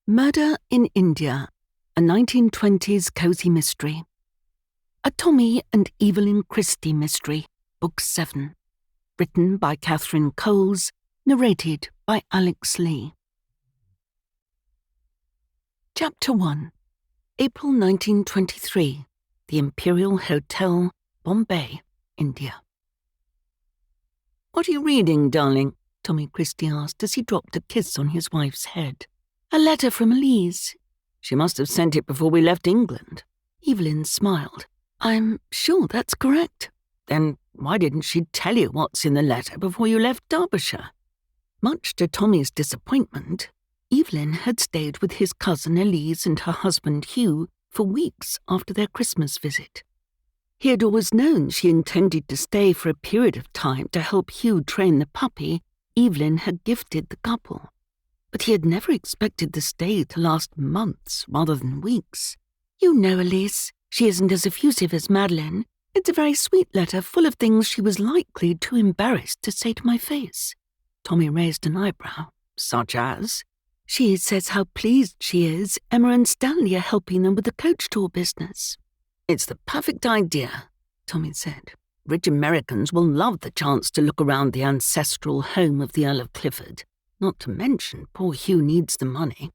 Murder in India, a 1920s Cosy Mystery. A Tommy and Evelyn Christie Mystery, Book 7. Written by Catherine Coles, narrated by Alex Lee. Chapter 1. April 1923. The Imperial Hotel, Bombay, India. "What are you reading, darling?" Tommy Christie asked as he dropped a kiss on his wife's head. "A letter from Elise." "She must have sent it before we left England." Evelyn smiled. "I'm sure that's correct." "Then why didn't she tell you what's in the letter before you left Derbyshire?" Much to Tommy's disappointment, Evelyn had stayed with his cousin Elise and her husband Hugh for weeks after their Christmas visit. He had always known she intended to stay for a period of time to help Hugh train the puppy Evelyn had gifted the couple. But he had never expected the stay to last months rather than weeks. "You know, Elise, she isn't as effusive as Madeline. It's a very sweet letter full of things she was likely too embarrassed to say to my face." Tommy raised an eyebrow. "Such as?" "She says how pleased she is Emma and Stanley are helping them with the coach tour business." "It's the perfect idea," Tommy said. "Rich Americans will love the chance to look around the ancestral home of the Earl of Clifford. Not to mention, poor Hugh needs the money."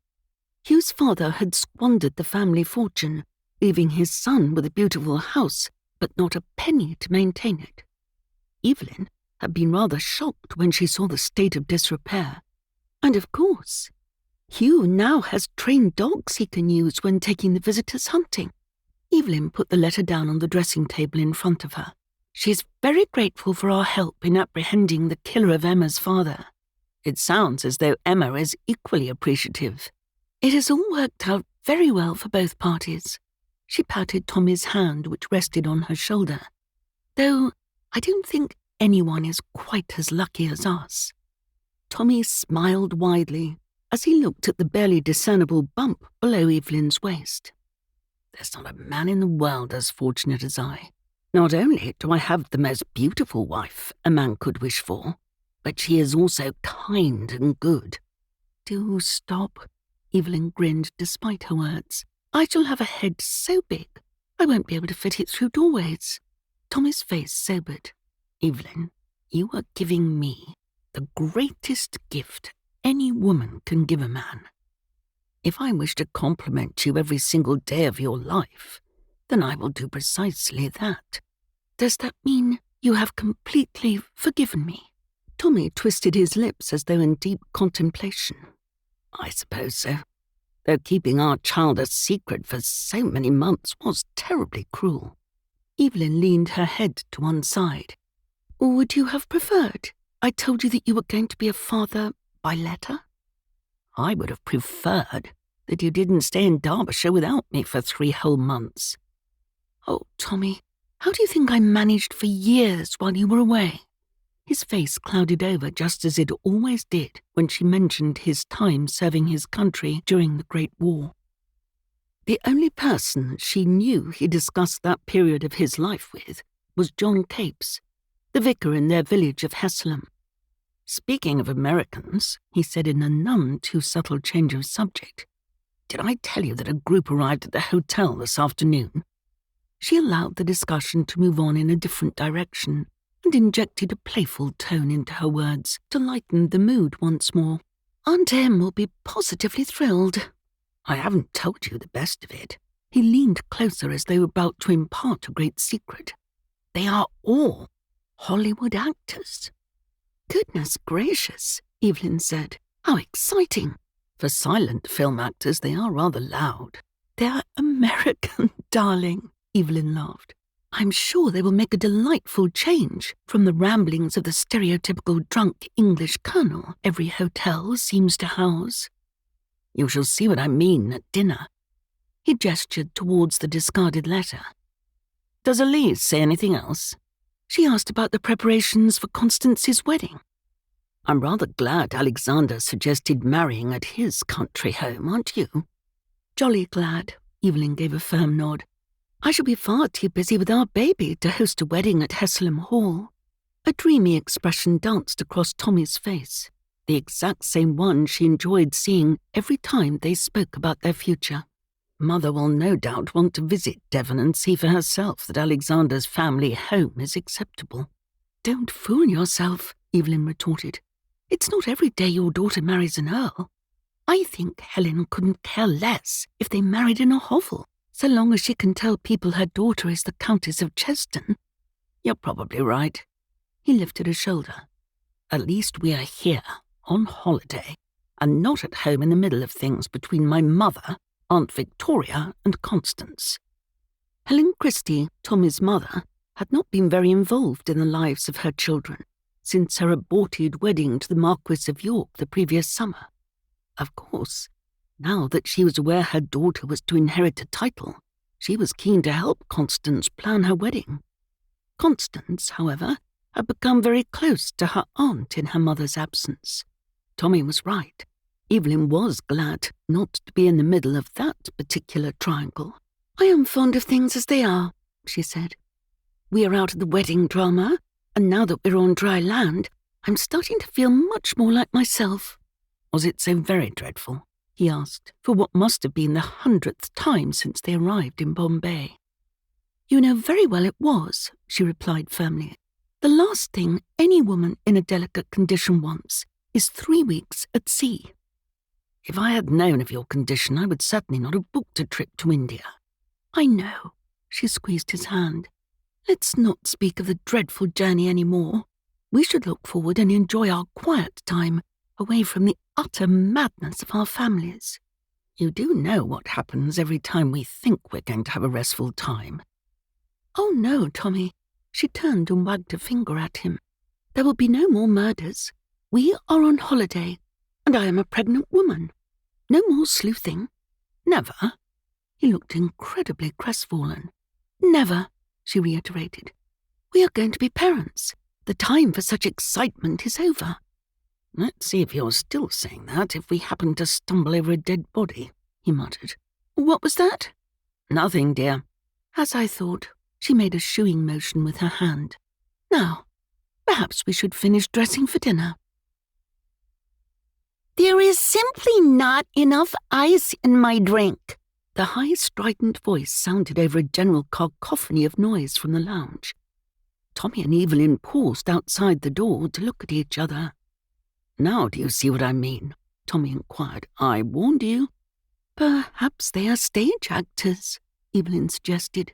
Hugh's father had squandered the family fortune, leaving his son with a beautiful house, but not a penny to maintain it. Evelyn had been rather shocked when she saw the state of disrepair. And of course, Hugh now has trained dogs he can use when taking the visitors hunting. Evelyn put the letter down on the dressing table in front of her. "She's very grateful for our help in apprehending the killer of Emma's father." "It sounds as though Emma is equally appreciative." "It has all worked out very well for both parties." She patted Tommy's hand, which rested on her shoulder. "Though I don't think anyone is quite as lucky as us." Tommy smiled widely as he looked at the barely discernible bump below Evelyn's waist. "There's not a man in the world as fortunate as I. Not only do I have the most beautiful wife a man could wish for, but she is also kind and good." "Do stop," Evelyn grinned despite her words. "I shall have a head so big I won't be able to fit it through doorways." Tommy's face sobered. "Evelyn, you are giving me the greatest gift any woman can give a man. If I wish to compliment you every single day of your life, then I will do precisely that." "Does that mean you have completely forgiven me?" Tommy twisted his lips as though in deep contemplation. "I suppose so. Though keeping our child a secret for so many months was terribly cruel." Evelyn leaned her head to one side. "Would you have preferred I told you that you were going to be a father by letter?" "I would have preferred that you didn't stay in Derbyshire without me for 3 whole months." "Oh, Tommy, how do you think I managed for years while you were away?" His face clouded over just as it always did when she mentioned his time serving his country during the Great War. The only person she knew he discussed that period of his life with was John Capes, the vicar in their village of Hesselham. "Speaking of Americans," he said in a none too subtle change of subject, "did I tell you that a group arrived at the hotel this afternoon?" She allowed the discussion to move on in a different direction and injected a playful tone into her words to lighten the mood once more. "Aunt Em will be positively thrilled." "I haven't told you the best of it." He leaned closer as they were about to impart a great secret. "They are all Hollywood actors." "Goodness gracious," Evelyn said. "How exciting." "For silent film actors, they are rather loud." "They're American, darling," Evelyn laughed. "I'm sure they will make a delightful change from the ramblings of the stereotypical drunk English colonel every hotel seems to house." "You shall see what I mean at dinner." He gestured towards the discarded letter. "Does Elise say anything else?" "She asked about the preparations for Constance's wedding." "I'm rather glad Alexander suggested marrying at his country home, aren't you?" "Jolly glad," Evelyn gave a firm nod. "I shall be far too busy with our baby to host a wedding at Hesselham Hall." A dreamy expression danced across Tommy's face. the exact same one she enjoyed seeing every time they spoke about their future. Mother will no doubt want to visit Devon and see for herself that Alexander's family home is acceptable. Don't fool yourself, Evelyn retorted. It's not every day your daughter marries an earl. I think Helen couldn't care less if they married in a hovel, so long as she can tell people her daughter is the Countess of Cheston. You're probably right. He lifted a shoulder. At least we are here, on holiday, and not at home in the middle of things between my mother, Aunt Victoria, and Constance. Helen Christie, Tommy's mother, had not been very involved in the lives of her children since her aborted wedding to the Marquis of York the previous summer. Of course, now that she was aware her daughter was to inherit a title, she was keen to help Constance plan her wedding. Constance, however, had become very close to her aunt in her mother's absence. Tommy was right. Evelyn was glad not to be in the middle of that particular triangle. I am fond of things as they are, she said. We are out of the wedding drama, and now that we're on dry land, I'm starting to feel much more like myself. Was it so very dreadful? He asked, for what must have been the 100th time since they arrived in Bombay. You know very well it was, she replied firmly. The last thing any woman in a delicate condition wants is 3 weeks at sea. If I had known of your condition, I would certainly not have booked a trip to India. I know, she squeezed his hand. Let's not speak of the dreadful journey any more. We should look forward and enjoy our quiet time away from the utter madness of our families. You do know what happens every time we think we're going to have a restful time. Oh no, Tommy. She turned and wagged a finger at him. There will be no more murders. We are on holiday, and I am a pregnant woman. No more sleuthing. Never. He looked incredibly crestfallen. Never, she reiterated. We are going to be parents. The time for such excitement is over. Let's see if you're still saying that if we happen to stumble over a dead body, he muttered. What was that? Nothing, dear. As I thought. She made a shooing motion with her hand. Now, perhaps we should finish dressing for dinner. There is simply not enough ice in my drink. The high, strident voice sounded over a general cacophony of noise from the lounge. Tommy and Evelyn paused outside the door to look at each other. Now do you see what I mean? Tommy inquired. I warned you. Perhaps they are stage actors, Evelyn suggested.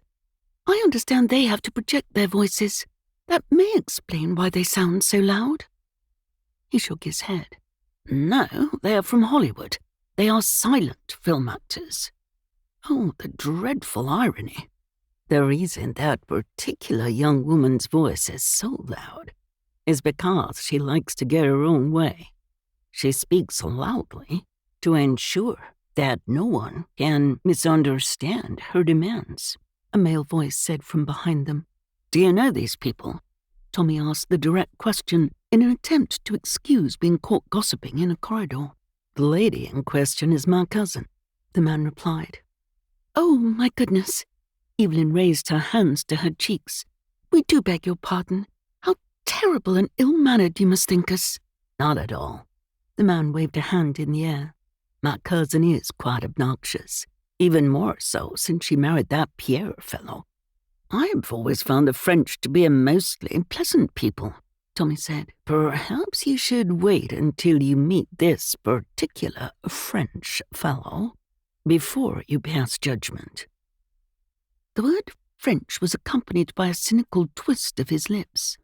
I understand they have to project their voices. That may explain why they sound so loud. He shook his head. No, they are from Hollywood. They are silent film actors. Oh, the dreadful irony. The reason that particular young woman's voice is so loud is because she likes to get her own way. She speaks loudly to ensure that no one can misunderstand her demands. A male voice said from behind them. Do you know these people? Tommy asked the direct question in an attempt to excuse being caught gossiping in a corridor. The lady in question is my cousin, the man replied. Oh, my goodness. Evelyn raised her hands to her cheeks. We do beg your pardon. How terrible and ill-mannered you must think us. Not at all. The man waved a hand in the air. My cousin is quite obnoxious. Even more so since she married that Pierre fellow. I've always found the French to be a mostly pleasant people, Tommy said. Perhaps you should wait until you meet this particular French fellow before you pass judgment. The word French was accompanied by a cynical twist of his lips.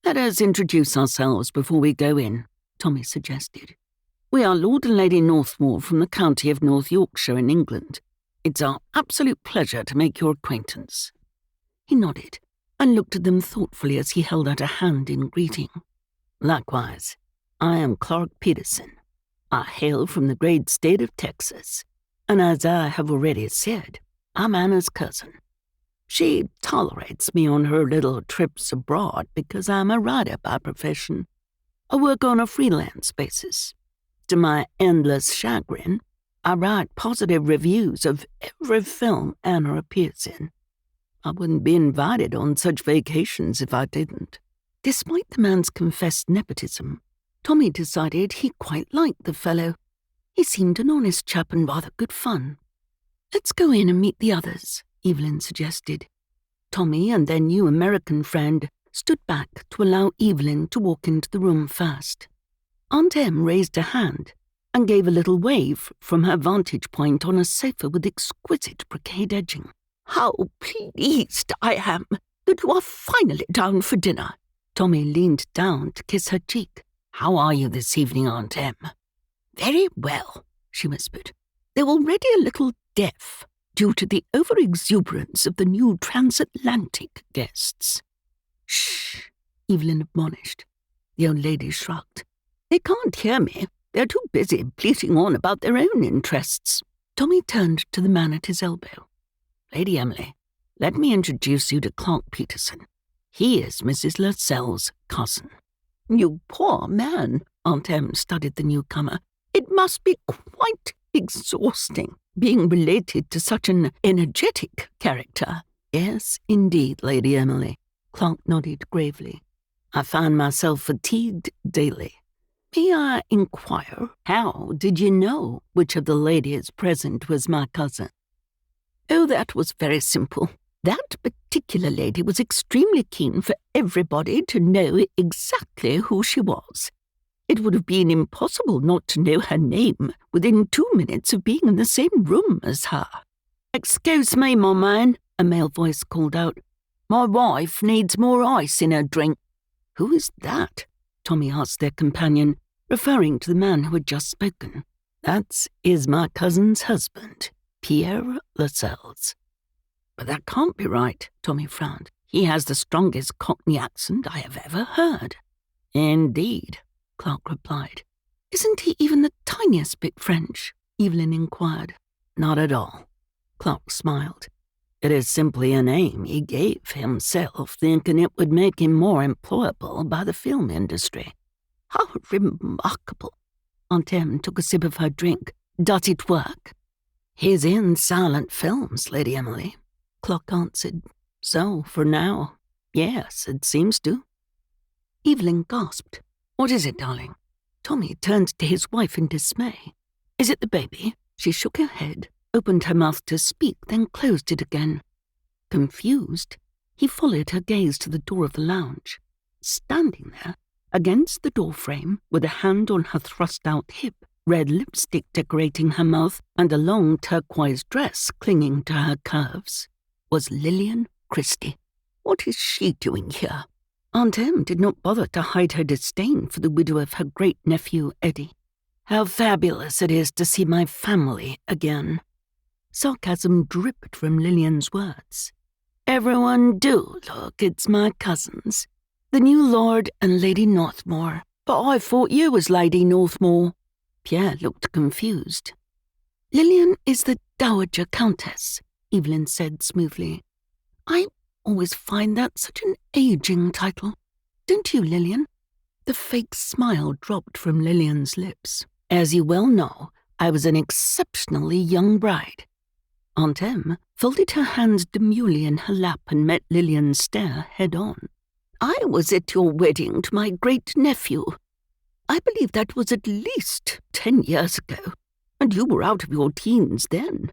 Let us introduce ourselves before we go in, Tommy suggested. We are Lord and Lady Northmoor from the county of North Yorkshire in England. It's our absolute pleasure to make your acquaintance. He nodded and looked at them thoughtfully as he held out a hand in greeting. Likewise, I am Clark Peterson. I hail from the great state of Texas, and as I have already said, I'm Anna's cousin. She tolerates me on her little trips abroad because I'm a writer by profession. I work on a freelance basis. To my endless chagrin, I write positive reviews of every film Anna appears in. I wouldn't be invited on such vacations if I didn't. Despite the man's confessed nepotism, Tommy decided he quite liked the fellow. He seemed an honest chap and rather good fun. "Let's go in and meet the others," Evelyn suggested. Tommy and their new American friend stood back to allow Evelyn to walk into the room first. Aunt Em raised a hand and gave a little wave from her vantage point on a sofa with exquisite brocade edging. "How pleased I am that you are finally down for dinner." Tommy leaned down to kiss her cheek. "How are you this evening, Aunt Em?" "Very well," she whispered. "They're already a little deaf due to the over-exuberance of the new transatlantic guests." "Shh," Evelyn admonished. The old lady shrugged. "They can't hear me. They're too busy bleating on about their own interests." Tommy turned to the man at his elbow. "Lady Emily, let me introduce you to Clark Peterson. He is Mrs. Lascelles' cousin." "You poor man," Aunt Em studied the newcomer. "It must be quite exhausting being related to such an energetic character." "Yes, indeed, Lady Emily," Clark nodded gravely. "I find myself fatigued daily. May I inquire, how did you know which of the ladies present was my cousin?" "Oh, that was very simple. That particular lady was extremely keen for everybody to know exactly who she was. It would have been impossible not to know her name within 2 minutes of being in the same room as her." "Excuse me, my man," a male voice called out. "My wife needs more ice in her drink." "Who is that?" Tommy asked their companion, referring to the man who had just spoken. "That is my cousin's husband, Pierre Lascelles." "But that can't be right," Tommy frowned. "He has the strongest Cockney accent I have ever heard." "Indeed," Clark replied. "Isn't he even the tiniest bit French?" Evelyn inquired. "Not at all," Clark smiled. "It is simply a name he gave himself, thinking it would make him more employable by the film industry." "How remarkable!" Aunt Em took a sip of her drink. "Does it work?" "He's in silent films, Lady Emily," Clark answered. "So, for now, yes, it seems to." Evelyn gasped. "What is it, darling?" Tommy turned to his wife in dismay. "Is it the baby?" She shook her head, opened her mouth to speak, then closed it again. Confused, he followed her gaze to the door of the lounge. Standing there, against the doorframe, with a hand on her thrust-out hip, red lipstick decorating her mouth, and a long turquoise dress clinging to her curves, was Lillian Christie. "What is she doing here?" Aunt Em did not bother to hide her disdain for the widow of her great-nephew Eddie. "How fabulous it is to see my family again." Sarcasm dripped from Lillian's words. "Everyone do look, it's my cousins, the new Lord and Lady Northmore." "But I thought you was Lady Northmore." Pierre looked confused. "Lillian is the Dowager Countess," Evelyn said smoothly. "I always find that such an aging title. Don't you, Lillian?" The fake smile dropped from Lillian's lips. "As you well know, I was an exceptionally young bride." Aunt Em folded her hands demurely in her lap and met Lillian's stare head-on. "I was at your wedding to my great-nephew. I believe that was at least 10 years ago, and you were out of your teens then.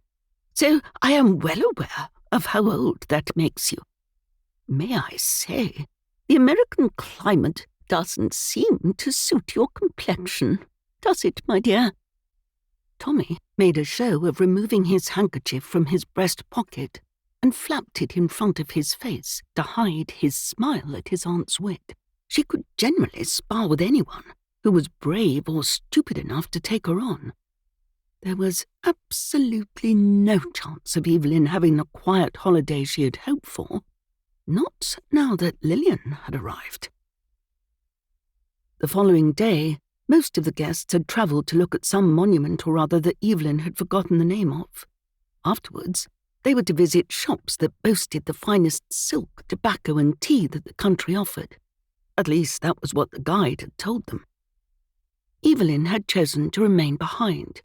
So I am well aware of how old that makes you. May I say, the American climate doesn't seem to suit your complexion, does it, my dear?" Tommy made a show of removing his handkerchief from his breast pocket and flapped it in front of his face to hide his smile at his aunt's wit. She could generally spar with anyone who was brave or stupid enough to take her on. There was absolutely no chance of Evelyn having the quiet holiday she had hoped for, not now that Lillian had arrived. The following day, most of the guests had travelled to look at some monument or other that Evelyn had forgotten the name of. Afterwards, they were to visit shops that boasted the finest silk, tobacco and tea that the country offered. At least that was what the guide had told them. Evelyn had chosen to remain behind.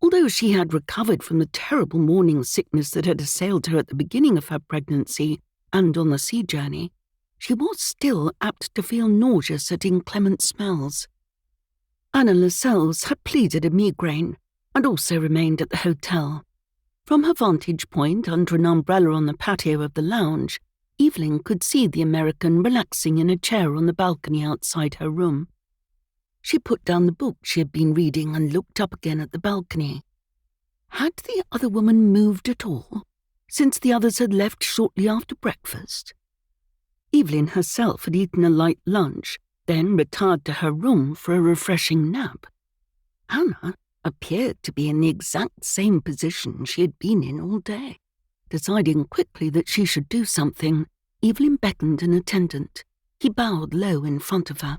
Although she had recovered from the terrible morning sickness that had assailed her at the beginning of her pregnancy and on the sea journey, she was still apt to feel nauseous at inclement smells. Anna Lascelles had pleaded a migraine and also remained at the hotel. From her vantage point under an umbrella on the patio of the lounge, Evelyn could see the American relaxing in a chair on the balcony outside her room. She put down the book she had been reading and looked up again at the balcony. Had the other woman moved at all, since the others had left shortly after breakfast? Evelyn herself had eaten a light lunch, then retired to her room for a refreshing nap. Anna appeared to be in the exact same position she had been in all day. Deciding quickly that she should do something, Evelyn beckoned an attendant. He bowed low in front of her.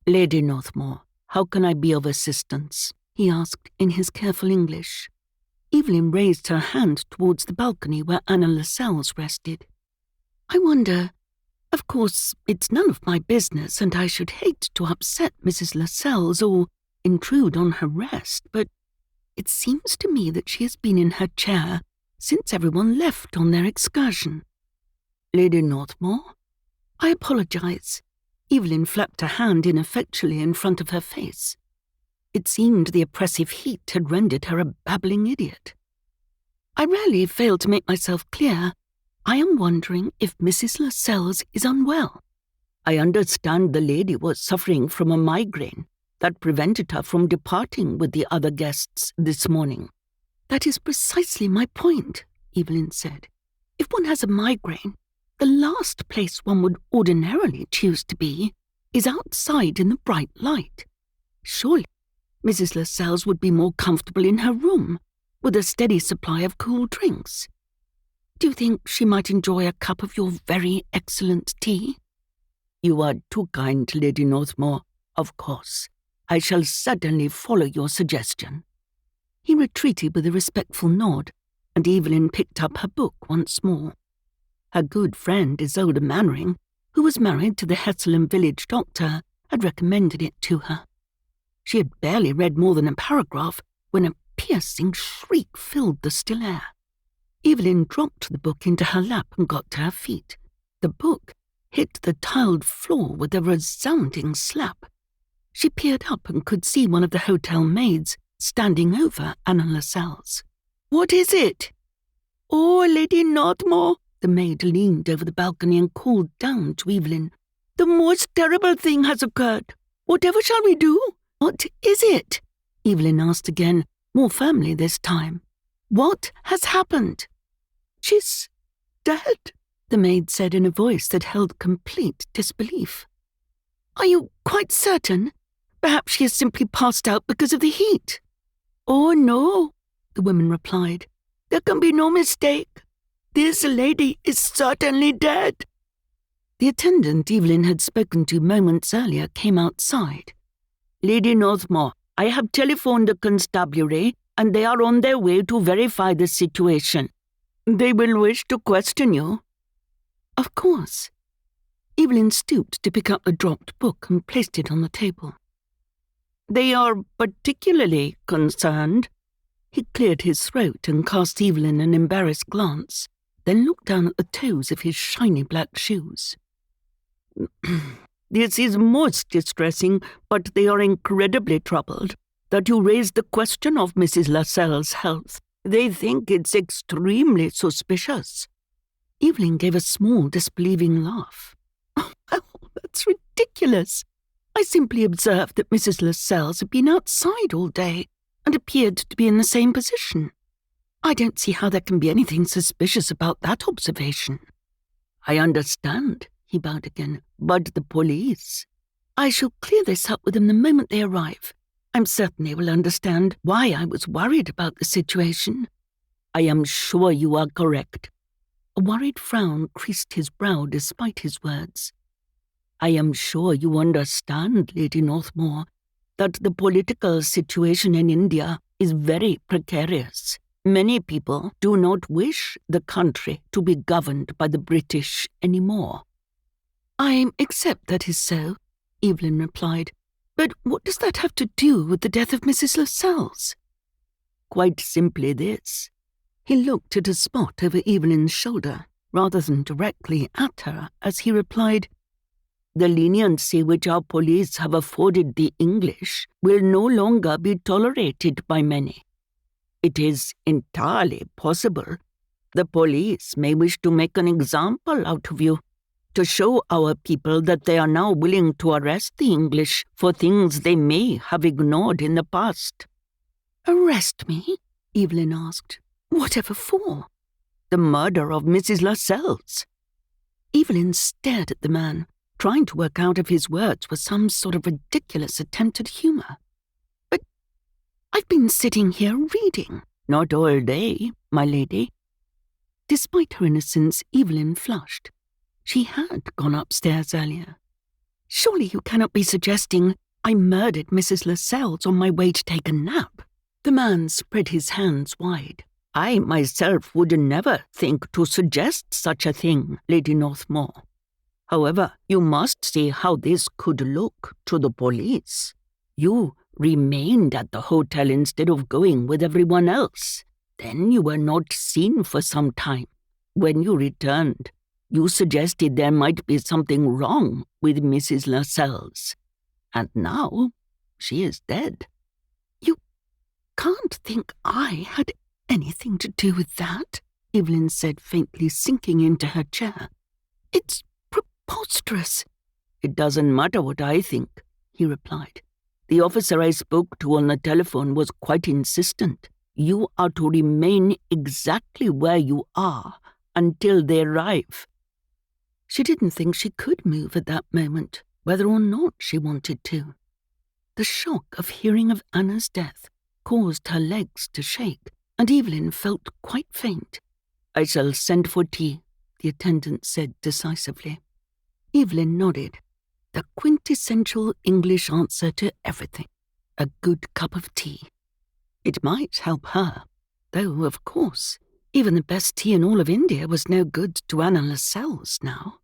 "Lady Northmore, how can I be of assistance?" he asked in his careful English. Evelyn raised her hand towards the balcony where Anna Lascelles rested. "I wonder, of course, it's none of my business and I should hate to upset Mrs. Lascelles or intrude on her rest, but it seems to me that she has been in her chair since everyone left on their excursion." "Lady Northmore?" "I apologize." Evelyn flapped her hand ineffectually in front of her face. It seemed the oppressive heat had rendered her a babbling idiot. "I rarely fail to make myself clear. I am wondering if Mrs. Lascelles is unwell." "I understand the lady was suffering from a migraine that prevented her from departing with the other guests this morning." "That is precisely my point," Evelyn said. "If one has a migraine, the last place one would ordinarily choose to be is outside in the bright light. Surely Mrs. Lascelles would be more comfortable in her room, with a steady supply of cool drinks. Do you think she might enjoy a cup of your very excellent tea?" "You are too kind, Lady Northmore. Of course, I shall certainly follow your suggestion." He retreated with a respectful nod, and Evelyn picked up her book once more. Her good friend Isolde Mannering, who was married to the Hesselen village doctor, had recommended it to her. She had barely read more than a paragraph when a piercing shriek filled the still air. Evelyn dropped the book into her lap and got to her feet. The book hit the tiled floor with a resounding slap. She peered up and could see one of the hotel maids standing over Anna Lascelles. "What is it?" "Oh, Lady Northmore," the maid leaned over the balcony and called down to Evelyn. "The most terrible thing has occurred. Whatever shall we do?" "What is it?" Evelyn asked again, more firmly this time. "What has happened?" "She's dead," the maid said in a voice that held complete disbelief. "Are you quite certain? Perhaps she has simply passed out because of the heat." "Oh, no," the woman replied. "There can be no mistake. This lady is certainly dead." The attendant Evelyn had spoken to moments earlier came outside. "Lady Northmore, I have telephoned the constabulary and they are on their way to verify the situation. They will wish to question you." "Of course." Evelyn stooped to pick up the dropped book and placed it on the table. "They are particularly concerned." He cleared his throat and cast Evelyn an embarrassed glance, then looked down at the toes of his shiny black shoes. "This is most distressing, but they are incredibly troubled that you raised the question of Mrs. Lascelles' health. They think it's extremely suspicious." Evelyn gave a small, disbelieving laugh. "Oh, that's ridiculous. I simply observed that Mrs. Lascelles had been outside all day and appeared to be in the same position. I don't see how there can be anything suspicious about that observation." "I understand," he bowed again, "but the police—" "I shall clear this up with them the moment they arrive. I'm certain they will understand why I was worried about the situation." "I am sure you are correct." A worried frown creased his brow despite his words. "I am sure you understand, Lady Northmore, that the political situation in India is very precarious. Many people do not wish the country to be governed by the British anymore." "I accept that is so," Evelyn replied. "But what does that have to do with the death of Mrs. Lascelles?" "Quite simply this." He looked at a spot over Evelyn's shoulder, rather than directly at her, as he replied, The leniency which our police have afforded the English will no longer be tolerated by many. It is entirely possible the police may wish to make an example out of you, to show our people that they are now willing to arrest the English for things they may have ignored in the past." "Arrest me?" Evelyn asked. "Whatever for?" "The murder of Mrs. Lascelles." Evelyn stared at the man, trying to work out if his words were some sort of ridiculous attempt at humour. "But I've been sitting here reading." "Not all day, my lady." Despite her innocence, Evelyn flushed. She had gone upstairs earlier. "Surely you cannot be suggesting I murdered Mrs. Lascelles on my way to take a nap?" The man spread his hands wide. "I myself would never think to suggest such a thing, Lady Northmore. However, you must see how this could look to the police. You remained at the hotel instead of going with everyone else. Then you were not seen for some time. When you returned, you suggested there might be something wrong with Mrs. Lascelles. And now she is dead." "You can't think I had anything to do with that," Evelyn said faintly, sinking into her chair. "It's preposterous." "It doesn't matter what I think," he replied. "The officer I spoke to on the telephone was quite insistent. You are to remain exactly where you are until they arrive." She didn't think she could move at that moment, whether or not she wanted to. The shock of hearing of Anna's death caused her legs to shake, and Evelyn felt quite faint. "I shall send for tea," the attendant said decisively. Evelyn nodded. The quintessential English answer to everything. A good cup of tea. It might help her, though, of course, even the best tea in all of India was no good to Anna Lascelles now.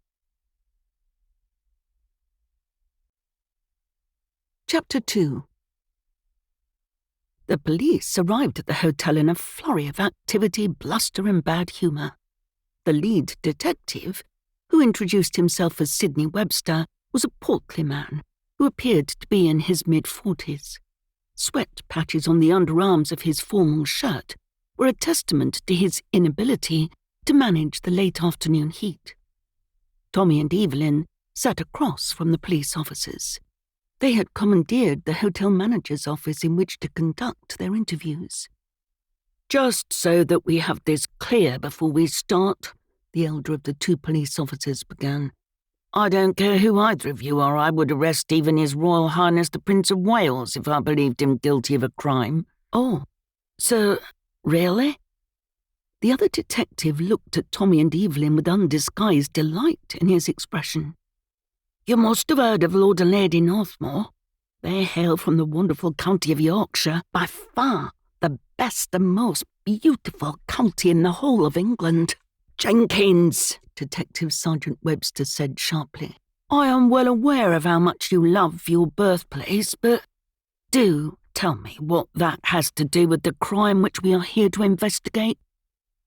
Chapter 2. The police arrived at the hotel in a flurry of activity, bluster and bad humour. The lead detective, who introduced himself as Sidney Webster, was a portly man who appeared to be in his mid-40s. Sweat patches on the underarms of his formal shirt were a testament to his inability to manage the late afternoon heat. Tommy and Evelyn sat across from the police officers. They had commandeered the hotel manager's office in which to conduct their interviews. "Just so that we have this clear before we start," the elder of the two police officers began. "I don't care who either of you are, I would arrest even His Royal Highness the Prince of Wales if I believed him guilty of a crime." "Oh, so, really?" The other detective looked at Tommy and Evelyn with undisguised delight in his expression. "You must have heard of Lord and Lady Northmore. They hail from the wonderful county of Yorkshire, by far the best and most beautiful county in the whole of England." "Jenkins," Detective Sergeant Webster said sharply, "I am well aware of how much you love your birthplace, but do tell me what that has to do with the crime which we are here to investigate."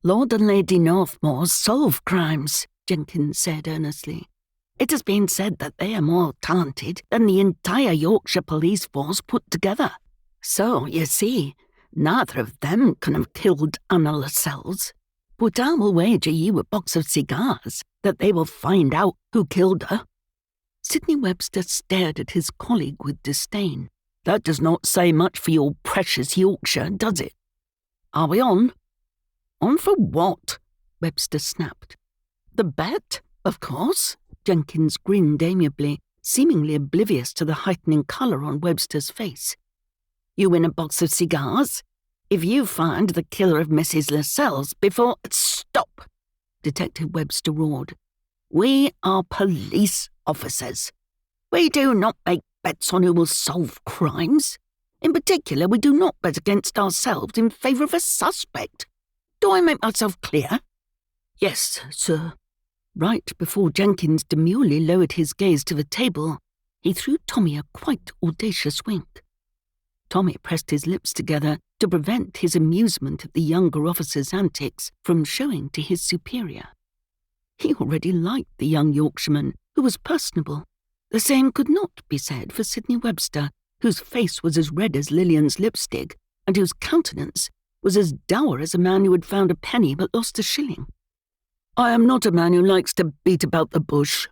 "Lord and Lady Northmore solve crimes," Jenkins said earnestly. "It has been said that they are more talented than the entire Yorkshire police force put together. So, you see, neither of them can have killed Anna Lascelles. But I will wager you a box of cigars that they will find out who killed her." Sidney Webster stared at his colleague with disdain. "That does not say much for your precious Yorkshire, does it? Are we on?" "On for what?" Webster snapped. "The bet, of course." Jenkins grinned amiably, seemingly oblivious to the heightening colour on Webster's face. "You win a box of cigars if you find the killer of Mrs. Lascelles before—" "Stop!" Detective Webster roared. "We are police officers. We do not make bets on who will solve crimes. In particular, we do not bet against ourselves in favour of a suspect. Do I make myself clear?" "Yes, sir." Right before Jenkins demurely lowered his gaze to the table, he threw Tommy a quite audacious wink. Tommy pressed his lips together to prevent his amusement at the younger officer's antics from showing to his superior. He already liked the young Yorkshireman, who was personable, The same could not be said for Sydney Webster, whose face was as red as Lillian's lipstick, and whose countenance was as dour as a man who had found a penny but lost a shilling. "I am not a man who likes to beat about the bush."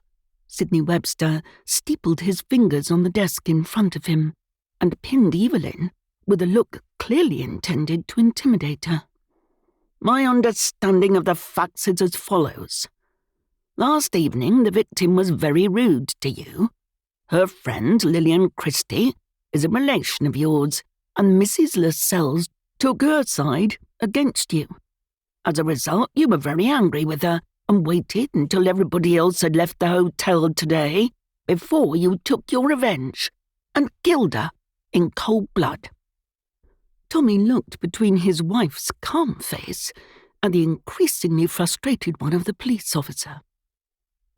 Sydney Webster steepled his fingers on the desk in front of him and pinned Evelyn with a look clearly intended to intimidate her. "My understanding of the facts is as follows. Last evening the victim was very rude to you. Her friend, Lillian Christie, is a relation of yours, and Mrs. Lascelles took her side against you. As a result, you were very angry with her and waited until everybody else had left the hotel today before you took your revenge and killed her in cold blood." Tommy looked between his wife's calm face and the increasingly frustrated one of the police officer.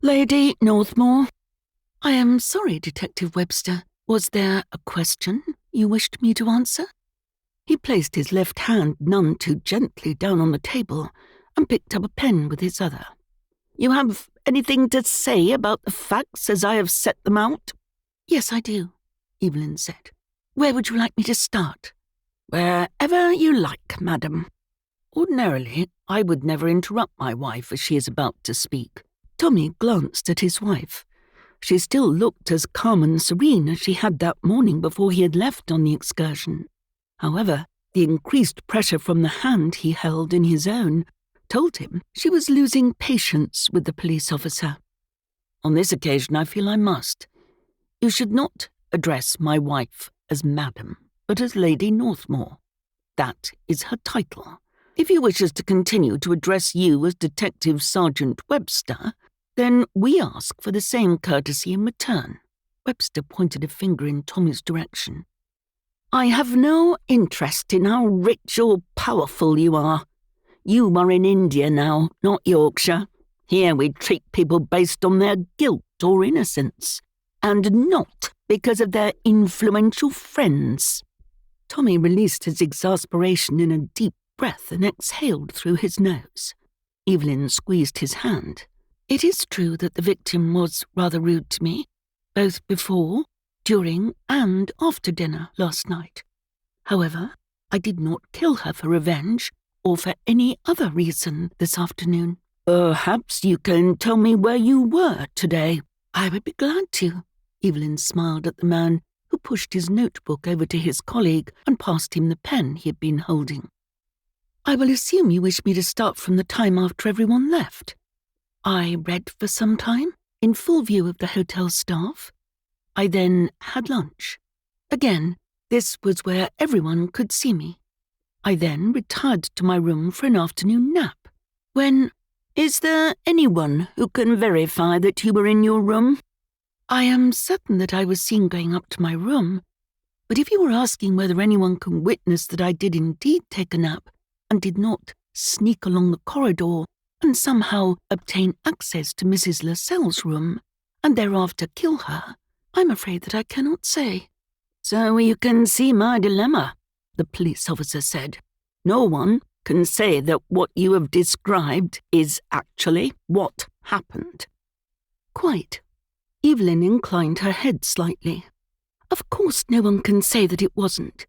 "Lady Northmore." "I am sorry, Detective Webster. Was there a question you wished me to answer?" He placed his left hand none too gently down on the table and picked up a pen with his other. "You have anything to say about the facts as I have set them out?" "Yes, I do," Evelyn said. "Where would you like me to start?" "Wherever you like, madam. Ordinarily, I would never interrupt my wife as she is about to speak." Tommy glanced at his wife. She still looked as calm and serene as she had that morning before he had left on the excursion. However, the increased pressure from the hand he held in his own told him she was losing patience with the police officer. "On this occasion, I feel I must. You should not address my wife as Madam, but as Lady Northmore. That is her title. If he wishes to continue to address you as Detective Sergeant Webster, then we ask for the same courtesy in return." Webster pointed a finger in Tommy's direction. "I have no interest in how rich or powerful you are. You are in India now, not Yorkshire. Here we treat people based on their guilt or innocence, and not because of their influential friends." Tommy released his exasperation in a deep breath and exhaled through his nose. Evelyn squeezed his hand. "It is true that the victim was rather rude to me, both before, during, and after dinner last night. However, I did not kill her for revenge or for any other reason this afternoon." "Perhaps you can tell me where you were today?" "I would be glad to." Evelyn smiled at the man who pushed his notebook over to his colleague and passed him the pen he had been holding. "I will assume you wish me to start from the time after everyone left. I read for some time, in full view of the hotel staff. I then had lunch. Again, this was where everyone could see me. I then retired to my room for an afternoon nap. When... Is there anyone who can verify that you were in your room?" "I am certain that I was seen going up to my room, but if you were asking whether anyone can witness that I did indeed take a nap and did not sneak along the corridor and somehow obtain access to Mrs. Lascelles' room and thereafter kill her, I'm afraid that I cannot say." "So you can see my dilemma," the police officer said. "No one can say that what you have described is actually what happened." "Quite." Evelyn inclined her head slightly. "Of course no one can say that it wasn't.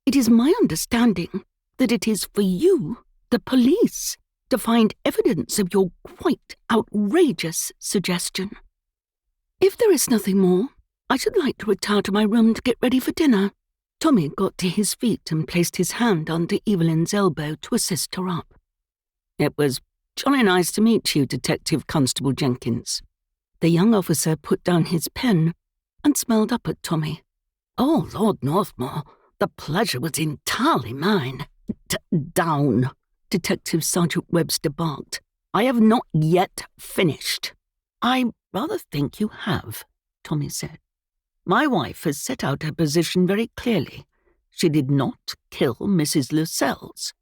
It is my understanding that it is for you, the police, to find evidence of your quite outrageous suggestion. If there is nothing more, I should like to retire to my room to get ready for dinner." Tommy got to his feet and placed his hand under Evelyn's elbow to assist her up. "It was jolly nice to meet you, Detective Constable Jenkins." The young officer put down his pen and smiled up at Tommy. "Oh, Lord Northmore, the pleasure was entirely mine." Down," Detective Sergeant Webster barked. "I have not yet finished." "I rather think you have," Tommy said. "My wife has set out her position very clearly. She did not kill Mrs. Lascelles.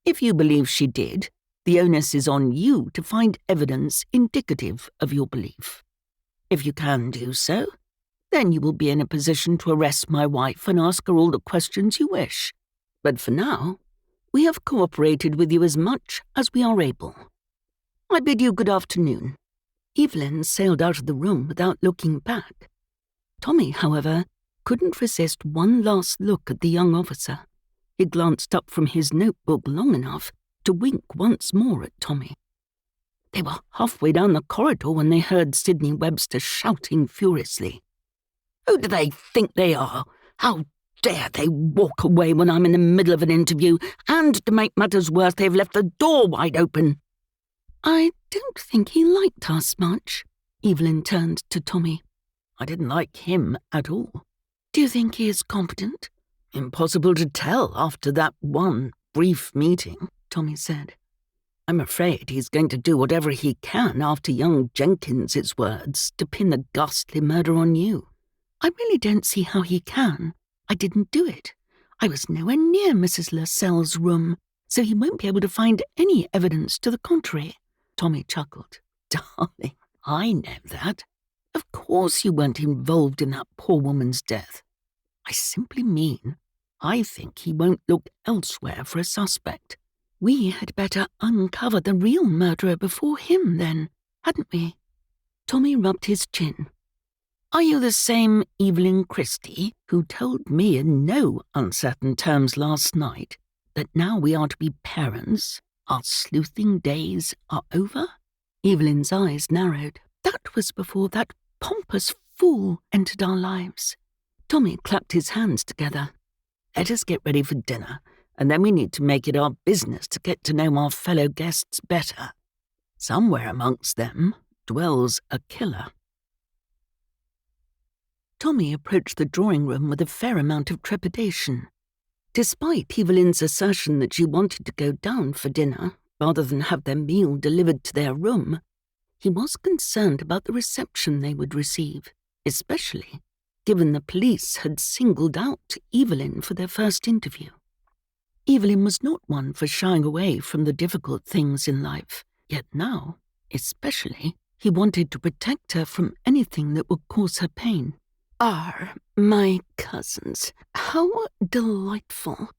If you believe she did, the onus is on you to find evidence indicative of your belief. If you can do so, then you will be in a position to arrest my wife and ask her all the questions you wish. But for now, we have cooperated with you as much as we are able. I bid you good afternoon." Evelyn sailed out of the room without looking back. Tommy, however, couldn't resist one last look at the young officer. He glanced up from his notebook long enough to wink once more at Tommy. They were halfway down the corridor when they heard Sidney Webster shouting furiously. "Who do they think they are? How dare they walk away when I'm in the middle of an interview, and to make matters worse, they've left the door wide open." "I don't think he liked us much." Evelyn turned to Tommy. "I didn't like him at all." "Do you think he is competent?" "Impossible to tell after that one brief meeting," Tommy said. "I'm afraid he's going to do whatever he can after young Jenkins's words to pin the ghastly murder on you." "I really don't see how he can. I didn't do it. I was nowhere near Mrs. Lascelles' room, so he won't be able to find any evidence to the contrary." Tommy chuckled. "Darling, I know that. Of course you weren't involved in that poor woman's death. I simply mean, I think he won't look elsewhere for a suspect." "We had better uncover the real murderer before him, then, hadn't we?" Tommy rubbed his chin. "Are you the same Evelyn Christie who told me in no uncertain terms last night that now we are to be parents, our sleuthing days are over?" Evelyn's eyes narrowed. "That was before that pompous fool entered our lives." Tommy clapped his hands together. "Let us get ready for dinner, and then we need to make it our business to get to know our fellow guests better. Somewhere amongst them dwells a killer." Tommy approached the drawing room with a fair amount of trepidation. Despite Evelyn's assertion that she wanted to go down for dinner rather than have their meal delivered to their room, he was concerned about the reception they would receive, especially given the police had singled out Evelyn for their first interview. Evelyn was not one for shying away from the difficult things in life, yet now, especially, he wanted to protect her from anything that would cause her pain. "Are my cousins. How delightful,"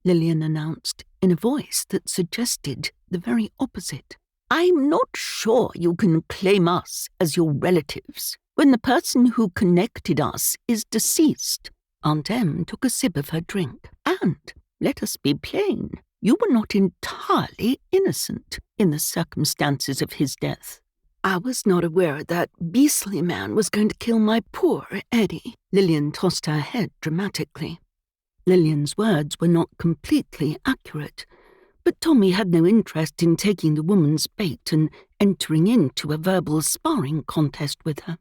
Lillian announced in a voice that suggested the very opposite. "I'm not sure you can claim us as your relatives when the person who connected us is deceased." Aunt Em took a sip of her drink. "And, let us be plain, you were not entirely innocent in the circumstances of his death." "I was not aware that beastly man was going to kill my poor Eddie." Lillian tossed her head dramatically. Lillian's words were not completely accurate, but Tommy had no interest in taking the woman's bait and entering into a verbal sparring contest with her.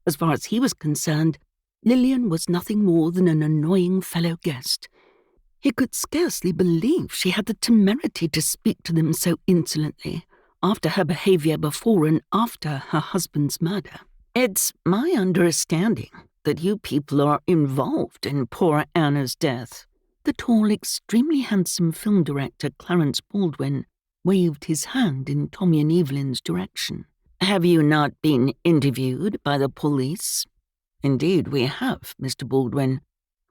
As far as he was concerned, Lillian was nothing more than an annoying fellow guest. He could scarcely believe she had the temerity to speak to them so insolently, after her behaviour before and after her husband's murder. "It's my understanding that you people are involved in poor Anna's death." The tall, extremely handsome film director Clarence Baldwin waved his hand in Tommy and Evelyn's direction. "Have you not been interviewed by the police?" "Indeed we have, Mr. Baldwin.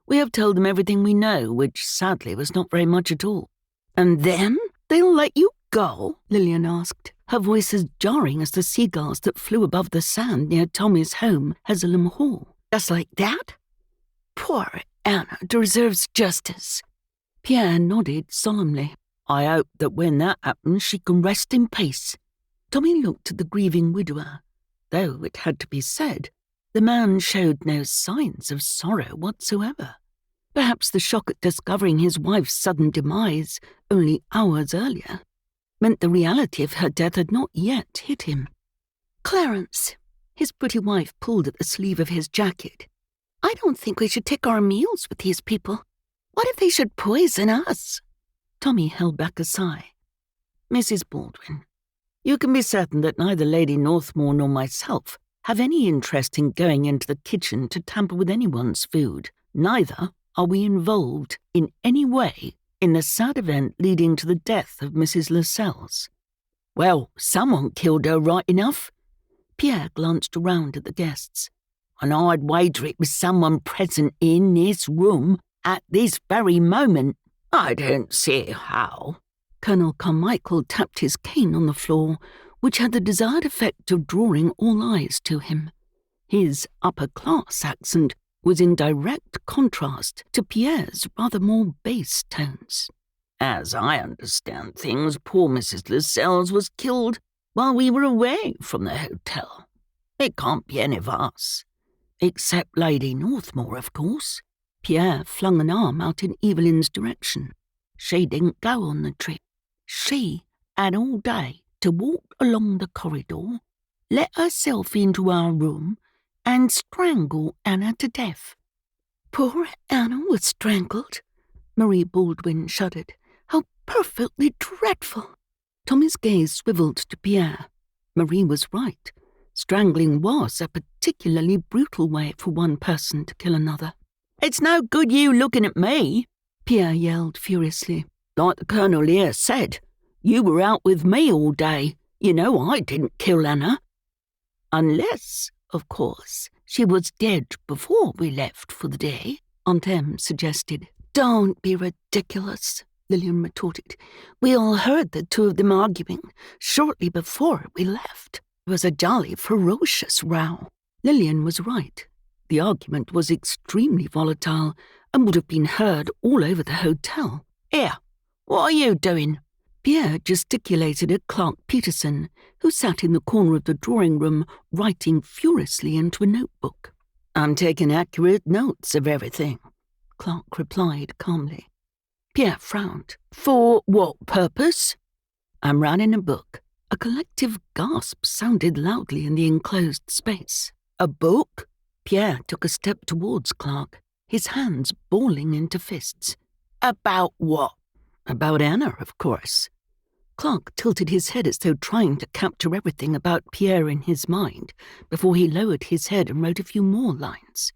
We have told them everything we know, which sadly was not very much at all." "And then they'll let you go?" Lillian asked, her voice as jarring as the seagulls that flew above the sand near Tommy's home, Heselham Hall. "Just like that? Poor Anna deserves justice." Pierre nodded solemnly. "I hope that when that happens she can rest in peace." Tommy looked at the grieving widower. Though, it had to be said, the man showed no signs of sorrow whatsoever. Perhaps the shock at discovering his wife's sudden demise only hours earlier meant the reality of her death had not yet hit him. "Clarence," his pretty wife pulled at the sleeve of his jacket, "I don't think we should take our meals with these people. What if they should poison us?" Tommy held back a sigh. "Mrs. Baldwin, you can be certain that neither Lady Northmore nor myself have any interest in going into the kitchen to tamper with anyone's food. Neither are we involved in any way in the sad event leading to the death of Mrs. Lascelles." "Well, someone killed her right enough." Pierre glanced around at the guests. "And I'd wager it was someone present in this room at this very moment." "I don't see how." Colonel Carmichael tapped his cane on the floor, which had the desired effect of drawing all eyes to him. His upper-class accent was in direct contrast to Pierre's rather more bass tones. As I understand things, poor Mrs. Lascelles was killed while we were away from the hotel. It can't be any of us. Except Lady Northmore, of course. Pierre flung an arm out in Evelyn's direction. She didn't go on the trip. She had all day to walk along the corridor, let herself into our room, and strangle Anna to death. Poor Anna was strangled. Marie Baldwin shuddered. How perfectly dreadful. Tommy's gaze swiveled to Pierre. Marie was right. Strangling was a particularly brutal way for one person to kill another. It's no good you looking at me, Pierre yelled furiously. Like the Colonel here said, you were out with me all day. You know I didn't kill Anna. Unless, of course, she was dead before we left for the day, Aunt Em suggested. Don't be ridiculous, Lillian retorted. We all heard the two of them arguing shortly before we left. It was a jolly ferocious row. Lillian was right. The argument was extremely volatile and would have been heard all over the hotel. Here, what are you doing? Pierre gesticulated at Clark Peterson, who sat in the corner of the drawing room writing furiously into a notebook. I'm taking accurate notes of everything, Clark replied calmly. Pierre frowned. For what purpose? I'm writing a book. A collective gasp sounded loudly in the enclosed space. A book? Pierre took a step towards Clark, his hands balling into fists. About what? About Anna, of course. Clark tilted his head as though trying to capture everything about Pierre in his mind before he lowered his head and wrote a few more lines.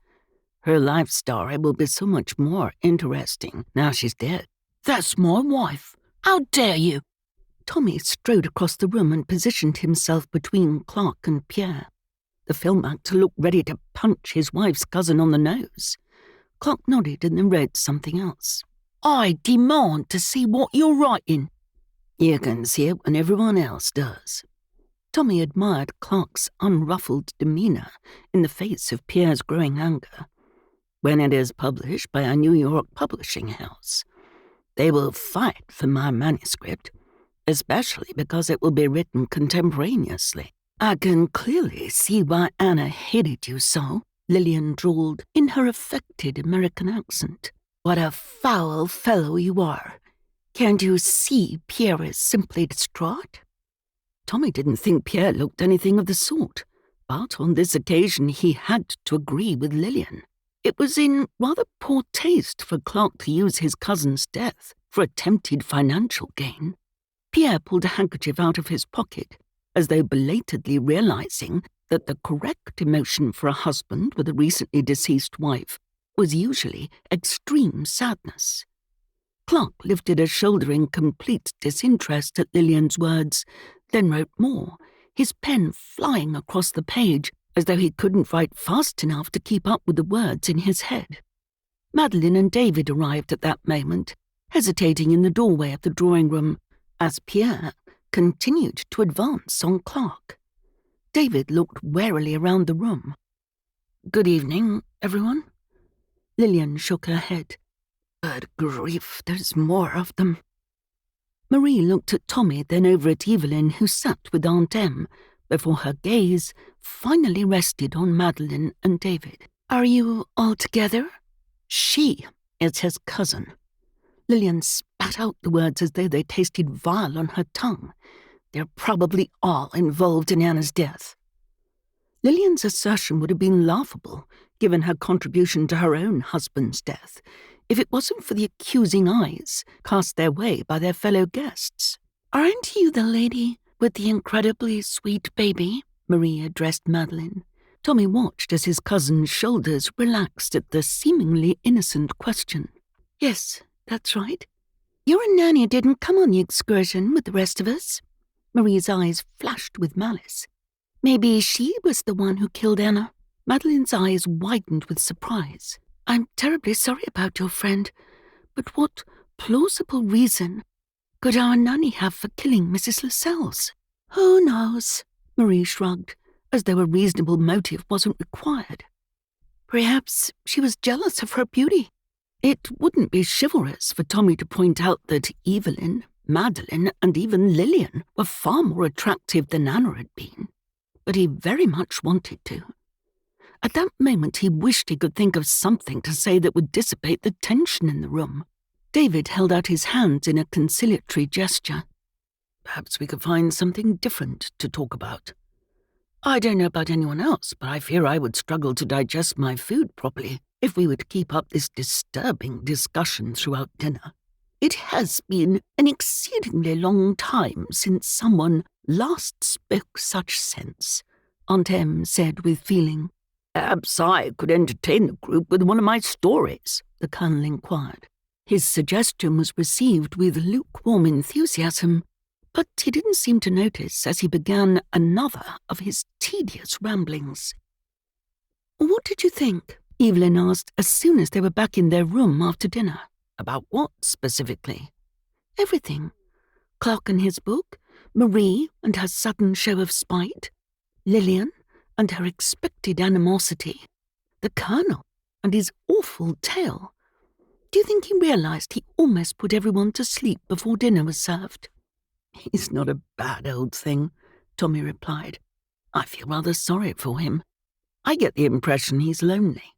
Her life story will be so much more interesting now she's dead. That's my wife. How dare you? Tommy strode across the room and positioned himself between Clark and Pierre. The film actor looked ready to punch his wife's cousin on the nose. Clark nodded and then read something else. I demand to see what you're writing. You can see it when everyone else does. Tommy admired Clark's unruffled demeanour in the face of Pierre's growing anger. When it is published by a New York publishing house, they will fight for my manuscript, especially because it will be written contemporaneously. I can clearly see why Anna hated you so, Lillian drawled in her affected American accent. What a foul fellow you are. Can't you see Pierre is simply distraught? Tommy didn't think Pierre looked anything of the sort, but on this occasion he had to agree with Lillian. It was in rather poor taste for Clark to use his cousin's death for attempted financial gain. Pierre pulled a handkerchief out of his pocket, as though belatedly realizing that the correct emotion for a husband with a recently deceased wife was usually extreme sadness. Clark lifted a shoulder in complete disinterest at Lillian's words, then wrote more, his pen flying across the page as though he couldn't write fast enough to keep up with the words in his head. Madeline and David arrived at that moment, hesitating in the doorway of the drawing room, as Pierre continued to advance on Clark. David looked warily around the room. Good evening, everyone. Lillian shook her head. Good grief, there's more of them. Marie looked at Tommy, then over at Evelyn, who sat with Aunt Em, before her gaze finally rested on Madeline and David. Are you all together? She is his cousin. Lillian spat out the words as though they tasted vile on her tongue. They're probably all involved in Anna's death. Lillian's assertion would have been laughable, given her contribution to her own husband's death, if it wasn't for the accusing eyes cast their way by their fellow guests. Aren't you the lady with the incredibly sweet baby? Marie addressed Madeline. Tommy watched as his cousin's shoulders relaxed at the seemingly innocent question. Yes, that's right. Your nanny didn't come on the excursion with the rest of us. Marie's eyes flashed with malice. Maybe she was the one who killed Anna. Madeline's eyes widened with surprise. I'm terribly sorry about your friend, but what plausible reason could our nanny have for killing Mrs. Lascelles? Who knows? Marie shrugged. as though a reasonable motive wasn't required. Perhaps she was jealous of her beauty. It wouldn't be chivalrous for Tommy to point out that Evelyn, Madeline, and even Lillian were far more attractive than Anna had been, but he very much wanted to. At that moment he wished he could think of something to say that would dissipate the tension in the room. David held out his hands in a conciliatory gesture. Perhaps we could find something different to talk about. I don't know about anyone else, but I fear I would struggle to digest my food properly if we were to keep up this disturbing discussion throughout dinner. It has been an exceedingly long time since someone last spoke such sense, Aunt Em said with feeling. Perhaps I could entertain the group with one of my stories, the Colonel inquired. His suggestion was received with lukewarm enthusiasm, but he didn't seem to notice as he began another of his tedious ramblings. What did you think? Evelyn asked as soon as they were back in their room after dinner. About what specifically? Everything. Clark and his book, Marie and her sudden show of spite, Lillian and her expected animosity, the Colonel and his awful tale. Do you think he realized he almost put everyone to sleep before dinner was served? He's not a bad old thing, Tommy replied. I feel rather sorry for him. I get the impression he's lonely.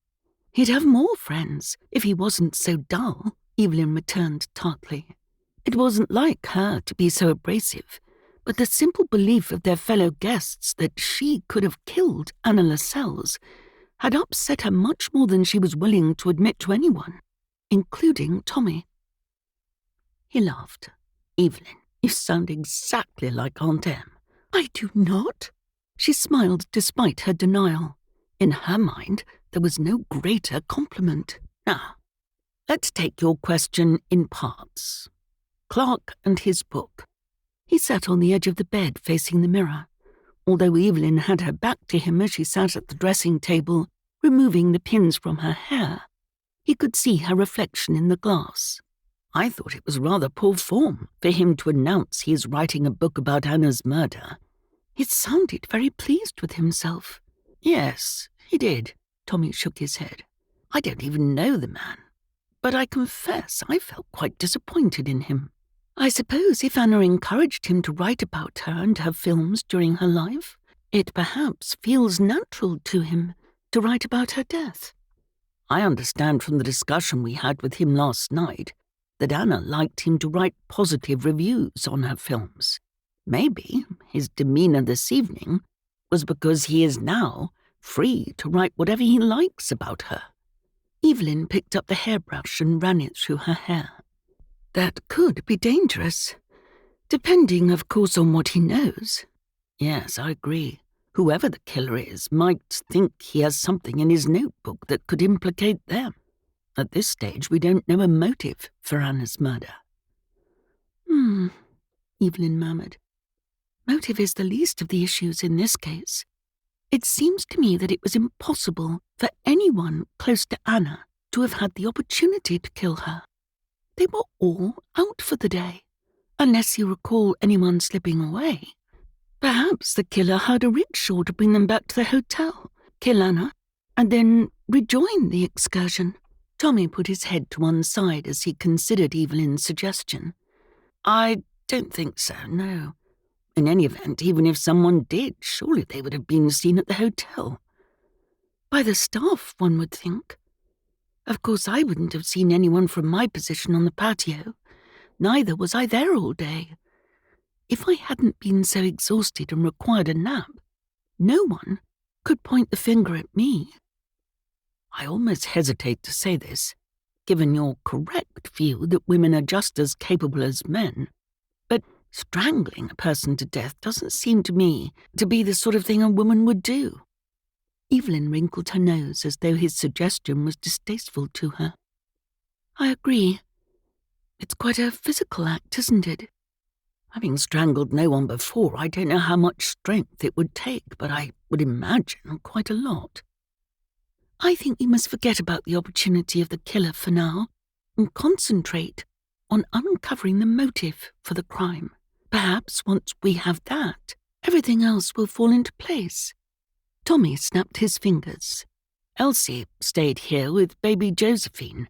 He'd have more friends if he wasn't so dull, Evelyn returned tartly. It wasn't like her to be so abrasive, but the simple belief of their fellow guests that she could have killed Anna Lascelles had upset her much more than she was willing to admit to anyone, including Tommy. He laughed. Evelyn, you sound exactly like Aunt Em. I do not. She smiled despite her denial. In her mind, there was no greater compliment. Now, let's take your question in parts. Clark and his book. He sat on the edge of the bed facing the mirror. Although Evelyn had her back to him as she sat at the dressing table, removing the pins from her hair, he could see her reflection in the glass. I thought it was rather poor form for him to announce he is writing a book about Anna's murder. He sounded very pleased with himself. Yes, he did. Tommy shook his head. I don't even know the man, but I confess I felt quite disappointed in him. I suppose if Anna encouraged him to write about her and her films during her life, it perhaps feels natural to him to write about her death. I understand from the discussion we had with him last night that Anna liked him to write positive reviews on her films. Maybe his demeanour this evening was because he is now free to write whatever he likes about her. Evelyn picked up the hairbrush and ran it through her hair. That could be dangerous, depending, of course, on what he knows. Yes, I agree. Whoever the killer is might think he has something in his notebook that could implicate them. At this stage, we don't know a motive for Anna's murder. Evelyn murmured. Motive is the least of the issues in this case. It seems to me that it was impossible for anyone close to Anna to have had the opportunity to kill her. They were all out for the day, unless you recall anyone slipping away. Perhaps the killer hired a rickshaw to bring them back to the hotel, kill Anna, and then rejoin the excursion. Tommy put his head to one side as he considered Evelyn's suggestion. I don't think so, no. In any event, even if someone did, surely they would have been seen at the hotel. By the staff, one would think. Of course, I wouldn't have seen anyone from my position on the patio. Neither was I there all day. If I hadn't been so exhausted and required a nap, no one could point the finger at me. I almost hesitate to say this, given your correct view that women are just as capable as men, but strangling a person to death doesn't seem to me to be the sort of thing a woman would do. Evelyn wrinkled her nose as though his suggestion was distasteful to her. I agree. It's quite a physical act, isn't it? Having strangled no one before, I don't know how much strength it would take, but I would imagine quite a lot. I think we must forget about the opportunity of the killer for now and concentrate on uncovering the motive for the crime. Perhaps once we have that, everything else will fall into place. Tommy snapped his fingers. Elsie stayed here with baby Josephine.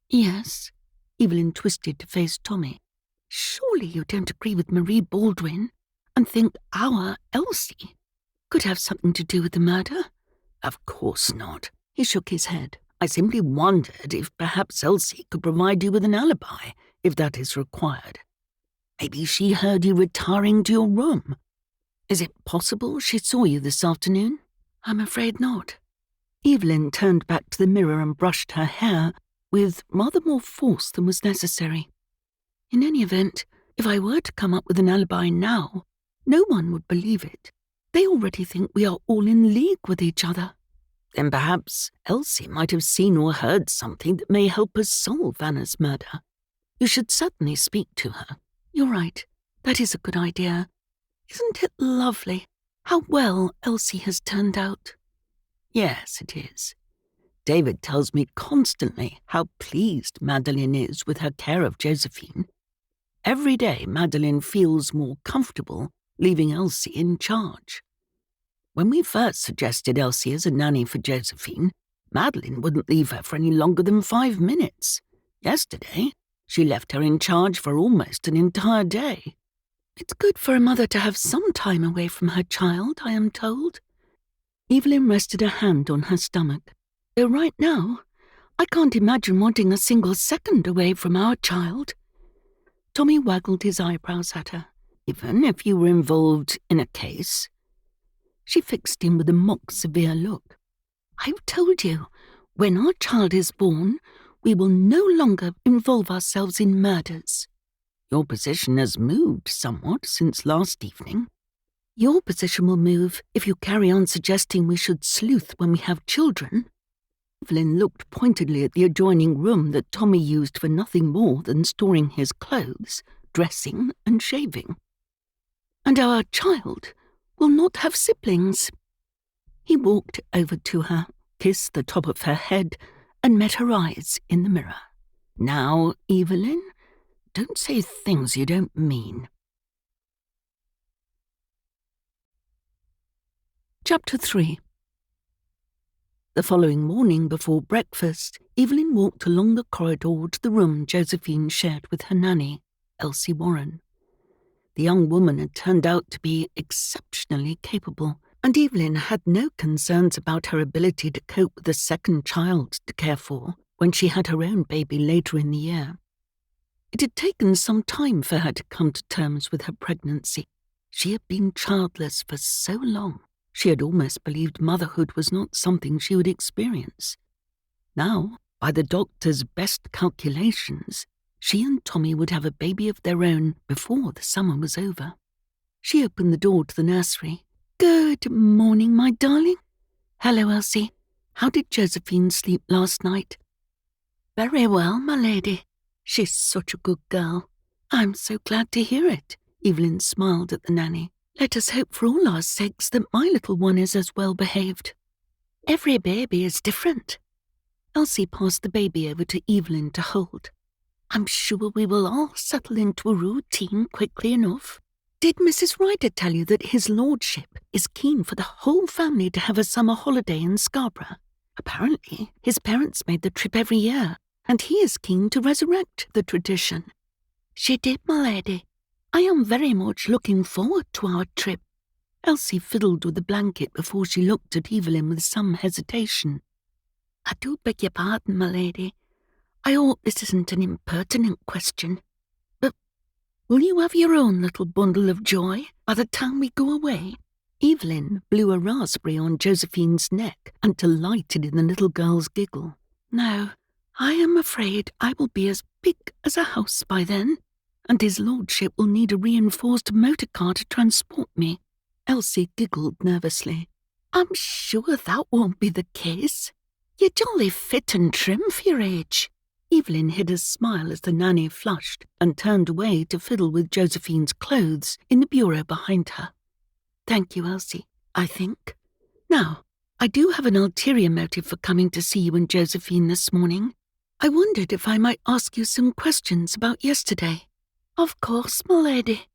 Yes. Evelyn twisted to face Tommy. Surely you don't agree with Marie Baldwin and think our Elsie could have something to do with the murder? Of course not. He shook his head. I simply wondered if perhaps Elsie could provide you with an alibi, if that is required. Maybe she heard you retiring to your room. Is it possible she saw you this afternoon? I'm afraid not. Evelyn turned back to the mirror and brushed her hair with rather more force than was necessary. In any event, if I were to come up with an alibi now, no one would believe it. They already think we are all in league with each other. Then perhaps Elsie might have seen or heard something that may help us solve Anna's murder. You should certainly speak to her. You're right. That is a good idea. Isn't it lovely how well Elsie has turned out? Yes, it is. David tells me constantly how pleased Madeline is with her care of Josephine. Every day Madeline feels more comfortable leaving Elsie in charge. When we first suggested Elsie as a nanny for Josephine, Madeline wouldn't leave her for any longer than 5 minutes. Yesterday, she left her in charge for almost an entire day. It's good for a mother to have some time away from her child, I am told. Evelyn rested a hand on her stomach. Though right now, I can't imagine wanting a single second away from our child. Tommy waggled his eyebrows at her. Even if you were involved in a case? She fixed him with a mock severe look. I've told you, when our child is born, we will no longer involve ourselves in murders. Your position has moved somewhat since last evening. Your position will move if you carry on suggesting we should sleuth when we have children. Evelyn looked pointedly at the adjoining room that Tommy used for nothing more than storing his clothes, dressing and shaving. And our child will not have siblings. He walked over to her, kissed the top of her head, and met her eyes in the mirror. Now, Evelyn, don't say things you don't mean. Chapter 3. The following morning before breakfast, Evelyn walked along the corridor to the room Josephine shared with her nanny, Elsie Warren. The young woman had turned out to be exceptionally capable, and Evelyn had no concerns about her ability to cope with a second child to care for when she had her own baby later in the year. It had taken some time for her to come to terms with her pregnancy. She had been childless for so long, she had almost believed motherhood was not something she would experience. Now, by the doctor's best calculations, she and Tommy would have a baby of their own before the summer was over. She opened the door to the nursery. Good morning, my darling. Hello, Elsie. How did Josephine sleep last night? Very well, my lady. She's such a good girl. I'm so glad to hear it. Evelyn smiled at the nanny. Let us hope for all our sakes that my little one is as well behaved. Every baby is different. Elsie passed the baby over to Evelyn to hold. I'm sure we will all settle into a routine quickly enough. Did Mrs. Ryder tell you that his lordship is keen for the whole family to have a summer holiday in Scarborough? Apparently, his parents made the trip every year, and he is keen to resurrect the tradition. She did, my lady. I am very much looking forward to our trip. Elsie fiddled with the blanket before she looked at Evelyn with some hesitation. I do beg your pardon, my lady. I hope this isn't an impertinent question, but will you have your own little bundle of joy by the time we go away? Evelyn blew a raspberry on Josephine's neck and delighted in the little girl's giggle. No, I am afraid I will be as big as a house by then, and his lordship will need a reinforced motor car to transport me. Elsie giggled nervously. I'm sure that won't be the case. You're jolly fit and trim for your age. Evelyn hid a smile as the nanny flushed and turned away to fiddle with Josephine's clothes in the bureau behind her. Thank you, Elsie, I think. Now, I do have an ulterior motive for coming to see you and Josephine this morning. I wondered if I might ask you some questions about yesterday. Of course, my lady.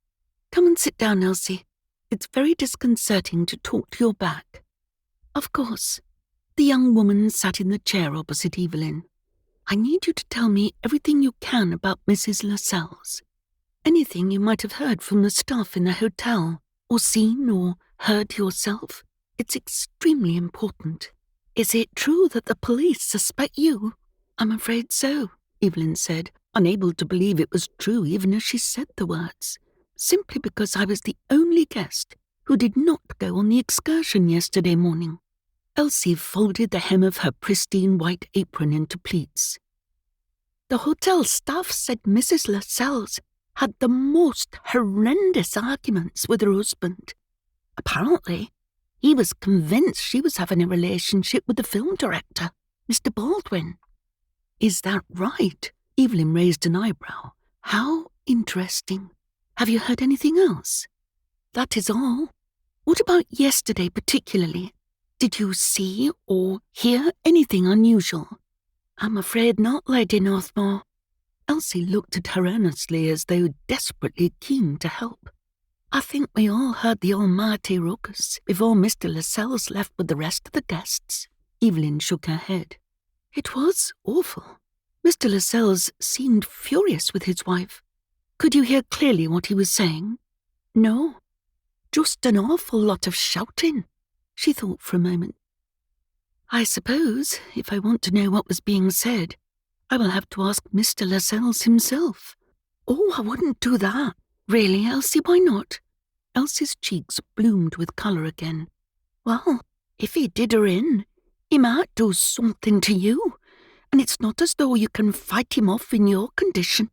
Come and sit down, Elsie. It's very disconcerting to talk to your back. Of course. The young woman sat in the chair opposite Evelyn. I need you to tell me everything you can about Mrs. Lascelles. Anything you might have heard from the staff in the hotel, or seen or heard yourself. It's extremely important. Is it true that the police suspect you? I'm afraid so, Evelyn said, unable to believe it was true even as she said the words. Simply because I was the only guest who did not go on the excursion yesterday morning. Elsie folded the hem of her pristine white apron into pleats. The hotel staff said Mrs. Lascelles had the most horrendous arguments with her husband. Apparently, he was convinced she was having a relationship with the film director, Mr. Baldwin. Is that right? Evelyn raised an eyebrow. How interesting. Have you heard anything else? That is all. What about yesterday particularly? Did you see or hear anything unusual? I'm afraid not, Lady Northmore. Elsie looked at her earnestly as though desperately keen to help. I think we all heard the almighty ruckus before Mr. Lascelles left with the rest of the guests. Evelyn shook her head. It was awful. Mr. Lascelles seemed furious with his wife. Could you hear clearly what he was saying? No. Just an awful lot of shouting. She thought for a moment. I suppose, if I want to know what was being said, I will have to ask Mr. Lascelles himself. Oh, I wouldn't do that. Really, Elsie, why not? Elsie's cheeks bloomed with colour again. Well, if he did her in, he might do something to you, and it's not as though you can fight him off in your condition.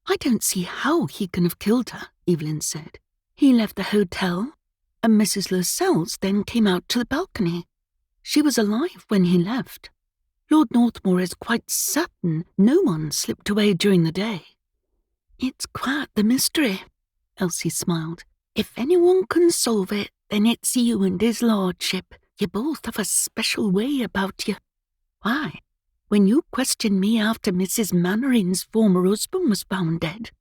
I don't see how he can have killed her, Evelyn said. He left the hotel, and Mrs. Lascelles then came out to the balcony. She was alive when he left. Lord Northmore is quite certain no one slipped away during the day. It's quite the mystery, Elsie smiled. If anyone can solve it, then it's you and his lordship. You both have a special way about you. Why, when you questioned me after Mrs. Mannering's former husband was found dead,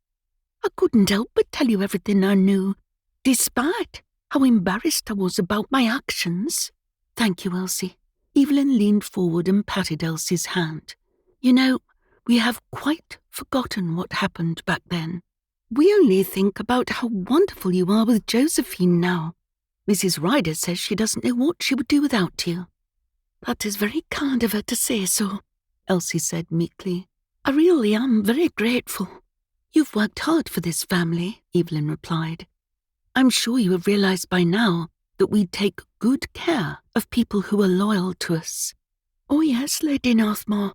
I couldn't help but tell you everything I knew, despite how embarrassed I was about my actions. Thank you, Elsie. Evelyn leaned forward and patted Elsie's hand. You know, we have quite forgotten what happened back then. We only think about how wonderful you are with Josephine now. Mrs. Ryder says she doesn't know what she would do without you. That is very kind of her to say so, Elsie said meekly. I really am very grateful. You've worked hard for this family, Evelyn replied. I'm sure you have realised by now that we take good care of people who are loyal to us. Oh yes, Lady Northmore.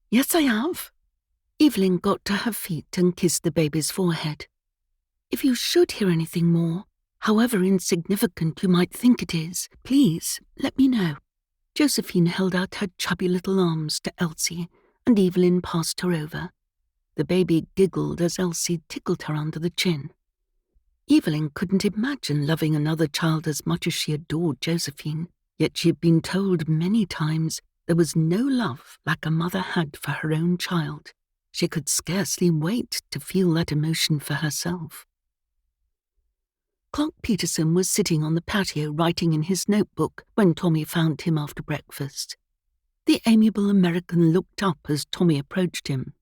Yes, I have. Evelyn got to her feet and kissed the baby's forehead. If you should hear anything more, however insignificant you might think it is, please let me know. Josephine held out her chubby little arms to Elsie, and Evelyn passed her over. The baby giggled as Elsie tickled her under the chin. Evelyn couldn't imagine loving another child as much as she adored Josephine, yet she had been told many times there was no love like a mother had for her own child. She could scarcely wait to feel that emotion for herself. Clark Peterson was sitting on the patio writing in his notebook when Tommy found him after breakfast. The amiable American looked up as Tommy approached him.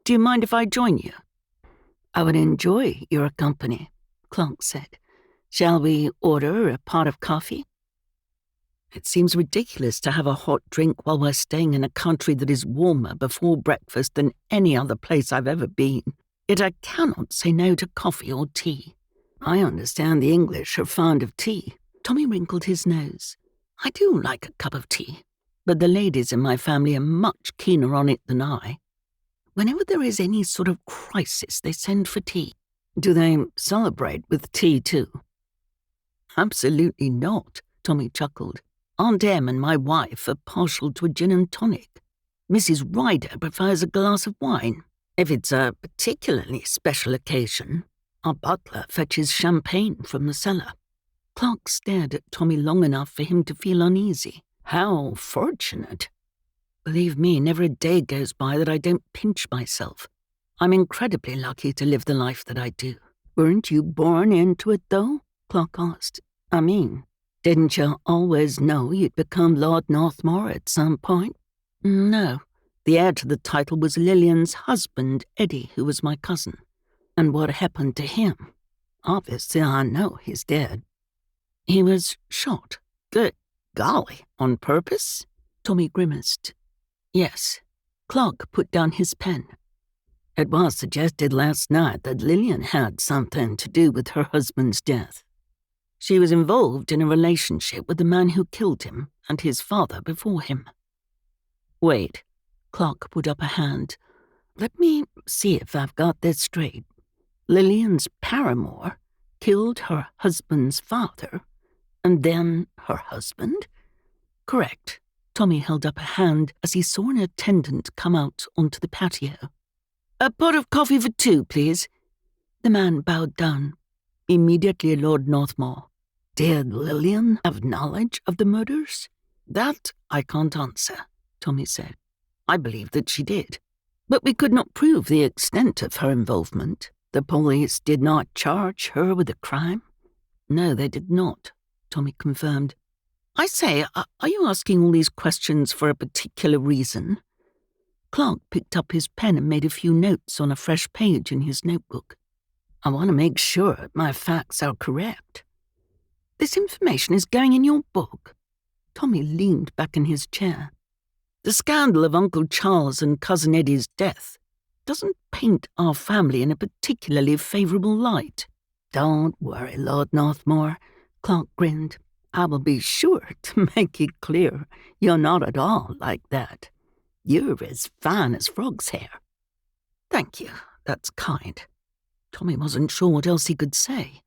Do you mind if I join you? I would enjoy your company, Clark said. Shall we order a pot of coffee? It seems ridiculous to have a hot drink while we're staying in a country that is warmer before breakfast than any other place I've ever been. Yet I cannot say no to coffee or tea. I understand the English are fond of tea. Tommy wrinkled his nose. I do like a cup of tea, but the ladies in my family are much keener on it than I. Whenever there is any sort of crisis, they send for tea. Do they celebrate with tea too? Absolutely not, Tommy chuckled. Aunt Em and my wife are partial to a gin and tonic. Mrs. Ryder prefers a glass of wine. If it's a particularly special occasion, our butler fetches champagne from the cellar. Clark stared at Tommy long enough for him to feel uneasy. How fortunate. Believe me, never a day goes by that I don't pinch myself. I'm incredibly lucky to live the life that I do. Weren't you born into it, though? Clark asked. I mean, Didn't you always know you'd become Lord Northmore at some point? No. The heir to the title was Lillian's husband, Eddie, who was my cousin. And what happened to him? Obviously, I know he's dead. He was shot. Good golly, on purpose? Tommy grimaced. Yes. Clark put down his pen. It was suggested last night that Lillian had something to do with her husband's death. She was involved in a relationship with the man who killed him and his father before him. Wait. Clark put up a hand. Let me see if I've got this straight. Lillian's paramour killed her husband's father, and then her husband? Correct. Tommy held up a hand as he saw an attendant come out onto the patio. A pot of coffee for two, please. The man bowed down. Immediately, Lord Northmore. Did Lillian have knowledge of the murders? That I can't answer, Tommy said. I believe that she did. But we could not prove the extent of her involvement. The police did not charge her with a crime? No, they did not, Tommy confirmed. I say, are you asking all these questions for a particular reason? Clark picked up his pen and made a few notes on a fresh page in his notebook. I want to make sure my facts are correct. This information is going in your book? Tommy leaned back in his chair. The scandal of Uncle Charles and Cousin Eddie's death doesn't paint our family in a particularly favourable light. Don't worry, Lord Northmore, Clark grinned. I will be sure to make it clear you're not at all like that. You're as fine as frog's hair. Thank you, that's kind. Tommy wasn't sure what else he could say.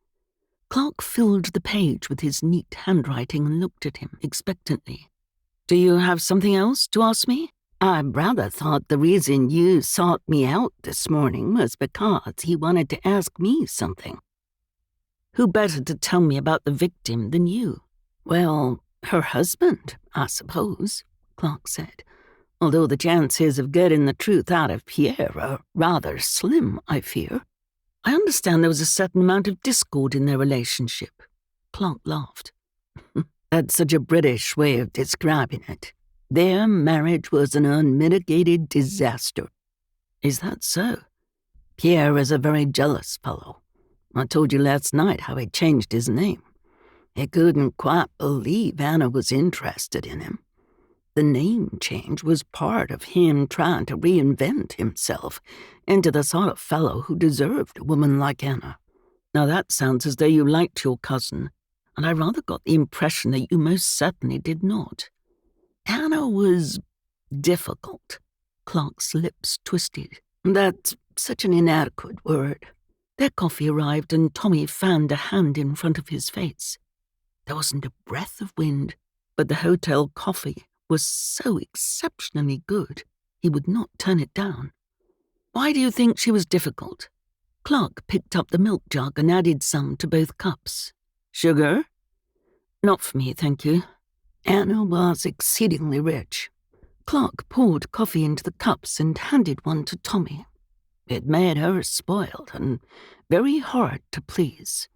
Clark filled the page with his neat handwriting and looked at him expectantly. Do you have something else to ask me? I rather thought the reason you sought me out this morning was because he wanted to ask me something. Who better to tell me about the victim than you? Well, her husband, I suppose, Clark said, although the chances of getting the truth out of Pierre are rather slim, I fear. I understand there was a certain amount of discord in their relationship. Clark laughed. That's such a British way of describing it. Their marriage was an unmitigated disaster. Is that so? Pierre is a very jealous fellow. I told you last night how he changed his name. He couldn't quite believe Anna was interested in him. The name change was part of him trying to reinvent himself into the sort of fellow who deserved a woman like Anna. Now that sounds as though you liked your cousin, and I rather got the impression that you most certainly did not. Anna was difficult. Clark's lips twisted. That's such an inadequate word. Their coffee arrived and Tommy fanned a hand in front of his face. There wasn't a breath of wind, but the hotel coffee was so exceptionally good, he would not turn it down. Why do you think she was difficult? Clark picked up the milk jug and added some to both cups. Sugar? Not for me, thank you. Anna was exceedingly rich. Clark poured coffee into the cups and handed one to Tommy. It made her spoiled and very hard to please.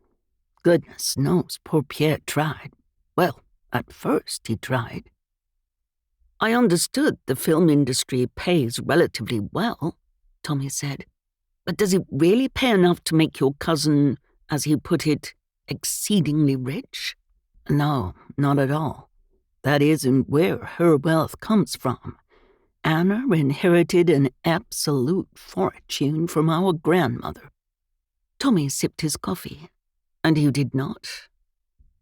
Goodness knows poor Pierre tried. Well, at first he tried. I understood the film industry pays relatively well, Tommy said. But does it really pay enough to make your cousin, as he put it, exceedingly rich? No, not at all. That isn't where her wealth comes from. Anna inherited an absolute fortune from our grandmother. Tommy sipped his coffee. And you did not?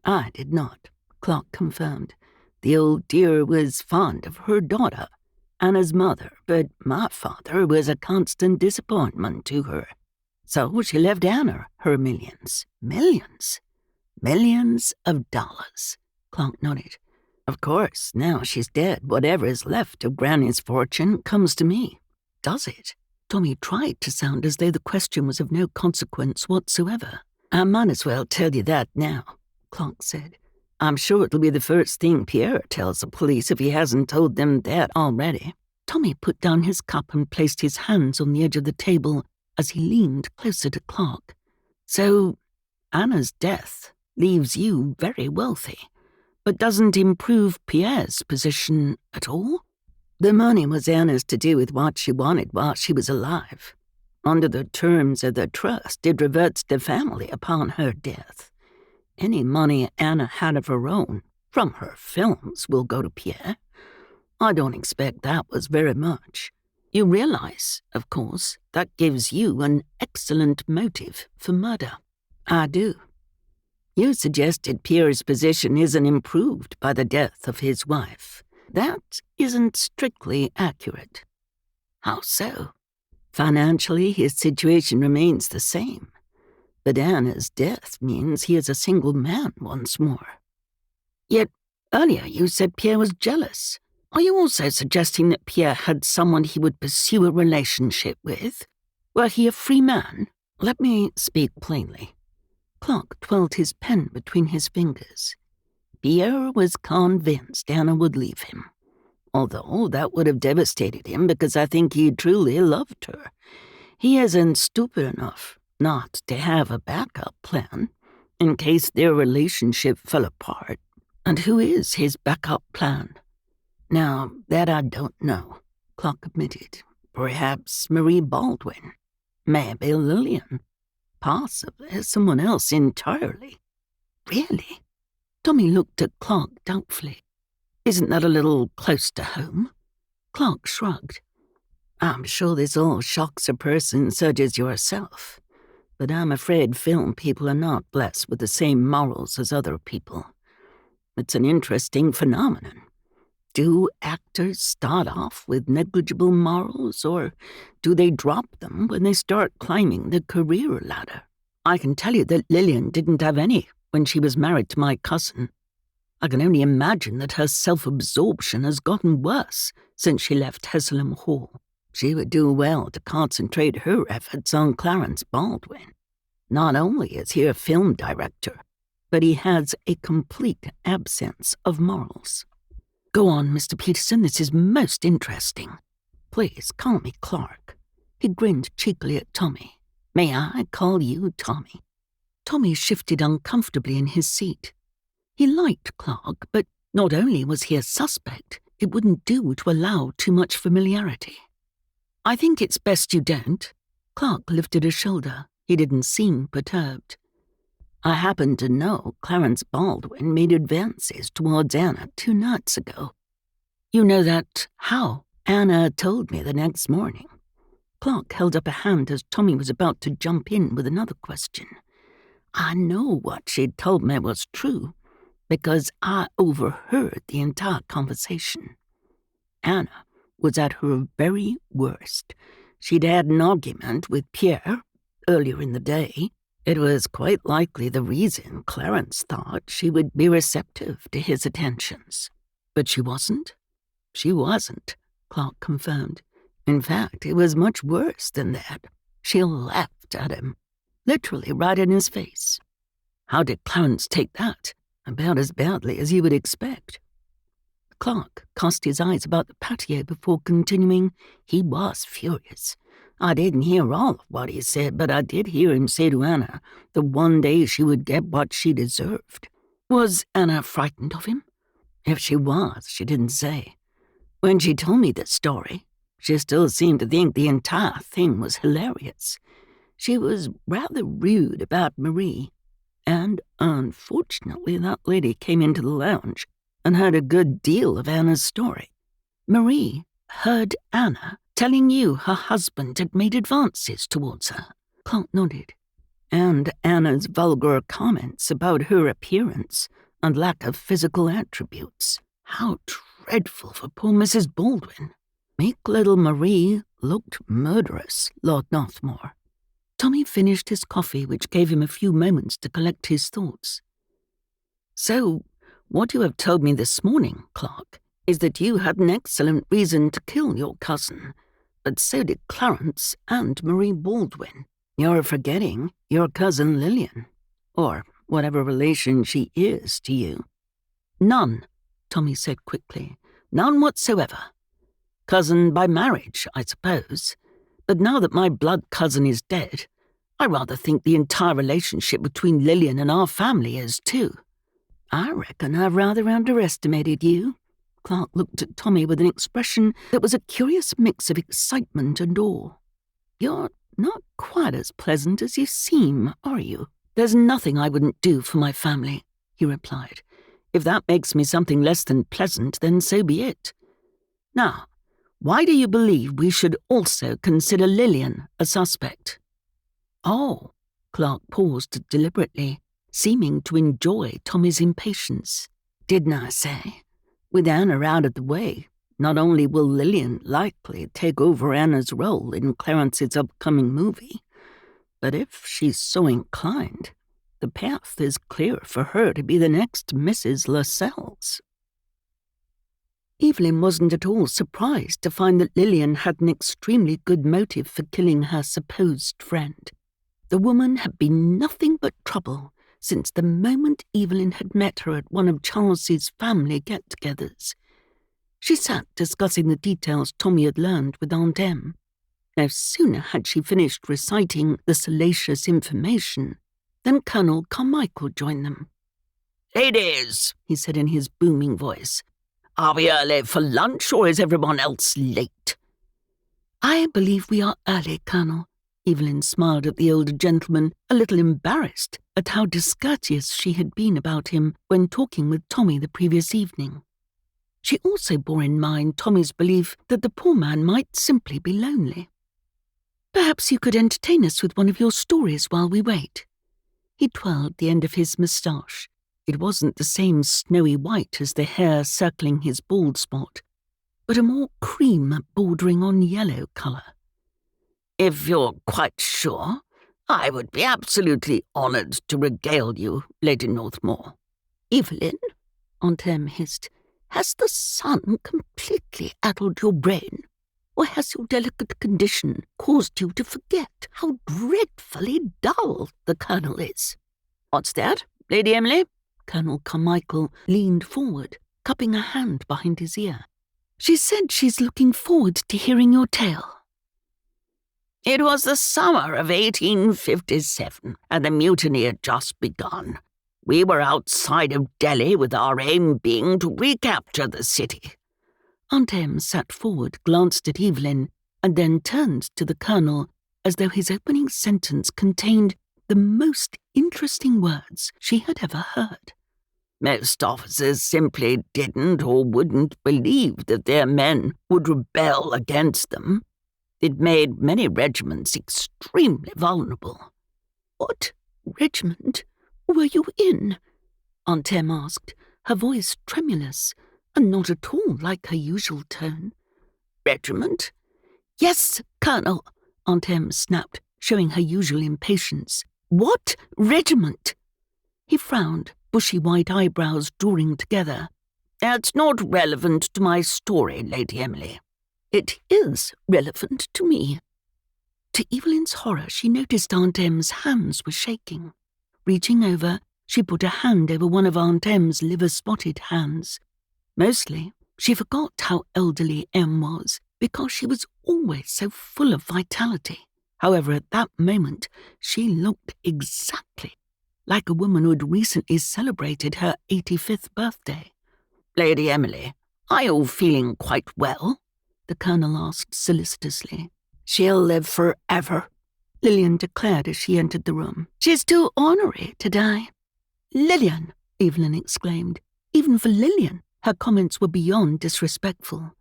I did not, Clark confirmed. The old dear was fond of her daughter, Anna's mother, but my father was a constant disappointment to her. So she left Anna her millions. Millions? Millions of dollars, Clark nodded. Of course, now she's dead, whatever is left of Granny's fortune comes to me. Does it? Tommy tried to sound as though the question was of no consequence whatsoever. I might as well tell you that now, Clark said. I'm sure it'll be the first thing Pierre tells the police if he hasn't told them that already. Tommy put down his cup and placed his hands on the edge of the table as he leaned closer to Clark. So, Anna's death leaves you very wealthy. but doesn't improve Pierre's position at all. The money was Anna's to do with what she wanted while she was alive. Under the terms of the trust, it reverts to family upon her death. Any money Anna had of her own, from her films, will go to Pierre. I don't expect that was very much. You realize, of course, that gives you an excellent motive for murder. I do. You suggested Pierre's position isn't improved by the death of his wife. That isn't strictly accurate. How so? Financially, his situation remains the same. But Anna's death means he is a single man once more. Yet, earlier you said Pierre was jealous. Are you also suggesting that Pierre had someone he would pursue a relationship with? Were he a free man? Let me speak plainly. Clark twirled his pen between his fingers. Pierre was convinced Anna would leave him, although that would have devastated him because I think he truly loved her. He isn't stupid enough not to have a backup plan in case their relationship fell apart. And who is his backup plan? Now, that I don't know, Clark admitted. Perhaps Marie Baldwin. Maybe Lillian. Possibly someone else entirely. Really? Tommy looked at Clark doubtfully. Isn't that a little close to home? Clark shrugged. I'm sure this all shocks a person such as yourself, but I'm afraid film people are not blessed with the same morals as other people. It's an interesting phenomenon. Do actors start off with negligible morals, or do they drop them when they start climbing the career ladder? I can tell you that Lillian didn't have any when she was married to my cousin. I can only imagine that her self-absorption has gotten worse since she left Heselham Hall. She would do well to concentrate her efforts on Clarence Baldwin. Not only is he a film director, but he has a complete absence of morals. Go on, Mr. Peterson, this is most interesting. Please call me Clark. He grinned cheekily at Tommy. May I call you Tommy? Tommy shifted uncomfortably in his seat. He liked Clark, but not only was he a suspect, it wouldn't do to allow too much familiarity. I think it's best you don't. Clark lifted a shoulder. He didn't seem perturbed. I happen to know Clarence Baldwin made advances towards Anna 2 nights ago. You know that how? Anna told me the next morning. Clark held up a hand as Tommy was about to jump in with another question. I know what she'd told me was true, because I overheard the entire conversation. Anna was at her very worst. She'd had an argument with Pierre earlier in the day. It was quite likely the reason Clarence thought she would be receptive to his attentions. But she wasn't? She wasn't, Clark confirmed. In fact, it was much worse than that. She laughed at him, literally right in his face. How did Clarence take that? About as badly as you would expect. Clark cast his eyes about the patio before continuing. He was furious. I didn't hear all of what he said, but I did hear him say to Anna that one day she would get what she deserved. Was Anna frightened of him? If she was, she didn't say. When she told me the story, she still seemed to think the entire thing was hilarious. She was rather rude about Marie, and unfortunately that lady came into the lounge and heard a good deal of Anna's story. Marie heard Anna telling you her husband had made advances towards her. Clark nodded. And Anna's vulgar comments about her appearance and lack of physical attributes. How dreadful for poor Mrs. Baldwin. Meek little Marie looked murderous, Lord Northmore. Tommy finished his coffee, which gave him a few moments to collect his thoughts. So, what you have told me this morning, Clark, is that you had an excellent reason to kill your cousin, but so did Clarence and Marie Baldwin. You're forgetting your cousin Lillian, or whatever relation she is to you. None, Tommy said quickly. None whatsoever. Cousin by marriage, I suppose. But now that my blood cousin is dead, I rather think the entire relationship between Lillian and our family is too. I reckon I've rather underestimated you. Clark looked at Tommy with an expression that was a curious mix of excitement and awe. You're not quite as pleasant as you seem, are you? There's nothing I wouldn't do for my family, he replied. If that makes me something less than pleasant, then so be it. Now, why do you believe we should also consider Lillian a suspect? Oh, Clark paused deliberately, seeming to enjoy Tommy's impatience. Didn't I say? With Anna out of the way, not only will Lillian likely take over Anna's role in Clarence's upcoming movie, but if she's so inclined, the path is clear for her to be the next Mrs. Lascelles. Evelyn wasn't at all surprised to find that Lillian had an extremely good motive for killing her supposed friend. The woman had been nothing but trouble since the moment Evelyn had met her at one of Charles's family get-togethers. She sat discussing the details Tommy had learned with Aunt Em. No sooner had she finished reciting the salacious information than Colonel Carmichael joined them. "Ladies," he said in his booming voice, "are we early for lunch or is everyone else late?" "I believe we are early, Colonel." Evelyn smiled at the older gentleman, a little embarrassed at how discourteous she had been about him when talking with Tommy the previous evening. She also bore in mind Tommy's belief that the poor man might simply be lonely. "Perhaps you could entertain us with one of your stories while we wait." He twirled the end of his moustache. It wasn't the same snowy white as the hair circling his bald spot, but a more cream bordering on yellow colour. "If you're quite sure, I would be absolutely honoured to regale you, Lady Northmore." "Evelyn," Aunt Em hissed, "has the sun completely addled your brain? Or has your delicate condition caused you to forget how dreadfully dull the Colonel is?" "What's that, Lady Emily?" Colonel Carmichael leaned forward, cupping a hand behind his ear. "She said she's looking forward to hearing your tale." "It was the summer of 1857, and the mutiny had just begun. We were outside of Delhi with our aim being to recapture the city." Aunt Em sat forward, glanced at Evelyn, and then turned to the Colonel as though his opening sentence contained the most interesting words she had ever heard. "Most officers simply didn't or wouldn't believe that their men would rebel against them. It made many regiments extremely vulnerable." "What regiment were you in?" Aunt Em asked, her voice tremulous and not at all like her usual tone. "Regiment?" "Yes, Colonel," Aunt Em snapped, showing her usual impatience. "What regiment?" He frowned, bushy white eyebrows drawing together. "That's not relevant to my story, Lady Emily." "It is relevant to me." To Evelyn's horror, she noticed Aunt Em's hands were shaking. Reaching over, she put a hand over one of Aunt Em's liver-spotted hands. Mostly, she forgot how elderly Em was, because she was always so full of vitality. However, at that moment, she looked exactly like a woman who had recently celebrated her 85th birthday. "Lady Emily, are you feeling quite well?" the Colonel asked solicitously. "She'll live forever," Lillian declared as she entered the room. "She's too ornery to die." "Lillian!" Evelyn exclaimed. Even for Lillian, her comments were beyond disrespectful.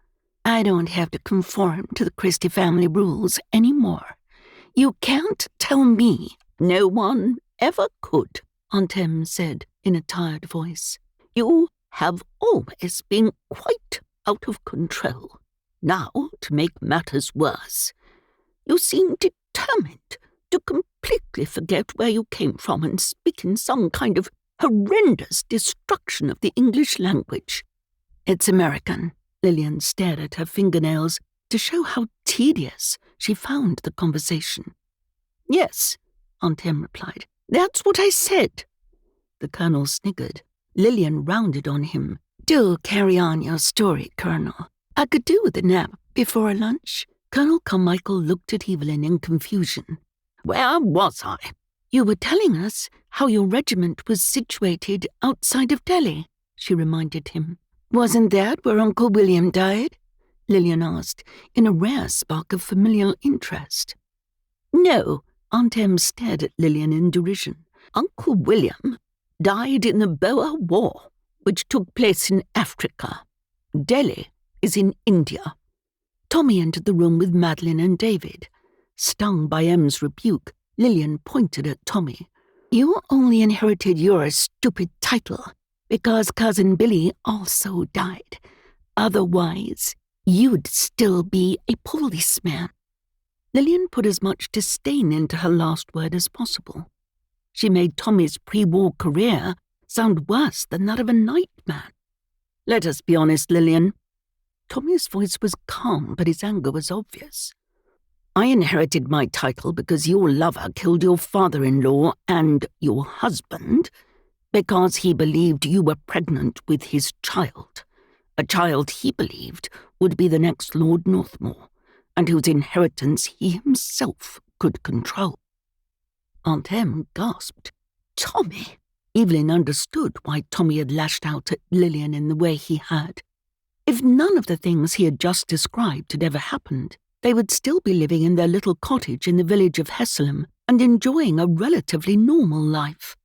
"I don't have to conform to the Christie family rules anymore. You can't tell me." "No one ever could," Aunt Em said in a tired voice. "You have always been quite out of control. Now, to make matters worse, you seem determined to completely forget where you came from and speak in some kind of horrendous destruction of the English language." "It's American." Lillian stared at her fingernails to show how tedious she found the conversation. "Yes," Aunt Em replied. "That's what I said." The Colonel sniggered. Lillian rounded on him. "Do carry on your story, Colonel. I could do with a nap before lunch." Colonel Carmichael looked at Evelyn in confusion. "Where was I? You were telling us how your regiment was situated outside of Delhi, she reminded him. Wasn't that where Uncle William died? Lillian asked, in a rare spark of familial interest. No, Aunt Em stared at Lillian in derision. Uncle William died in the Boer War, which took place in Africa. Delhi is in India. Tommy entered the room with Madeline and David. Stung by Em's rebuke, Lillian pointed at Tommy. You only inherited your stupid title because Cousin Billy also died. Otherwise, you'd still be a policeman. Lillian put as much disdain into her last word as possible. She made Tommy's pre-war career sound worse than that of a nightman. Let us be honest, Lillian. Tommy's voice was calm, but his anger was obvious. I inherited my title because your lover killed your father-in-law and your husband because he believed you were pregnant with his child, a child he believed would be the next Lord Northmore, and whose inheritance he himself could control. Aunt Em gasped. Tommy! Evelyn understood why Tommy had lashed out at Lillian in the way he had. If none of the things he had just described had ever happened, they would still be living in their little cottage in the village of Hesselham and enjoying a relatively normal life.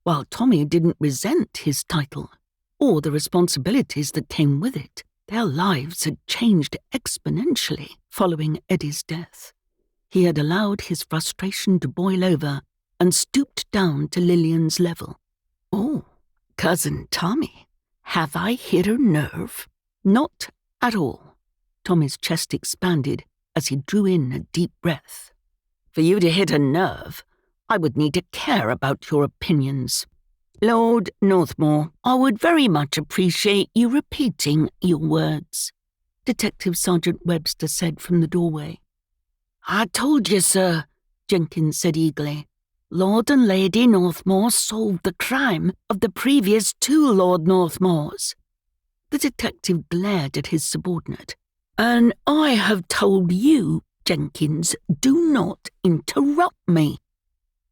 While Tommy didn't resent his title, or the responsibilities that came with it, their lives had changed exponentially following Eddie's death. He had allowed his frustration to boil over and stooped down to Lillian's level. Oh, Cousin Tommy, have I hit a nerve? Not at all. Tommy's chest expanded as he drew in a deep breath. For you to hit a nerve, I would need to care about your opinions. Lord Northmore, I would very much appreciate you repeating your words, Detective Sergeant Webster said from the doorway. I told you, sir, Jenkins said eagerly. Lord and Lady Northmore solved the crime of the previous 2 Lord Northmores. The detective glared at his subordinate. And I have told you, Jenkins, do not interrupt me.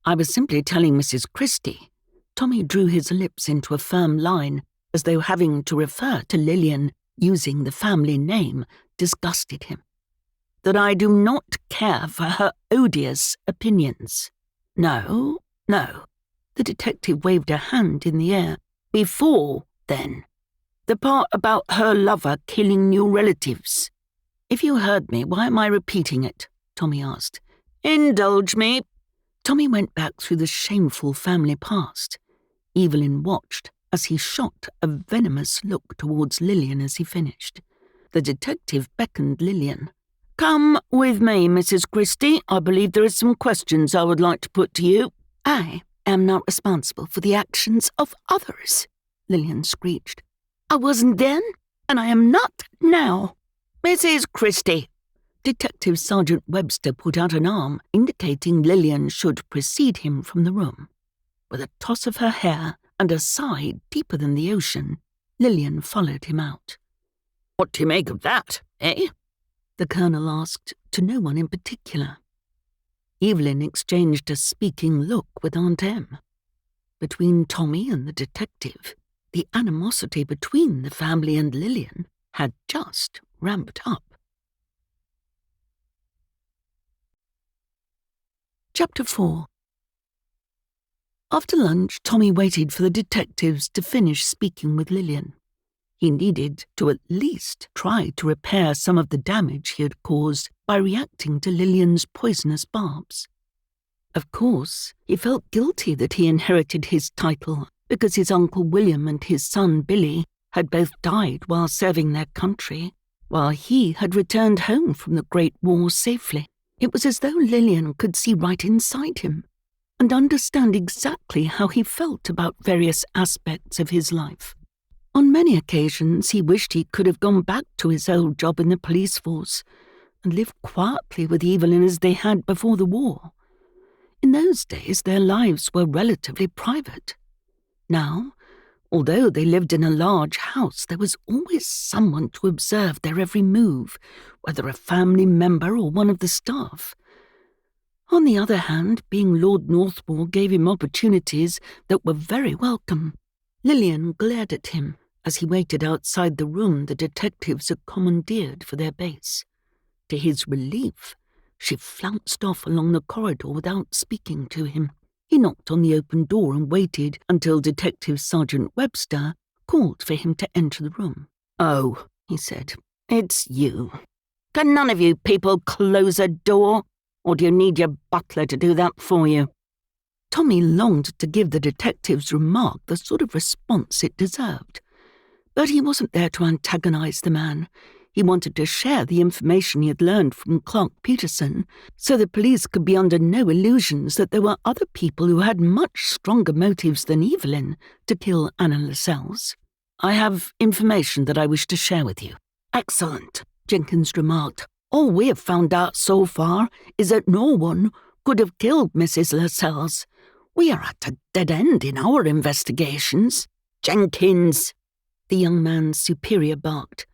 I was simply telling Mrs. Christie. Tommy drew his lips into a firm line, as though having to refer to Lillian using the family name disgusted him. That I do not care for her odious opinions. No. The detective waved a hand in the air. Before, then. The part about her lover killing new relatives. If you heard me, why am I repeating it? Tommy asked. Indulge me. Tommy went back through the shameful family past. Evelyn watched as he shot a venomous look towards Lillian as he finished. The detective beckoned Lillian. Come with me, Mrs. Christie. I believe there are some questions I would like to put to you. I am not responsible for the actions of others, Lillian screeched. I wasn't then, and I am not now. Mrs. Christie. Detective Sergeant Webster put out an arm, indicating Lillian should precede him from the room. With a toss of her hair and a sigh deeper than the ocean, Lillian followed him out. What do you make of that, eh? The colonel asked, to no one in particular. Evelyn exchanged a speaking look with Aunt Em. Between Tommy and the detective, the animosity between the family and Lillian had just ramped up. Chapter 4. After lunch, Tommy waited for the detectives to finish speaking with Lillian. He needed to at least try to repair some of the damage he had caused by reacting to Lillian's poisonous barbs. Of course, he felt guilty that he inherited his title because his Uncle William and his son Billy had both died while serving their country, while he had returned home from the Great War safely. It was as though Lillian could see right inside him and understand exactly how he felt about various aspects of his life. On many occasions, he wished he could have gone back to his old job in the police force and lived quietly with Evelyn as they had before the war. In those days, their lives were relatively private. Now, although they lived in a large house, there was always someone to observe their every move, whether a family member or one of the staff. On the other hand, being Lord Northmore gave him opportunities that were very welcome. Lillian glared at him as he waited outside the room the detectives had commandeered for their base. To his relief, she flounced off along the corridor without speaking to him. He knocked on the open door and waited until Detective Sergeant Webster called for him to enter the room. "Oh," he said, "it's you. Can none of you people close a door? Or do you need your butler to do that for you?" Tommy longed to give the detective's remark the sort of response it deserved. But he wasn't there to antagonize the man. He wanted to share the information he had learned from Clark Peterson, so the police could be under no illusions that there were other people who had much stronger motives than Evelyn to kill Anna Lascelles. "I have information that I wish to share with you." "Excellent," Jenkins remarked. "All we have found out so far is that no one could have killed Mrs. Lascelles. We are at a dead end in our investigations." "Jenkins," the young man's superior barked,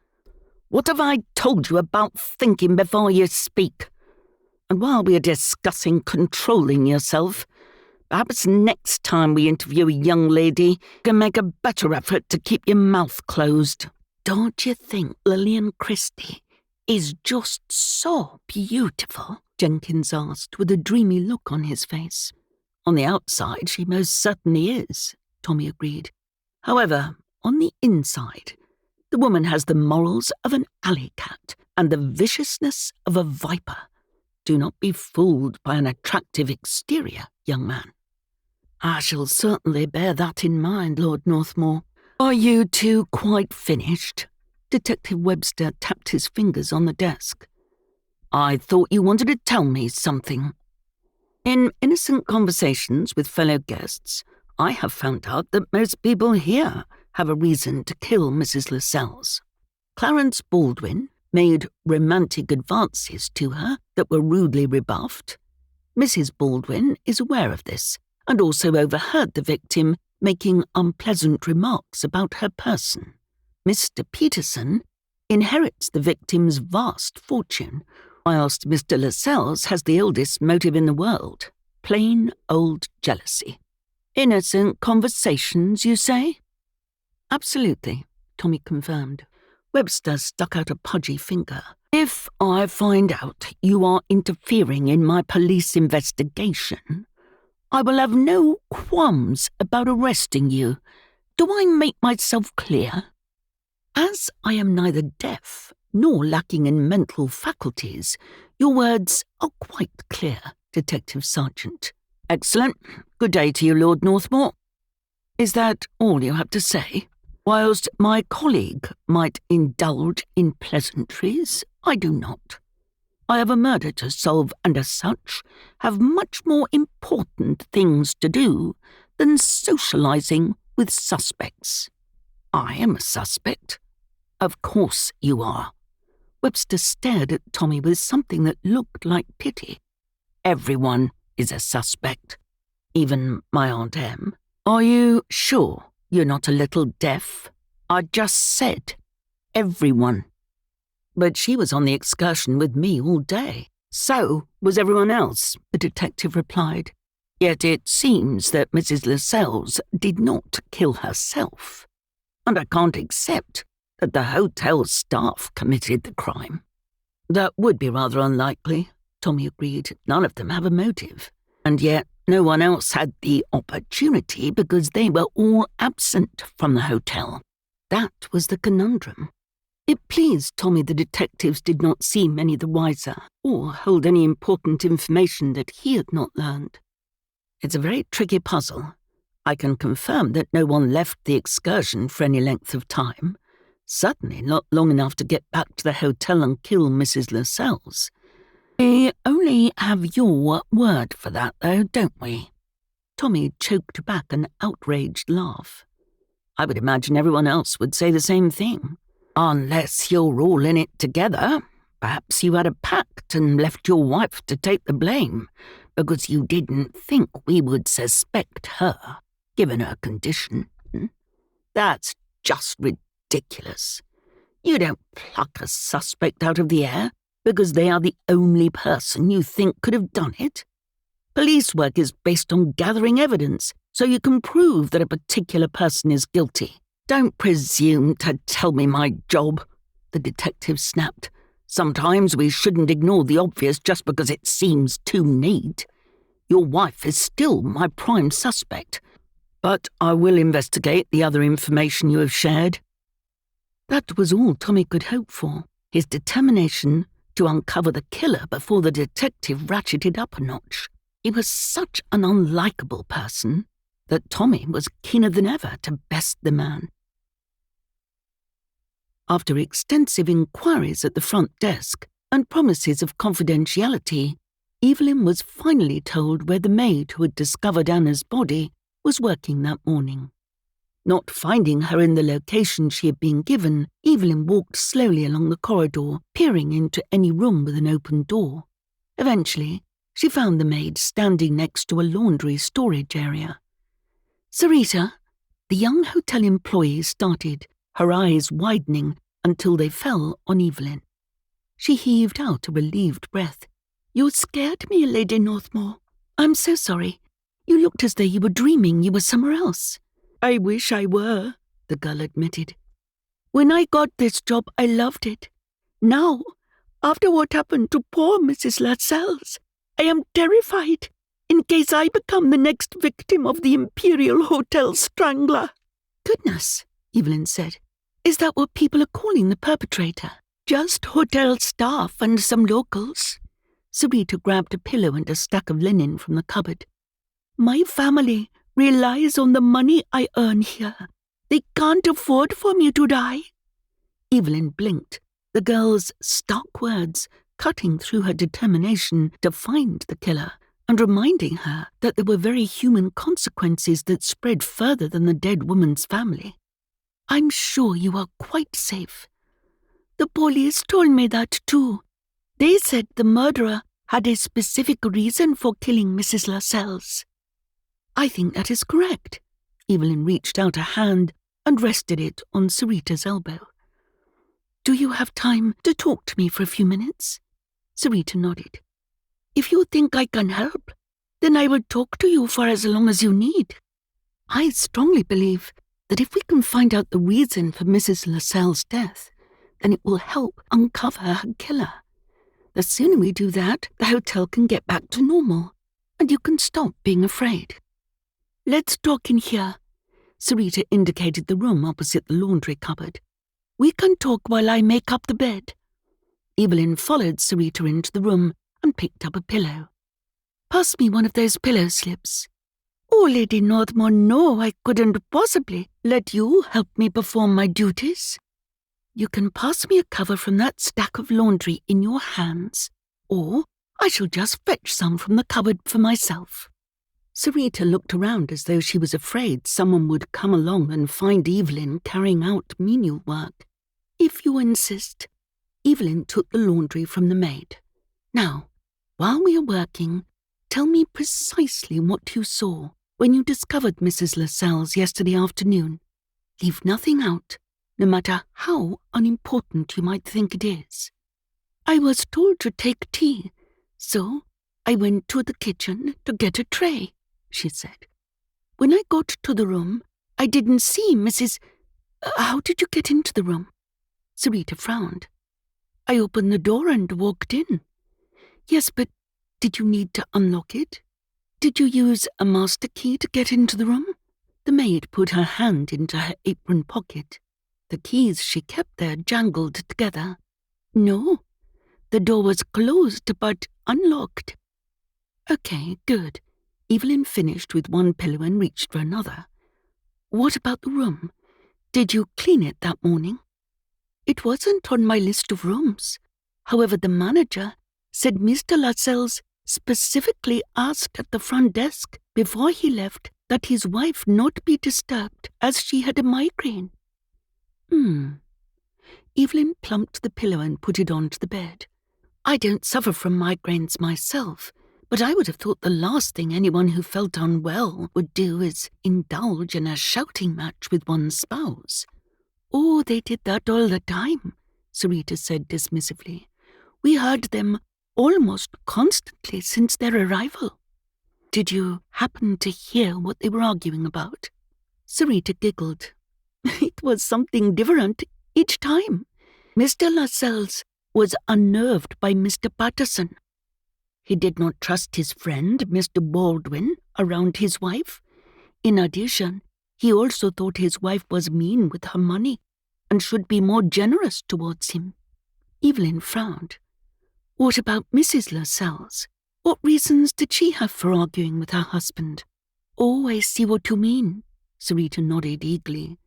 "what have I told you about thinking before you speak? And while we are discussing controlling yourself, perhaps next time we interview a young lady, you can make a better effort to keep your mouth closed." "Don't you think Lillian Christie is just so beautiful?" Jenkins asked with a dreamy look on his face. "On the outside, she most certainly is," Tommy agreed. "However, on the inside, the woman has the morals of an alley cat and the viciousness of a viper. Do not be fooled by an attractive exterior, young man." "I shall certainly bear that in mind, Lord Northmore." "Are you two quite finished?" Detective Webster tapped his fingers on the desk. "I thought you wanted to tell me something." "In innocent conversations with fellow guests, I have found out that most people here have a reason to kill Mrs. Lascelles. Clarence Baldwin made romantic advances to her that were rudely rebuffed. Mrs. Baldwin is aware of this and also overheard the victim making unpleasant remarks about her person. Mr. Peterson inherits the victim's vast fortune, whilst Mr. Lascelles has the oldest motive in the world, plain old jealousy. Innocent conversations, you say?" "Absolutely," Tommy confirmed. Webster stuck out a pudgy finger. "If I find out you are interfering in my police investigation, I will have no qualms about arresting you. Do I make myself clear? As I am neither deaf nor lacking in mental faculties, your words are quite clear, Detective Sergeant." "Excellent. Good day to you, Lord Northmore." "Is that all you have to say?" "Whilst my colleague might indulge in pleasantries, I do not. I have a murder to solve and as such have much more important things to do than socializing with suspects." "I am a suspect." "Of course you are." Webster stared at Tommy with something that looked like pity. "Everyone is a suspect. Even my Aunt Em." "Are you sure you're not a little deaf?" "I just said everyone." "But she was on the excursion with me all day." "So was everyone else," the detective replied. "Yet it seems that Mrs. Lascelles did not kill herself. And I can't accept that the hotel staff committed the crime." "That would be rather unlikely," Tommy agreed. "None of them have a motive. And yet no one else had the opportunity because they were all absent from the hotel." That was the conundrum. It pleased Tommy the detectives did not seem any the wiser or hold any important information that he had not learned. "It's a very tricky puzzle. I can confirm that no one left the excursion for any length of time. Certainly not long enough to get back to the hotel and kill Mrs. Lascelles. We only have your word for that, though, don't we?" Tommy choked back an outraged laugh. "I would imagine everyone else would say the same thing. Unless you're all in it together. Perhaps you had a pact and left your wife to take the blame because you didn't think we would suspect her, given her condition. That's just ridiculous. You don't pluck a suspect out of the air because they are the only person you think could have done it. Police work is based on gathering evidence, so you can prove that a particular person is guilty. Don't presume to tell me my job, the detective snapped. Sometimes we shouldn't ignore the obvious just because it seems too neat. Your wife is still my prime suspect, but I will investigate the other information you have shared. That was all Tommy could hope for, his determination to uncover the killer before the detective ratcheted up a notch. He was such an unlikable person that Tommy was keener than ever to best the man. After extensive inquiries at the front desk and promises of confidentiality, Evelyn was finally told where the maid who had discovered Anna's body was working that morning. Not finding her in the location she had been given, Evelyn walked slowly along the corridor, peering into any room with an open door. Eventually, she found the maid standing next to a laundry storage area. "Sarita," the young hotel employee started, her eyes widening until they fell on Evelyn. She heaved out a relieved breath. "You scared me, Lady Northmore. I'm so sorry. You looked as though you were dreaming you were somewhere else." "I wish I were," the girl admitted. "When I got this job, I loved it. Now, after what happened to poor Mrs. Lascelles, I am terrified in case I become the next victim of the Imperial Hotel Strangler." "Goodness," Evelyn said. "Is that what people are calling the perpetrator?" "Just hotel staff and some locals." Sarita grabbed a pillow and a stack of linen from the cupboard. "My family relies on the money I earn here. They can't afford for me to die." Evelyn blinked, the girl's stark words cutting through her determination to find the killer and reminding her that there were very human consequences that spread further than the dead woman's family. "I'm sure you are quite safe." "The police told me that too. They said the murderer had a specific reason for killing Mrs. Lascelles." "I think that is correct." Evelyn reached out a hand and rested it on Sarita's elbow. "Do you have time to talk to me for a few minutes?" Sarita nodded. "If you think I can help, then I will talk to you for as long as you need. I strongly believe that if we can find out the reason for Mrs. Lascelles' death, then it will help uncover her killer. The sooner we do that, the hotel can get back to normal, and you can stop being afraid." "Let's talk in here." Sarita indicated the room opposite the laundry cupboard. "We can talk while I make up the bed." Evelyn followed Sarita into the room and picked up a pillow. "Pass me one of those pillow slips." "Oh, Lady Northmore, no, I couldn't possibly let you help me perform my duties." "You can pass me a cover from that stack of laundry in your hands, or I shall just fetch some from the cupboard for myself." Sarita looked around as though she was afraid someone would come along and find Evelyn carrying out menial work. "If you insist." Evelyn took the laundry from the maid. "Now, while we are working, tell me precisely what you saw when you discovered Mrs. Lascelles yesterday afternoon. Leave nothing out, no matter how unimportant you might think it is." "I was told to take tea, so I went to the kitchen to get a tray," she said. "When I got to the room, I didn't see Mrs. How did you get into the room?" Sarita frowned. "I opened the door and walked in." "Yes, but did you need to unlock it? Did you use a master key to get into the room?" The maid put her hand into her apron pocket. The keys she kept there jangled together. "No, the door was closed but unlocked." "Okay, good." Evelyn finished with one pillow and reached for another. "What about the room? Did you clean it that morning?" "It wasn't on my list of rooms. However, the manager said Mr. Lascelles specifically asked at the front desk before he left that his wife not be disturbed as she had a migraine." Evelyn plumped the pillow and put it onto the bed. "I don't suffer from migraines myself, but I would have thought the last thing anyone who felt unwell would do is indulge in a shouting match with one's spouse." "Oh, they did that all the time," Sarita said dismissively. "We heard them almost constantly since their arrival." Did you happen to hear what they were arguing about? Sarita giggled. It was something different each time. Mr. Lascelles was unnerved by Mr. Patterson. He did not trust his friend, Mr. Baldwin, around his wife. In addition, he also thought his wife was mean with her money and should be more generous towards him. Evelyn frowned. What about Mrs. Lascelles? What reasons did she have for arguing with her husband? Oh, I see what you mean, Sarita nodded eagerly.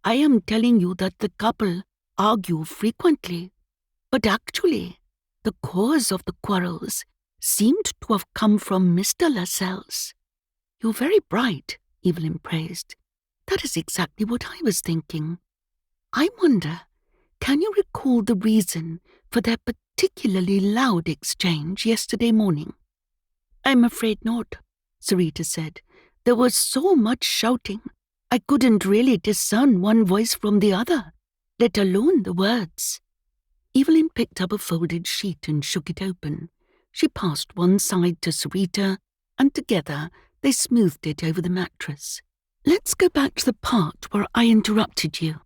I am telling you that the couple argue frequently, but actually, the cause of the quarrels seemed to have come from Mr. Lascelles. You're very bright, Evelyn praised. That is exactly what I was thinking. I wonder, can you recall the reason for their particularly loud exchange yesterday morning? I'm afraid not, Sarita said. There was so much shouting, I couldn't really discern one voice from the other, let alone the words. Evelyn picked up a folded sheet and shook it open. She passed one side to Sarita, and together they smoothed it over the mattress. Let's go back to the part where I interrupted you.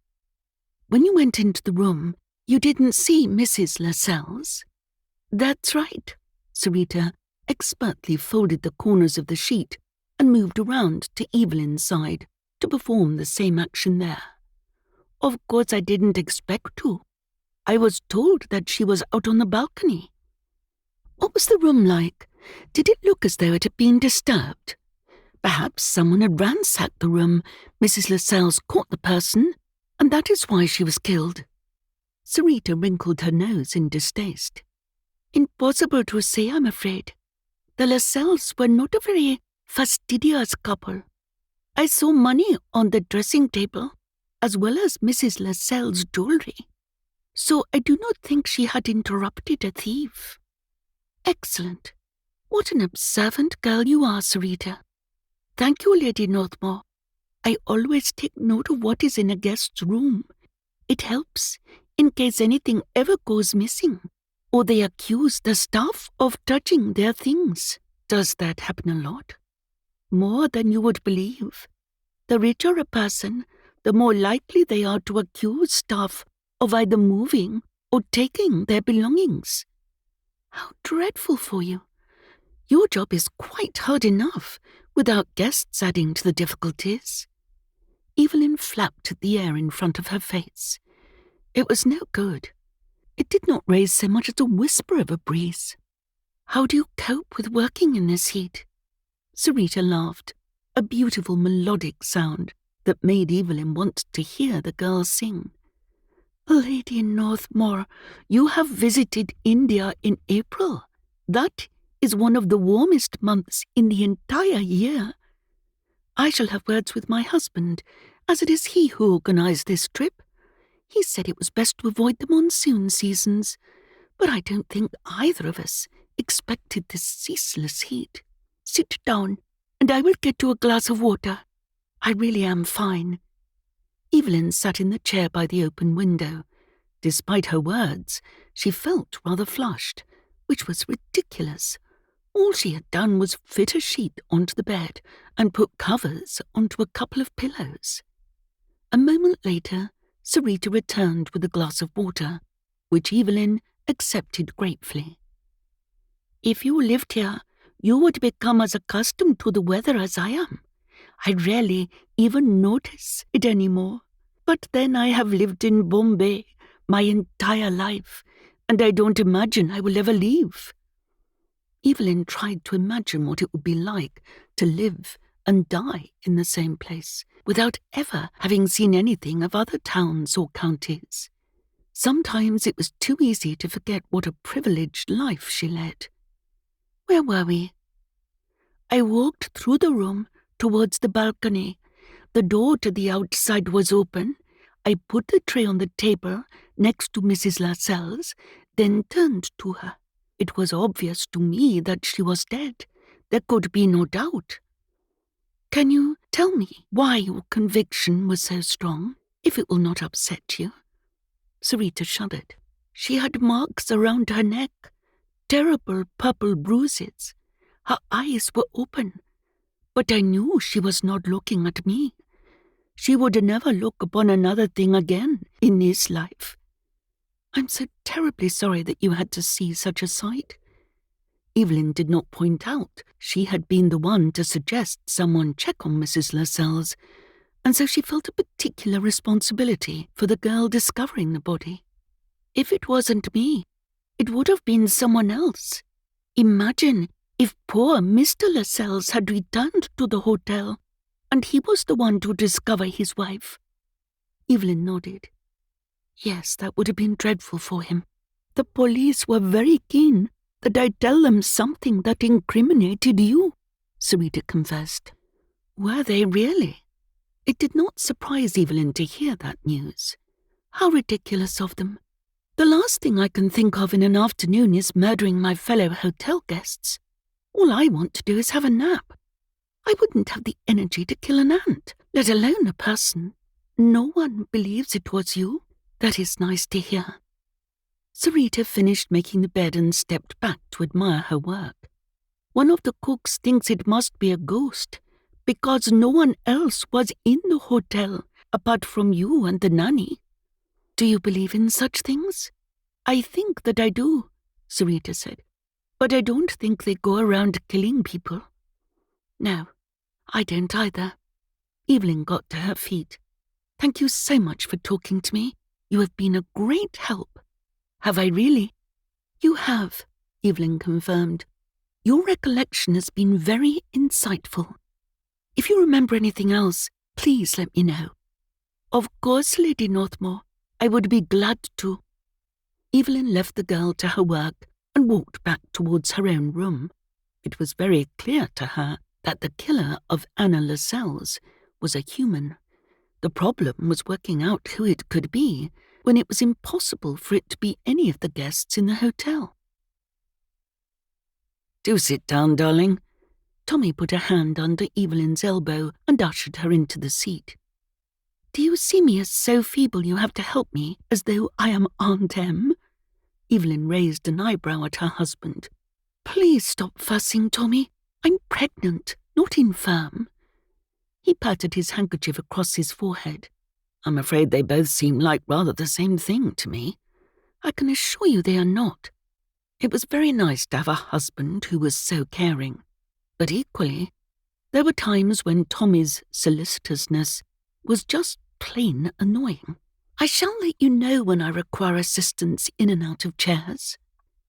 When you went into the room, you didn't see Mrs. Lascelles? That's right. Sarita expertly folded the corners of the sheet and moved around to Evelyn's side to perform the same action there. Of course I didn't expect to. I was told that she was out on the balcony. What was the room like? Did it look as though it had been disturbed? Perhaps someone had ransacked the room. Mrs. Lascelles caught the person, and that is why she was killed. Sarita wrinkled her nose in distaste. Impossible to say, I'm afraid. The Lascelles were not a very fastidious couple. I saw money on the dressing table, as well as Mrs. Lascelles' jewellery. So I do not think she had interrupted a thief. Excellent. What an observant girl you are, Sarita. Thank you, Lady Northmore. I always take note of what is in a guest's room. It helps in case anything ever goes missing, or they accuse the staff of touching their things. Does that happen a lot? More than you would believe. The richer a person, the more likely they are to accuse staff of either moving or taking their belongings. How dreadful for you. Your job is quite hard enough without guests adding to the difficulties. Evelyn flapped at the air in front of her face. It was no good. It did not raise so much as a whisper of a breeze. How do you cope with working in this heat? Sarita laughed, a beautiful melodic sound that made Evelyn want to hear the girl sing. Lady Northmore, you have visited India in April. That is one of the warmest months in the entire year. I shall have words with my husband, as it is he who organised this trip. He said it was best to avoid the monsoon seasons, but I don't think either of us expected this ceaseless heat. Sit down, and I will get you a glass of water. I really am fine. Evelyn sat in the chair by the open window. Despite her words, she felt rather flushed, which was ridiculous. All she had done was fit a sheet onto the bed and put covers onto a couple of pillows. A moment later, Sarita returned with a glass of water, which Evelyn accepted gratefully. If you lived here, you would become as accustomed to the weather as I am. I rarely even notice it anymore. But then I have lived in Bombay my entire life, and I don't imagine I will ever leave. Evelyn tried to imagine what it would be like to live and die in the same place, without ever having seen anything of other towns or counties. Sometimes it was too easy to forget what a privileged life she led. Where were we? I walked through the room towards the balcony. The door to the outside was open. I put the tray on the table next to Mrs. Lascelles, then turned to her. It was obvious to me that she was dead. There could be no doubt. Can you tell me why your conviction was so strong, if it will not upset you? Sarita shuddered. She had marks around her neck, terrible purple bruises. Her eyes were open, but I knew she was not looking at me. She would never look upon another thing again in this life. I'm so terribly sorry that you had to see such a sight. Evelyn did not point out she had been the one to suggest someone check on Mrs. Lascelles, and so she felt a particular responsibility for the girl discovering the body. If it wasn't me, it would have been someone else. Imagine if poor Mr. Lascelles had returned to the hotel, and he was the one to discover his wife. Evelyn nodded. Yes, that would have been dreadful for him. The police were very keen that I tell them something that incriminated you, Sarita confessed. Were they really? It did not surprise Evelyn to hear that news. How ridiculous of them. The last thing I can think of in an afternoon is murdering my fellow hotel guests. All I want to do is have a nap. I wouldn't have the energy to kill an ant, let alone a person. No one believes it was you. That is nice to hear. Sarita finished making the bed and stepped back to admire her work. One of the cooks thinks it must be a ghost, because no one else was in the hotel apart from you and the nanny. Do you believe in such things? I think that I do, Sarita said, but I don't think they go around killing people. No, I don't either. Evelyn got to her feet. Thank you so much for talking to me. You have been a great help. Have I really? You have, Evelyn confirmed. Your recollection has been very insightful. If you remember anything else, please let me know. Of course, Lady Northmore. I would be glad to. Evelyn left the girl to her work and walked back towards her own room. It was very clear to her that the killer of Anna Lascelles was a human. The problem was working out who it could be when it was impossible for it to be any of the guests in the hotel. Do sit down, darling. Tommy put a hand under Evelyn's elbow and ushered her into the seat. Do you see me as so feeble you have to help me, as though I am Aunt Em? Evelyn raised an eyebrow at her husband. Please stop fussing, Tommy. I'm pregnant, not infirm. He patted his handkerchief across his forehead. I'm afraid they both seem like rather the same thing to me. I can assure you they are not. It was very nice to have a husband who was so caring. But equally, there were times when Tommy's solicitousness was just plain annoying. I shall let you know when I require assistance in and out of chairs.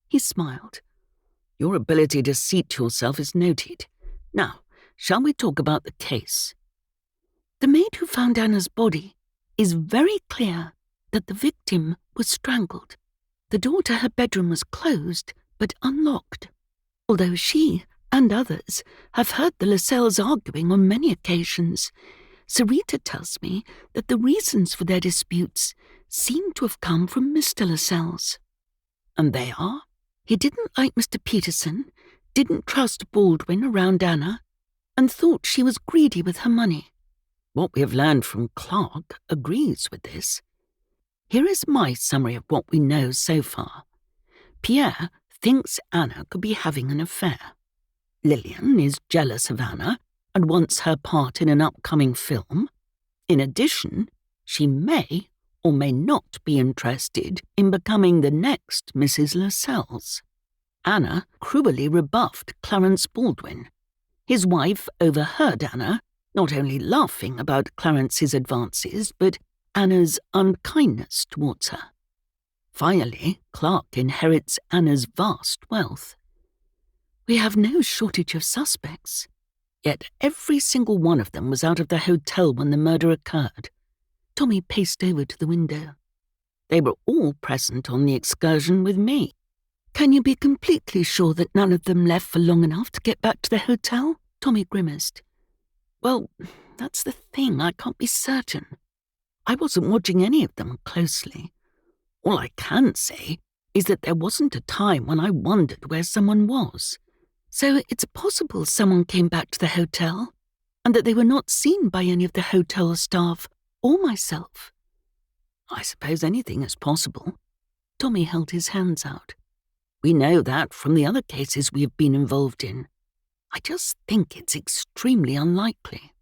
He smiled. Your ability to seat yourself is noted. Now, shall we talk about the case? The maid who found Anna's body is very clear that the victim was strangled. The door to her bedroom was closed but unlocked. Although she and others have heard the Lascelles arguing on many occasions, Sarita tells me that the reasons for their disputes seem to have come from Mr. Lascelles. And they are? He didn't like Mr. Peterson, didn't trust Baldwin around Anna, and thought she was greedy with her money. What we have learned from Clark agrees with this. Here is my summary of what we know so far. Pierre thinks Anna could be having an affair. Lillian is jealous of Anna and wants her part in an upcoming film. In addition, she may or may not be interested in becoming the next Mrs. Lascelles. Anna cruelly rebuffed Clarence Baldwin. His wife overheard Anna not only laughing about Clarence's advances, but Anna's unkindness towards her. Finally, Clark inherits Anna's vast wealth. We have no shortage of suspects, yet every single one of them was out of the hotel when the murder occurred. Tommy paced over to the window. They were all present on the excursion with me. Can you be completely sure that none of them left for long enough to get back to the hotel? Tommy grimaced. Well, that's the thing, I can't be certain. I wasn't watching any of them closely. All I can say is that there wasn't a time when I wondered where someone was. So it's possible someone came back to the hotel, and that they were not seen by any of the hotel staff or myself. I suppose anything is possible. Tommy held his hands out. We know that from the other cases we have been involved in. I just think it's extremely unlikely.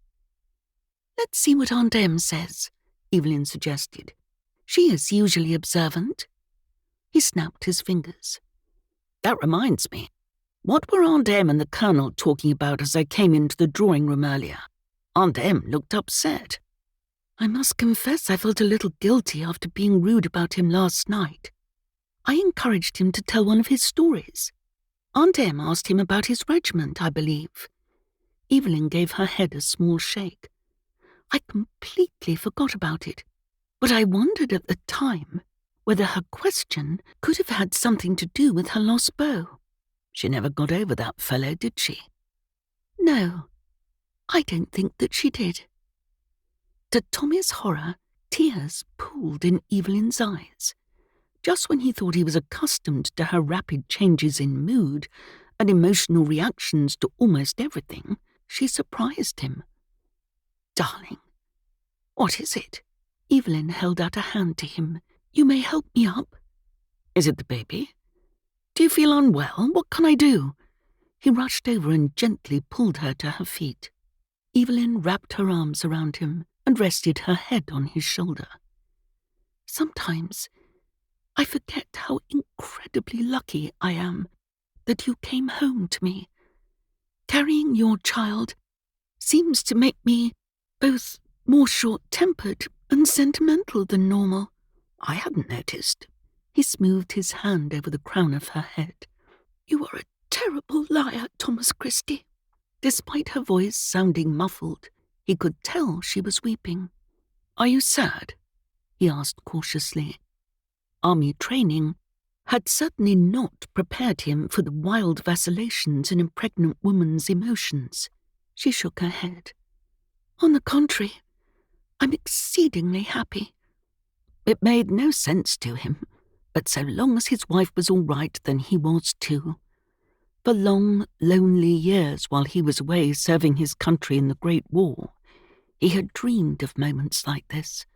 Let's see what Aunt Em says, Evelyn suggested. She is usually observant. He snapped his fingers. That reminds me. What were Aunt Em and the Colonel talking about as I came into the drawing room earlier? Aunt Em looked upset. I must confess I felt a little guilty after being rude about him last night. I encouraged him to tell one of his stories. Aunt Em asked him about his regiment, I believe. Evelyn gave her head a small shake. I completely forgot about it, but I wondered at the time whether her question could have had something to do with her lost beau. She never got over that fellow, did she? No, I don't think that she did. To Tommy's horror, tears pooled in Evelyn's eyes. Just when he thought he was accustomed to her rapid changes in mood and emotional reactions to almost everything, she surprised him. Darling, what is it? Evelyn held out a hand to him. You may help me up. Is it the baby? Do you feel unwell? What can I do? He rushed over and gently pulled her to her feet. Evelyn wrapped her arms around him and rested her head on his shoulder. Sometimes I forget how incredibly lucky I am that you came home to me. Carrying your child seems to make me both more short-tempered and sentimental than normal. I hadn't noticed. He smoothed his hand over the crown of her head. You are a terrible liar, Thomas Christie. Despite her voice sounding muffled, he could tell she was weeping. Are you sad? He asked cautiously. Army training had certainly not prepared him for the wild vacillations in a pregnant woman's emotions. She shook her head. On the contrary, I'm exceedingly happy. It made no sense to him, but so long as his wife was all right, then he was too. For long, lonely years while he was away serving his country in the Great War, he had dreamed of moments like this,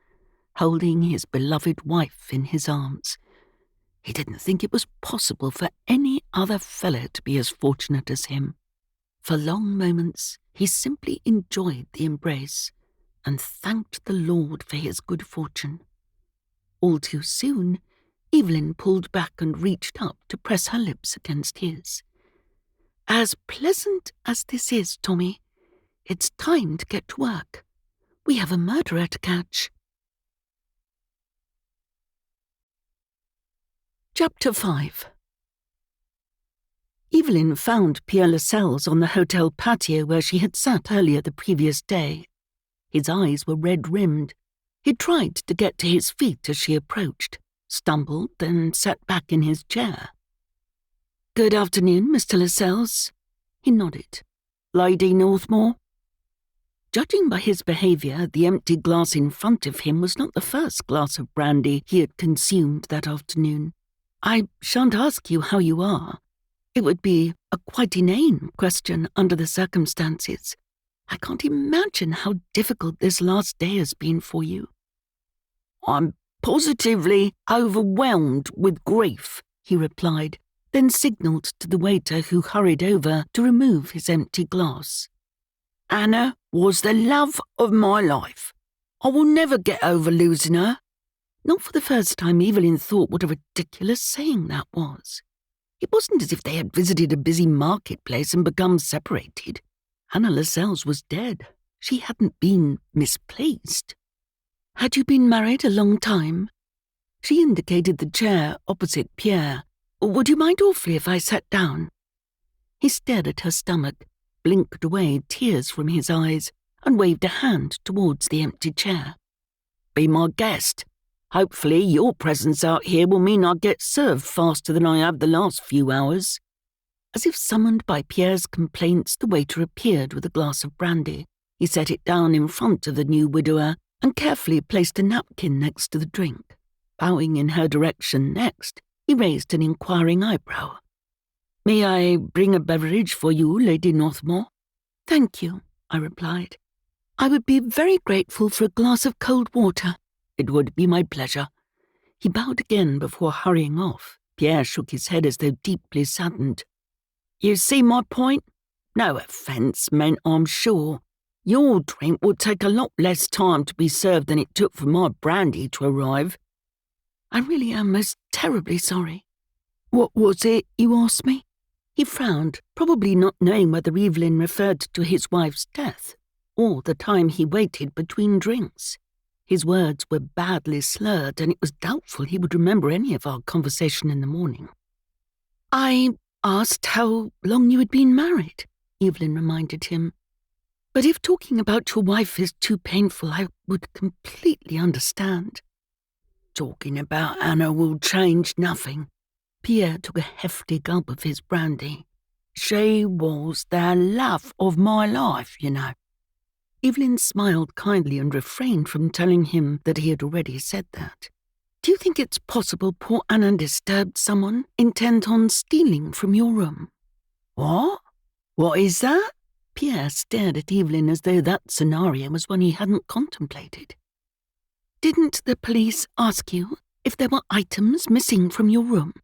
holding his beloved wife in his arms. He didn't think it was possible for any other fellow to be as fortunate as him. For long moments, he simply enjoyed the embrace and thanked the Lord for his good fortune. All too soon, Evelyn pulled back and reached up to press her lips against his. As pleasant as this is, Tommy, it's time to get to work. We have a murderer to catch. Chapter 5. Evelyn found Pierre Lascelles on the hotel patio where she had sat earlier the previous day. His eyes were red-rimmed. He tried to get to his feet as she approached, stumbled, and sat back in his chair. Good afternoon, Mr. Lascelles. He nodded. Lady Northmore? Judging by his behaviour, the empty glass in front of him was not the first glass of brandy he had consumed that afternoon. I shan't ask you how you are. It would be a quite inane question under the circumstances. I can't imagine how difficult this last day has been for you. I'm positively overwhelmed with grief, he replied, then signalled to the waiter who hurried over to remove his empty glass. Anna was the love of my life. I will never get over losing her. Not for the first time, Evelyn thought what a ridiculous saying that was. It wasn't as if they had visited a busy marketplace and become separated. Anna Lascelles was dead. She hadn't been misplaced. Had you been married a long time? She indicated the chair opposite Pierre. Would you mind awfully if I sat down? He stared at her stomach, blinked away tears from his eyes, and waved a hand towards the empty chair. Be my guest. Hopefully your presence out here will mean I get served faster than I have the last few hours. As if summoned by Pierre's complaints, the waiter appeared with a glass of brandy. He set it down in front of the new widower and carefully placed a napkin next to the drink. Bowing in her direction next, he raised an inquiring eyebrow. May I bring a beverage for you, Lady Northmore? Thank you, I replied. I would be very grateful for a glass of cold water. It would be my pleasure. He bowed again before hurrying off. Pierre shook his head as though deeply saddened. You see my point? No offence meant, I'm sure. Your drink would take a lot less time to be served than it took for my brandy to arrive. I really am most terribly sorry. What was it you asked me? He frowned, probably not knowing whether Evelyn referred to his wife's death or the time he waited between drinks. His words were badly slurred, and it was doubtful he would remember any of our conversation in the morning. I asked how long you had been married, Evelyn reminded him. But if talking about your wife is too painful, I would completely understand. Talking about Anna will change nothing. Pierre took a hefty gulp of his brandy. She was the love of my life, you know. Evelyn smiled kindly and refrained from telling him that he had already said that. Do you think it's possible poor Anna disturbed someone intent on stealing from your room? What? What is that? Pierre stared at Evelyn as though that scenario was one he hadn't contemplated. Didn't the police ask you if there were items missing from your room?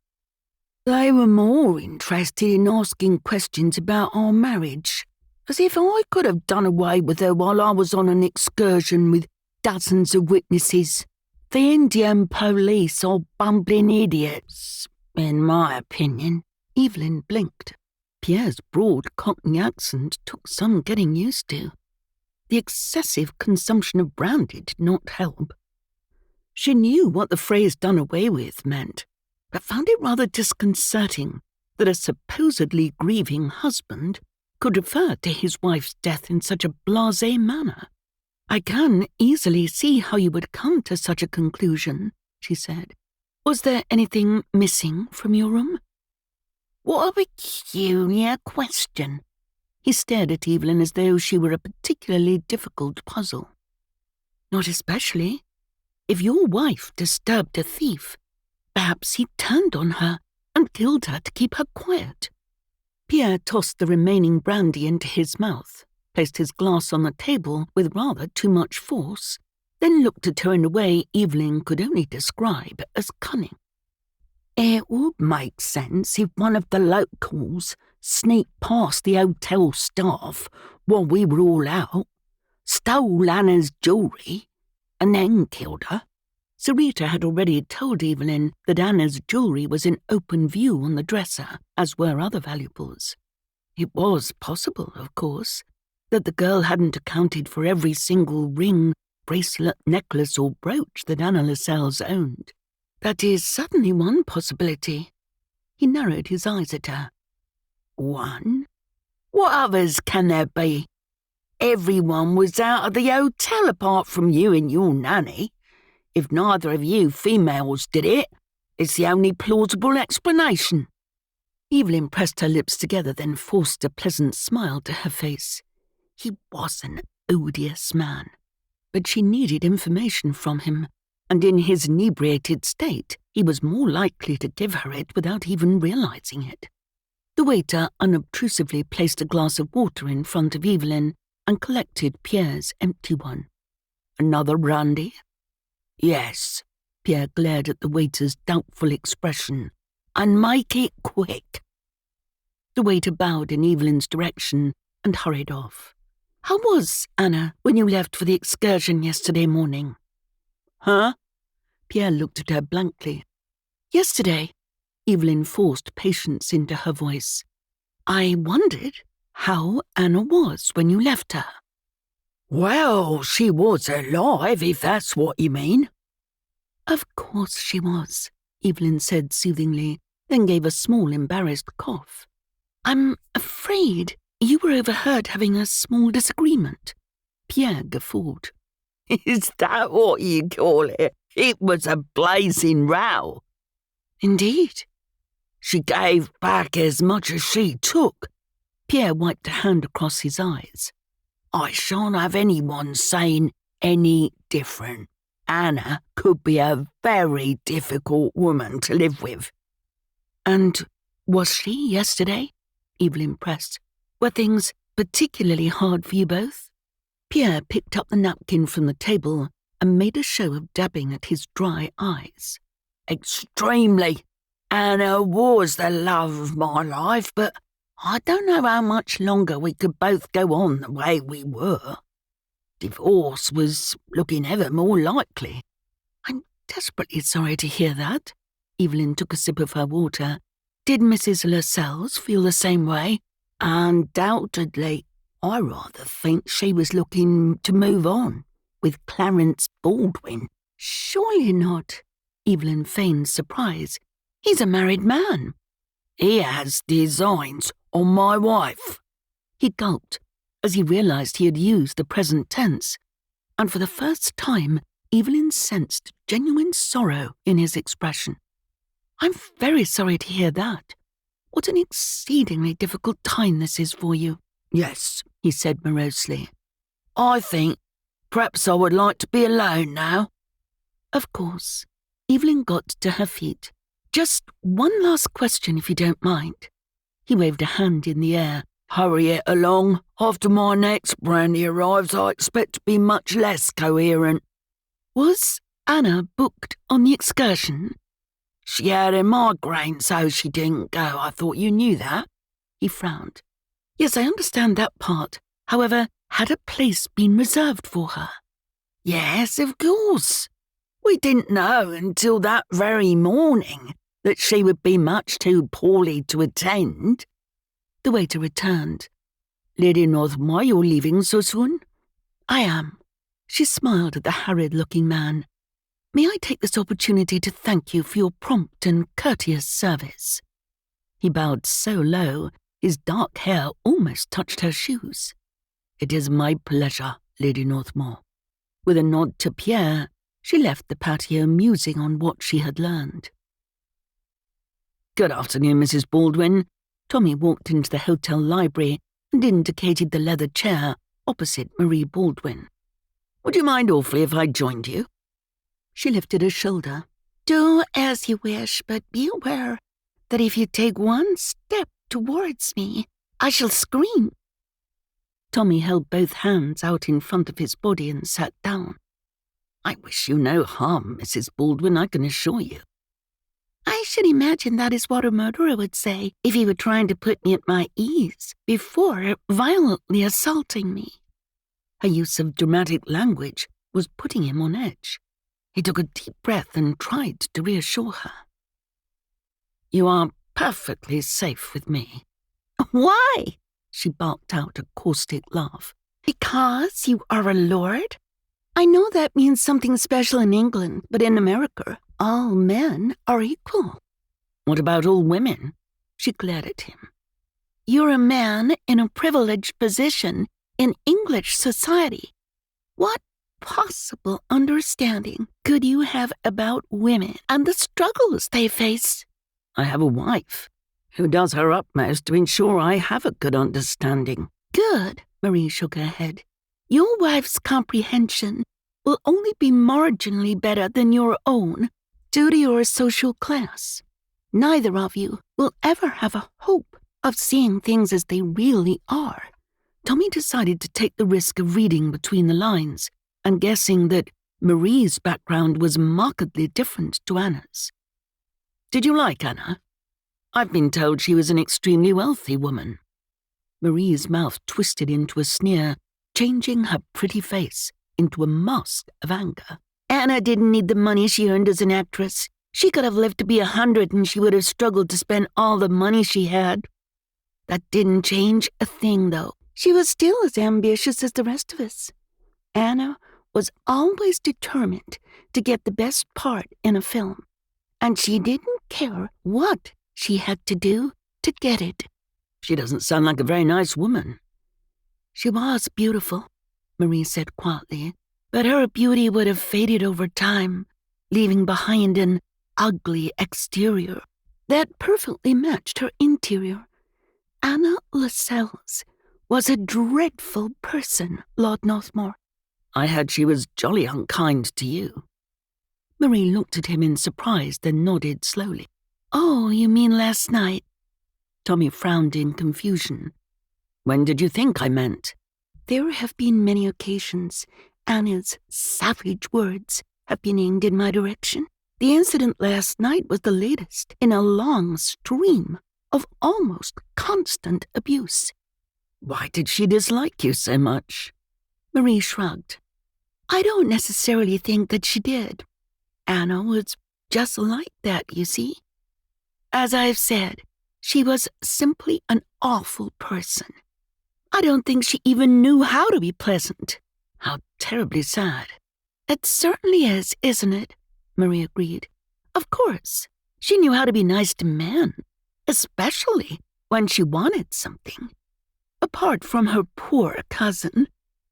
They were more interested in asking questions about our marriage, as if I could have done away with her while I was on an excursion with dozens of witnesses. The Indian police are bumbling idiots, in my opinion. Evelyn blinked. Pierre's broad Cockney accent took some getting used to. The excessive consumption of brandy did not help. She knew what the phrase done away with meant, but found it rather disconcerting that a supposedly grieving husband could refer to his wife's death in such a blasé manner. I can easily see how you would come to such a conclusion, she said. Was there anything missing from your room? What a peculiar question. He stared at Evelyn as though she were a particularly difficult puzzle. Not especially. If your wife disturbed a thief, perhaps he turned on her and killed her to keep her quiet. Pierre tossed the remaining brandy into his mouth, placed his glass on the table with rather too much force, then looked at her in a way Evelyn could only describe as cunning. It would make sense if one of the locals sneaked past the hotel staff while we were all out, stole Anna's jewellery, and then killed her. Sarita had already told Evelyn that Anna's jewellery was in open view on the dresser, as were other valuables. It was possible, of course, that the girl hadn't accounted for every single ring, bracelet, necklace or brooch that Anna Lascelles owned. That is certainly one possibility. He narrowed his eyes at her. One? What others can there be? Everyone was out of the hotel apart from you and your nanny. If neither of you females did it, it's the only plausible explanation. Evelyn pressed her lips together, then forced a pleasant smile to her face. He was an odious man, but she needed information from him, and in his inebriated state, he was more likely to give her it without even realizing it. The waiter unobtrusively placed a glass of water in front of Evelyn and collected Pierre's empty one. Another brandy? Yes. Pierre glared at the waiter's doubtful expression. And make it quick. The waiter bowed in Evelyn's direction and hurried off. How was Anna when you left for the excursion yesterday morning? Huh? Pierre looked at her blankly. Yesterday, Evelyn forced patience into her voice. I wondered how Anna was when you left her. Well, she was alive, if that's what you mean. Of course she was, Evelyn said soothingly, then gave a small embarrassed cough. I'm afraid you were overheard having a small disagreement. Pierre guffawed. Is that what you call it? It was a blazing row. Indeed. She gave back as much as she took. Pierre wiped a hand across his eyes. I shan't have anyone saying any different. Anna could be a very difficult woman to live with. And was she yesterday? Evelyn pressed. Were things particularly hard for you both? Pierre picked up the napkin from the table and made a show of dabbing at his dry eyes. Extremely. Anna was the love of my life, but I don't know how much longer we could both go on the way we were. Divorce was looking ever more likely. I'm desperately sorry to hear that. Evelyn took a sip of her water. Did Mrs. Lascelles feel the same way? Undoubtedly. I rather think she was looking to move on with Clarence Baldwin. Surely not. Evelyn feigned surprise. He's a married man. He has designs on my wife. He gulped as he realized he had used the present tense, and for the first time, Evelyn sensed genuine sorrow in his expression. I'm very sorry to hear that. What an exceedingly difficult time this is for you. Yes, he said morosely. I think perhaps I would like to be alone now. Of course. Evelyn got to her feet. Just one last question, if you don't mind. He waved a hand in the air. Hurry it along. After my next brandy arrives, I expect to be much less coherent. Was Anna booked on the excursion? She had a migraine, so she didn't go. I thought you knew that. He frowned. Yes, I understand that part. However, had a place been reserved for her? Yes, of course. We didn't know until that very morning that she would be much too poorly to attend. The waiter returned. Lady Northmore, you're leaving so soon? I am. She smiled at the harried-looking man. May I take this opportunity to thank you for your prompt and courteous service? He bowed so low, his dark hair almost touched her shoes. It is my pleasure, Lady Northmore. With a nod to Pierre, she left the patio musing on what she had learned. Good afternoon, Mrs. Baldwin. Tommy walked into the hotel library and indicated the leather chair opposite Marie Baldwin. Would you mind awfully if I joined you? She lifted a shoulder. Do as you wish, but be aware that if you take one step towards me, I shall scream. Tommy held both hands out in front of his body and sat down. I wish you no harm, Mrs. Baldwin, I can assure you. I should imagine that is what a murderer would say if he were trying to put me at my ease before violently assaulting me. Her use of dramatic language was putting him on edge. He took a deep breath and tried to reassure her. You are perfectly safe with me. Why? She barked out a caustic laugh. Because you are a lord? I know that means something special in England, but in America, all men are equal. What about all women? She glared at him. You're a man in a privileged position in English society. What possible understanding could you have about women and the struggles they face? I have a wife who does her utmost to ensure I have a good understanding. Good, Marie shook her head. Your wife's comprehension will only be marginally better than your own due to your social class. Neither of you will ever have a hope of seeing things as they really are. Tommy decided to take the risk of reading between the lines and guessing that Marie's background was markedly different to Anna's. Did you like Anna? I've been told she was an extremely wealthy woman. Marie's mouth twisted into a sneer, changing her pretty face into a mask of anger. Anna didn't need the money she earned as an actress. She could have lived to be 100 and she would have struggled to spend all the money she had. That didn't change a thing, though. She was still as ambitious as the rest of us. Anna was always determined to get the best part in a film, and she didn't care what she had to do to get it. She doesn't sound like a very nice woman. She was beautiful, Marie said quietly, but her beauty would have faded over time, leaving behind an ugly exterior that perfectly matched her interior. Anna Lascelles was a dreadful person, Lord Northmore. I heard she was jolly unkind to you. Marie looked at him in surprise, then nodded slowly. Oh, you mean last night? Tommy frowned in confusion. When did you think I meant? There have been many occasions Anna's savage words have been aimed in my direction. The incident last night was the latest in a long stream. of almost constant abuse. Why did she dislike you so much? Marie shrugged. I don't necessarily think that she did. Anna was just like that, you see. As I've said, she was simply an awful person. I don't think she even knew how to be pleasant. How terribly sad. It certainly is, isn't it? Marie agreed. Of course, she knew how to be nice to men, especially when she wanted something. Apart from her poor cousin,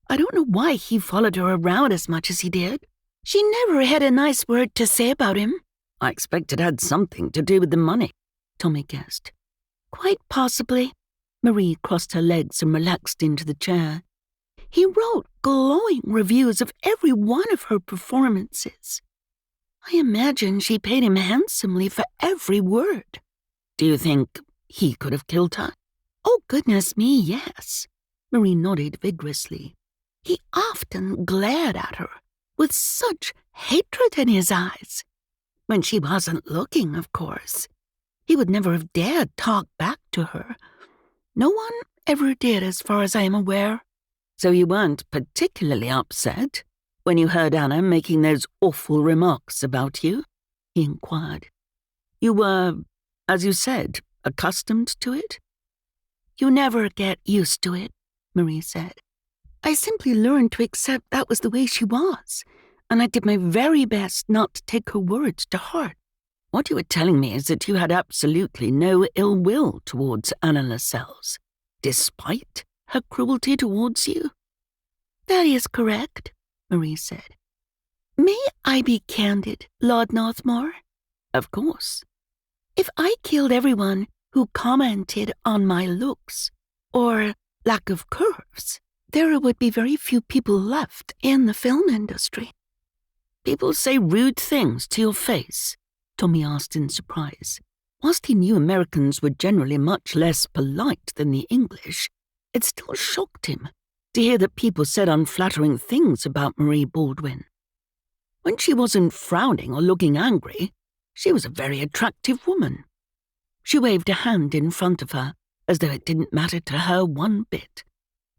I don't know why he followed her around as much as he did. She never had a nice word to say about him. I expect it had something to do with the money, Tommy guessed. Quite possibly. Marie crossed her legs and relaxed into the chair. He wrote glowing reviews of every one of her performances. I imagine she paid him handsomely for every word. Do you think he could have killed her? Oh, goodness me, yes. Marie nodded vigorously. He often glared at her with such hatred in his eyes. When she wasn't looking, of course. He would never have dared talk back to her. No one ever did, as far as I am aware. So you weren't particularly upset when you heard Anna making those awful remarks about you? He inquired. You were, as you said, accustomed to it? You never get used to it, Marie said. I simply learned to accept that was the way she was, and I did my very best not to take her words to heart. What you were telling me is that you had absolutely no ill will towards Anna Lascelles, despite her cruelty towards you? That is correct, Marie said. May I be candid, Lord Northmore? Of course. If I killed everyone who commented on my looks or lack of curves, there would be very few people left in the film industry. People say rude things to your face, Tommy asked in surprise. Whilst he knew Americans were generally much less polite than the English, it still shocked him to hear that people said unflattering things about Marie Baldwin. When she wasn't frowning or looking angry, she was a very attractive woman. She waved a hand in front of her, as though it didn't matter to her one bit.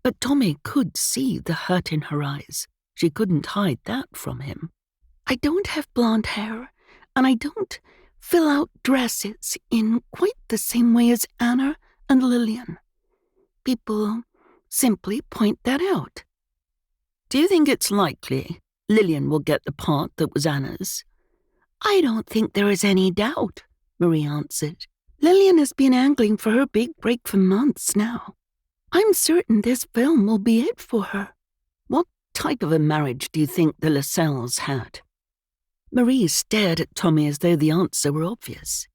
But Tommy could see the hurt in her eyes. She couldn't hide that from him. I don't have blonde hair, and I don't fill out dresses in quite the same way as Anna and Lillian. People simply point that out. Do you think it's likely Lillian will get the part that was Anna's? I don't think there is any doubt, Marie answered. Lillian has been angling for her big break for months now. I'm certain this film will be it for her. What type of a marriage do you think the Lascelles had? Marie stared at Tommy as though the answer were obvious.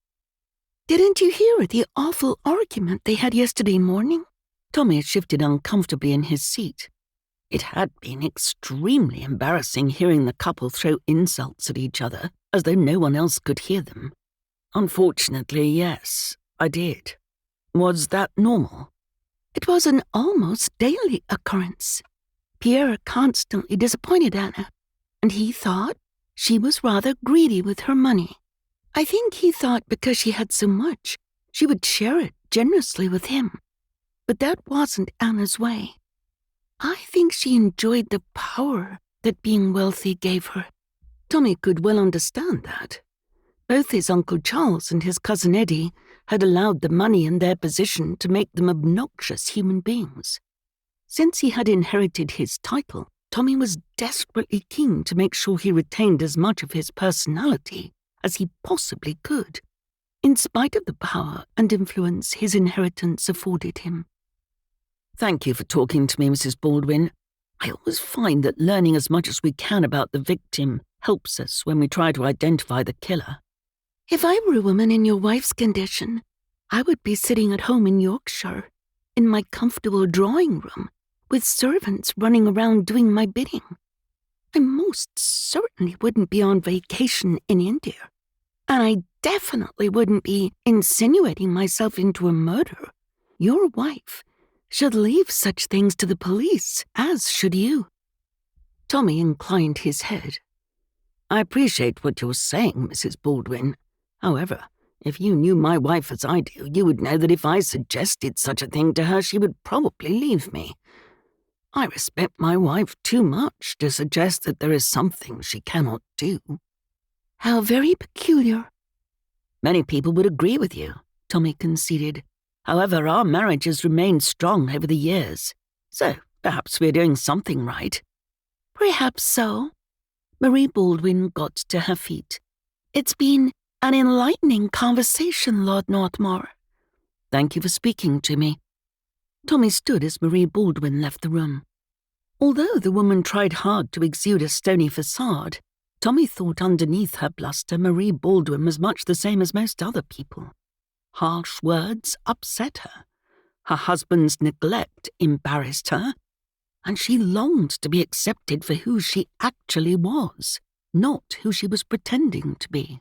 Didn't you hear the awful argument they had yesterday morning? Tommy shifted uncomfortably in his seat. It had been extremely embarrassing hearing the couple throw insults at each other as though no one else could hear them. Unfortunately, yes, I did. Was that normal? It was an almost daily occurrence. Pierre constantly disappointed Anna, and he thought she was rather greedy with her money. I think he thought because she had so much, she would share it generously with him. But that wasn't Anna's way. I think she enjoyed the power that being wealthy gave her. Tommy could well understand that. Both his Uncle Charles and his cousin Eddie had allowed the money and their position to make them obnoxious human beings. Since he had inherited his title, Tommy was desperately keen to make sure he retained as much of his personality as he possibly could, in spite of the power and influence his inheritance afforded him. Thank you for talking to me, Mrs. Baldwin. I always find that learning as much as we can about the victim helps us when we try to identify the killer. If I were a woman in your wife's condition, I would be sitting at home in Yorkshire, in my comfortable drawing room, with servants running around doing my bidding. I most certainly wouldn't be on vacation in India, and I definitely wouldn't be insinuating myself into a murder. Your wife should leave such things to the police, as should you. Tommy inclined his head. I appreciate what you're saying, Mrs. Baldwin. However, If you knew my wife as I do, you would know that if I suggested such a thing to her, she would probably leave me. I respect my wife too much to suggest that there is something she cannot do." "How very peculiar." "Many people would agree with you," Tommy conceded. "However, our marriage has remained strong over the years, so perhaps we're doing something right." "Perhaps so." Marie Baldwin got to her feet. "It's been an enlightening conversation, Lord Northmore." "Thank you for speaking to me." Tommy stood as Marie Baldwin left the room. Although the woman tried hard to exude a stony facade, Tommy thought underneath her bluster Marie Baldwin was much the same as most other people. Harsh words upset her. Her husband's neglect embarrassed her, and she longed to be accepted for who she actually was, not who she was pretending to be.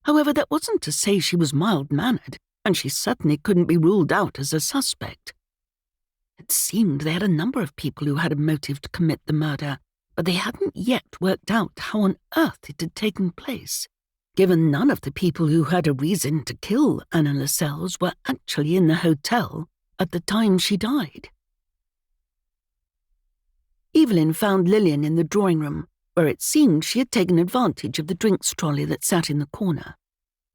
However, that wasn't to say she was mild-mannered, and she certainly couldn't be ruled out as a suspect. It seemed they had a number of people who had a motive to commit the murder, but they hadn't yet worked out how on earth it had taken place, given none of the people who had a reason to kill Anna Lascelles were actually in the hotel at the time she died. Evelyn found Lillian in the drawing room, where it seemed she had taken advantage of the drinks trolley that sat in the corner.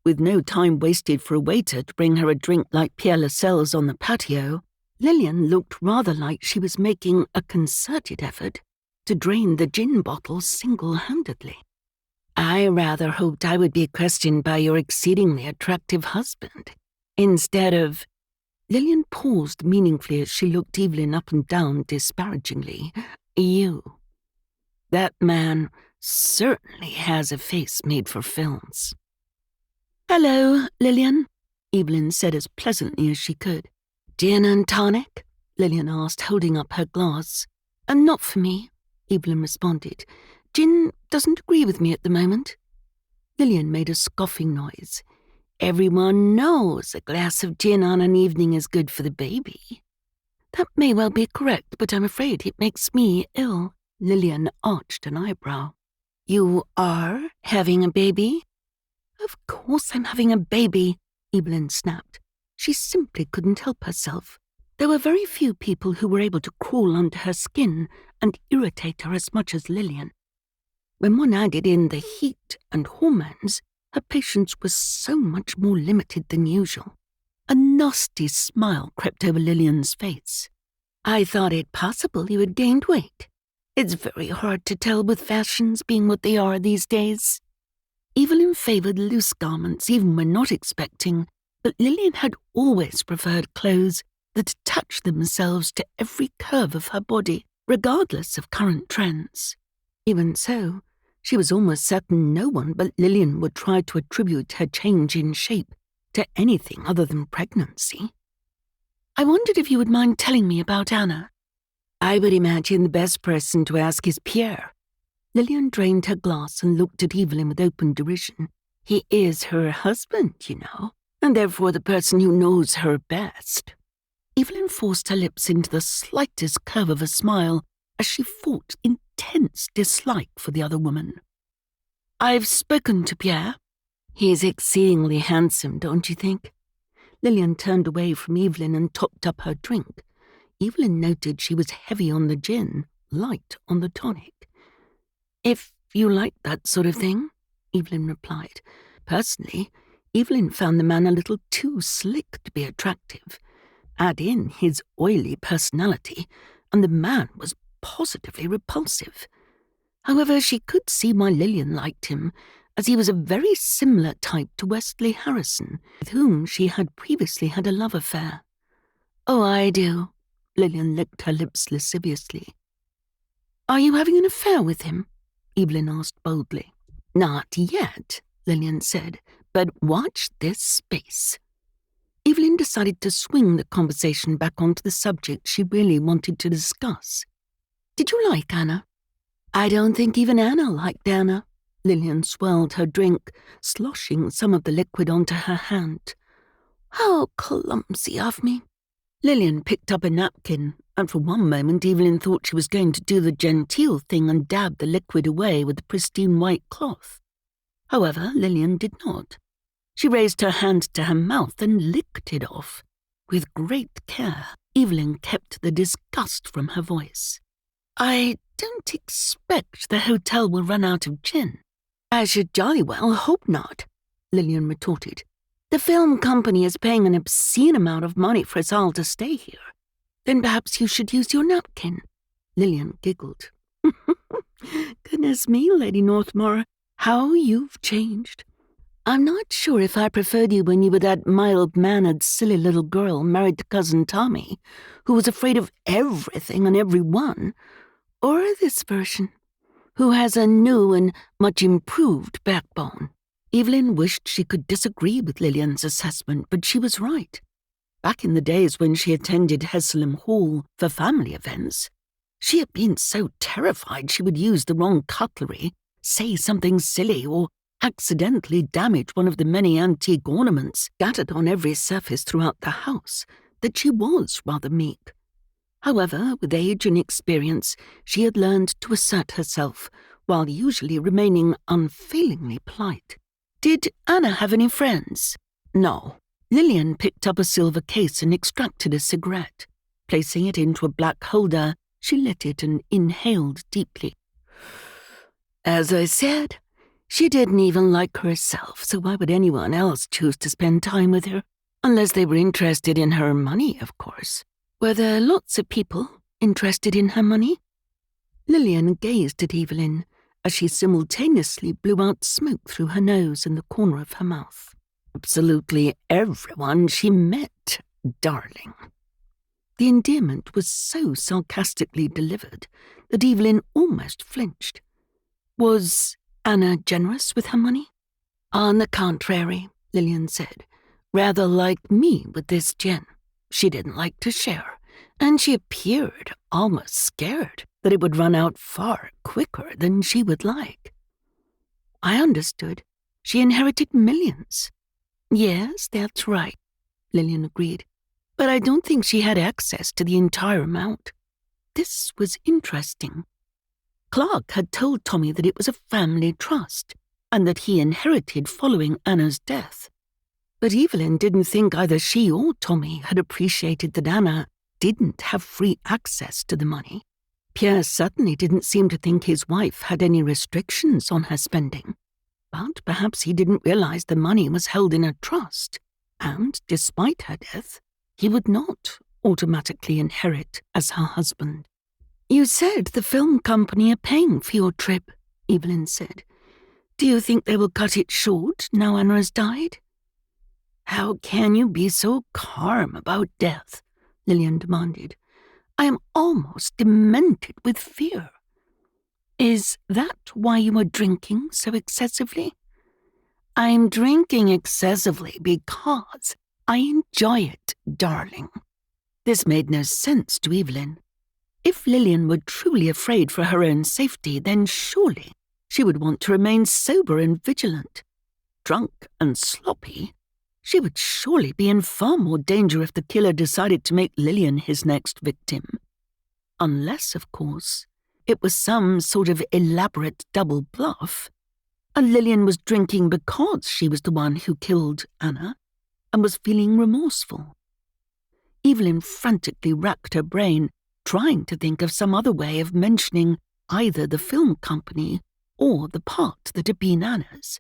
With no time wasted for a waiter to bring her a drink like Pierre Lascelles on the patio, Lillian looked rather like she was making a concerted effort to drain the gin bottle single-handedly. "I rather hoped I would be questioned by your exceedingly attractive husband, instead of—" Lillian paused meaningfully as she looked Evelyn up and down disparagingly. "You. That man certainly has a face made for films." "Hello, Lillian," Evelyn said as pleasantly as she could. "Gin and tonic?" Lillian asked, holding up her glass. "Not for me," Evelyn responded. "Gin doesn't agree with me at the moment." Lillian made a scoffing noise. "Everyone knows a glass of gin on an evening is good for the baby." "That may well be correct, but I'm afraid it makes me ill." Lillian arched an eyebrow. "You are having a baby?" "Of course I'm having a baby," Evelyn snapped. She simply couldn't help herself. There were very few people who were able to crawl under her skin and irritate her as much as Lillian. When one added in the heat and hormones, her patience was so much more limited than usual. A nasty smile crept over Lillian's face. "I thought it possible you had gained weight. It's very hard to tell with fashions being what they are these days." Evelyn favoured loose garments even when not expecting, but Lillian had always preferred clothes that attached themselves to every curve of her body, regardless of current trends. Even so, she was almost certain no one but Lillian would try to attribute her change in shape to anything other than pregnancy. "I wondered if you would mind telling me about Anna." "I would imagine the best person to ask is Pierre." Lillian drained her glass and looked at Evelyn with open derision. "He is her husband, you know, and therefore the person who knows her best." Evelyn forced her lips into the slightest curve of a smile as she fought intense dislike for the other woman. "I've spoken to Pierre." "He's exceedingly handsome, don't you think?" Lillian turned away from Evelyn and topped up her drink. Evelyn noted she was heavy on the gin, light on the tonic. "If you like that sort of thing," Evelyn replied. Personally, Evelyn found the man a little too slick to be attractive. Add in his oily personality, and the man was positively repulsive. However, she could see why Lillian liked him, as he was a very similar type to Wesley Harrison, with whom she had previously had a love affair. "Oh, I do." Lillian licked her lips lasciviously. "Are you having an affair with him?" Evelyn asked boldly. "Not yet," Lillian said, "but watch this space." Evelyn decided to swing the conversation back onto the subject she really wanted to discuss. "Did you like Anna?" "I don't think even Anna liked Anna." Lillian swirled her drink, sloshing some of the liquid onto her hand. "How clumsy of me." Lillian picked up a napkin, and for one moment Evelyn thought she was going to do the genteel thing and dab the liquid away with the pristine white cloth. However, Lillian did not. She raised her hand to her mouth and licked it off. With great care, Evelyn kept the disgust from her voice. I don't expect the hotel will run out of gin. I should jolly well hope not, Lillian retorted. The film company is paying an obscene amount of money for us all to stay here. Then perhaps you should use your napkin. Lillian giggled. Goodness me, Lady Northmore, how you've changed. I'm not sure if I preferred you when you were that mild-mannered, silly little girl married to Cousin Tommy, who was afraid of everything and everyone, or this version, who has a new and much improved backbone. Evelyn wished she could disagree with Lillian's assessment, but she was right. Back in the days when she attended Heslem Hall for family events, she had been so terrified she would use the wrong cutlery, say something silly, or accidentally damage one of the many antique ornaments scattered on every surface throughout the house that she was rather meek. However, with age and experience, she had learned to assert herself, while usually remaining unfailingly polite. Did Anna have any friends? No. Lillian picked up a silver case and extracted a cigarette. Placing it into a black holder, she lit it and inhaled deeply. As I said, she didn't even like herself, so why would anyone else choose to spend time with her? Unless they were interested in her money, of course. Were there lots of people interested in her money? Lillian gazed at Evelyn as she simultaneously blew out smoke through her nose and the corner of her mouth. Absolutely everyone she met, darling. The endearment was so sarcastically delivered that Evelyn almost flinched. Was Anna generous with her money? On the contrary, Lillian said, rather like me with this gin. She didn't like to share, and she appeared almost scared that it would run out far quicker than she would like. I understood. She inherited millions. Yes, that's right, Lillian agreed, but I don't think she had access to the entire amount. This was interesting. Clark had told Tommy that it was a family trust, and that he inherited following Anna's death. But Evelyn didn't think either she or Tommy had appreciated that Anna didn't have free access to the money. Pierre certainly didn't seem to think his wife had any restrictions on her spending. But perhaps he didn't realize the money was held in a trust, and, despite her death, he would not automatically inherit as her husband. You said the film company are paying for your trip, Evelyn said. Do you think they will cut it short now Anna has died? How can you be so calm about death? Lillian demanded. I am almost demented with fear. Is that why you are drinking so excessively? I'm drinking excessively because I enjoy it, darling. This made no sense to Evelyn. If Lillian were truly afraid for her own safety, then surely she would want to remain sober and vigilant. Drunk and sloppy, she would surely be in far more danger if the killer decided to make Lillian his next victim. Unless, of course, it was some sort of elaborate double bluff, and Lillian was drinking because she was the one who killed Anna and was feeling remorseful. Evelyn frantically racked her brain, trying to think of some other way of mentioning either the film company or the part that had been Anna's.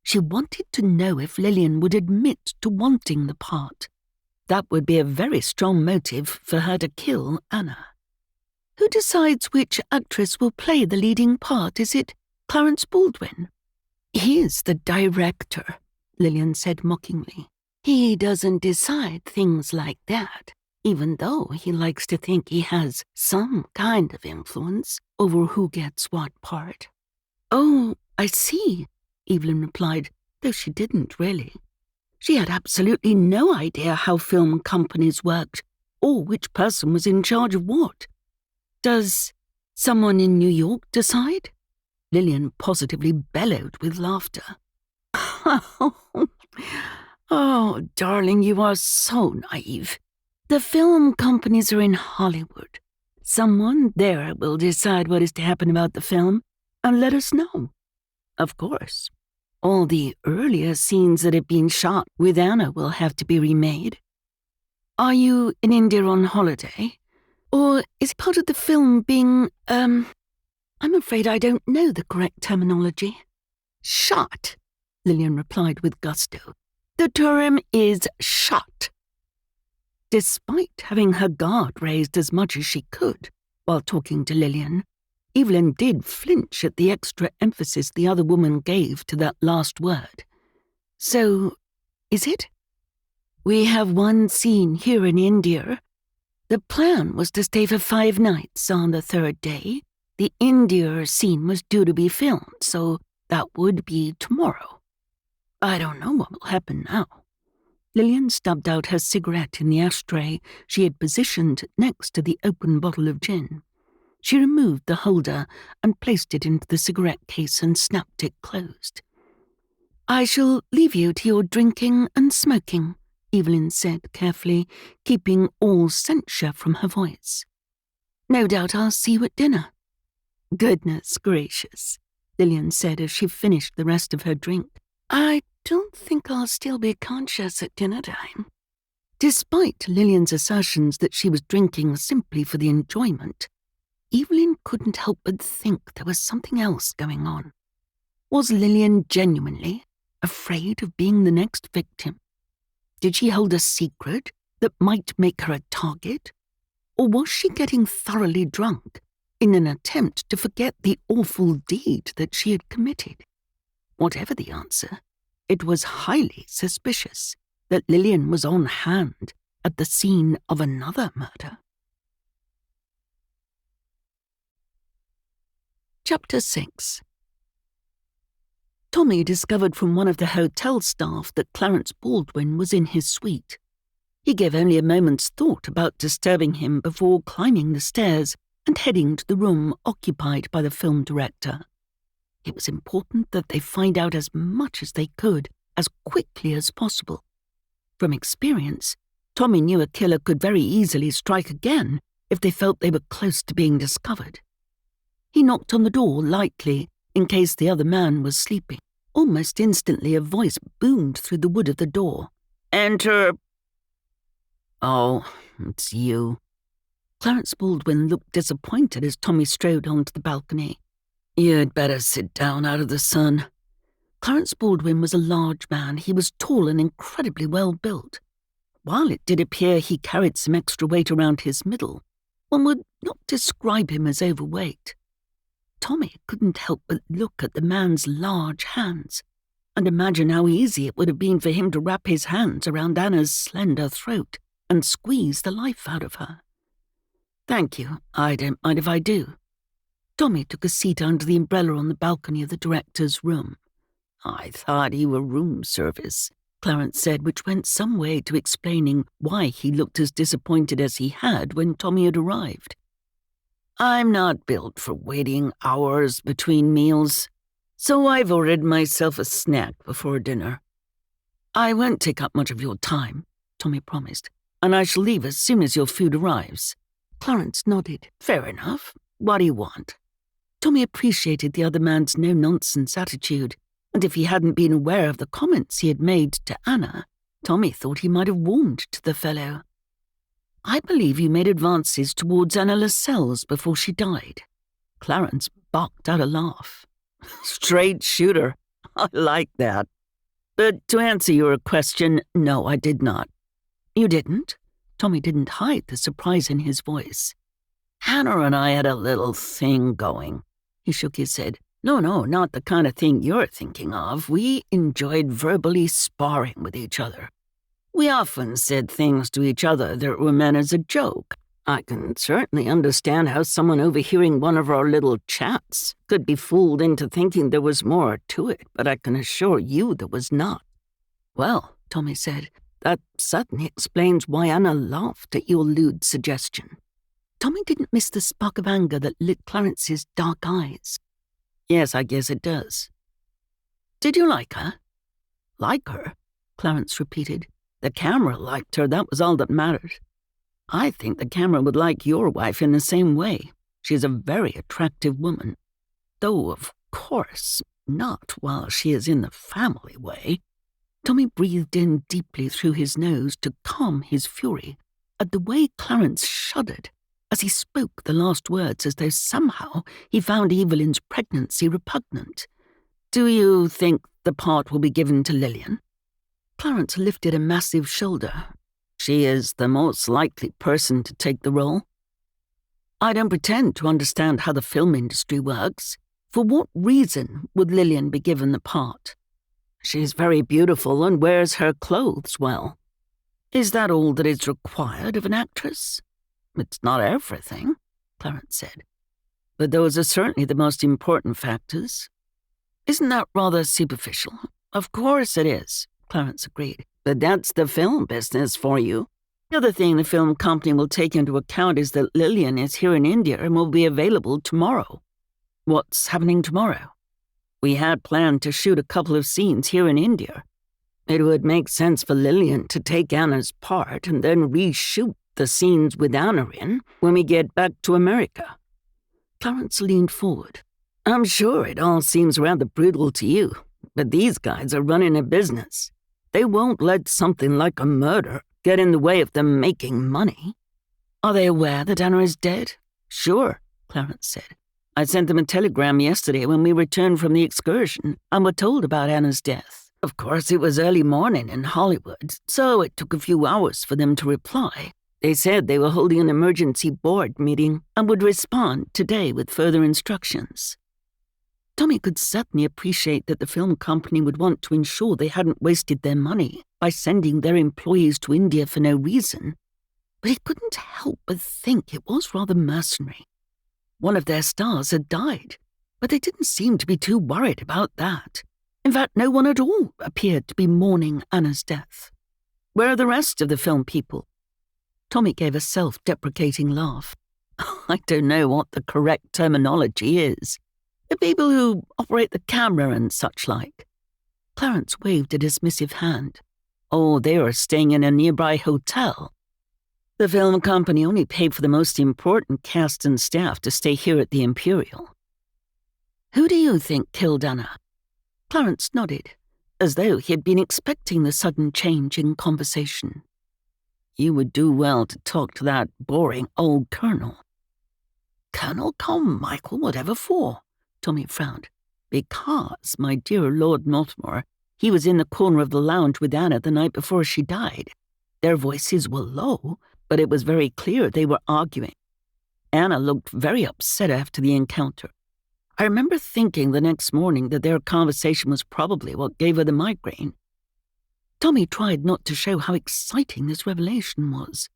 She wanted to know if Lillian would admit to wanting the part. That would be a very strong motive for her to kill Anna. Who decides which actress will play the leading part? Is it Clarence Baldwin? He's the director, Lillian said mockingly. He doesn't decide things like that, even though he likes to think he has some kind of influence over who gets what part. Oh, I see, Evelyn replied, though she didn't really. She had absolutely no idea how film companies worked, or which person was in charge of what. Does someone in New York decide? Lillian positively bellowed with laughter. Oh, darling, you are so naive. The film companies are in Hollywood. Someone there will decide what is to happen about the film and let us know. Of course. All the earlier scenes that have been shot with Anna will have to be remade. Are you in India on holiday? Or is part of the film being, I'm afraid I don't know the correct terminology. Shot, Lillian replied with gusto. The term is shot. Despite having her guard raised as much as she could while talking to Lillian, Evelyn did flinch at the extra emphasis the other woman gave to that last word. So, is it? We have one scene here in India. The plan was to stay for 5 nights. On the 3rd day, the India scene was due to be filmed, so that would be tomorrow. I don't know what will happen now. Lillian stubbed out her cigarette in the ashtray she had positioned next to the open bottle of gin. She removed the holder and placed it into the cigarette case and snapped it closed. I shall leave you to your drinking and smoking, Evelyn said carefully, keeping all censure from her voice. No doubt I'll see you at dinner. Goodness gracious, Lillian said as she finished the rest of her drink. I don't think I'll still be conscious at dinner time. Despite Lillian's assertions that she was drinking simply for the enjoyment, Evelyn couldn't help but think there was something else going on. Was Lillian genuinely afraid of being the next victim? Did she hold a secret that might make her a target? Or was she getting thoroughly drunk in an attempt to forget the awful deed that she had committed? Whatever the answer, it was highly suspicious that Lillian was on hand at the scene of another murder. Chapter 6. Tommy discovered from one of the hotel staff that Clarence Baldwin was in his suite. He gave only a moment's thought about disturbing him before climbing the stairs and heading to the room occupied by the film director. It was important that they find out as much as they could as quickly as possible. From experience, Tommy knew a killer could very easily strike again if they felt they were close to being discovered. He knocked on the door lightly in case the other man was sleeping. Almost instantly a voice boomed through the wood of the door. Enter. Oh, it's you. Clarence Baldwin looked disappointed as Tommy strode onto the balcony. You'd better sit down out of the sun. Clarence Baldwin was a large man. He was tall and incredibly well built. While it did appear he carried some extra weight around his middle, one would not describe him as overweight. Tommy couldn't help but look at the man's large hands and imagine how easy it would have been for him to wrap his hands around Anna's slender throat and squeeze the life out of her. Thank you, I don't mind if I do. Tommy took a seat under the umbrella on the balcony of the director's room. I thought you were room service, Clarence said, which went some way to explaining why he looked as disappointed as he had when Tommy had arrived. I'm not built for waiting hours between meals, so I've ordered myself a snack before dinner. I won't take up much of your time, Tommy promised, and I shall leave as soon as your food arrives. Clarence nodded. Fair enough. What do you want? Tommy appreciated the other man's no-nonsense attitude, and if he hadn't been aware of the comments he had made to Anna, Tommy thought he might have warmed to the fellow. I believe you made advances towards Anna Lascelles before she died. Clarence barked out a laugh. Straight shooter. I like that. But to answer your question, no, I did not. You didn't? Tommy didn't hide the surprise in his voice. Anna and I had a little thing going. He shook his head. No, not the kind of thing you're thinking of. We enjoyed verbally sparring with each other. We often said things to each other that were meant as a joke. I can certainly understand how someone overhearing one of our little chats could be fooled into thinking there was more to it, but I can assure you there was not. Well, Tommy said, that certainly explains why Anna laughed at your lewd suggestion. Tommy didn't miss the spark of anger that lit Clarence's dark eyes. Yes, I guess it does. Did you like her? Like her? Clarence repeated. The camera liked her, that was all that mattered. I think the camera would like your wife in the same way. She's a very attractive woman. Though, of course, Not while she is in the family way. Tommy breathed in deeply through his nose to calm his fury at the way Clarence shuddered as he spoke the last words, as though somehow he found Evelyn's pregnancy repugnant. "Do you think the part will be given to Lillian?" Clarence lifted a massive shoulder. "She is the most likely person to take the role. I don't pretend to understand how the film industry works. For what reason would Lillian be given the part? She's very beautiful and wears her clothes well. Is that all that is required of an actress?" "It's not everything," Clarence said. "But those are certainly the most important factors." "Isn't that rather superficial?" "Of course it is," Clarence agreed. "But that's the film business for you. The other thing the film company will take into account is that Lillian is here in India and will be available tomorrow." "What's happening tomorrow?" "We had planned to shoot a couple of scenes here in India. It would make sense for Lillian to take Anna's part and then reshoot the scenes with Anna in when we get back to America." Clarence leaned forward. "I'm sure it all seems rather brutal to you, but these guys are running a business. They won't let something like a murder get in the way of them making money." "Are they aware that Anna is dead?" "Sure," Clarence said. "I sent them a telegram yesterday when we returned from the excursion and were told about Anna's death. Of course, it was early morning in Hollywood, so it took a few hours for them to reply. They said they were holding an emergency board meeting and would respond today with further instructions." Tommy could certainly appreciate that the film company would want to ensure they hadn't wasted their money by sending their employees to India for no reason, but he couldn't help but think it was rather mercenary. One of their stars had died, but they didn't seem to be too worried about that. In fact, no one at all appeared to be mourning Anna's death. "Where are the rest of the film people?" Tommy gave a self-deprecating laugh. "I don't know what the correct terminology is. The people who operate the camera and such like." Clarence waved a dismissive hand. "Oh, they are staying in a nearby hotel. The film company only paid for the most important cast and staff to stay here at the Imperial." "Who do you think killed Anna?" Clarence nodded, as though he had been expecting the sudden change in conversation. "You would do well to talk to that boring old colonel." "Colonel Carmichael, whatever for?" Tommy frowned. "Because, my dear Lord Northmore, he was in the corner of the lounge with Anna the night before she died. Their voices were low, but it was very clear they were arguing. Anna looked very upset after the encounter. I remember thinking the next morning that their conversation was probably what gave her the migraine." Tommy tried not to show how exciting this revelation was.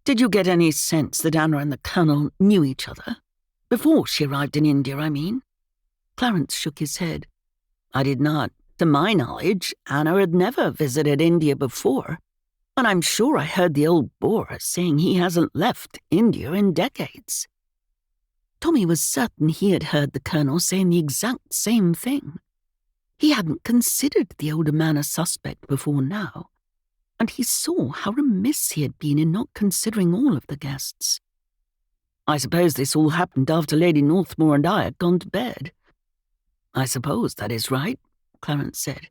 "Did you get any sense that Anna and the Colonel knew each other? Before she arrived in India, I mean?" Clarence shook his head. "I did not. To my knowledge, Anna had never visited India before, and I'm sure I heard the old bore saying he hasn't left India in decades." Tommy was certain he had heard the Colonel saying the exact same thing. He hadn't considered the older man a suspect before now, and he saw how remiss he had been in not considering all of the guests. "I suppose this all happened after Lady Northmore and I had gone to bed." "I suppose that is right," Clarence said.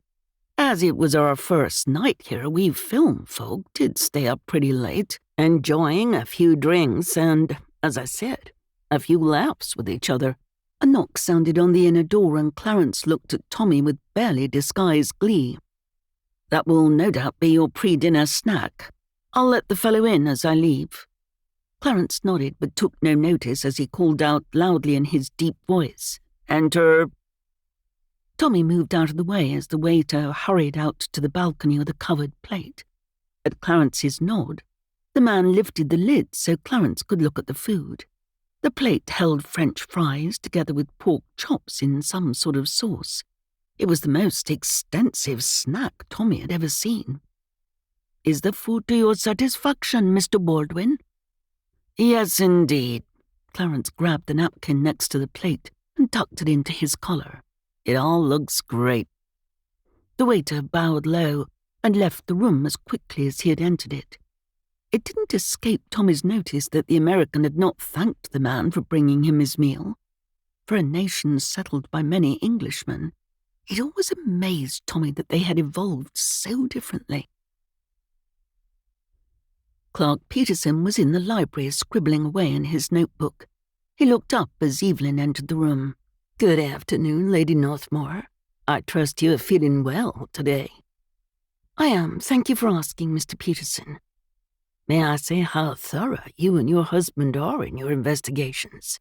"As it was our first night here, we film folk did stay up pretty late, enjoying a few drinks and, as I said, a few laughs with each other." A knock sounded on the inner door and Clarence looked at Tommy with barely disguised glee. "That will no doubt be your pre-dinner snack. I'll let the fellow in as I leave." Clarence nodded but took no notice as he called out loudly in his deep voice, "Enter." Tommy moved out of the way as the waiter hurried out to the balcony with a covered plate. At Clarence's nod, the man lifted the lid so Clarence could look at the food. The plate held French fries together with pork chops in some sort of sauce. It was the most extensive snack Tommy had ever seen. "Is the food to your satisfaction, Mr. Baldwin?" "Yes, indeed." Clarence grabbed the napkin next to the plate and tucked it into his collar. "It all looks great." The waiter bowed low and left the room as quickly as he had entered it. It didn't escape Tommy's notice that the American had not thanked the man for bringing him his meal. For a nation settled by many Englishmen, It always amazed Tommy that they had evolved so differently. Clark Peterson was in the library scribbling away in his notebook. He looked up as Evelyn entered the room. "Good afternoon, Lady Northmore. I trust you are feeling well today." "I am, thank you for asking, Mr. Peterson." "May I say how thorough you and your husband are in your investigations?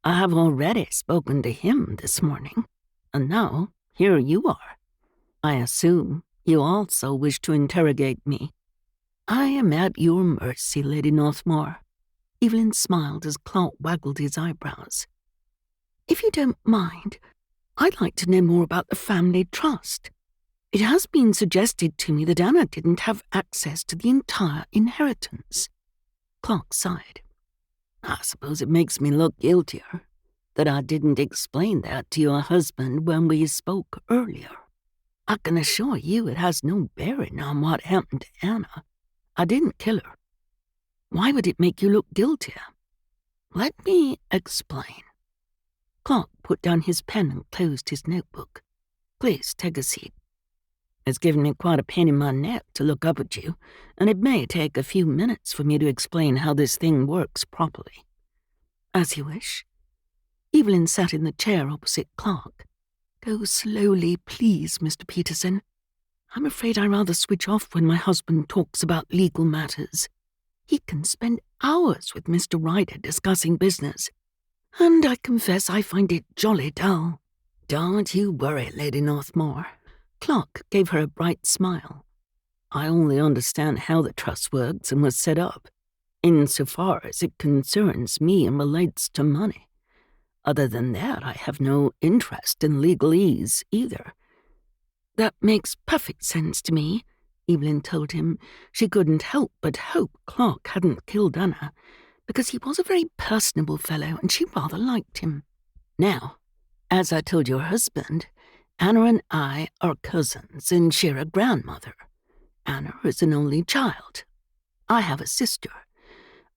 I have already spoken to him this morning, and now here you are. I assume you also wish to interrogate me." "I am at your mercy, Lady Northmore." Evelyn smiled as Clark waggled his eyebrows. "If you don't mind, I'd like to know more about the family trust. It has been suggested to me that Anna didn't have access to the entire inheritance." Clark sighed. "I suppose it makes me look guiltier that I didn't explain that to your husband when we spoke earlier. I can assure you it has no bearing on what happened to Anna. I didn't kill her. Why would it make you look guiltier? Let me explain." Clark put down his pen and closed his notebook. "Please take a seat. It's given me quite a pain in my neck to look up at you, and it may take a few minutes for me to explain how this thing works properly." "As you wish." Evelyn sat in the chair opposite Clark. "Go slowly, please, Mr. Peterson. I'm afraid I rather switch off when my husband talks about legal matters. He can spend hours with Mr. Ryder discussing business, and I confess I find it jolly dull." "Don't you worry, Lady Northmore." Clark gave her a bright smile. "I only understand how the trust works and was set up, insofar as it concerns me and relates to money. Other than that, I have no interest in legalese either." "That makes perfect sense to me," Evelyn told him. She couldn't help but hope Clark hadn't killed Anna, because he was a very personable fellow and she rather liked him. "Now, as I told your husband, Anna and I are cousins and share a grandmother. Anna is an only child. I have a sister.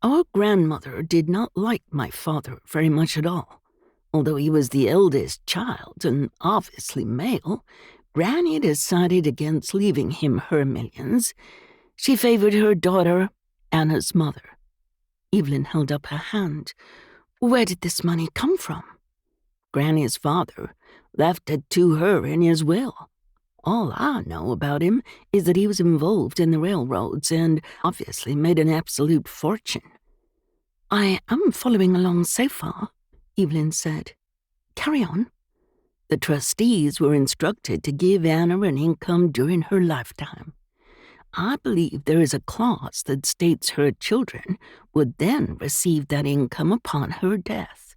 Our grandmother did not like my father very much at all. Although he was the eldest child and obviously male, Granny decided against leaving him her millions. She favored her daughter, Anna's mother." Evelyn held up her hand. "Where did this money come from?" "Granny's father left it to her in his will. All I know about him is that he was involved in the railroads and obviously made an absolute fortune." "I am following along so far," Evelyn said. "Carry on." "The trustees were instructed to give Anna an income during her lifetime. I believe there is a clause that states her children would then receive that income upon her death."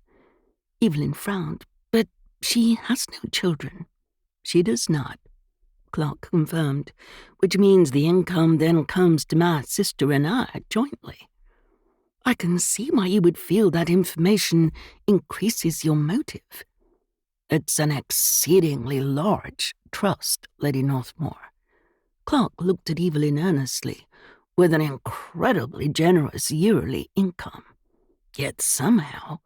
Evelyn frowned. "But she has no children." "She does not," Clark confirmed, "which means the income then comes to my sister and I jointly." "I can see why you would feel that information increases your motive." "It's an exceedingly large trust, Lady Northmore." Clark looked at Evelyn earnestly, "with an incredibly generous yearly income. Yet somehow,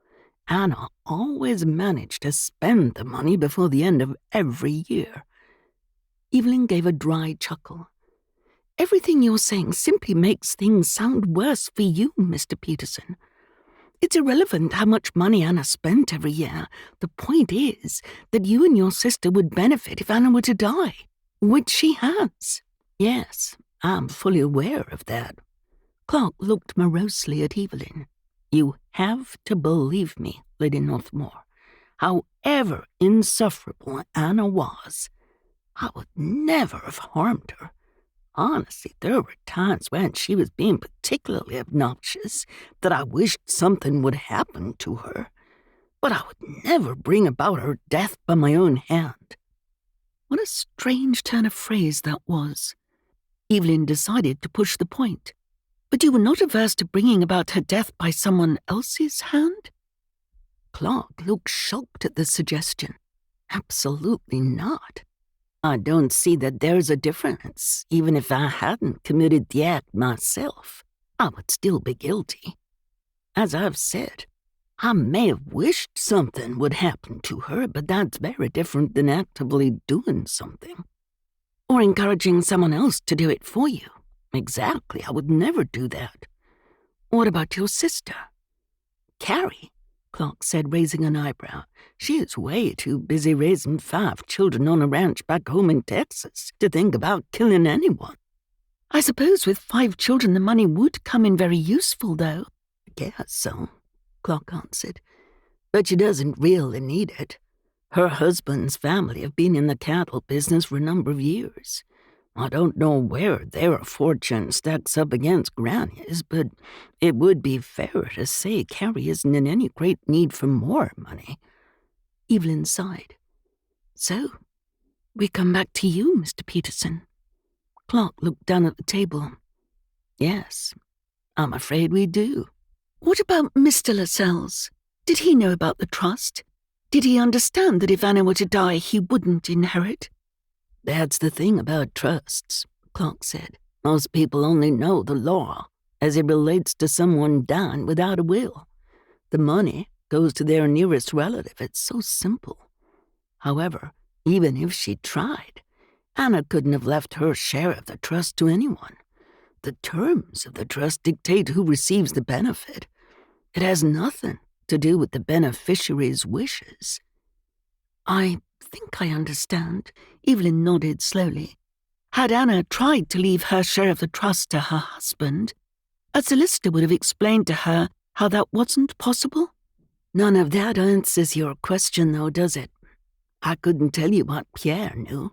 Anna always managed to spend the money before the end of every year." Evelyn gave a dry chuckle. "Everything you're saying simply makes things sound worse for you, Mr. Peterson. It's irrelevant how much money Anna spent every year. The point is that you and your sister would benefit if Anna were to die, which she has." "Yes, I'm fully aware of that." Clark looked morosely at Evelyn. "You have to believe me, Lady Northmore. However insufferable Anna was, I would never have harmed her. Honestly, there were times when she was being particularly obnoxious that I wished something would happen to her. But I would never bring about her death by my own hand." What a strange turn of phrase that was. Evelyn decided to push the point. "But you were not averse to bringing about her death by someone else's hand?" Clark looked shocked at the suggestion. "Absolutely not. I don't see that there's a difference. Even if I hadn't committed the act myself, I would still be guilty. As I've said, I may have wished something would happen to her, but that's very different than actively doing something. Or encouraging someone else to do it for you. Exactly, I would never do that. What about your sister? Carrie, Clark said, raising an eyebrow. She is way too busy raising 5 children on a ranch back home in Texas to think about killing anyone. I suppose with 5 children the money would come in very useful, though. I guess so, Clark answered. But she doesn't really need it. Her husband's family have been in the cattle business for a number of years. I don't know where their fortune stacks up against Granny's, but it would be fair to say Carrie isn't in any great need for more money. Evelyn sighed. So, we come back to you, Mr. Peterson. Clark looked down at the table. Yes, I'm afraid we do. What about Mr. Lascelles? Did he know about the trust? Did he understand that if Anna were to die, he wouldn't inherit? That's the thing about trusts, Clark said. Most people only know the law as it relates to someone dying without a will. The money goes to their nearest relative. It's so simple. However, even if she tried, Anna couldn't have left her share of the trust to anyone. The terms of the trust dictate who receives the benefit. It has nothing to do with the beneficiary's wishes. I think I understand. Evelyn nodded slowly. Had Anna tried to leave her share of the trust to her husband, a solicitor would have explained to her how that wasn't possible? None of that answers your question, though, does it? I couldn't tell you what Pierre knew.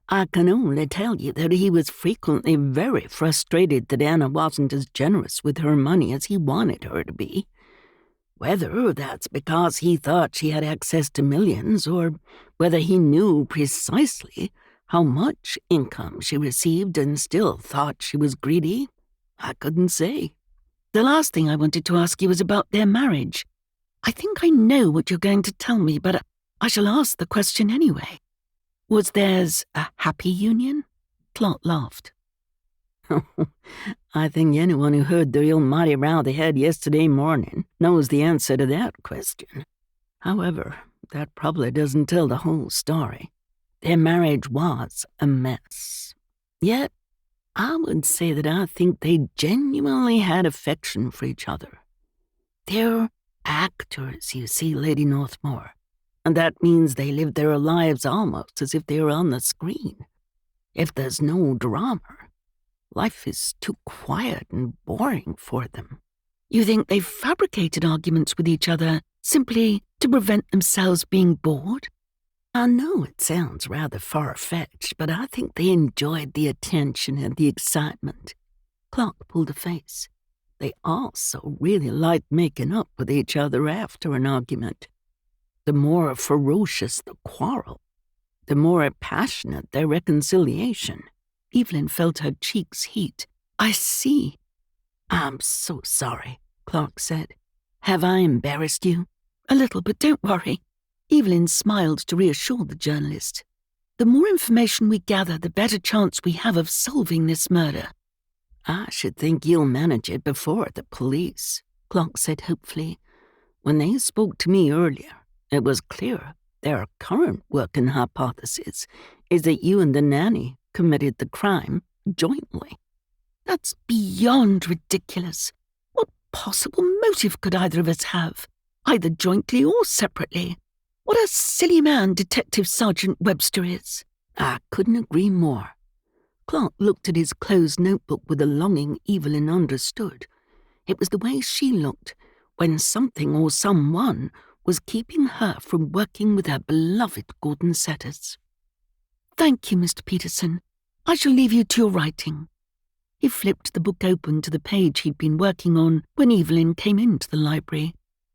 I can only tell you that he was frequently very frustrated that Anna wasn't as generous with her money as he wanted her to be. Whether that's because he thought she had access to millions, or whether he knew precisely how much income she received and still thought she was greedy, I couldn't say. The last thing I wanted to ask you was about their marriage. I think I know what you're going to tell me, but I shall ask the question anyway. Was theirs a happy union? Clark laughed. I think anyone who heard the almighty row they had yesterday morning knows the answer to that question. However, that probably doesn't tell the whole story. Their marriage was a mess. Yet, I would say that I think they genuinely had affection for each other. They're actors, you see, Lady Northmore, and that means they live their lives almost as if they were on the screen. If there's no drama, life is too quiet and boring for them. You think they fabricated arguments with each other simply to prevent themselves being bored? I know it sounds rather far-fetched, but I think they enjoyed the attention and the excitement. Clark pulled a face. They also really liked making up with each other after an argument. The more ferocious the quarrel, the more passionate their reconciliation. Evelyn felt her cheeks heat. I see. I'm so sorry, Clark said. Have I embarrassed you? A little, but don't worry. Evelyn smiled to reassure the journalist. The more information we gather, the better chance we have of solving this murder. I should think you'll manage it before the police, Clark said hopefully. When they spoke to me earlier, it was clear their current working hypothesis is that you and the nanny committed the crime jointly. That's beyond ridiculous. What possible motive could either of us have, either jointly or separately? What a silly man Detective Sergeant Webster is. I couldn't agree more. Clark looked at his closed notebook with a longing Evelyn understood. It was the way she looked when something or someone was keeping her from working with her beloved Gordon Setters. Thank you, Mr. Peterson. I shall leave you to your writing. He flipped the book open to the page he'd been working on when Evelyn came into the library,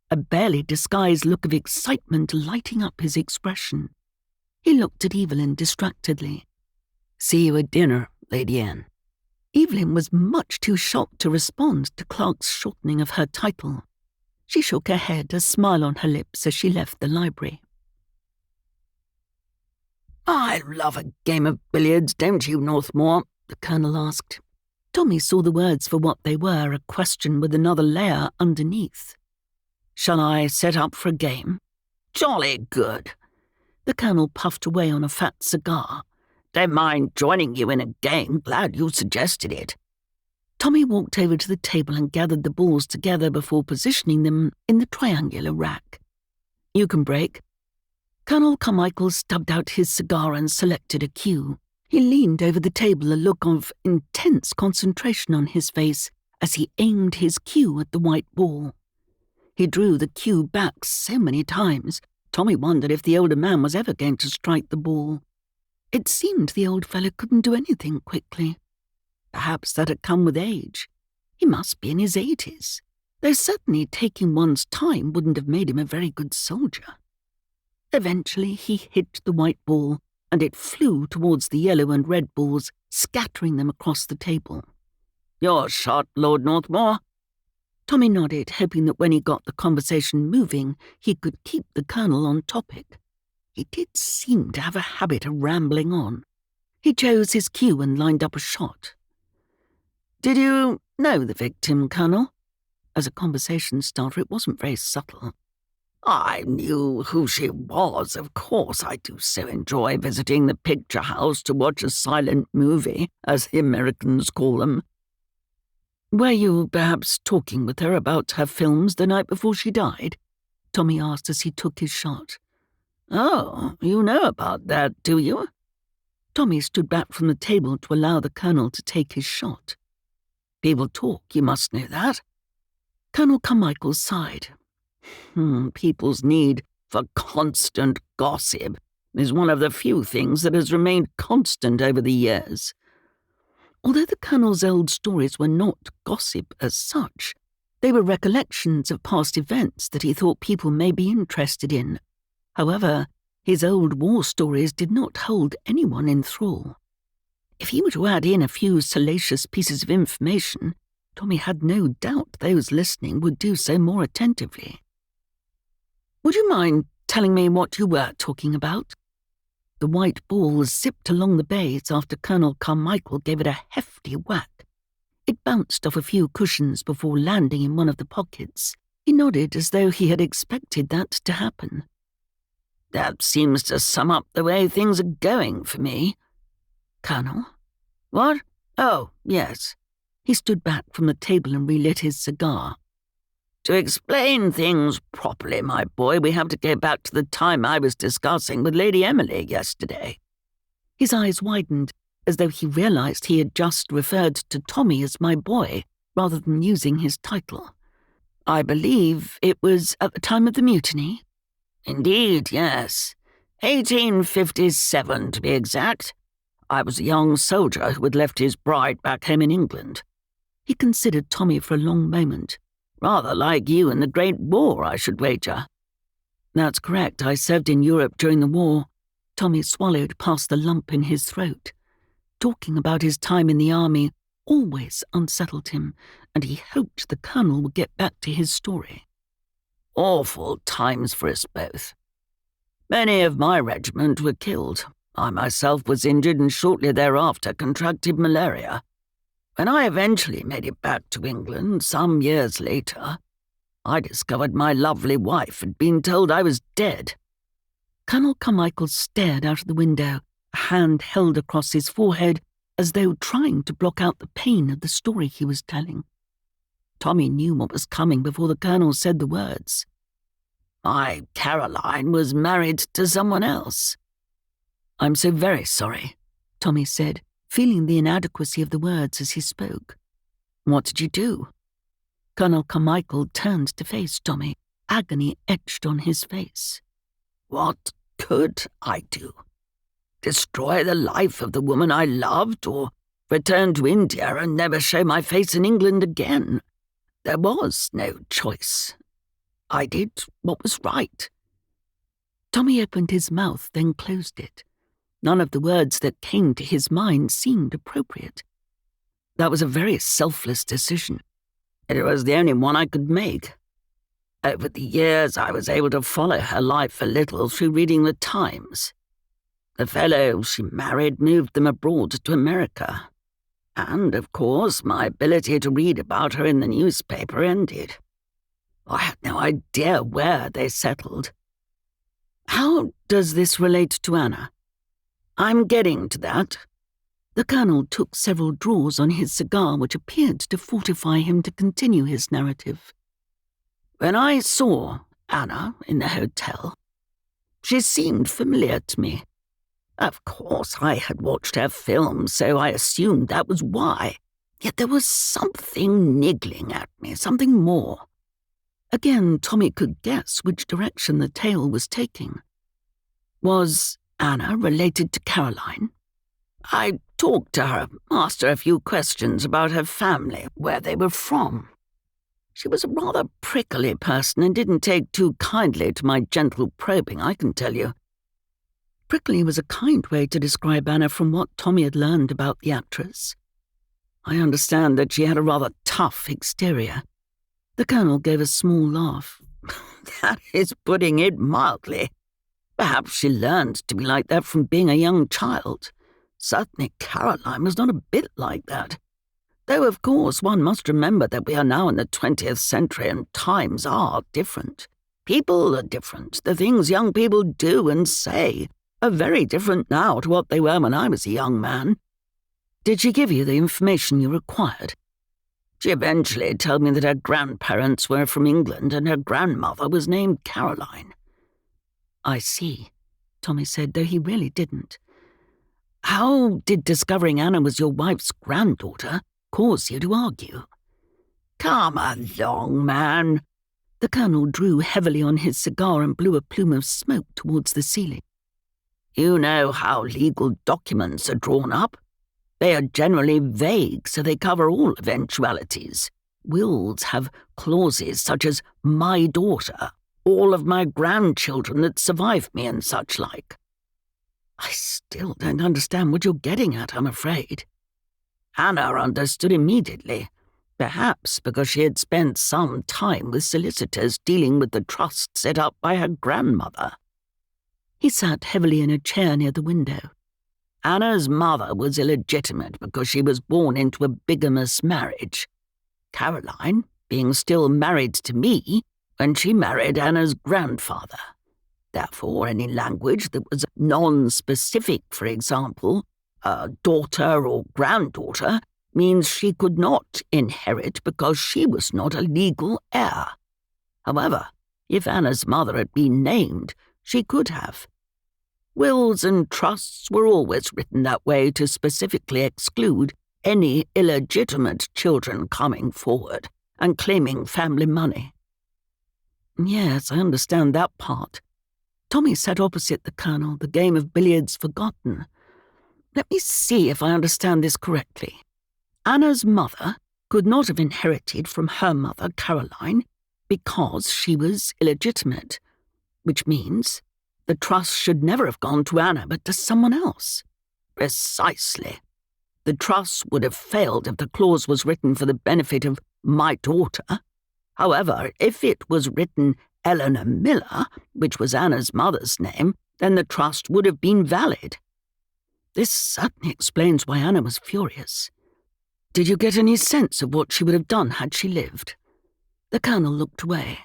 a barely disguised look of excitement lighting up his expression. He looked at Evelyn distractedly. See you at dinner, Lady Anne. Evelyn was much too shocked to respond to Clark's shortening of her title. She shook her head, a smile on her lips as she left the library. I love a game of billiards, don't you, Northmore? The Colonel asked. Tommy saw the words for what they were, a question with another layer underneath. Shall I set up for a game?" "Jolly good." The Colonel puffed away on a fat cigar. "Don't mind joining you in a game. Glad you suggested it." Tommy walked over to the table and gathered the balls together before positioning them in the triangular rack. "You can break." Colonel Carmichael stubbed out his cigar and selected a cue. He leaned over the table, a look of intense concentration on his face as he aimed his cue at the white ball. He drew the cue back so many times, Tommy wondered if the older man was ever going to strike the ball. It seemed the old fellow couldn't do anything quickly. Perhaps that had come with age. He must be in his 80s, though certainly taking one's time wouldn't have made him a very good soldier. Eventually he hit the white ball, and it flew towards the yellow and red balls, scattering them across the table. "Your shot, Lord Northmore." Tommy nodded, hoping that when he got the conversation moving, he could keep the Colonel on topic. He did seem to have a habit of rambling on. He chose his cue and lined up a shot. "Did you know the victim, Colonel?" As a conversation starter, it wasn't very subtle. "I knew who she was, of course. I do so enjoy visiting the picture house to watch a silent movie, as the Americans call them." "Were you perhaps talking with her about her films the night before she died?" Tommy asked as he took his shot. "Oh, you know about that, do you?" Tommy stood back from the table to allow the Colonel to take his shot. "People talk, you must know that." Colonel Carmichael sighed. People's need for constant gossip is one of the few things that has remained constant over the years. Although the Colonel's old stories were not gossip as such, they were recollections of past events that he thought people may be interested in. However, his old war stories did not hold anyone in thrall. If he were to add in a few salacious pieces of information, Tommy had no doubt those listening would do so more attentively. "Would you mind telling me what you were talking about?" The white ball zipped along the bays after Colonel Carmichael gave it a hefty whack. It bounced off a few cushions before landing in one of the pockets. He nodded as though he had expected that to happen. "That seems to sum up the way things are going for me." "Colonel?" "What? Oh, yes." He stood back from the table and relit his cigar. "To explain things properly, my boy, we have to go back to the time I was discussing with Lady Emily yesterday." His eyes widened, as though he realized he had just referred to Tommy as my boy, rather than using his title. "I believe it was at the time of the mutiny?" "Indeed, yes. 1857, to be exact. I was a young soldier who had left his bride back home in England." He considered Tommy for a long moment. "Rather like you in the Great War, I should wager." "That's correct. I served in Europe during the war." Tommy swallowed past the lump in his throat. Talking about his time in the army always unsettled him, and he hoped the Colonel would get back to his story. "Awful times for us both. Many of my regiment were killed. I myself was injured and shortly thereafter contracted malaria. When I eventually made it back to England some years later, I discovered my lovely wife had been told I was dead." Colonel Carmichael stared out of the window, a hand held across his forehead as though trying to block out the pain of the story he was telling. Tommy knew what was coming before the Colonel said the words. "My Caroline was married to someone else." "I'm so very sorry," Tommy said, feeling the inadequacy of the words as he spoke. "What did you do?" Colonel Carmichael turned to face Tommy, agony etched on his face. "What could I do? Destroy the life of the woman I loved, or return to India and never show my face in England again? There was no choice. I did what was right." Tommy opened his mouth, then closed it. None of the words that came to his mind seemed appropriate. That was a very selfless decision. It was the only one I could make. Over the years, I was able to follow her life a little through reading the Times. The fellow she married moved them abroad to America. And, of course, my ability to read about her in the newspaper ended. I had no idea where they settled. How does this relate to Anna? I'm getting to that. The Colonel took several draws on his cigar, which appeared to fortify him to continue his narrative. When I saw Anna in the hotel, she seemed familiar to me. Of course, I had watched her films, so I assumed that was why. Yet there was something niggling at me, something more. Again, Tommy could guess which direction the tale was taking. Was Anna related to Caroline? I talked to her, asked her a few questions about her family, where they were from. She was a rather prickly person and didn't take too kindly to my gentle probing, I can tell you. Prickly was a kind way to describe Anna from what Tommy had learned about the actress. I understand that she had a rather tough exterior. The Colonel gave a small laugh. That is putting it mildly. Perhaps she learned to be like that from being a young child. Certainly Caroline was not a bit like that. Though, of course, one must remember that we are now in the 20th century and times are different. People are different. The things young people do and say are very different now to what they were when I was a young man. Did she give you the information you required? She eventually told me that her grandparents were from England and her grandmother was named Caroline. I see, Tommy said, though he really didn't. How did discovering Anna was your wife's granddaughter cause you to argue? Come along, man. The Colonel drew heavily on his cigar and blew a plume of smoke towards the ceiling. You know how legal documents are drawn up. They are generally vague, so they cover all eventualities. Wills have clauses such as my daughter, all of my grandchildren that survive me and such like. I still don't understand what you're getting at, I'm afraid. Anna understood immediately, perhaps because she had spent some time with solicitors dealing with the trust set up by her grandmother. He sat heavily in a chair near the window. Anna's mother was illegitimate because she was born into a bigamous marriage. Caroline, being still married to me, when she married Anna's grandfather. Therefore, any language that was non-specific, for example, a daughter or granddaughter, means she could not inherit because she was not a legal heir. However, if Anna's mother had been named, she could have. Wills and trusts were always written that way to specifically exclude any illegitimate children coming forward and claiming family money. Yes, I understand that part. Tommy sat opposite the Colonel, the game of billiards forgotten. Let me see if I understand this correctly. Anna's mother could not have inherited from her mother, Caroline, because she was illegitimate, which means the trust should never have gone to Anna but to someone else. Precisely. The trust would have failed if the clause was written for the benefit of my daughter. However, if it was written Eleanor Miller, which was Anna's mother's name, then the trust would have been valid. This certainly explains why Anna was furious. Did you get any sense of what she would have done had she lived? The Colonel looked away.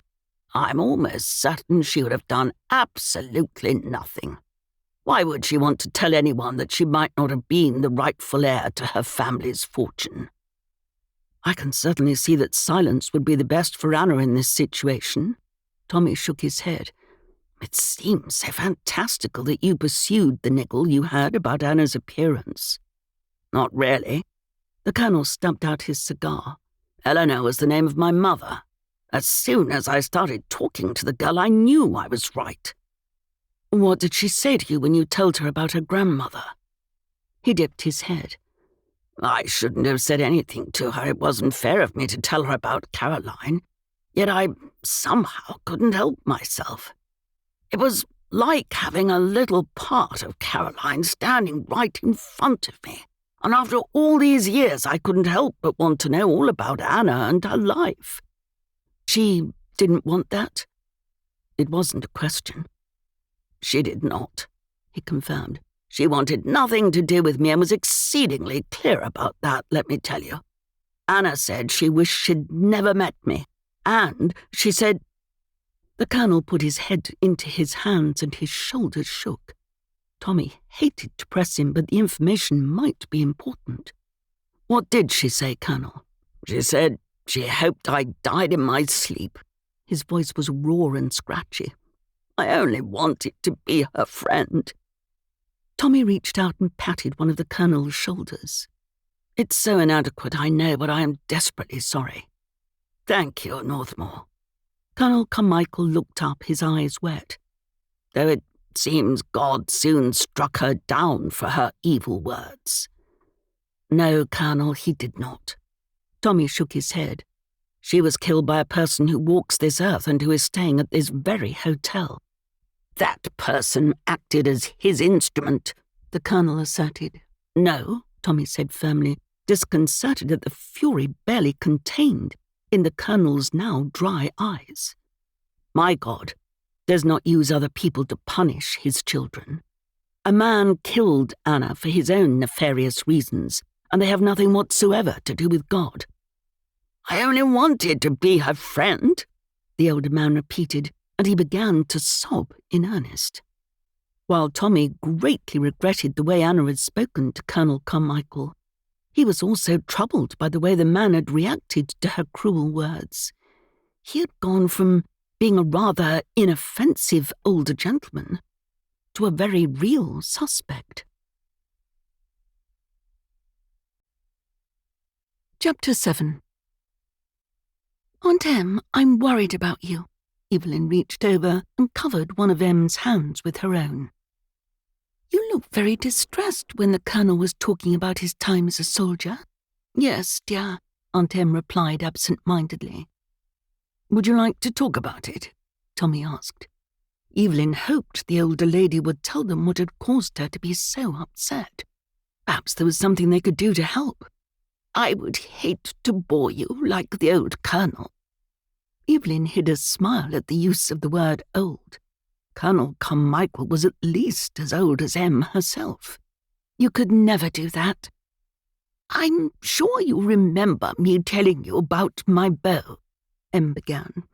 I'm almost certain she would have done absolutely nothing. Why would she want to tell anyone that she might not have been the rightful heir to her family's fortune? I can certainly see that silence would be the best for Anna in this situation. Tommy shook his head. It seems so fantastical that you pursued the niggle you had about Anna's appearance. Not really. The Colonel stumped out his cigar. Eleanor was the name of my mother. As soon as I started talking to the girl, I knew I was right. What did she say to you when you told her about her grandmother? He dipped his head. I shouldn't have said anything to her. It wasn't fair of me to tell her about Caroline. Yet I somehow couldn't help myself. It was like having a little part of Caroline standing right in front of me. And after all these years, I couldn't help but want to know all about Anna and her life. She didn't want that? It wasn't a question. She did not, he confirmed. She wanted nothing to do with me and was exceedingly clear about that, let me tell you. Anna said she wished she'd never met me, And she said—" The Colonel put his head into his hands and his shoulders shook. Tommy hated to press him, but the information might be important. "What did she say, Colonel?" "She said she hoped I died in my sleep." His voice was raw and scratchy. "I only wanted to be her friend." Tommy reached out and patted one of the Colonel's shoulders. "It's so inadequate, I know, but I am desperately sorry." "Thank you, Northmore." Colonel Carmichael looked up, his eyes wet. "Though it seems God soon struck her down for her evil words." "No, Colonel, he did not." Tommy shook his head. "She was killed by a person who walks this earth and who is staying at this very hotel." "That person acted as his instrument," the Colonel asserted. "No," Tommy said firmly, disconcerted at the fury barely contained in the Colonel's now dry eyes. "My God does not use other people to punish his children. A man killed Anna for his own nefarious reasons, and they have nothing whatsoever to do with God." "I only wanted to be her friend," the older man repeated, and he began to sob in earnest. While Tommy greatly regretted the way Anna had spoken to Colonel Carmichael, he was also troubled by the way the man had reacted to her cruel words. He had gone from being a rather inoffensive older gentleman to a very real suspect. Chapter 7. "Aunt Em, I'm worried about you." Evelyn reached over and covered one of Em's hands with her own. "You looked very distressed when the Colonel was talking about his time as a soldier." "Yes, dear," Aunt Em replied absent-mindedly. "Would you like to talk about it?" Tommy asked. Evelyn hoped the older lady would tell them what had caused her to be so upset. Perhaps there was something they could do to help. "I would hate to bore you like the old Colonel." Evelyn hid a smile at the use of the word old. Colonel Carmichael was at least as old as Em herself. "You could never do that." "I'm sure you remember me telling you about my beau," Em began.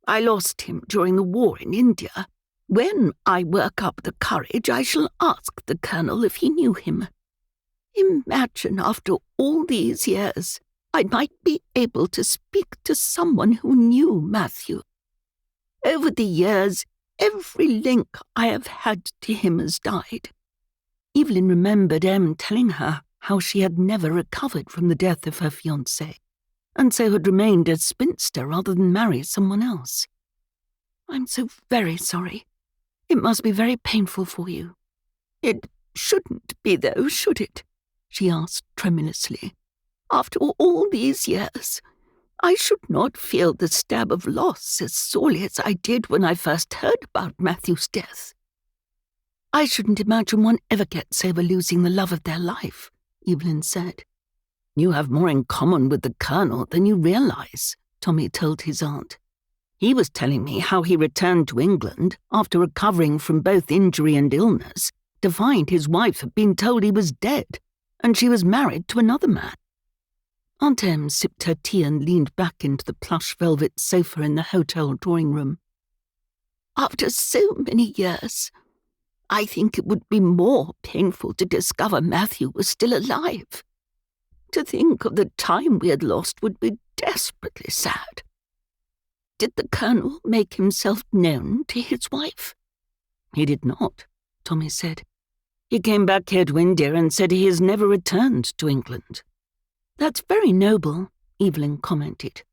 "I lost him during the war in India. When I work up the courage, I shall ask the Colonel if he knew him. Imagine after all these years, I might be able to speak to someone who knew Matthew. Over the years, every link I have had to him has died." Evelyn remembered Em telling her how she had never recovered from the death of her fiancé, and so had remained a spinster rather than marry someone else. "I'm so very sorry. It must be very painful for you." "It shouldn't be though, should it?" she asked tremulously. "After all these years, I should not feel the stab of loss as sorely as I did when I first heard about Matthew's death." "I shouldn't imagine one ever gets over losing the love of their life," Evelyn said. "You have more in common with the Colonel than you realize," Tommy told his aunt. "He was telling me how he returned to England after recovering from both injury and illness to find his wife had been told he was dead and she was married to another man." Aunt Em sipped her tea and leaned back into the plush velvet sofa in the hotel drawing room. "After so many years, I think it would be more painful to discover Matthew was still alive. To think of the time we had lost would be desperately sad." "Did the Colonel make himself known to his wife?" "He did not," Tommy said. "He came back here to India and said he has never returned to England." "That's very noble," Evelyn commented.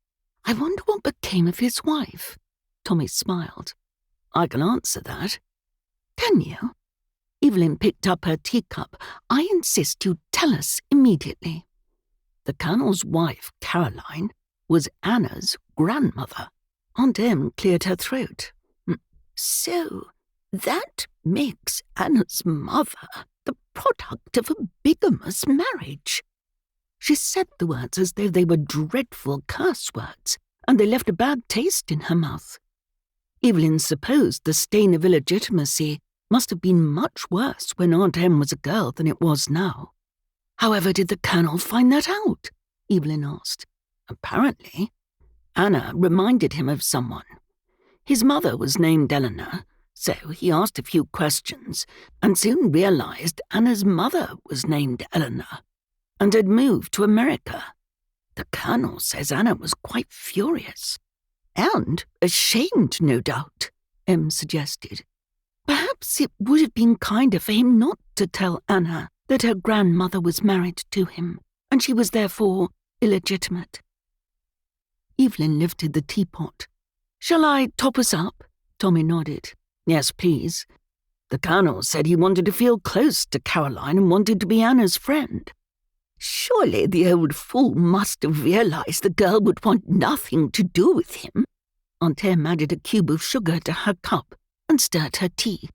"I wonder what became of his wife." Tommy smiled. "I can answer that." "Can you?" Evelyn picked up her teacup. "I insist you tell us immediately." The Colonel's wife, Caroline, was Anna's grandmother. Aunt Em cleared her throat. "So that makes Anna's mother the product of a bigamous marriage." She said the words as though they were dreadful curse words, and they left a bad taste in her mouth. Evelyn supposed the stain of illegitimacy must have been much worse when Aunt Em was a girl than it was now. "However did the Colonel find that out?" Evelyn asked. "Apparently. Anna reminded him of someone. His mother was named Eleanor, so he asked a few questions and soon realized Anna's mother was named Eleanor and had moved to America. The Colonel says Anna was quite furious. And ashamed, no doubt, Em suggested. Perhaps it would have been kinder for him not to tell Anna that her grandmother was married to him, and she was therefore illegitimate. Evelyn lifted the teapot. "Shall I top us up?" Tommy nodded. "Yes, please." The Colonel said he wanted to feel close to Caroline and wanted to be Anna's friend. Surely the old fool must have realized the girl would want nothing to do with him. Aunt Em added a cube of sugar to her cup and stirred her tea.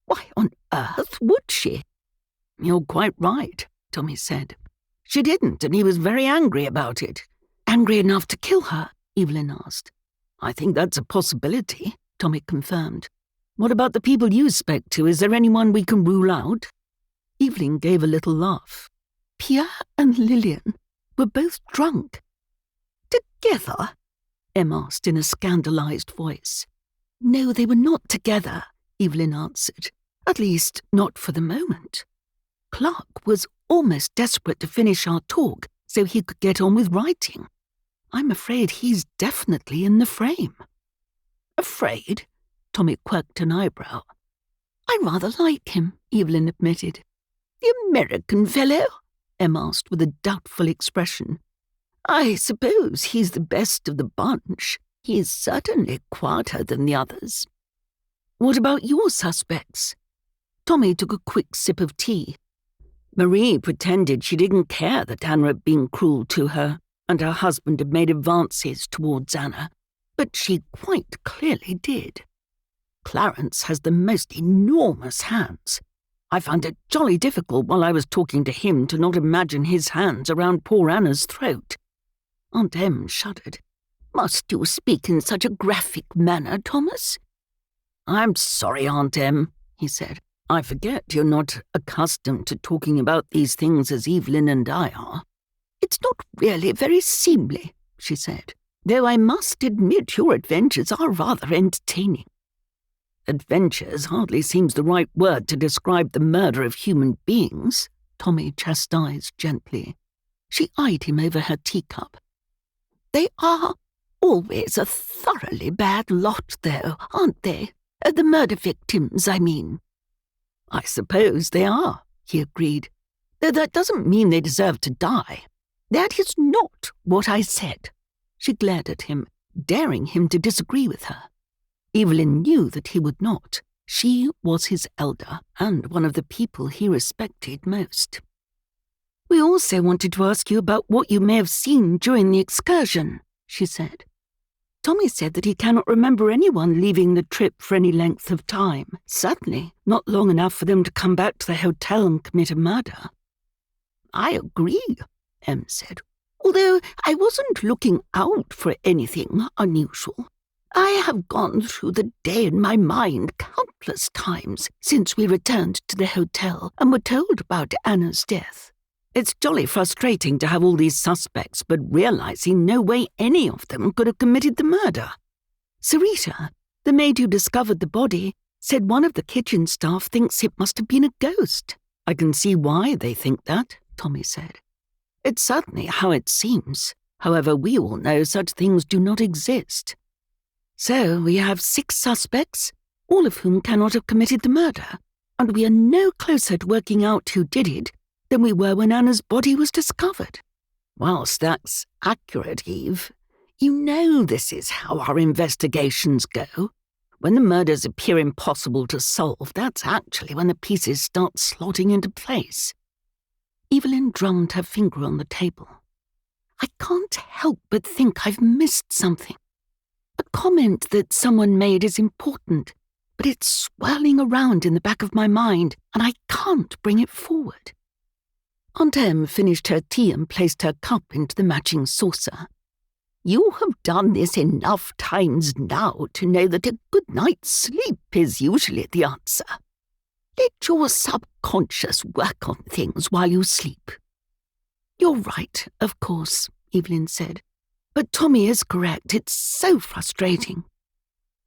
Why on earth would she? "You're quite right," Tommy said. "She didn't, and he was very angry about it." "Angry enough to kill her?" Evelyn asked. "I think that's a possibility," Tommy confirmed. "What about the people you spoke to? Is there anyone we can rule out?" Evelyn gave a little laugh. "Pierre and Lillian were both drunk." "Together?" Em asked in a scandalized voice. "No, they were not together," Evelyn answered. "At least, not for the moment. Clark was almost desperate to finish our talk so he could get on with writing. I'm afraid he's definitely in the frame." "Afraid?" Tommy quirked an eyebrow. "I rather like him," Evelyn admitted. "The American fellow?" Em asked with a doubtful expression. "I suppose he's the best of the bunch. He's certainly quieter than the others." "What about your suspects?" Tommy took a quick sip of tea. Marie pretended she didn't care that Anna had been cruel to her, and her husband had made advances towards Anna, but she quite clearly did. Clarence has the most enormous hands. I found it jolly difficult while I was talking to him to not imagine his hands around poor Anna's throat. Aunt Em shuddered. "Must you speak in such a graphic manner, Thomas?" "I'm sorry, Aunt Em," he said. "I forget you're not accustomed to talking about these things as Evelyn and I are." "It's not really very seemly," she said, "though I must admit your adventures are rather entertaining." "Adventures hardly seems the right word to describe the murder of human beings," Tommy chastised gently. She eyed him over her teacup. "They are always a thoroughly bad lot, though, aren't they? The murder victims, I mean." "I suppose they are," he agreed. "Though that doesn't mean they deserve to die." "That is not what I said." She glared at him, daring him to disagree with her. Evelyn knew that he would not. She was his elder and one of the people he respected most. "We also wanted to ask you about what you may have seen during the excursion," she said. "Tommy said that he cannot remember anyone leaving the trip for any length of time, certainly not long enough for them to come back to the hotel and commit a murder." "I agree," Em said, "although I wasn't looking out for anything unusual. I have gone through the day in my mind countless times since we returned to the hotel and were told about Anna's death. It's jolly frustrating to have all these suspects, but realizing no way any of them could have committed the murder. Sarita, the maid who discovered the body, said one of the kitchen staff thinks it must have been a ghost." "I can see why they think that," Tommy said. "It's certainly how it seems. However, we all know such things do not exist. So we have 6 suspects, all of whom cannot have committed the murder, and we are no closer to working out who did it than we were when Anna's body was discovered." "Whilst that's accurate, Eve, you know this is how our investigations go. When the murders appear impossible to solve, that's actually when the pieces start slotting into place." Evelyn drummed her finger on the table. "I can't help but think I've missed something. A comment that someone made is important, but it's swirling around in the back of my mind, and I can't bring it forward." Aunt Em finished her tea and placed her cup into the matching saucer. "You have done this enough times now to know that a good night's sleep is usually the answer. Let your subconscious work on things while you sleep." "You're right, of course," Evelyn said. But Tommy is correct. It's so frustrating.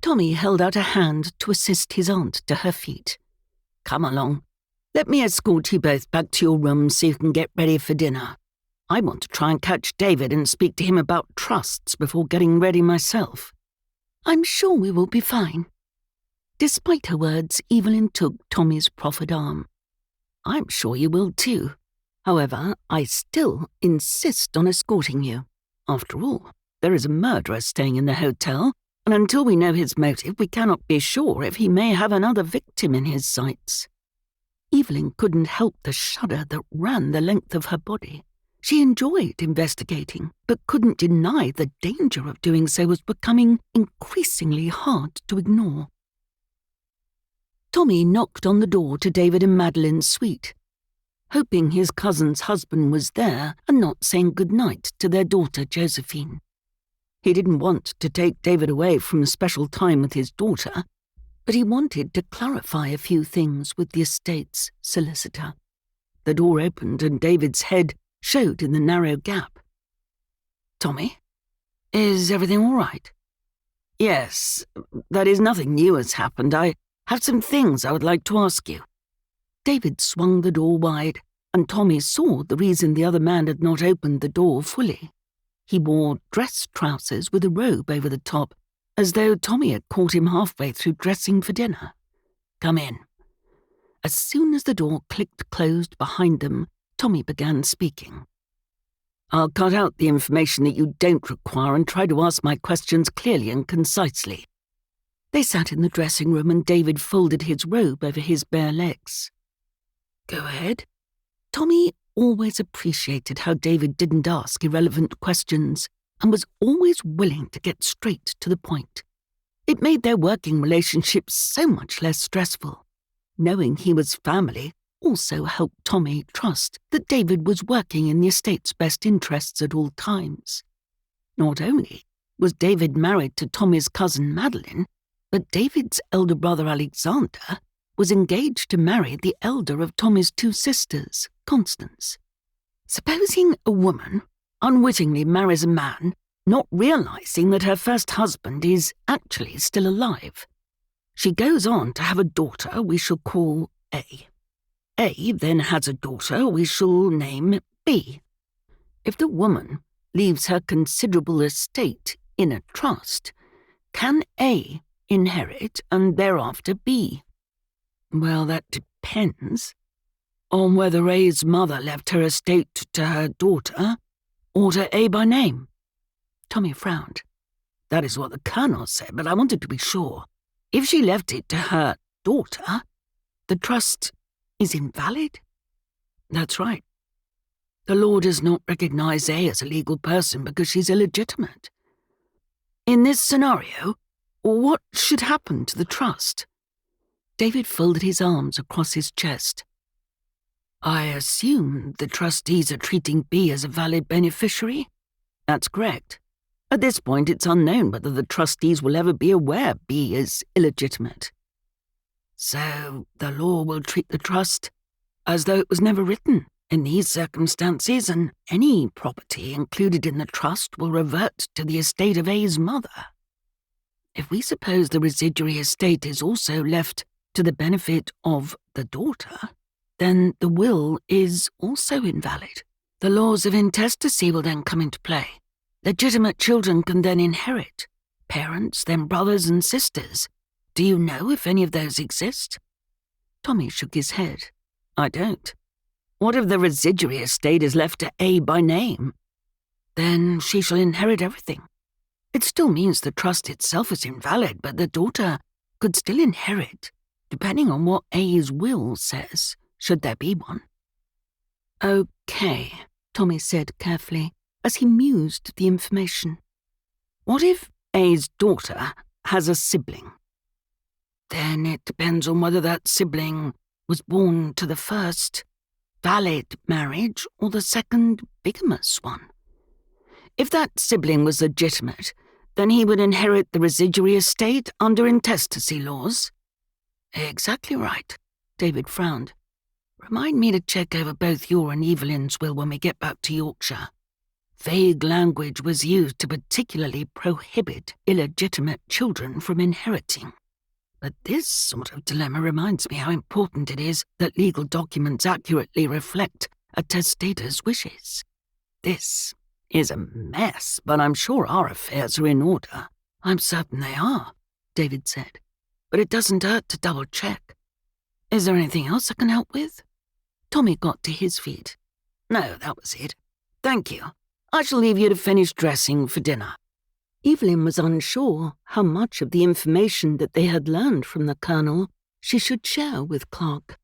Tommy held out a hand to assist his aunt to her feet. Come along. Let me escort you both back to your room so you can get ready for dinner. I want to try and catch David and speak to him about trusts before getting ready myself. I'm sure we will be fine. Despite her words, Evelyn took Tommy's proffered arm. I'm sure you will too. However, I still insist on escorting you. After all, there is a murderer staying in the hotel, and until we know his motive, we cannot be sure if he may have another victim in his sights. Evelyn couldn't help the shudder that ran the length of her body. She enjoyed investigating, but couldn't deny the danger of doing so was becoming increasingly hard to ignore. Tommy knocked on the door to David and Madeline's suite, hoping his cousin's husband was there and not saying goodnight to their daughter Josephine. He didn't want to take David away from special time with his daughter, but he wanted to clarify a few things with the estate's solicitor. The door opened and David's head showed in the narrow gap. Tommy, is everything all right? Yes, that is, nothing new has happened. I have some things I would like to ask you. David swung the door wide, and Tommy saw the reason the other man had not opened the door fully. He wore dress trousers with a robe over the top, as though Tommy had caught him halfway through dressing for dinner. Come in. As soon as the door clicked closed behind them, Tommy began speaking. I'll cut out the information that you don't require and try to ask my questions clearly and concisely. They sat in the dressing room and David folded his robe over his bare legs. Go ahead. Tommy always appreciated how David didn't ask irrelevant questions and was always willing to get straight to the point. It made their working relationship so much less stressful. Knowing he was family also helped Tommy trust that David was working in the estate's best interests at all times. Not only was David married to Tommy's cousin Madeline, but David's elder brother Alexander was engaged to marry the elder of Tommy's two sisters, Constance. Supposing a woman unwittingly marries a man, not realizing that her first husband is actually still alive. She goes on to have a daughter we shall call A. A then has a daughter we shall name B. If the woman leaves her considerable estate in a trust, can A inherit and thereafter B? Well, that depends on whether A's mother left her estate to her daughter or to A by name. Tommy frowned. That is what the Colonel said, but I wanted to be sure. If she left it to her daughter, the trust is invalid? That's right. The law does not recognize A as a legal person because she's illegitimate. In this scenario, what should happen to the trust? David folded his arms across his chest. I assume the trustees are treating B as a valid beneficiary? That's correct. At this point, it's unknown whether the trustees will ever be aware B is illegitimate. So the law will treat the trust as though it was never written in these circumstances, and any property included in the trust will revert to the estate of A's mother. If we suppose the residuary estate is also left to the benefit of the daughter, then the will is also invalid. The laws of intestacy will then come into play. Legitimate children can then inherit. Parents, then brothers and sisters. Do you know if any of those exist? Tommy shook his head. I don't. What if the residuary estate is left to A by name? Then she shall inherit everything. It still means the trust itself is invalid, but the daughter could still inherit, depending on what A's will says, should there be one. Okay, Tommy said carefully, as he mused the information. What if A's daughter has a sibling? Then it depends on whether that sibling was born to the first valid marriage or the second bigamous one. If that sibling was legitimate, then he would inherit the residuary estate under intestacy laws. Exactly right, David frowned. Remind me to check over both your and Evelyn's will when we get back to Yorkshire. Vague language was used to particularly prohibit illegitimate children from inheriting. But this sort of dilemma reminds me how important it is that legal documents accurately reflect a testator's wishes. This is a mess, but I'm sure our affairs are in order. I'm certain they are, David said, but it doesn't hurt to double-check. Is there anything else I can help with? Tommy got to his feet. No, that was it. Thank you. I shall leave you to finish dressing for dinner. Evelyn was unsure how much of the information that they had learned from the Colonel she should share with Clark.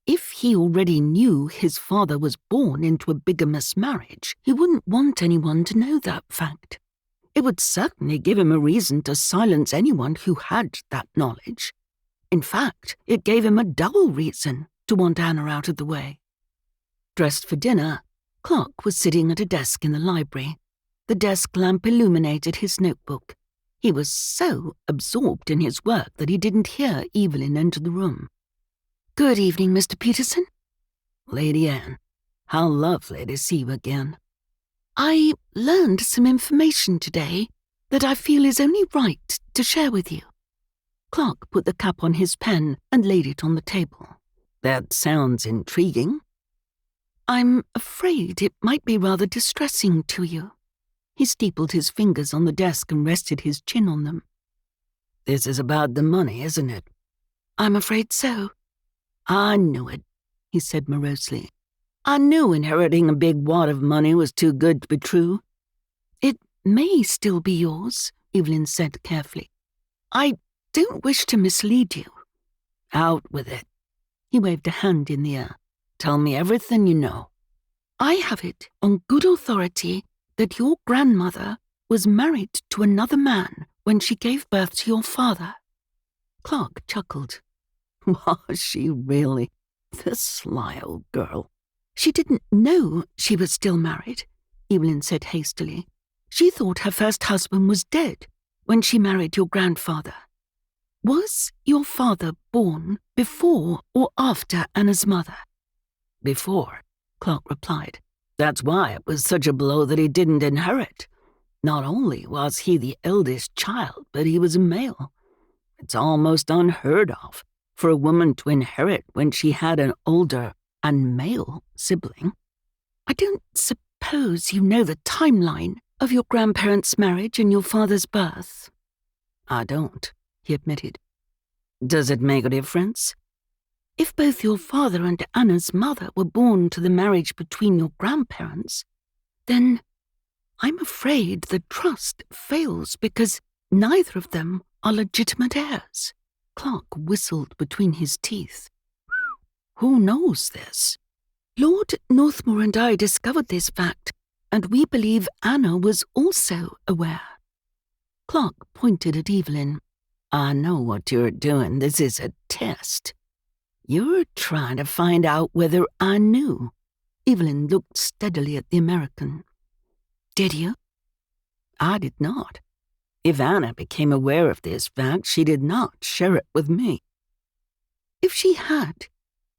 If he already knew his father was born into a bigamous marriage, he wouldn't want anyone to know that fact. It would certainly give him a reason to silence anyone who had that knowledge. In fact, it gave him a double reason to want Anna out of the way. Dressed for dinner, Clark was sitting at a desk in the library. The desk lamp illuminated his notebook. He was so absorbed in his work that he didn't hear Evelyn enter the room. Good evening, Mr. Peterson. Lady Anne, how lovely to see you again. I learned some information today that I feel is only right to share with you. Clark put the cap on his pen and laid it on the table. That sounds intriguing. I'm afraid it might be rather distressing to you. He steepled his fingers on the desk and rested his chin on them. This is about the money, isn't it? I'm afraid so. I knew it, he said morosely. I knew inheriting a big wad of money was too good to be true. It may still be yours, Evelyn said carefully. I don't wish to mislead you. Out with it. He waved a hand in the air. Tell me everything you know. I have it on good authority that your grandmother was married to another man when she gave birth to your father. Clark chuckled. Was she really? The sly old girl. She didn't know she was still married, Evelyn said hastily. She thought her first husband was dead when she married your grandfather. Was your father born before or after Anna's mother? Before, Clark replied. That's why it was such a blow that he didn't inherit. Not only was he the eldest child, but he was a male. It's almost unheard of for a woman to inherit when she had an older and male sibling. I don't suppose you know the timeline of your grandparents' marriage and your father's birth. I don't, he admitted. Does it make a difference? If both your father and Anna's mother were born to the marriage between your grandparents, then I'm afraid the trust fails because neither of them are legitimate heirs. Clark whistled between his teeth. Who knows this? Lord Northmore and I discovered this fact, and we believe Anna was also aware. Clark pointed at Evelyn. I know what you're doing. This is a test. You're trying to find out whether I knew. Evelyn looked steadily at the American. Did you? I did not. If Anna became aware of this fact, she did not share it with me. If she had,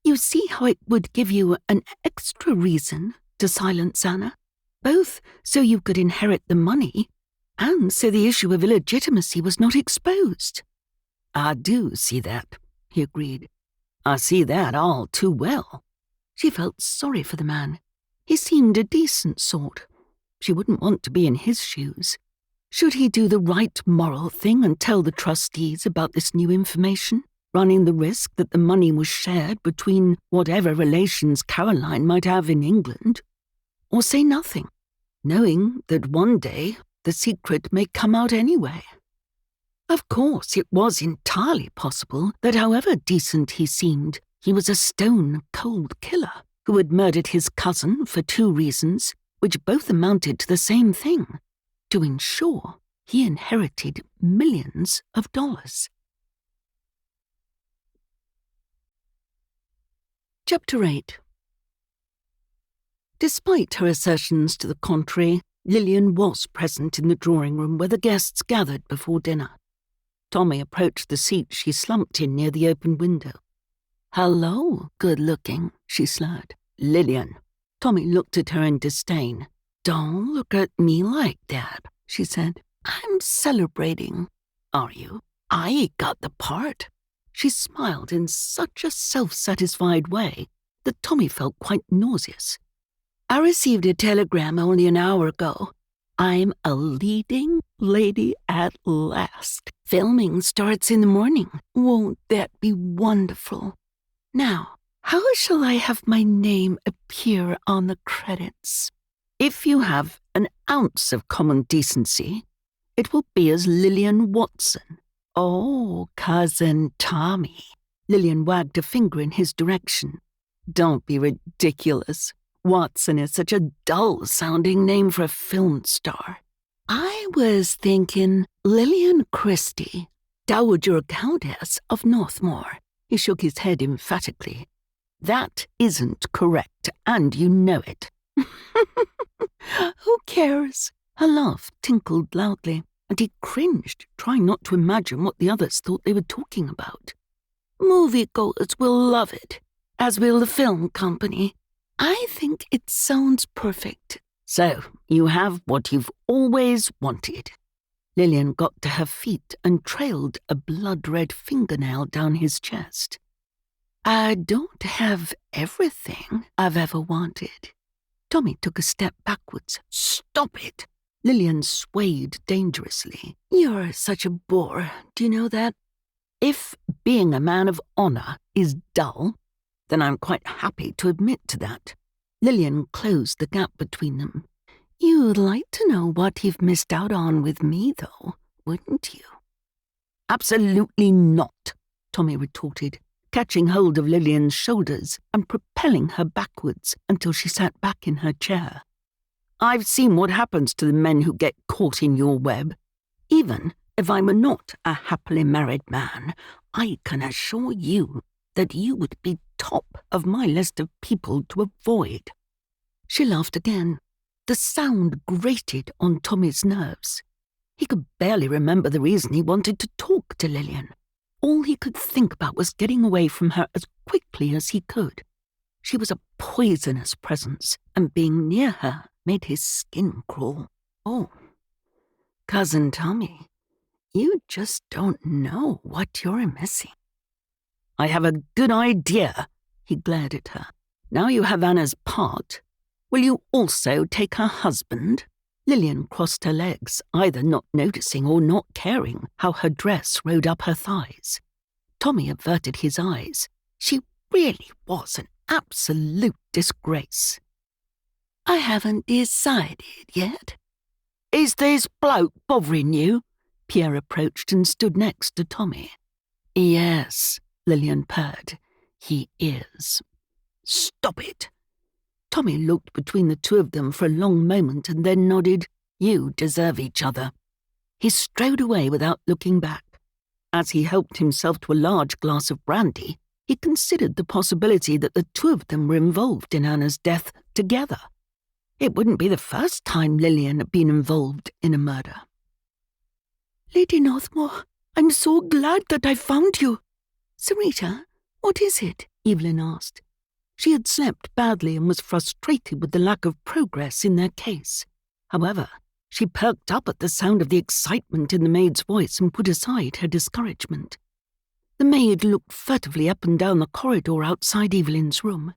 you see how it would give you an extra reason to silence Anna, both so you could inherit the money and so the issue of illegitimacy was not exposed. I do see that, he agreed. I see that all too well. She felt sorry for the man. He seemed a decent sort. She wouldn't want to be in his shoes. Should he do the right moral thing and tell the trustees about this new information, running the risk that the money was shared between whatever relations Caroline might have in England? Or say nothing, knowing that one day the secret may come out anyway? Of course, it was entirely possible that however decent he seemed, he was a stone-cold killer who had murdered his cousin for 2 reasons, which both amounted to the same thing, to ensure he inherited millions of dollars. Chapter 8. Despite her assertions to the contrary, Lillian was present in the drawing room where the guests gathered before dinner. Tommy approached the seat she slumped in near the open window. Hello, good-looking, she slurred. Lillian. Tommy looked at her in disdain. Don't look at me like that, she said. I'm celebrating. Are you? I got the part. She smiled in such a self-satisfied way that Tommy felt quite nauseous. I received a telegram only an hour ago. I'm a leading lady at last. Filming starts in the morning. Won't that be wonderful? Now, how shall I have my name appear on the credits? If you have an ounce of common decency, it will be as Lillian Watson. Oh, Cousin Tommy. Lillian wagged a finger in his direction. Don't be ridiculous. Watson is such a dull-sounding name for a film star. I was thinking Lillian Christie, Dowager Countess of Northmore. He shook his head emphatically. That isn't correct, and you know it. Who cares? Her laugh tinkled loudly, and he cringed, trying not to imagine what the others thought they were talking about. Moviegoers will love it, as will the film company. I think it sounds perfect. So, you have what you've always wanted. Lillian got to her feet and trailed a blood-red fingernail down his chest. I don't have everything I've ever wanted. Tommy took a step backwards. Stop it! Lillian swayed dangerously. You're such a bore, do you know that? If being a man of honor is dull, then I'm quite happy to admit to that. Lillian closed the gap between them. You'd like to know what you've missed out on with me, though, wouldn't you? Absolutely not, Tommy retorted, catching hold of Lillian's shoulders and propelling her backwards until she sat back in her chair. I've seen what happens to the men who get caught in your web. Even if I were not a happily married man, I can assure you that you would be top of my list of people to avoid. She laughed again. The sound grated on Tommy's nerves. He could barely remember the reason he wanted to talk to Lillian. All he could think about was getting away from her as quickly as he could. She was a poisonous presence, and being near her made his skin crawl. Oh, Cousin Tommy, you just don't know what you're missing. I have a good idea, he glared at her. Now you have Anna's part. Will you also take her husband? Lillian crossed her legs, either not noticing or not caring how her dress rode up her thighs. Tommy averted his eyes. She really was an absolute disgrace. I haven't decided yet. Is this bloke bothering you? Pierre approached and stood next to Tommy. Yes, Lillian purred. He is. Stop it. Tommy looked between the two of them for a long moment and then nodded. You deserve each other. He strode away without looking back. As he helped himself to a large glass of brandy, he considered the possibility that the two of them were involved in Anna's death together. It wouldn't be the first time Lillian had been involved in a murder. Lady Northmore, I'm so glad that I found you. Sarita, what is it? Evelyn asked. She had slept badly and was frustrated with the lack of progress in their case. However, she perked up at the sound of the excitement in the maid's voice and put aside her discouragement. The maid looked furtively up and down the corridor outside Evelyn's room.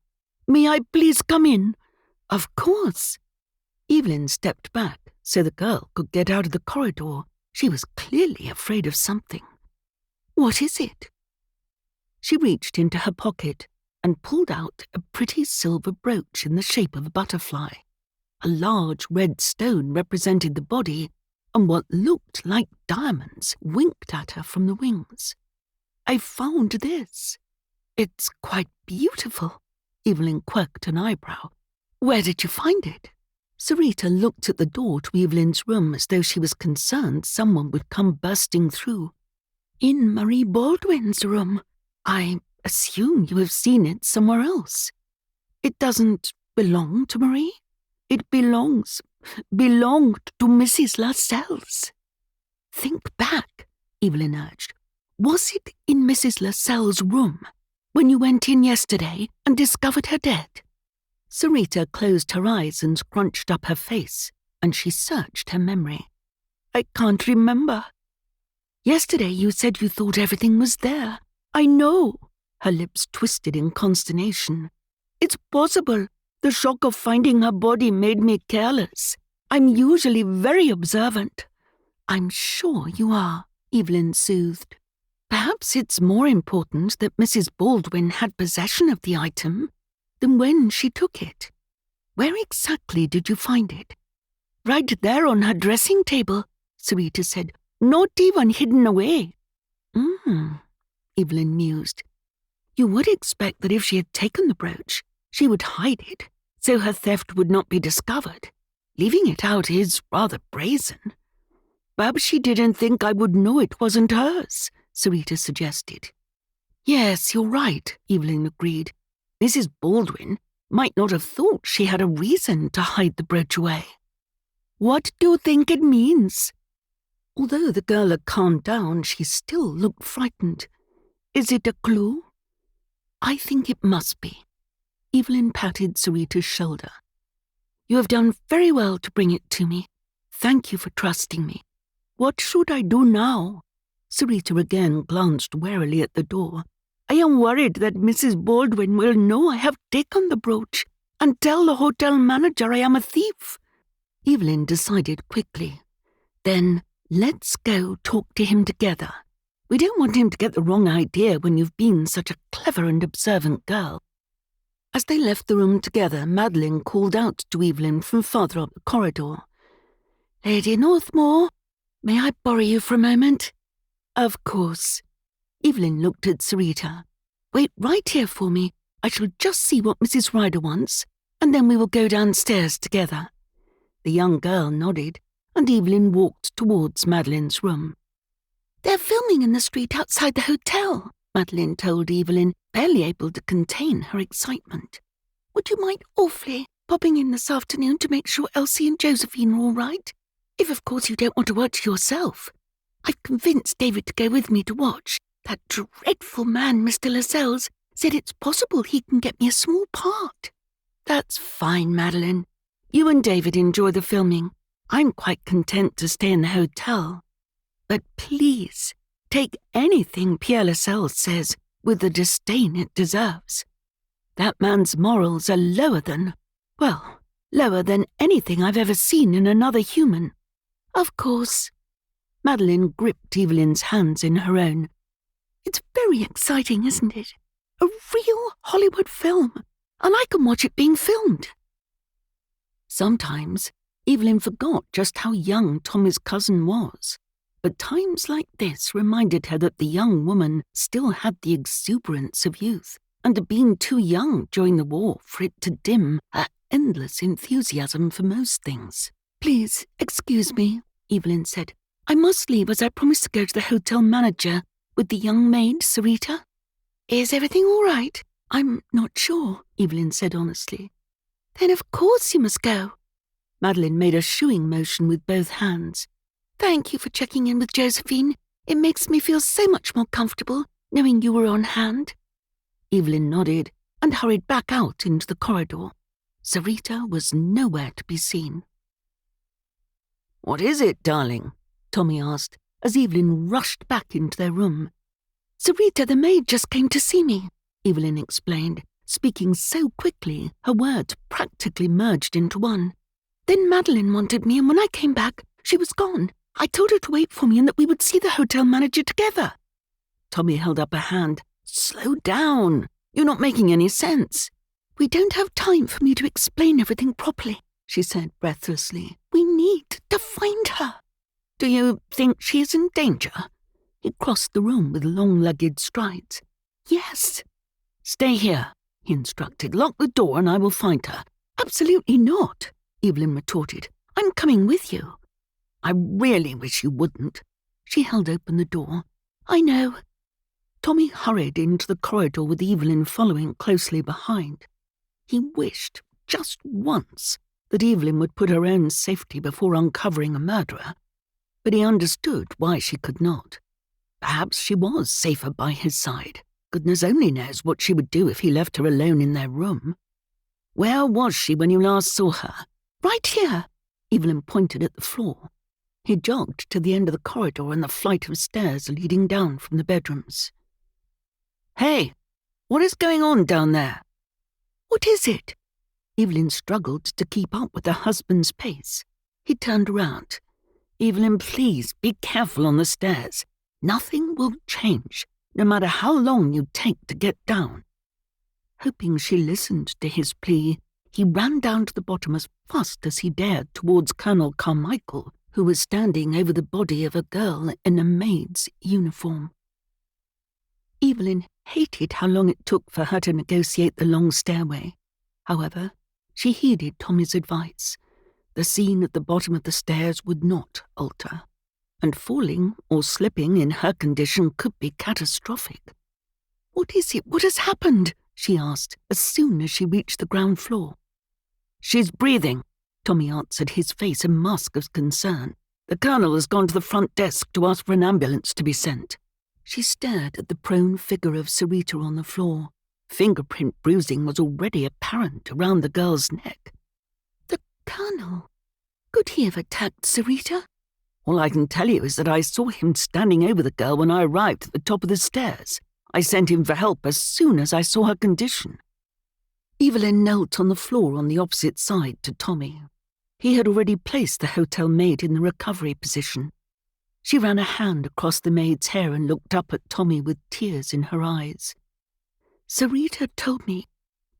May I please come in? Of course. Evelyn stepped back so the girl could get out of the corridor. She was clearly afraid of something. What is it? She reached into her pocket and pulled out a pretty silver brooch in the shape of a butterfly. A large red stone represented the body, and what looked like diamonds winked at her from the wings. I found this. It's quite beautiful. Evelyn quirked an eyebrow. Where did you find it? Sarita looked at the door to Evelyn's room as though she was concerned someone would come bursting through. In Marie Baldwin's room. I assume you have seen it somewhere else. It doesn't belong to Marie. It belonged to Mrs. Lascelles. Think back, Evelyn urged. Was it in Mrs. Lascelles' room when you went in yesterday and discovered her dead? Sarita closed her eyes and scrunched up her face, and she searched her memory. I can't remember. Yesterday you said you thought everything was there. I know. Her lips twisted in consternation. It's possible. The shock of finding her body made me careless. I'm usually very observant. I'm sure you are, Evelyn soothed. Perhaps it's more important that Mrs. Baldwin had possession of the item than when she took it. Where exactly did you find it? Right there on her dressing table, Sarita said. Not even hidden away. Evelyn mused. You would expect that if she had taken the brooch, she would hide it, so her theft would not be discovered. Leaving it out is rather brazen. Perhaps she didn't think I would know it wasn't hers, Sarita suggested. Yes, you're right, Evelyn agreed. Mrs. Baldwin might not have thought she had a reason to hide the brooch away. What do you think it means? Although the girl had calmed down, she still looked frightened. Is it a clue? I think it must be. Evelyn patted Sarita's shoulder. You have done very well to bring it to me. Thank you for trusting me. What should I do now? Sarita again glanced warily at the door. I am worried that Mrs. Baldwin will know I have taken the brooch and tell the hotel manager I am a thief. Evelyn decided quickly. Then let's go talk to him together. We don't want him to get the wrong idea when you've been such a clever and observant girl. As they left the room together, Madeline called out to Evelyn from farther up the corridor. Lady Northmore, may I borrow you for a moment? Of course. Evelyn looked at Sarita. Wait right here for me. I shall just see what Mrs. Ryder wants, and then we will go downstairs together. The young girl nodded, and Evelyn walked towards Madeline's room. They're filming in the street outside the hotel, Madeline told Evelyn, barely able to contain her excitement. Would you mind awfully popping in this afternoon to make sure Elsie and Josephine are all right? If, of course, you don't want to watch yourself. I've convinced David to go with me to watch. That dreadful man, Mr. Lascelles, said it's possible he can get me a small part. That's fine, Madeline. You and David enjoy the filming. I'm quite content to stay in the hotel. But please, take anything Pierre Lascelles says with the disdain it deserves. That man's morals are lower than anything I've ever seen in another human. Of course. Madeline gripped Evelyn's hands in her own. It's very exciting, isn't it? A real Hollywood film, and I can watch it being filmed. Sometimes, Evelyn forgot just how young Tommy's cousin was, but times like this reminded her that the young woman still had the exuberance of youth, and had been too young during the war for it to dim her endless enthusiasm for most things. Please, excuse me, Evelyn said. I must leave as I promised to go to the hotel manager with the young maid, Sarita. Is everything all right? I'm not sure, Evelyn said honestly. Then of course you must go. Madeline made a shooing motion with both hands. Thank you for checking in with Josephine. It makes me feel so much more comfortable knowing you were on hand. Evelyn nodded and hurried back out into the corridor. Sarita was nowhere to be seen. What is it, darling? Tommy asked, as Evelyn rushed back into their room. Sarita, the maid, just came to see me, Evelyn explained, speaking so quickly her words practically merged into one. Then Madeline wanted me, and when I came back, she was gone. I told her to wait for me and that we would see the hotel manager together. Tommy held up a hand. Slow down. You're not making any sense. We don't have time for me to explain everything properly, she said breathlessly. We need to find her. Do you think she is in danger? He crossed the room with long-legged strides. Yes. Stay here, he instructed. Lock the door and I will find her. Absolutely not, Evelyn retorted. I'm coming with you. I really wish you wouldn't. She held open the door. I know. Tommy hurried into the corridor with Evelyn following closely behind. He wished, just once, that Evelyn would put her own safety before uncovering a murderer. But he understood why she could not. Perhaps she was safer by his side. Goodness only knows what she would do if he left her alone in their room. Where was she when you last saw her? Right here, Evelyn pointed at the floor. He jogged to the end of the corridor and the flight of stairs leading down from the bedrooms. Hey, what is going on down there? What is it? Evelyn struggled to keep up with her husband's pace. He turned around. Evelyn, please be careful on the stairs. Nothing will change, no matter how long you take to get down. Hoping she listened to his plea, he ran down to the bottom as fast as he dared towards Colonel Carmichael, who was standing over the body of a girl in a maid's uniform. Evelyn hated how long it took for her to negotiate the long stairway. However, she heeded Tommy's advice. The scene at the bottom of the stairs would not alter, and falling or slipping in her condition could be catastrophic. What is it? What has happened? She asked as soon as she reached the ground floor. She's breathing, Tommy answered, his face a mask of concern. The colonel has gone to the front desk to ask for an ambulance to be sent. She stared at the prone figure of Sarita on the floor. Fingerprint bruising was already apparent around the girl's neck. The colonel? Could he have attacked Sarita? All I can tell you is that I saw him standing over the girl when I arrived at the top of the stairs. I sent him for help as soon as I saw her condition. Evelyn knelt on the floor on the opposite side to Tommy. He had already placed the hotel maid in the recovery position. She ran a hand across the maid's hair and looked up at Tommy with tears in her eyes. Sarita told me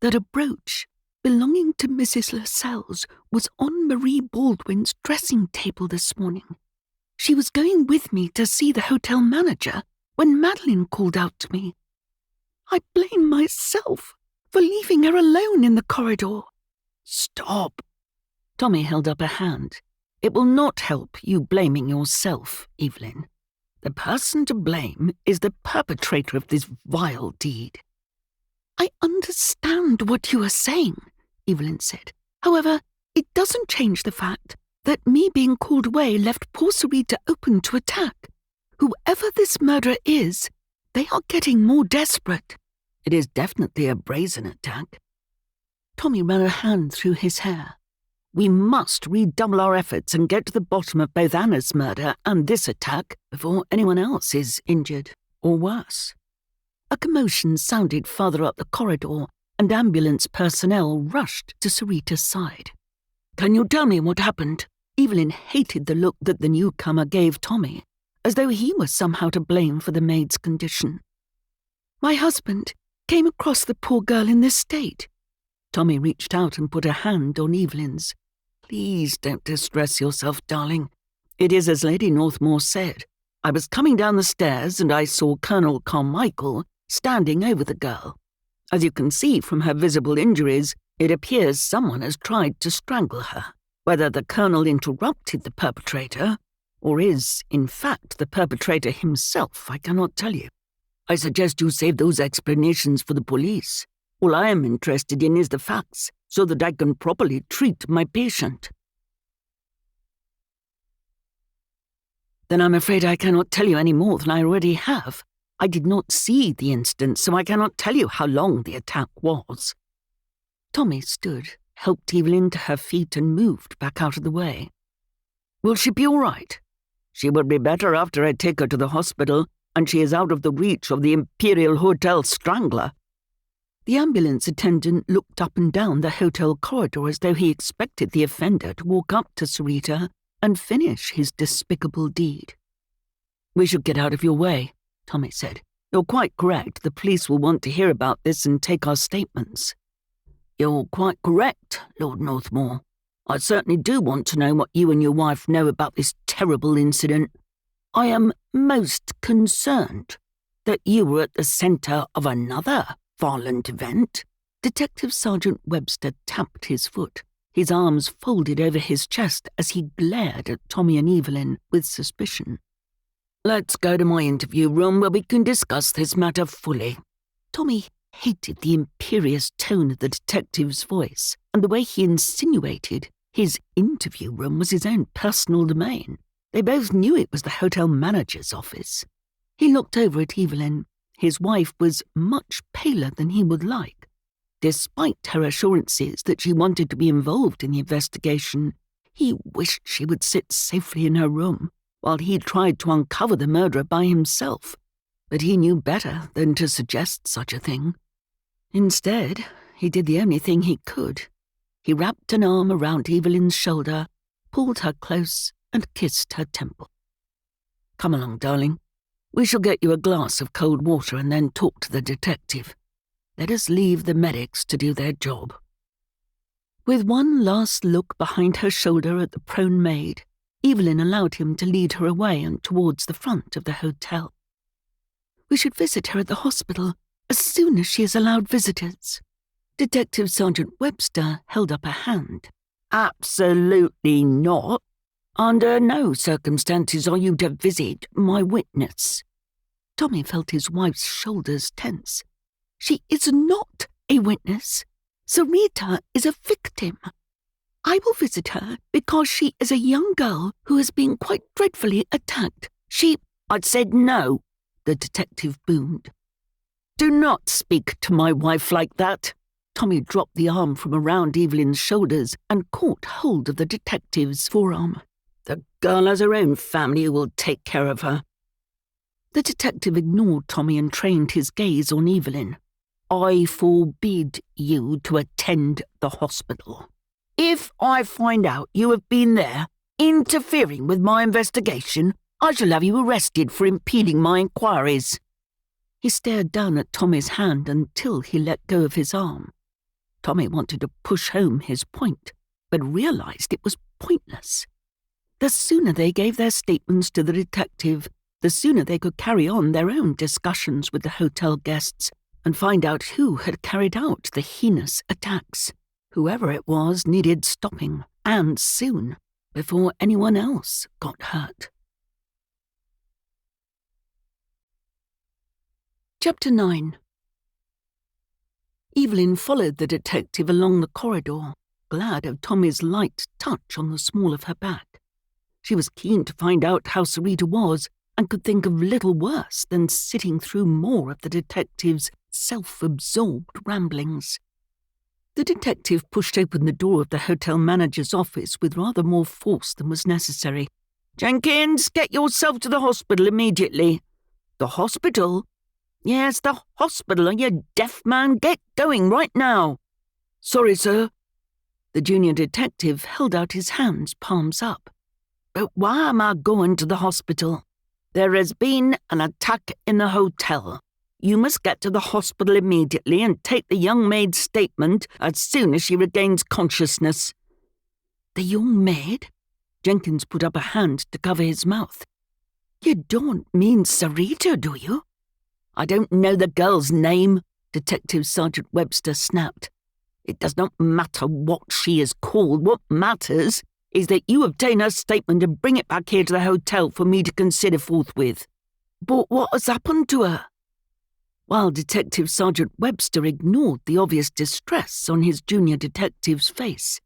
that a brooch belonging to Mrs. Lascelles was on Marie Baldwin's dressing table this morning. She was going with me to see the hotel manager when Madeline called out to me. I blame myself for leaving her alone in the corridor. Stop. Tommy held up a hand. It will not help you blaming yourself, Evelyn. The person to blame is the perpetrator of this vile deed. I understand what you are saying, Evelyn said. However, it doesn't change the fact that me being called away left poor Sarita open to attack. Whoever this murderer is, they are getting more desperate. It is definitely a brazen attack. Tommy ran a hand through his hair. We must redouble our efforts and get to the bottom of both Anna's murder and this attack before anyone else is injured, or worse. A commotion sounded farther up the corridor, and ambulance personnel rushed to Sarita's side. Can you tell me what happened? Evelyn hated the look that the newcomer gave Tommy, as though he was somehow to blame for the maid's condition. My husband came across the poor girl in this state. Tommy reached out and put a hand on Evelyn's. Please don't distress yourself, darling. It is as Lady Northmore said. I was coming down the stairs and I saw Colonel Carmichael standing over the girl. As you can see from her visible injuries, it appears someone has tried to strangle her. Whether the colonel interrupted the perpetrator, or is, in fact, the perpetrator himself, I cannot tell you. I suggest you save those explanations for the police. All I am interested in is the facts, so that I can properly treat my patient. Then I'm afraid I cannot tell you any more than I already have. I did not see the incident, so I cannot tell you how long the attack was. Tommy stood, helped Evelyn to her feet and moved back out of the way. Will she be all right? She will be better after I take her to the hospital, and she is out of the reach of the Imperial Hotel strangler. The ambulance attendant looked up and down the hotel corridor as though he expected the offender to walk up to Sarita and finish his despicable deed. We should get out of your way, Tommy said. You're quite correct. The police will want to hear about this and take our statements. You're quite correct, Lord Northmore. I certainly do want to know what you and your wife know about this terrible incident. I am most concerned that you were at the centre of another violent event. Detective Sergeant Webster tapped his foot, his arms folded over his chest as he glared at Tommy and Evelyn with suspicion. Let's go to my interview room where we can discuss this matter fully. Tommy hated the imperious tone of the detective's voice and the way he insinuated his interview room was his own personal domain. They both knew it was the hotel manager's office. He looked over at Evelyn. His wife was much paler than he would like. Despite her assurances that she wanted to be involved in the investigation, he wished she would sit safely in her room while he tried to uncover the murderer by himself, but he knew better than to suggest such a thing. Instead, he did the only thing he could. He wrapped an arm around Evelyn's shoulder, pulled her close, and kissed her temple. "Come along, darling. We shall get you a glass of cold water and then talk to the detective. Let us leave the medics to do their job." With one last look behind her shoulder at the prone maid, Evelyn allowed him to lead her away and towards the front of the hotel. "We should visit her at the hospital as soon as she is allowed visitors." Detective Sergeant Webster held up a hand. "Absolutely not. Under no circumstances are you to visit my witness." Tommy felt his wife's shoulders tense. "She is not a witness. Sarita is a victim. I will visit her because she is a young girl who has been quite dreadfully attacked. I said no," the detective boomed. "Do not speak to my wife like that." Tommy dropped the arm from around Evelyn's shoulders and caught hold of the detective's forearm. "The girl has her own family who will take care of her." The detective ignored Tommy and trained his gaze on Evelyn. "I forbid you to attend the hospital. If I find out you have been there, interfering with my investigation, I shall have you arrested for impeding my inquiries." He stared down at Tommy's hand until he let go of his arm. Tommy wanted to push home his point, but realized it was pointless. The sooner they gave their statements to the detective, the sooner they could carry on their own discussions with the hotel guests and find out who had carried out the heinous attacks. Whoever it was needed stopping, and soon, before anyone else got hurt. Chapter 9. Evelyn followed the detective along the corridor, glad of Tommy's light touch on the small of her back. She was keen to find out how Sarita was and could think of little worse than sitting through more of the detective's self-absorbed ramblings. The detective pushed open the door of the hotel manager's office with rather more force than was necessary. "Jenkins, get yourself to the hospital immediately." "The hospital?" "Yes, the hospital. Are you deaf, man? Get going right now." "Sorry, sir." The junior detective held out his hands, palms up. "But why am I going to the hospital? There has been an attack in the hotel. You must get to the hospital immediately and take the young maid's statement as soon as she regains consciousness." "The young maid?" Jenkins put up a hand to cover his mouth. "You don't mean Sarita, do you?" "I don't know the girl's name," Detective Sergeant Webster snapped. "It does not matter what she is called. What matters is that you obtain her statement and bring it back here to the hotel for me to consider forthwith." "But what has happened to her?" While Detective Sergeant Webster ignored the obvious distress on his junior detective's face,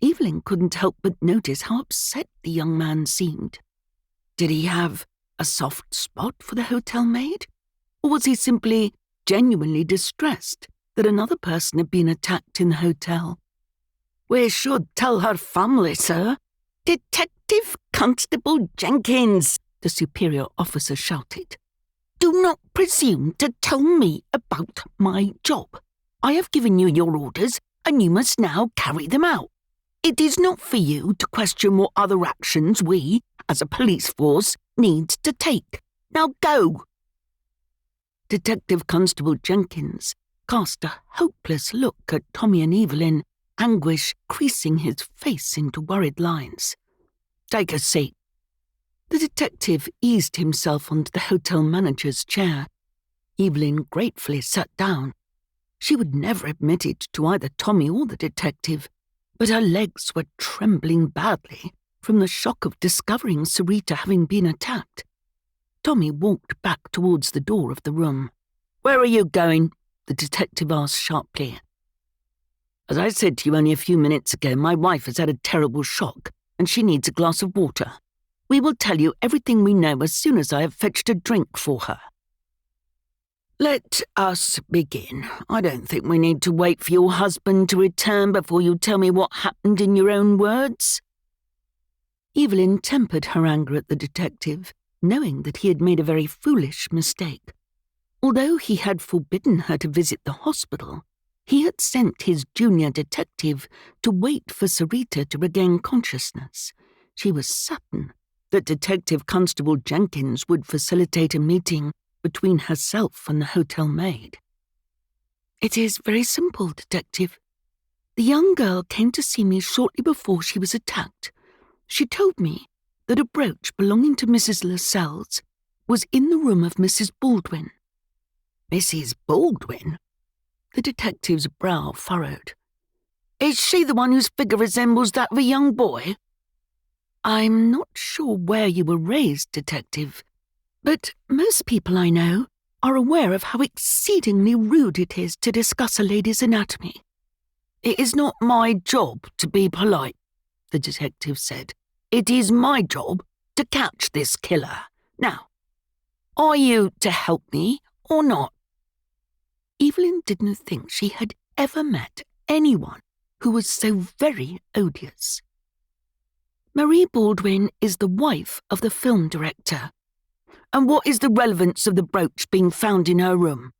Evelyn couldn't help but notice how upset the young man seemed. Did he have a soft spot for the hotel maid? Or was he simply genuinely distressed that another person had been attacked in the hotel? "We should tell her family, sir." "Detective Constable Jenkins," the superior officer shouted. "Do not presume to tell me about my job. I have given you your orders, and you must now carry them out. It is not for you to question what other actions we, as a police force, need to take. Now go." Detective Constable Jenkins cast a hopeless look at Tommy and Evelyn, anguish creasing his face into worried lines. "Take a seat." The detective eased himself onto the hotel manager's chair. Evelyn gratefully sat down. She would never admit it to either Tommy or the detective, but her legs were trembling badly from the shock of discovering Sarita having been attacked. Tommy walked back towards the door of the room. "Where are you going?" the detective asked sharply. "As I said to you only a few minutes ago, my wife has had a terrible shock, and she needs a glass of water. We will tell you everything we know as soon as I have fetched a drink for her." Let us begin. I don't think we need to wait for your husband to return before you tell me what happened in your own words." Evelyn tempered her anger at the detective, knowing that he had made a very foolish mistake. Although he had forbidden her to visit the hospital, he had sent his junior detective to wait for Sarita to regain consciousness. She was certain that Detective Constable Jenkins would facilitate a meeting between herself and the hotel maid. "It is very simple, Detective. The young girl came to see me shortly before she was attacked. She told me that a brooch belonging to Mrs. Lascelles was in the room of Mrs. Baldwin." "Mrs. Baldwin?" The detective's brow furrowed. "Is she the one whose figure resembles that of a young boy?" "I'm not sure where you were raised, Detective, but most people I know are aware of how exceedingly rude it is to discuss a lady's anatomy." "It is not my job to be polite," the detective said. "It is my job to catch this killer. Now, are you to help me or not?" Evelyn didn't think she had ever met anyone who was so very odious. "Marie Baldwin is the wife of the film director." "And what is the relevance of the brooch being found in her room?"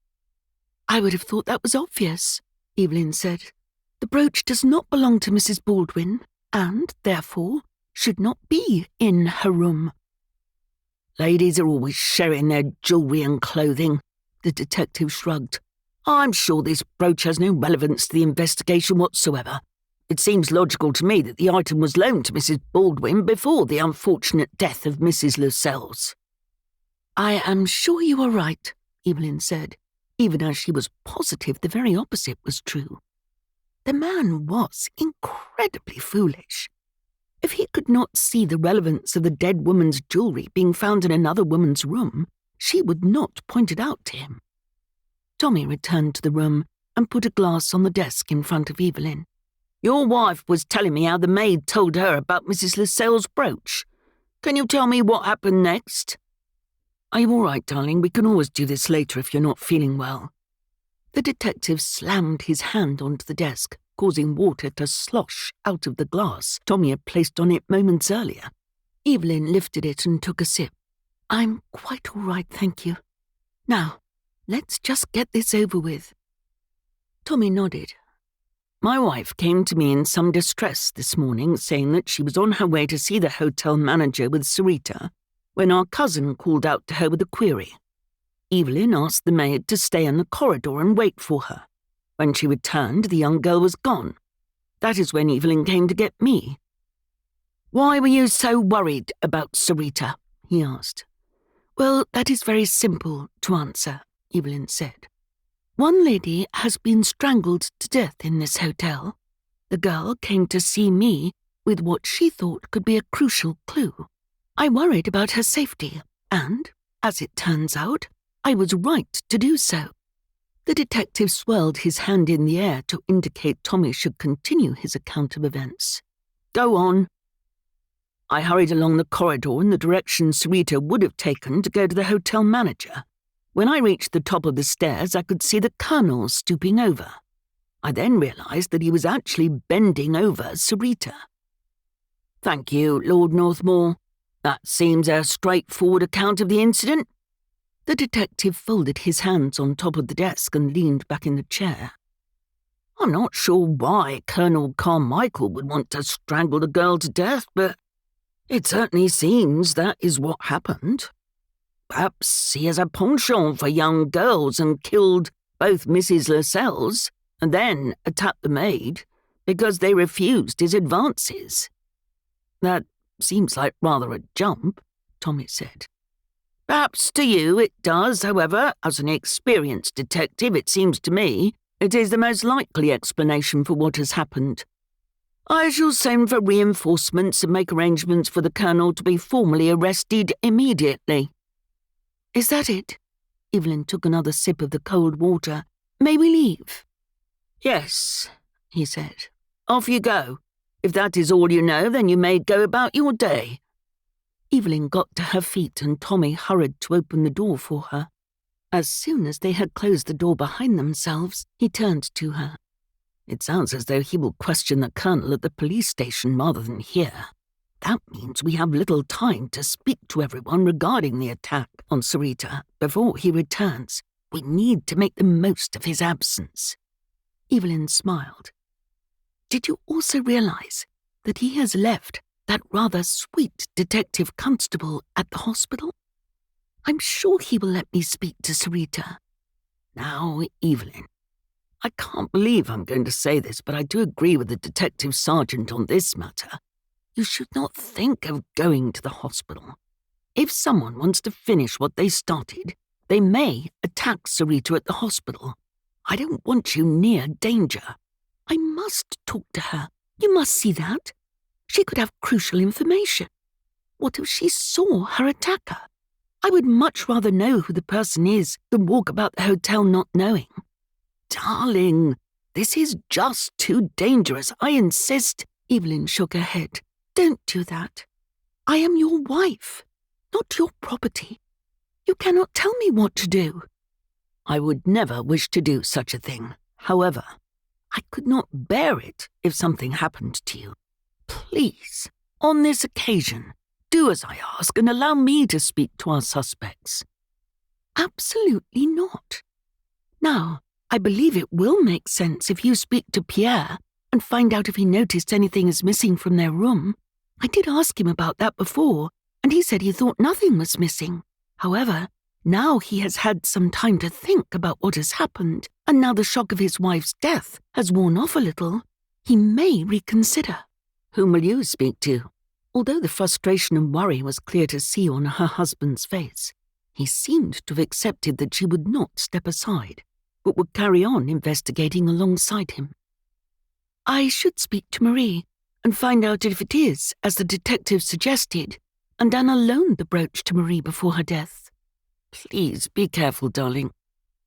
"I would have thought that was obvious," Evelyn said. "The brooch does not belong to Mrs. Baldwin, and, therefore, should not be in her room." "Ladies are always sharing their jewellery and clothing," the detective shrugged. "I'm sure this brooch has no relevance to the investigation whatsoever. It seems logical to me that the item was loaned to Mrs. Baldwin before the unfortunate death of Mrs. Lascelles." "I am sure you are right," Evelyn said, even as she was positive the very opposite was true. The man was incredibly foolish. If he could not see the relevance of the dead woman's jewellery being found in another woman's room, she would not point it out to him. Tommy returned to the room and put a glass on the desk in front of Evelyn. "Your wife was telling me how the maid told her about Mrs. Lascelles' brooch. Can you tell me what happened next?" "Are you all right, darling? We can always do this later if you're not feeling well." The detective slammed his hand onto the desk, causing water to slosh out of the glass Tommy had placed on it moments earlier. Evelyn lifted it and took a sip. "I'm quite all right, thank you. Now, let's just get this over with." Tommy nodded. "My wife came to me in some distress this morning, saying that she was on her way to see the hotel manager with Sarita when our cousin called out to her with a query. Evelyn asked the maid to stay in the corridor and wait for her. When she returned, the young girl was gone. That is when Evelyn came to get me." "Why were you so worried about Sarita?" he asked. "Well, that is very simple to answer," Evelyn said. "One lady has been strangled to death in this hotel. The girl came to see me with what she thought could be a crucial clue. I worried about her safety, and, as it turns out, I was right to do so." The detective swirled his hand in the air to indicate Tommy should continue his account of events. "Go on." "I hurried along the corridor in the direction Sarita would have taken to go to the hotel manager. When I reached the top of the stairs, I could see the colonel stooping over. I then realised that he was actually bending over Sarita." "Thank you, Lord Northmore. That seems a straightforward account of the incident." The detective folded his hands on top of the desk and leaned back in the chair. "I'm not sure why Colonel Carmichael would want to strangle the girl to death, but it certainly seems that is what happened. Perhaps he has a penchant for young girls and killed both Mrs. Lascelles and then attacked the maid because they refused his advances." "That seems like rather a jump," Tommy said. "Perhaps to you it does, however, as an experienced detective, it seems to me it is the most likely explanation for what has happened. I shall send for reinforcements and make arrangements for the colonel to be formally arrested immediately." "Is that it?" Evelyn took another sip of the cold water. "May we leave?" "Yes," he said. "Off you go. If that is all you know, then you may go about your day." Evelyn got to her feet and Tommy hurried to open the door for her. As soon as they had closed the door behind themselves, he turned to her. "It sounds as though he will question the colonel at the police station rather than here. That means we have little time to speak to everyone regarding the attack on Sarita before he returns. We need to make the most of his absence." Evelyn smiled. "Did you also realize that he has left that rather sweet detective constable at the hospital? I'm sure he will let me speak to Sarita." "Now, Evelyn, I can't believe I'm going to say this, but I do agree with the detective sergeant on this matter. You should not think of going to the hospital. If someone wants to finish what they started, they may attack Sarita at the hospital. I don't want you near danger." "I must talk to her. You must see that. She could have crucial information. What if she saw her attacker? I would much rather know who the person is than walk about the hotel not knowing." "Darling, this is just too dangerous. I insist." Evelyn shook her head. "Don't do that. I am your wife, not your property. You cannot tell me what to do." "I would never wish to do such a thing. However, I could not bear it if something happened to you. Please, on this occasion, do as I ask and allow me to speak to our suspects." "Absolutely not. Now, I believe it will make sense if you speak to Pierre and find out if he noticed anything is missing from their room. I did ask him about that before, and he said he thought nothing was missing. However, now he has had some time to think about what has happened, and now the shock of his wife's death has worn off a little, he may reconsider." "Whom will you speak to?" Although the frustration and worry was clear to see on her husband's face, he seemed to have accepted that she would not step aside, but would carry on investigating alongside him. "I should speak to Marie and find out if it is, as the detective suggested, and Anna loaned the brooch to Marie before her death." "Please be careful, darling."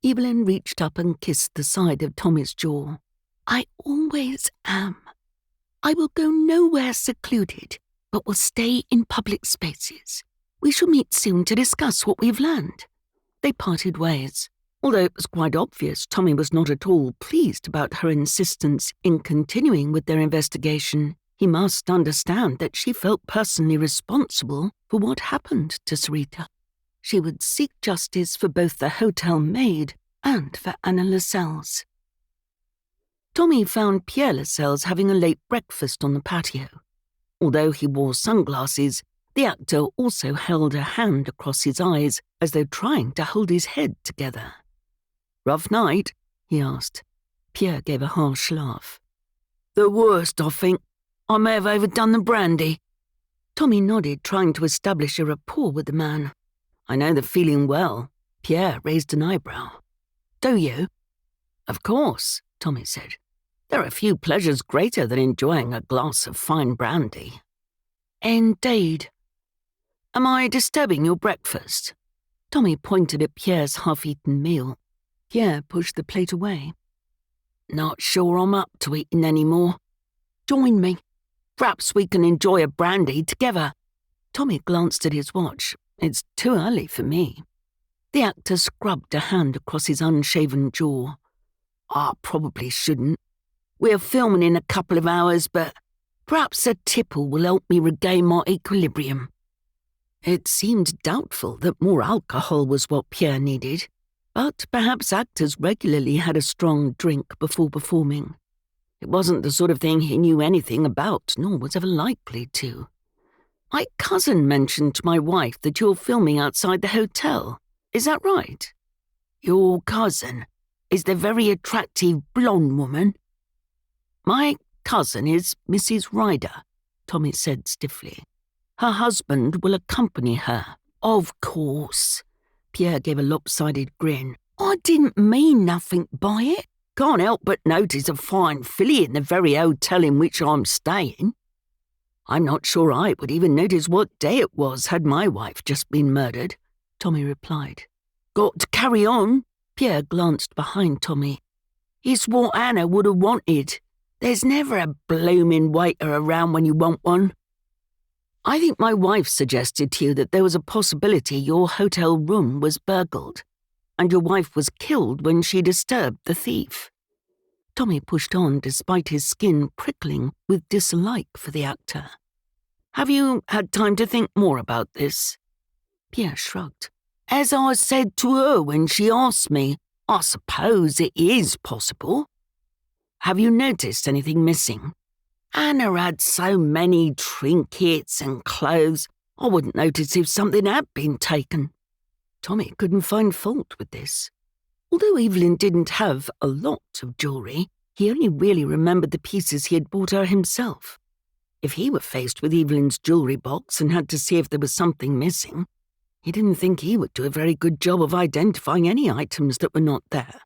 Evelyn reached up and kissed the side of Tommy's jaw. "I always am. I will go nowhere secluded, but will stay in public spaces. We shall meet soon to discuss what we've learned." They parted ways. Although it was quite obvious Tommy was not at all pleased about her insistence in continuing with their investigation, he must understand that she felt personally responsible for what happened to Sarita. She would seek justice for both the hotel maid and for Anna Lascelles. Tommy found Pierre Lascelles having a late breakfast on the patio. Although he wore sunglasses, the actor also held a hand across his eyes as though trying to hold his head together. "Rough night?" he asked. Pierre gave a harsh laugh. "The worst, I think. I may have overdone the brandy." Tommy nodded, trying to establish a rapport with the man. "I know the feeling well." Pierre raised an eyebrow. "Do you?" "Of course," Tommy said. "There are few pleasures greater than enjoying a glass of fine brandy." "Indeed." "Am I disturbing your breakfast?" Tommy pointed at Pierre's half-eaten meal. Pierre pushed the plate away. "Not sure I'm up to eating any more. Join me. Perhaps we can enjoy a brandy together." Tommy glanced at his watch. "It's too early for me." The actor scrubbed a hand across his unshaven jaw. "I probably shouldn't. We're filming in a couple of hours, but perhaps a tipple will help me regain my equilibrium." It seemed doubtful that more alcohol was what Pierre needed, but perhaps actors regularly had a strong drink before performing. It wasn't the sort of thing he knew anything about, nor was ever likely to. "My cousin mentioned to my wife that you're filming outside the hotel. Is that right?" "Your cousin is the very attractive blonde woman?" "My cousin is Mrs. Ryder," Tommy said stiffly. "Her husband will accompany her." "Of course." Pierre gave a lopsided grin. "I didn't mean nothing by it. Can't help but notice a fine filly in the very hotel in which I'm staying." "I'm not sure I would even notice what day it was had my wife just been murdered," Tommy replied. "Got to carry on." Pierre glanced behind Tommy. "It's what Anna would have wanted. There's never a bloomin' waiter around when you want one." "I think my wife suggested to you that there was a possibility your hotel room was burgled. and your wife was killed when she disturbed the thief." Tommy pushed on despite his skin prickling with dislike for the actor. "Have you had time to think more about this?" Pierre shrugged. "As I said to her when she asked me, I suppose it is possible." "Have you noticed anything missing?" "Anna had so many trinkets and clothes, I wouldn't notice if something had been taken." Tommy couldn't find fault with this. Although Evelyn didn't have a lot of jewellery, he only really remembered the pieces he had bought her himself. If he were faced with Evelyn's jewellery box and had to see if there was something missing, he didn't think he would do a very good job of identifying any items that were not there.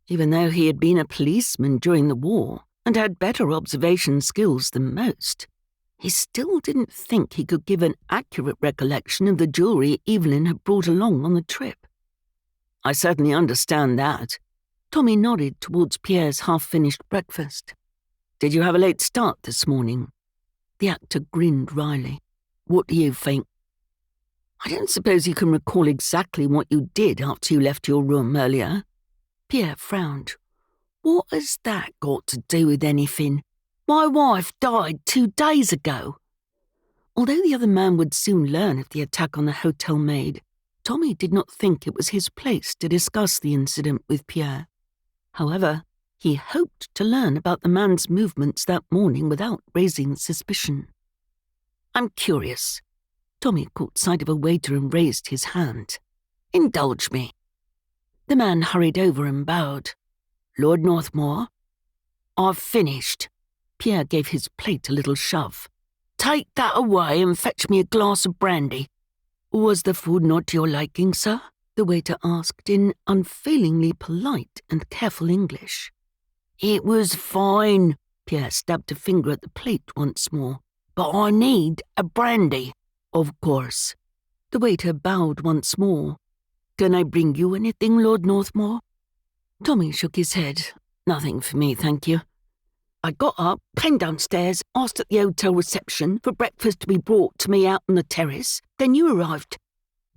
Even though he had been a policeman during the war and had better observation skills than most, he still didn't think he could give an accurate recollection of the jewellery Evelyn had brought along on the trip. "I certainly understand that." Tommy nodded towards Pierre's half-finished breakfast. "Did you have a late start this morning?" The actor grinned wryly. "What do you think?" "I don't suppose you can recall exactly what you did after you left your room earlier?" Pierre frowned. "What has that got to do with anything? My wife died 2 days ago." Although the other man would soon learn of the attack on the hotel maid, Tommy did not think it was his place to discuss the incident with Pierre. However, he hoped to learn about the man's movements that morning without raising suspicion. "I'm curious." Tommy caught sight of a waiter and raised his hand. "Indulge me." The man hurried over and bowed. "Lord Northmore?" "I've finished." Pierre gave his plate a little shove. "Take that away and fetch me a glass of brandy." "Was the food not to your liking, sir?" the waiter asked in unfailingly polite and careful English. "It was fine." Pierre stabbed a finger at the plate once more. "But I need a brandy." "Of course." The waiter bowed once more. "Can I bring you anything, Lord Northmore?" Tommy shook his head. "Nothing for me, thank you." "I got up, came downstairs, asked at the hotel reception for breakfast to be brought to me out on the terrace. Then you arrived."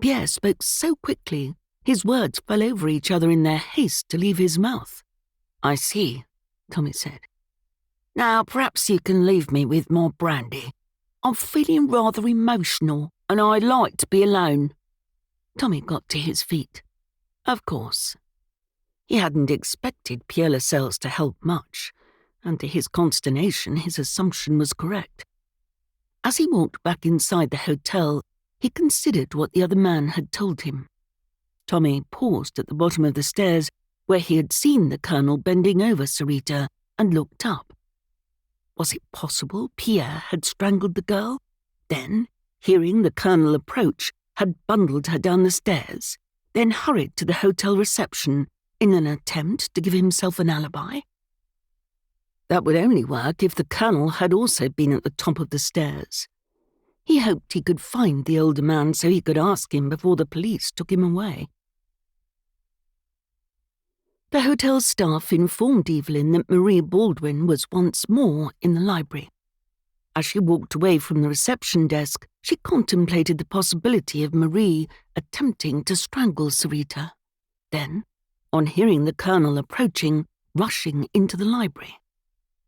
Pierre spoke so quickly, his words fell over each other in their haste to leave his mouth. "I see," Tommy said. "Now perhaps you can leave me with more brandy. I'm feeling rather emotional, and I'd like to be alone." Tommy got to his feet. Of course. He hadn't expected Pierre Lascelles to help much, and to his consternation his assumption was correct. As he walked back inside the hotel, he considered what the other man had told him. Tommy paused at the bottom of the stairs where he had seen the Colonel bending over Sarita and looked up. Was it possible Pierre had strangled the girl? Then, hearing the Colonel approach, had bundled her down the stairs, then hurried to the hotel reception in an attempt to give himself an alibi? That would only work if the Colonel had also been at the top of the stairs. He hoped he could find the older man so he could ask him before the police took him away. The hotel staff informed Evelyn that Marie Baldwin was once more in the library. As she walked away from the reception desk, she contemplated the possibility of Marie attempting to strangle Sarita. Then, on hearing the Colonel approaching, rushing into the library.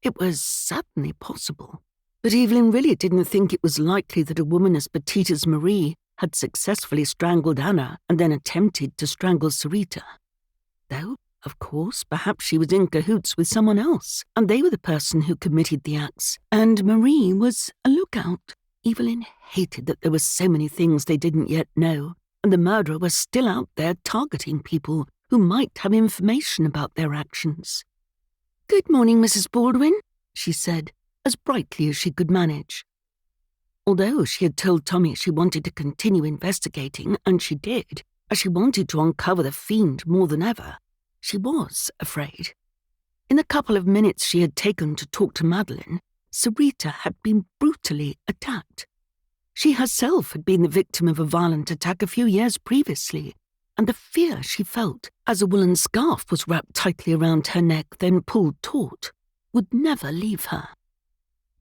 It was certainly possible, but Evelyn really didn't think it was likely that a woman as petite as Marie had successfully strangled Anna and then attempted to strangle Sarita. Though, of course, perhaps she was in cahoots with someone else, and they were the person who committed the acts, and Marie was a lookout. Evelyn hated that there were so many things they didn't yet know, and the murderer was still out there targeting people who might have information about their actions. "Good morning, Mrs. Baldwin," she said, as brightly as she could manage. Although she had told Tommy she wanted to continue investigating, and she did, as she wanted to uncover the fiend more than ever, she was afraid. In the couple of minutes she had taken to talk to Madeline, Sarita had been brutally attacked. She herself had been the victim of a violent attack a few years previously, and the fear she felt as a woolen scarf was wrapped tightly around her neck then pulled taut would never leave her.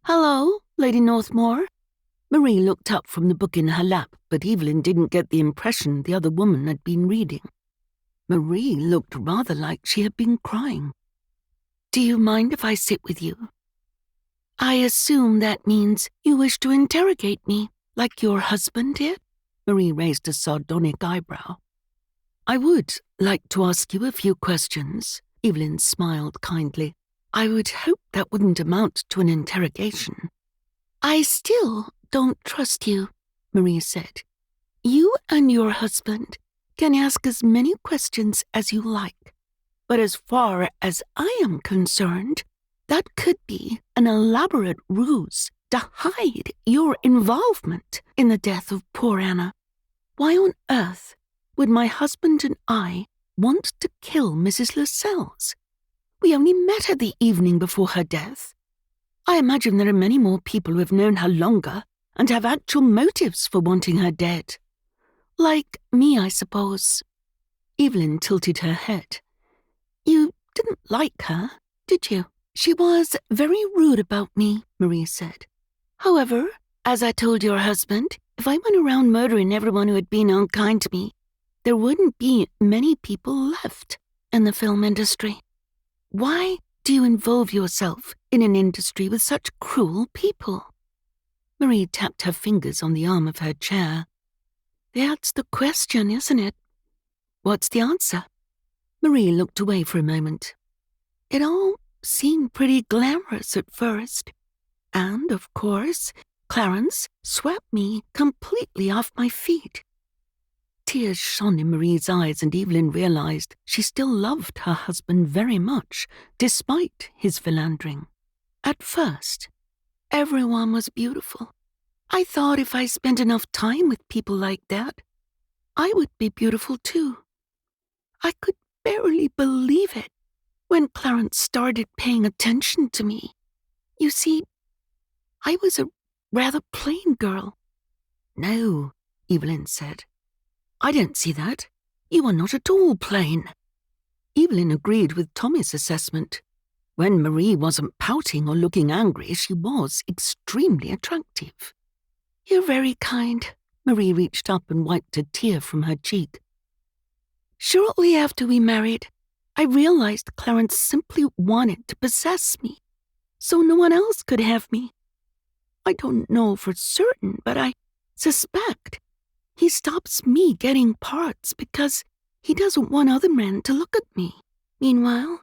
"Hello, Lady Northmore." Marie looked up from the book in her lap, but Evelyn didn't get the impression the other woman had been reading. Marie looked rather like she had been crying. "Do you mind if I sit with you?" "I assume that means you wish to interrogate me, like your husband did?" Marie raised a sardonic eyebrow. "I would like to ask you a few questions," Evelyn smiled kindly. "I would hope that wouldn't amount to an interrogation." "I still don't trust you," Marie said. "You and your husband can ask as many questions as you like, but as far as I am concerned, that could be an elaborate ruse to hide your involvement in the death of poor Anna. Why on earth would my husband and I want to kill Mrs. Lascelles? We only met her the evening before her death. I imagine there are many more people who have known her longer and have actual motives for wanting her dead. Like me, I suppose." Evelyn tilted her head. "You didn't like her, did you?" "She was very rude about me," Marie said. "However, as I told your husband, if I went around murdering everyone who had been unkind to me, there wouldn't be many people left in the film industry. Why do you involve yourself in an industry with such cruel people?" Marie tapped her fingers on the arm of her chair. "That's the question, isn't it? What's the answer?" Marie looked away for a moment. "It all seemed pretty glamorous at first. And, of course, Clarence swept me completely off my feet." Tears shone in Marie's eyes, and Evelyn realized she still loved her husband very much, despite his philandering. "At first, everyone was beautiful. I thought if I spent enough time with people like that, I would be beautiful too. I could barely believe it when Clarence started paying attention to me. You see, I was a rather plain girl." "No," Evelyn said. "I don't see that. You are not at all plain." Evelyn agreed with Tommy's assessment. When Marie wasn't pouting or looking angry, she was extremely attractive. "You're very kind." Marie reached up and wiped a tear from her cheek. "Shortly after we married, I realized Clarence simply wanted to possess me, so no one else could have me. I don't know for certain, but I suspect he stops me getting parts because he doesn't want other men to look at me. Meanwhile,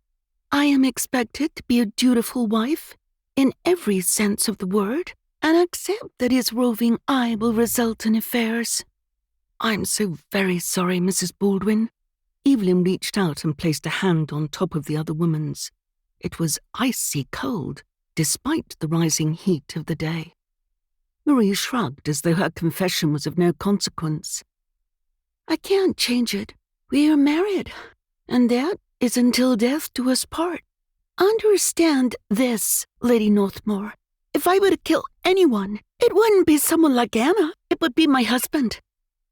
I am expected to be a dutiful wife in every sense of the word and accept that his roving eye will result in affairs." "I'm so very sorry, Mrs. Baldwin." Evelyn reached out and placed a hand on top of the other woman's. It was icy cold, despite the rising heat of the day. Marie shrugged as though her confession was of no consequence. "I can't change it. We are married, and that is until death do us part. Understand this, Lady Northmore. If I were to kill anyone, it wouldn't be someone like Anna. It would be my husband.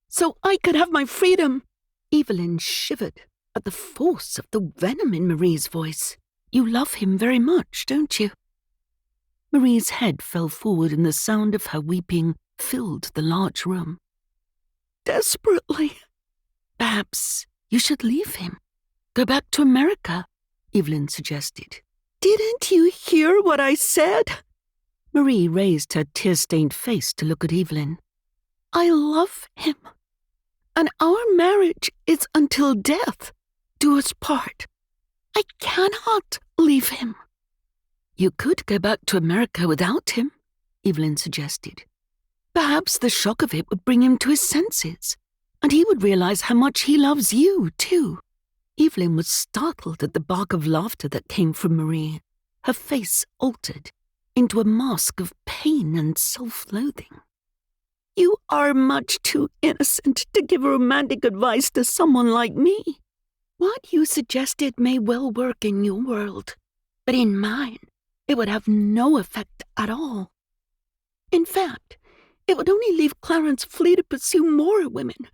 So I could have my freedom." Evelyn shivered at the force of the venom in Marie's voice. "You love him very much, don't you?" Marie's head fell forward and the sound of her weeping filled the large room. "Desperately." "Perhaps you should leave him. Go back to America," Evelyn suggested. "Didn't you hear what I said?" Marie raised her tear-stained face to look at Evelyn. "I love him, and our marriage is until death do us part. I cannot leave him." "You could go back to America without him," Evelyn suggested. "Perhaps the shock of it would bring him to his senses, and he would realize how much he loves you, too." Evelyn was startled at the bark of laughter that came from Marie. Her face altered into a mask of pain and self-loathing. "You are much too innocent to give romantic advice to someone like me. What you suggested may well work in your world, but in mine, it would have no effect at all. In fact, it would only leave Clarence free to pursue more women,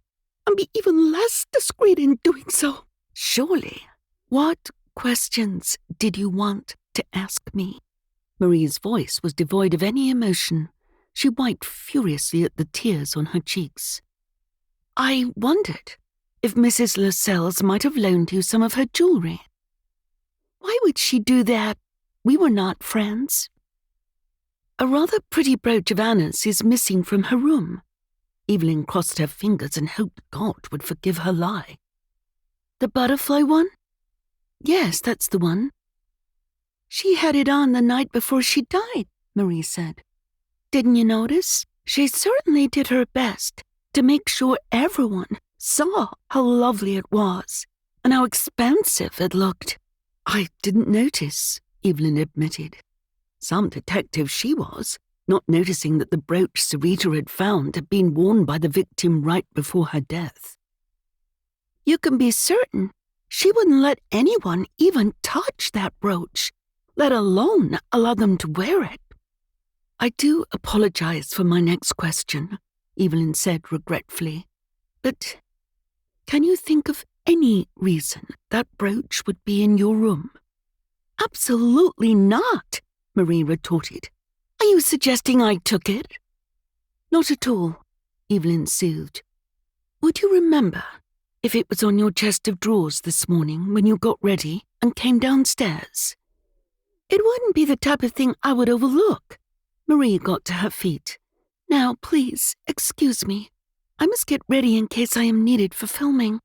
and be even less discreet in doing so." "Surely. What questions did you want to ask me?" Marie's voice was devoid of any emotion. She wiped furiously at the tears on her cheeks. "I wondered if Mrs. Lascelles might have loaned you some of her jewelry. Why would she do that? We were not friends. A rather pretty brooch of Anna's is missing from her room. Evelyn crossed her fingers and hoped God would forgive her lie. The butterfly one? Yes, that's the one. She had it on the night before she died, Marie said. Didn't you notice? She certainly did her best to make sure everyone saw how lovely it was and how expensive it looked. I didn't notice, Evelyn admitted. Some detective she was, not noticing that the brooch Sarita had found had been worn by the victim right before her death. You can be certain she wouldn't let anyone even touch that brooch, let alone allow them to wear it. I do apologize for my next question, Evelyn said regretfully, but can you think of any reason that brooch would be in your room? Absolutely not, Marie retorted. Are you suggesting I took it? Not at all, Evelyn soothed. Would you remember if it was on your chest of drawers this morning when you got ready and came downstairs? It wouldn't be the type of thing I would overlook. Marie got to her feet. Now, please, excuse me. I must get ready in case I am needed for filming.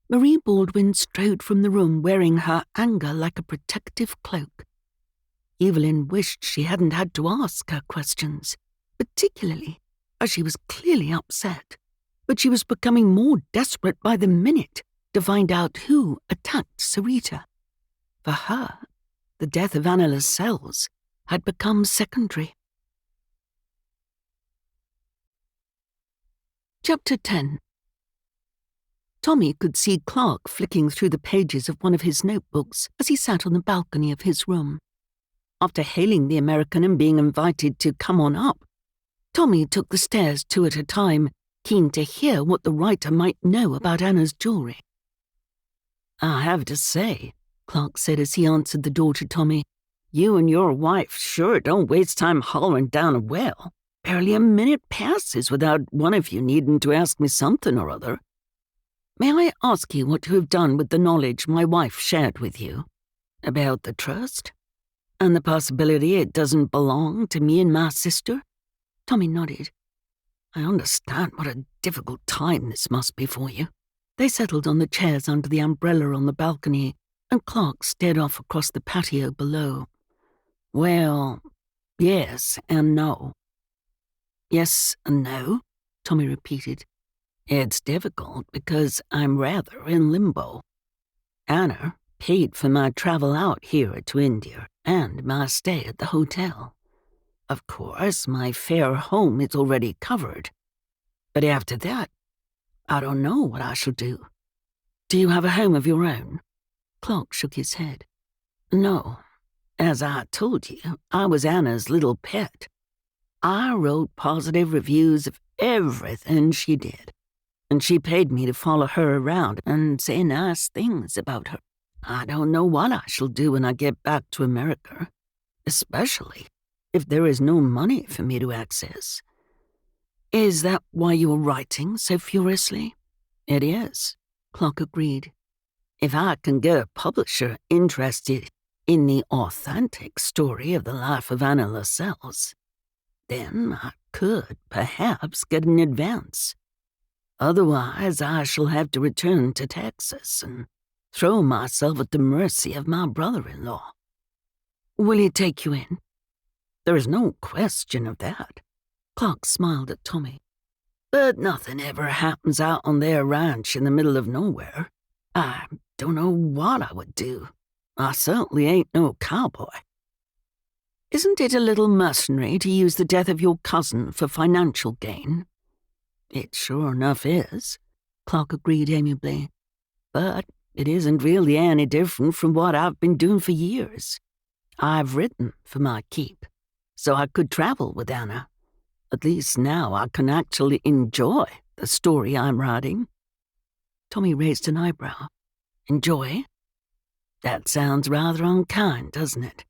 Marie Baldwin strode from the room wearing her anger like a protective cloak. Evelyn wished she hadn't had to ask her questions, particularly as she was clearly upset, but she was becoming more desperate by the minute to find out who attacked Sarita. For her, the death of Anna Lascelles had become secondary. Chapter 10. Tommy could see Clark flicking through the pages of one of his notebooks as he sat on the balcony of his room. After hailing the American and being invited to come on up, Tommy took the stairs two at a time, keen to hear what the writer might know about Anna's jewelry. I have to say, Clark said as he answered the door to Tommy, you and your wife sure don't waste time hollering down a well. Barely a minute passes without one of you needing to ask me something or other. May I ask you what you have done with the knowledge my wife shared with you? About the trust? And the possibility it doesn't belong to me and my sister? Tommy nodded. I understand what a difficult time this must be for you. They settled on the chairs under the umbrella on the balcony, and Clark stared off across the patio below. Well, yes and no. Yes and no, Tommy repeated. It's difficult because I'm rather in limbo. Anna paid for my travel out here to India and my stay at the hotel. Of course, my fare home is already covered. But after that, I don't know what I shall do. Do you have a home of your own? Clark shook his head. No. As I told you, I was Anna's little pet. I wrote positive reviews of everything she did, and she paid me to follow her around and say nice things about her. I don't know what I shall do when I get back to America, especially if there is no money for me to access. Is that why you are writing so furiously? It is, Clark agreed. If I can get a publisher interested in the authentic story of the life of Anna Lascelles, then I could perhaps get an advance. Otherwise, I shall have to return to Texas and throw myself at the mercy of my brother-in-law. Will he take you in? There is no question of that. Clark smiled at Tommy. But nothing ever happens out on their ranch in the middle of nowhere. I don't know what I would do. I certainly ain't no cowboy. Isn't it a little mercenary to use the death of your cousin for financial gain? It sure enough is, Clark agreed amiably. But it isn't really any different from what I've been doing for years. I've written for my keep, so I could travel with Anna. At least now I can actually enjoy the story I'm writing. Tommy raised an eyebrow. Enjoy? That sounds rather unkind, doesn't it?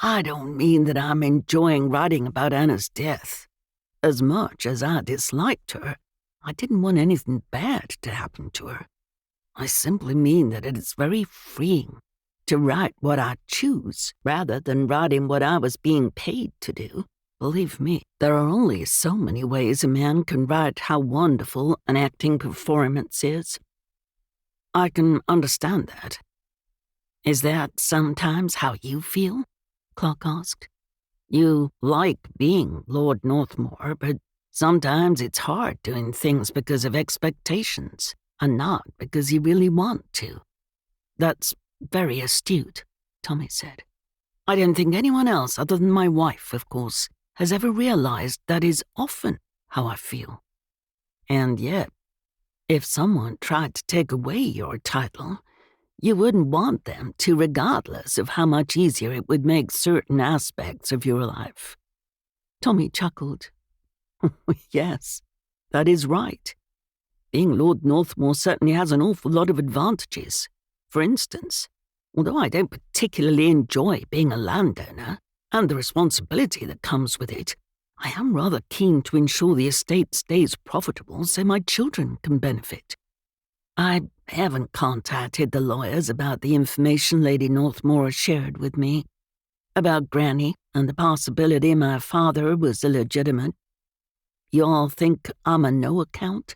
I don't mean that I'm enjoying writing about Anna's death. As much as I disliked her, I didn't want anything bad to happen to her. I simply mean that it is very freeing to write what I choose rather than writing what I was being paid to do. Believe me, there are only so many ways a man can write how wonderful an acting performance is. I can understand that. Is that sometimes how you feel? Clark asked. You like being Lord Northmore, but sometimes it's hard doing things because of expectations, and not because you really want to. That's very astute, Tommy said. I don't think anyone else, other than my wife, of course, has ever realized that is often how I feel. And yet, if someone tried to take away your title, you wouldn't want them to, regardless of how much easier it would make certain aspects of your life. Tommy chuckled. Yes, that is right. Being Lord Northmore certainly has an awful lot of advantages. For instance, although I don't particularly enjoy being a landowner and the responsibility that comes with it, I am rather keen to ensure the estate stays profitable so my children can benefit. I haven't contacted the lawyers about the information Lady Northmore shared with me, about Granny and the possibility my father was illegitimate. You all think I'm a no account?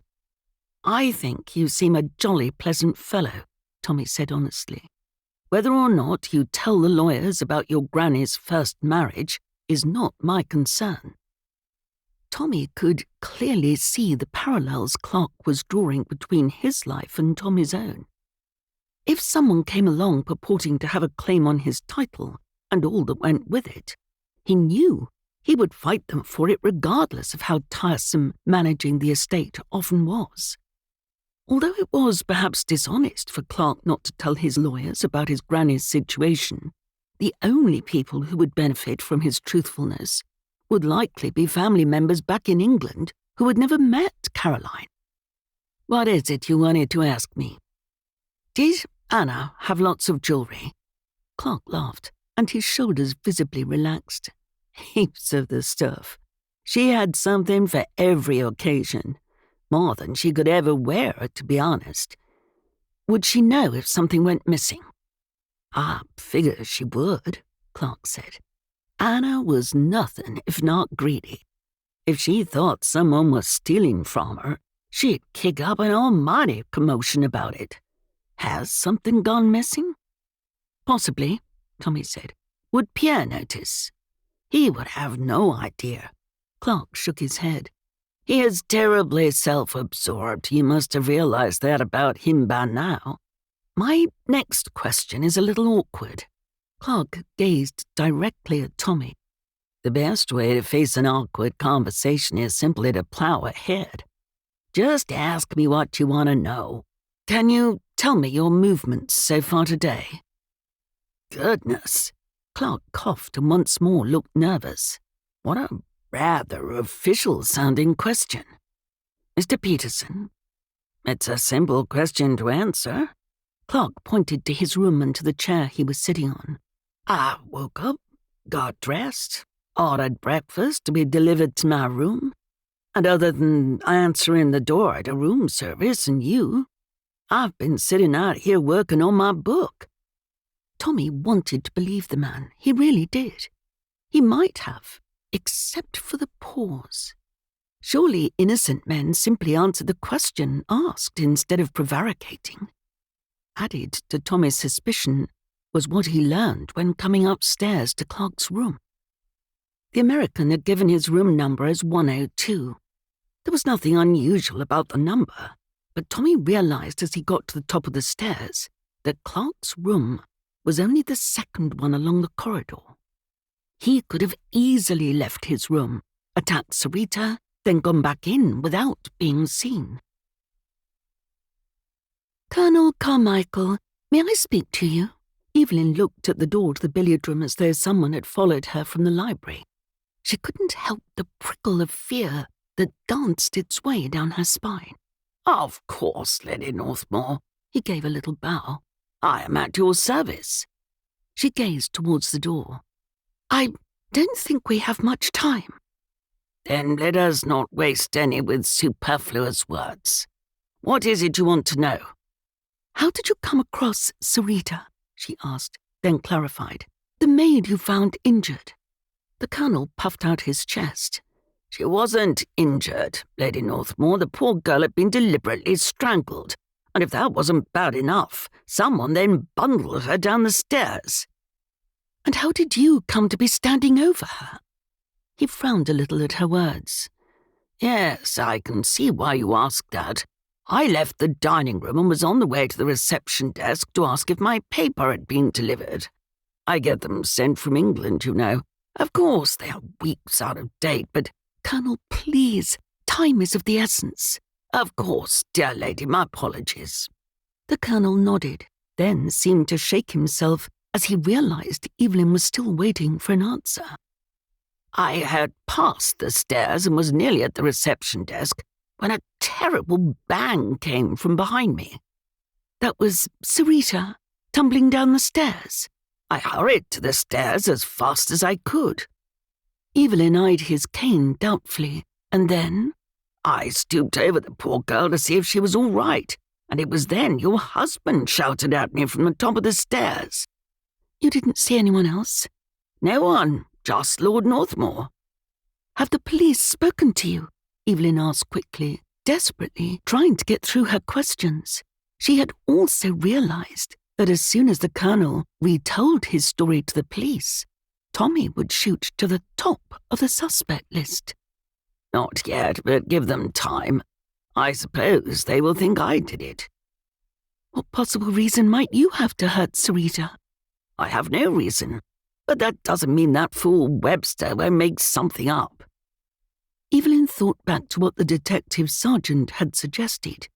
I think you seem a jolly pleasant fellow, Tommy said honestly. Whether or not you tell the lawyers about your granny's first marriage is not my concern. Tommy could clearly see the parallels Clark was drawing between his life and Tommy's own. If someone came along purporting to have a claim on his title and all that went with it, he knew he would fight them for it regardless of how tiresome managing the estate often was. Although it was perhaps dishonest for Clark not to tell his lawyers about his granny's situation, the only people who would benefit from his truthfulness would likely be family members back in England who had never met Caroline. What is it you wanted to ask me? Did Anna have lots of jewellery? Clark laughed, and his shoulders visibly relaxed. Heaps of the stuff. She had something for every occasion. More than she could ever wear, to be honest. Would she know if something went missing? I figure she would, Clark said. Anna was nothing if not greedy. If she thought someone was stealing from her, she'd kick up an almighty commotion about it. Has something gone missing? Possibly, Tommy said. Would Pierre notice? He would have no idea. Clark shook his head. He is terribly self-absorbed. You must have realized that about him by now. My next question is a little awkward. Clark gazed directly at Tommy. The best way to face an awkward conversation is simply to plow ahead. Just ask me what you want to know. Can you tell me your movements so far today? Goodness. Clark coughed and once more looked nervous. What a rather official-sounding question. Mr. Peterson? It's a simple question to answer. Clark pointed to his room and to the chair he was sitting on. I woke up, got dressed, ordered breakfast to be delivered to my room, and other than answering the door at a room service and you, I've been sitting out here working on my book. Tommy wanted to believe the man. He really did. He might have, except for the pause. Surely innocent men simply answer the question asked instead of prevaricating. Added to Tommy's suspicion was what he learned when coming upstairs to Clark's room. The American had given his room number as 102. There was nothing unusual about the number, but Tommy realized as he got to the top of the stairs that Clark's room was only the second one along the corridor. He could have easily left his room, attacked Sarita, then gone back in without being seen. Colonel Carmichael, may I speak to you? Evelyn looked at the door to the billiard room as though someone had followed her from the library. She couldn't help the prickle of fear that danced its way down her spine. Of course, Lady Northmore. He gave a little bow. I am at your service. She gazed towards the door. I don't think we have much time. Then let us not waste any with superfluous words. What is it you want to know? How did you come across Sarita? She asked, then clarified. The maid you found injured. The colonel puffed out his chest. She wasn't injured, Lady Northmore. The poor girl had been deliberately strangled. And if that wasn't bad enough, someone then bundled her down the stairs. And how did you come to be standing over her? He frowned a little at her words. Yes, I can see why you ask that. I left the dining room and was on the way to the reception desk to ask if my paper had been delivered. I get them sent from England, you know. Of course, they are weeks out of date, but... Colonel, please, time is of the essence. Of course, dear lady, my apologies. The colonel nodded, then seemed to shake himself as he realized Evelyn was still waiting for an answer. I had passed the stairs and was nearly at the reception desk when a terrible bang came from behind me. That was Sarita, tumbling down the stairs. I hurried to the stairs as fast as I could. Evelyn eyed his cane doubtfully, and then... I stooped over the poor girl to see if she was all right, and it was then your husband shouted at me from the top of the stairs. You didn't see anyone else? No one, just Lord Northmore. Have the police spoken to you? Evelyn asked quickly, desperately trying to get through her questions. She had also realized that as soon as the colonel retold his story to the police, Tommy would shoot to the top of the suspect list. Not yet, but give them time. I suppose they will think I did it. What possible reason might you have to hurt Sarita? I have no reason, but that doesn't mean that fool Webster won't make something up. Evelyn thought back to what the detective sergeant had suggested,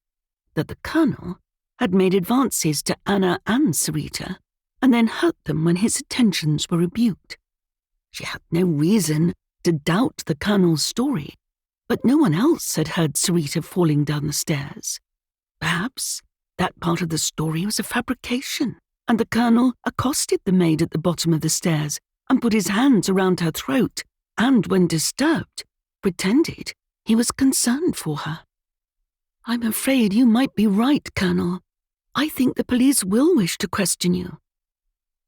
that the colonel had made advances to Anna and Sarita and then hurt them when his attentions were rebuked. She had no reason to doubt the colonel's story, but no one else had heard Sarita falling down the stairs. Perhaps that part of the story was a fabrication, and the colonel accosted the maid at the bottom of the stairs and put his hands around her throat and, when disturbed, pretended he was concerned for her. I'm afraid you might be right, Colonel. I think the police will wish to question you.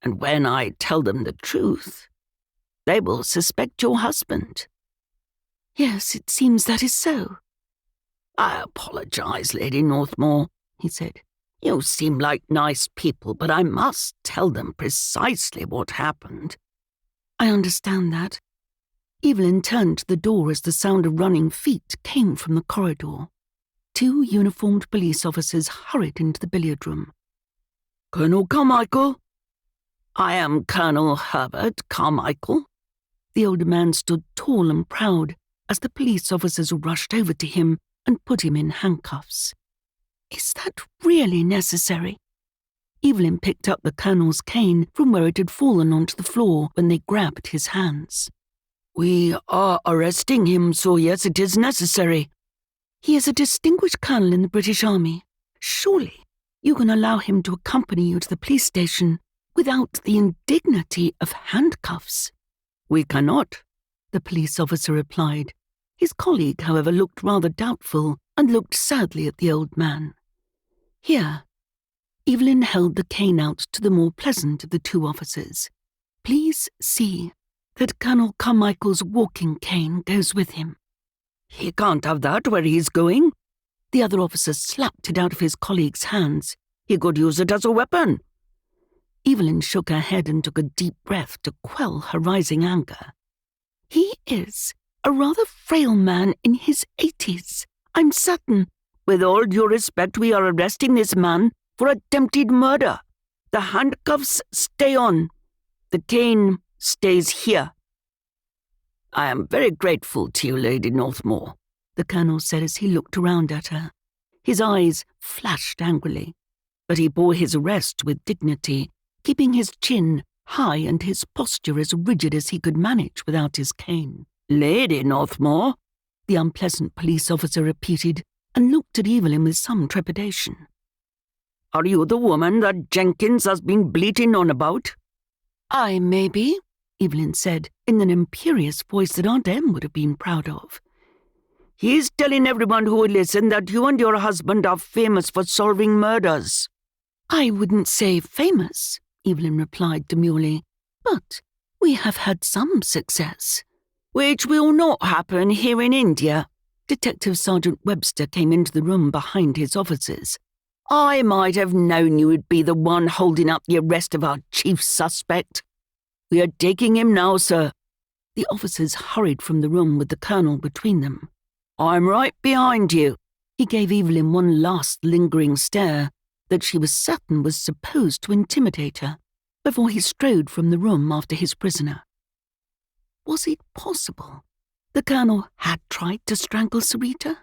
And when I tell them the truth, they will suspect your husband. Yes, it seems that is so. I apologize, Lady Northmore, he said. You seem like nice people, but I must tell them precisely what happened. I understand that. Evelyn turned to the door as the sound of running feet came from the corridor. 2 uniformed police officers hurried into the billiard room. Colonel Carmichael? I am Colonel Herbert Carmichael. The older man stood tall and proud as the police officers rushed over to him and put him in handcuffs. Is that really necessary? Evelyn picked up the colonel's cane from where it had fallen onto the floor when they grabbed his hands. We are arresting him, so yes, it is necessary. He is a distinguished colonel in the British Army. Surely you can allow him to accompany you to the police station without the indignity of handcuffs. We cannot, the police officer replied. His colleague, however, looked rather doubtful and looked sadly at the old man. Here, Evelyn held the cane out to the more pleasant of the 2 officers. Please see that Colonel Carmichael's walking cane goes with him. He can't have that where he's going. The other officer slapped it out of his colleague's hands. He could use it as a weapon. Evelyn shook her head and took a deep breath to quell her rising anger. He is a rather frail man in his 80s, I'm certain. With all due respect, we are arresting this man for attempted murder. The handcuffs stay on. The cane stays here. I am very grateful to you, Lady Northmore, the colonel said as he looked around at her. His eyes flashed angrily, but he bore his arrest with dignity, keeping his chin high and his posture as rigid as he could manage without his cane. Lady Northmore, the unpleasant police officer repeated, and looked at Evelyn with some trepidation. Are you the woman that Jenkins has been bleating on about? I may be, Evelyn said in an imperious voice that Aunt Em would have been proud of. He's telling everyone who would listen that you and your husband are famous for solving murders. I wouldn't say famous, Evelyn replied demurely, but we have had some success. Which will not happen here in India. Detective Sergeant Webster came into the room behind his officers. I might have known you would be the one holding up the arrest of our chief suspect. We are taking him now, sir. The officers hurried from the room with the colonel between them. I'm right behind you. He gave Evelyn one last lingering stare that she was certain was supposed to intimidate her before he strode from the room after his prisoner. Was it possible the colonel had tried to strangle Sarita?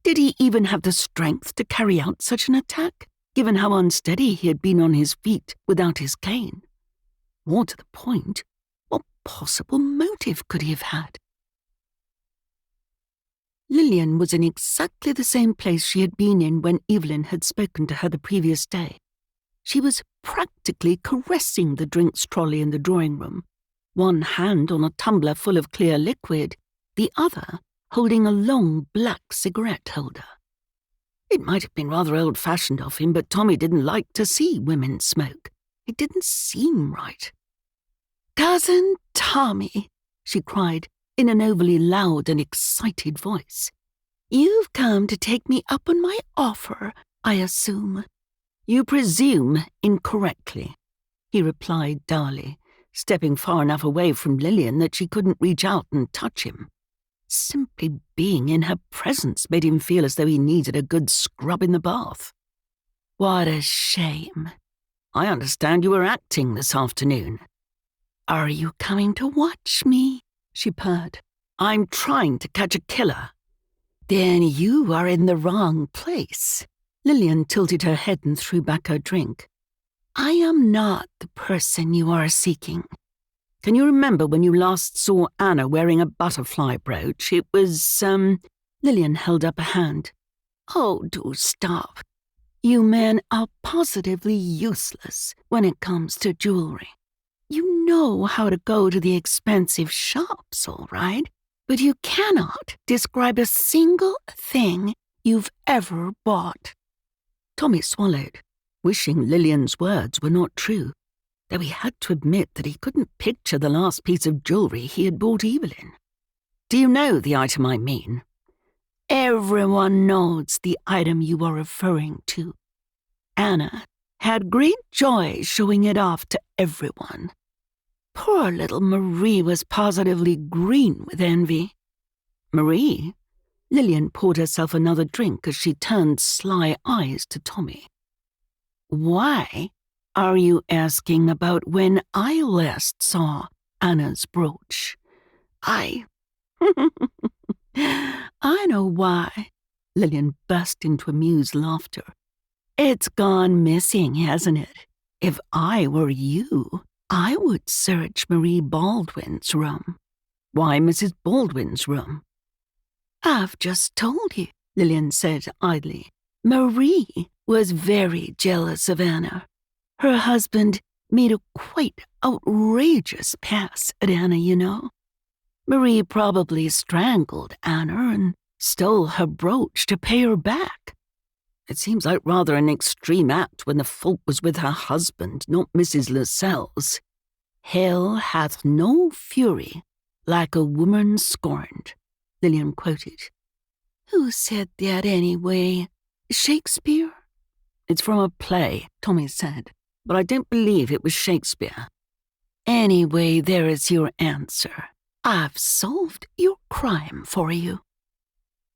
Did he even have the strength to carry out such an attack, given how unsteady he had been on his feet without his cane? More to the point, what possible motive could he have had? Lillian was in exactly the same place she had been in when Evelyn had spoken to her the previous day. She was practically caressing the drinks trolley in the drawing room, one hand on a tumbler full of clear liquid, the other holding a long black cigarette holder. It might have been rather old-fashioned of him, but Tommy didn't like to see women smoke. It didn't seem right. "Cousin Tommy," she cried in an overly loud and excited voice. "You've come to take me up on my offer, I assume." "You presume incorrectly," he replied dully, stepping far enough away from Lillian that she couldn't reach out and touch him. Simply being in her presence made him feel as though he needed a good scrub in the bath. "What a shame. I understand you were acting this afternoon." "Are you coming to watch me?" she purred. "I'm trying to catch a killer." "Then you are in the wrong place." Lillian tilted her head and threw back her drink. "I am not the person you are seeking." "Can you remember when you last saw Anna wearing a butterfly brooch? It was, Lillian held up a hand. "Oh, do stop. You men are positively useless when it comes to jewelry. You know how to go to the expensive shops, all right, but you cannot describe a single thing you've ever bought." Tommy swallowed, wishing Lillian's words were not true, though he had to admit that he couldn't picture the last piece of jewelry he had bought Evelyn. "Do you know the item I mean?" "Everyone knows the item you are referring to. Anna had great joy showing it off to everyone. Poor little Marie was positively green with envy." "Marie?" Lillian poured herself another drink as she turned sly eyes to Tommy. "Why are you asking about when I last saw Anna's brooch?" I know why." Lillian burst into amused laughter. "It's gone missing, hasn't it? If I were you, I would search Marie Baldwin's room." "Why Mrs. Baldwin's room?" "I've just told you," Lillian said idly. "Marie was very jealous of Anna. Her husband made a quite outrageous pass at Anna, you know. Marie probably strangled Anna and stole her brooch to pay her back. It seems like rather an extreme act when the fault was with her husband, not Mrs. Lascelles. Hell hath no fury like a woman scorned," Lillian quoted. "Who said that anyway? Shakespeare?" "It's from a play," Tommy said, "but I don't believe it was Shakespeare." "Anyway, there is your answer. I've solved your crime for you."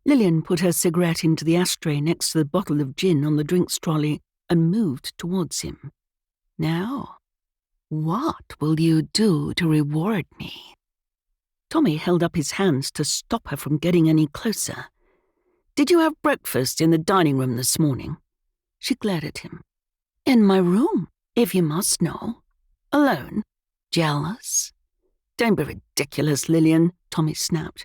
Lillian put her cigarette into the ashtray next to the bottle of gin on the drinks trolley and moved towards him. "Now, what will you do to reward me?" Tommy held up his hands to stop her from getting any closer. "Did you have breakfast in the dining room this morning?" She glared at him. "In my room, if you must know." "Alone? Jealous?" "Don't be ridiculous, Lillian," Tommy snapped.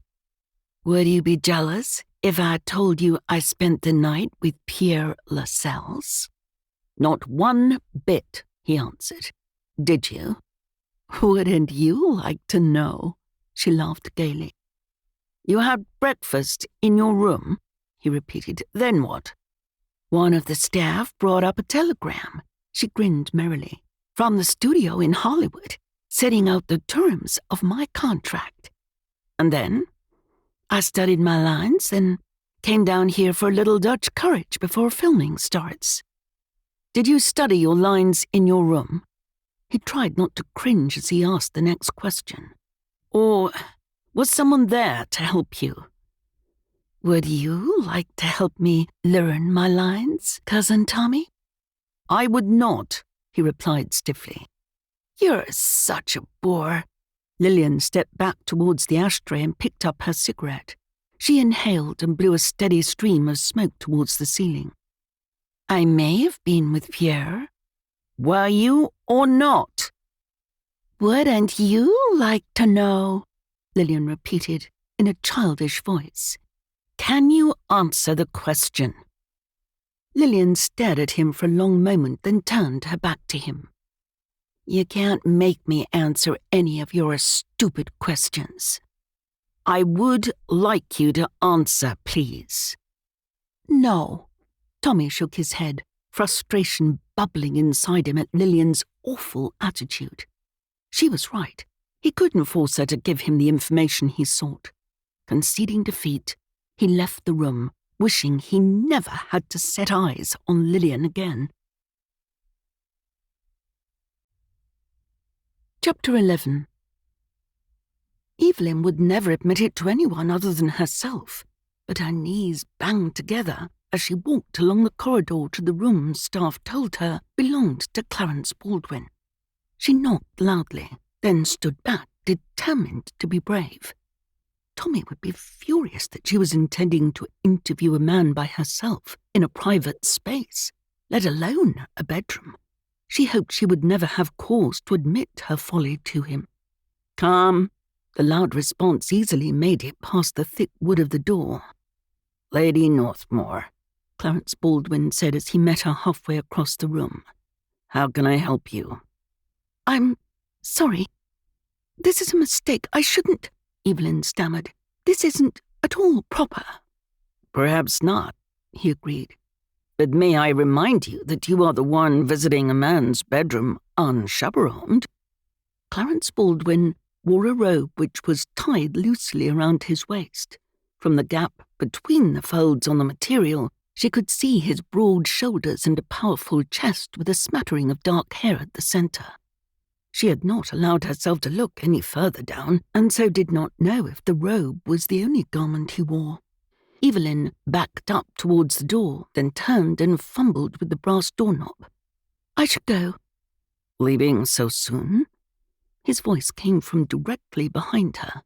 "Would you be jealous if I told you I spent the night with Pierre Lascelles?" "Not one bit," he answered. "Did you?" Wouldn't you like to know? She laughed gaily. You had breakfast in your room, he repeated. Then what? One of the staff brought up a telegram, she grinned merrily, from the studio in Hollywood, setting out the terms of my contract. And then I studied my lines, then came down here for a little Dutch courage before filming starts. Did you study your lines in your room? He tried not to cringe as he asked the next question. Or was someone there to help you? Would you like to help me learn my lines, Cousin Tommy? I would not, he replied stiffly. You're such a bore. Lillian stepped back towards the ashtray and picked up her cigarette. She inhaled and blew a steady stream of smoke towards the ceiling. I may have been with Pierre. Were you or not? Wouldn't you like to know? Lillian repeated in a childish voice. Can you answer the question? Lillian stared at him for a long moment, then turned her back to him. You can't make me answer any of your stupid questions. I would like you to answer, please. No. Tommy shook his head, frustration bubbling inside him at Lillian's awful attitude. She was right. He couldn't force her to give him the information he sought. Conceding defeat, he left the room, wishing he never had to set eyes on Lillian again. Chapter 11. Evelyn would never admit it to anyone other than herself, but her knees banged together as she walked along the corridor to the room staff told her belonged to Clarence Baldwin. She knocked loudly, then stood back, determined to be brave. Tommy would be furious that she was intending to interview a man by herself in a private space, let alone a bedroom. She hoped she would never have cause to admit her folly to him. Come. The loud response easily made it past the thick wood of the door. Lady Northmore, Clarence Baldwin said as he met her halfway across the room. How can I help you? I'm sorry. This is a mistake. I shouldn't, Evelyn stammered. This isn't at all proper. Perhaps not, he agreed. But may I remind you that you are the one visiting a man's bedroom unchaperoned? Clarence Baldwin wore a robe which was tied loosely around his waist. From the gap between the folds on the material, she could see his broad shoulders and a powerful chest with a smattering of dark hair at the centre. She had not allowed herself to look any further down, and so did not know if the robe was the only garment he wore. Evelyn backed up towards the door, then turned and fumbled with the brass doorknob. I should go. Leaving so soon? His voice came from directly behind her.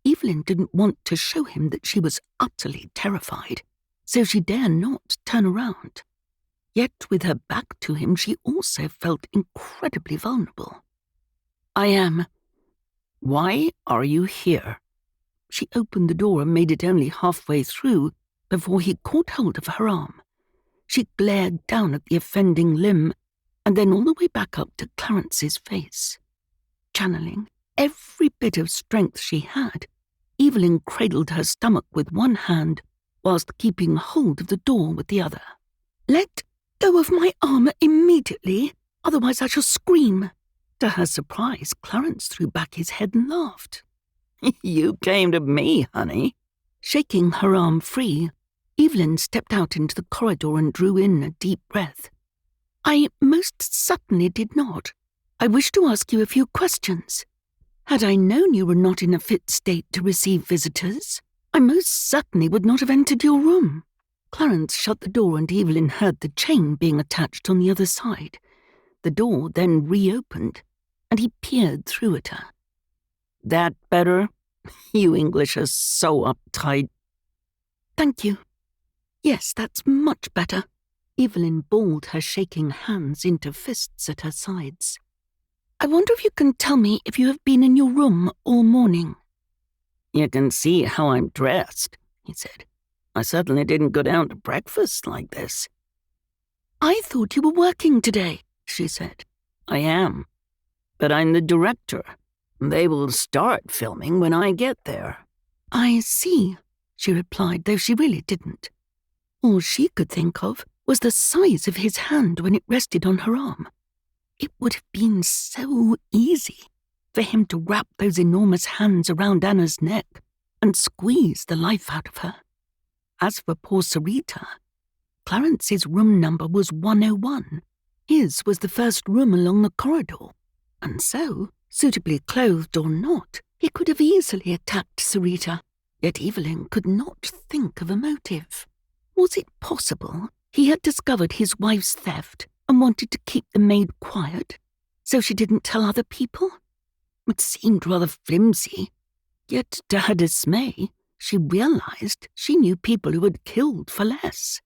Evelyn didn't want to show him that she was utterly terrified, so she dare not turn around. Yet with her back to him, she also felt incredibly vulnerable. I am. Why are you here? She opened the door and made it only halfway through before he caught hold of her arm. She glared down at the offending limb and then all the way back up to Clarence's face. Channeling every bit of strength she had, Evelyn cradled her stomach with one hand whilst keeping hold of the door with the other. Let go of my arm immediately, otherwise I shall scream. To her surprise, Clarence threw back his head and laughed. You came to me, honey. Shaking her arm free, Evelyn stepped out into the corridor and drew in a deep breath. I most certainly did not. I wish to ask you a few questions. Had I known you were not in a fit state to receive visitors, I most certainly would not have entered your room. Clarence shut the door and Evelyn heard the chain being attached on the other side. The door then reopened, and he peered through at her. That better? You English are so uptight. Thank you. Yes, that's much better. Evelyn balled her shaking hands into fists at her sides. I wonder if you can tell me if you have been in your room all morning. You can see how I'm dressed, he said. I certainly didn't go down to breakfast like this. I thought you were working today, she said. I am. But I'm the director. They will start filming when I get there." "I see," she replied, though she really didn't. All she could think of was the size of his hand when it rested on her arm. It would have been so easy for him to wrap those enormous hands around Anna's neck and squeeze the life out of her. As for poor Sarita, Clarence's room number was 101. His was the first room along the corridor, and so, suitably clothed or not, he could have easily attacked Sarita, yet Evelyn could not think of a motive. Was it possible he had discovered his wife's theft and wanted to keep the maid quiet, so she didn't tell other people? It seemed rather flimsy, yet to her dismay, she realized she knew people who had killed for less.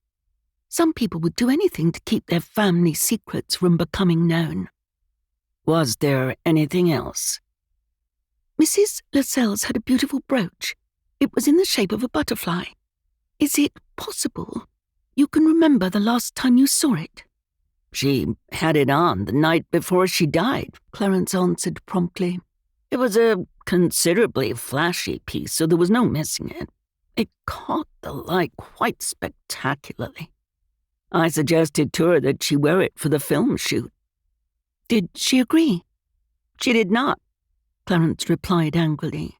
Some people would do anything to keep their family secrets from becoming known. Was there anything else? Mrs. Lascelles had a beautiful brooch. It was in the shape of a butterfly. Is it possible you can remember the last time you saw it? She had it on the night before she died, Clarence answered promptly. It was a considerably flashy piece, so there was no missing it. It caught the light quite spectacularly. I suggested to her that she wear it for the film shoot. Did she agree? She did not, Clarence replied angrily.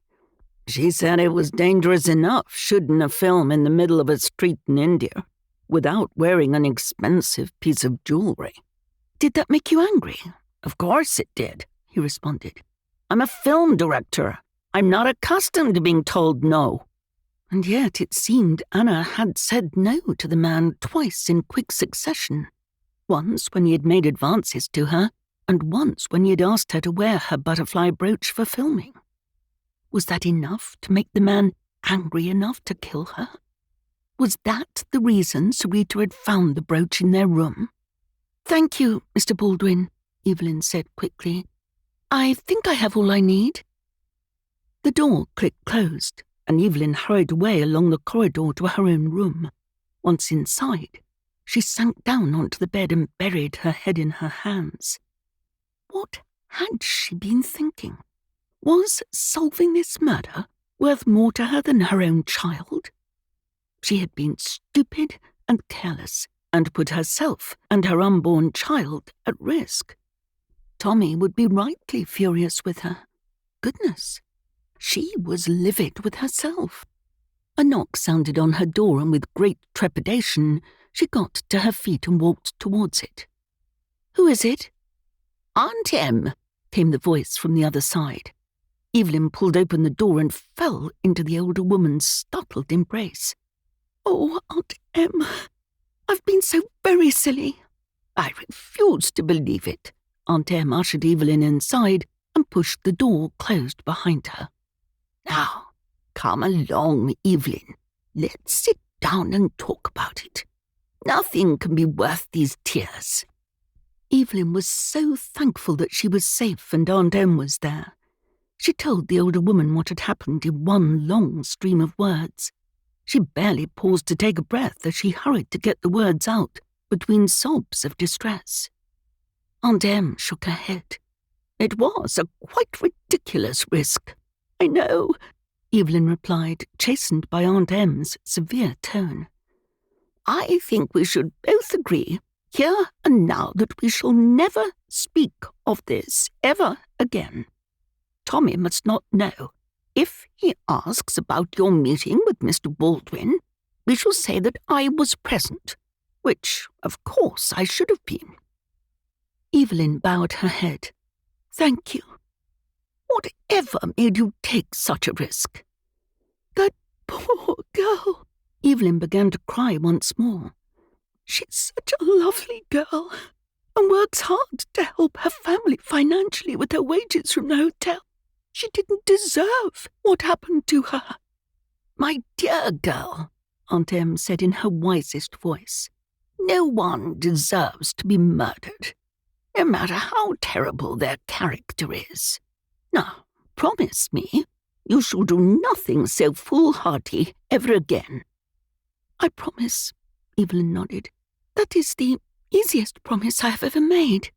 She said it was dangerous enough shooting a film in the middle of a street in India without wearing an expensive piece of jewelry. Did that make you angry? Of course it did, he responded. I'm a film director. I'm not accustomed to being told no. And yet it seemed Anna had said no to the man twice in quick succession. Once when he had made advances to her, and once when he had asked her to wear her butterfly brooch for filming. Was that enough to make the man angry enough to kill her? Was that the reason Sarita had found the brooch in their room? Thank you, Mr. Baldwin, Evelyn said quickly. I think I have all I need. The door clicked closed, and Evelyn hurried away along the corridor to her own room. Once inside, she sank down onto the bed and buried her head in her hands. What had she been thinking? Was solving this murder worth more to her than her own child? She had been stupid and careless, and put herself and her unborn child at risk. Tommy would be rightly furious with her. Goodness, she was livid with herself. A knock sounded on her door, and with great trepidation, she got to her feet and walked towards it. Who is it? Aunt Em, came the voice from the other side. Evelyn pulled open the door and fell into the older woman's startled embrace. Oh, Aunt Em, I've been so very silly. I refuse to believe it. Aunt Em ushered Evelyn inside and pushed the door closed behind her. Now, come along, Evelyn. Let's sit down and talk about it. Nothing can be worth these tears. Evelyn was so thankful that she was safe and Aunt Em was there. She told the older woman what had happened in one long stream of words. She barely paused to take a breath as she hurried to get the words out between sobs of distress. Aunt Em shook her head. It was a quite ridiculous risk. I know, Evelyn replied, chastened by Aunt Em's severe tone. I think we should both agree, here and now, that we shall never speak of this ever again. Tommy must not know. If he asks about your meeting with Mr. Baldwin, we shall say that I was present, which, of course, I should have been. Evelyn bowed her head. Thank you. Whatever made you take such a risk? That poor girl. Evelyn began to cry once more. She's such a lovely girl and works hard to help her family financially with her wages from the hotel. She didn't deserve what happened to her. My dear girl, Aunt Em said in her wisest voice, no one deserves to be murdered, no matter how terrible their character is. Now, promise me you shall do nothing so foolhardy ever again. I promise, Evelyn nodded. That is the easiest promise I have ever made.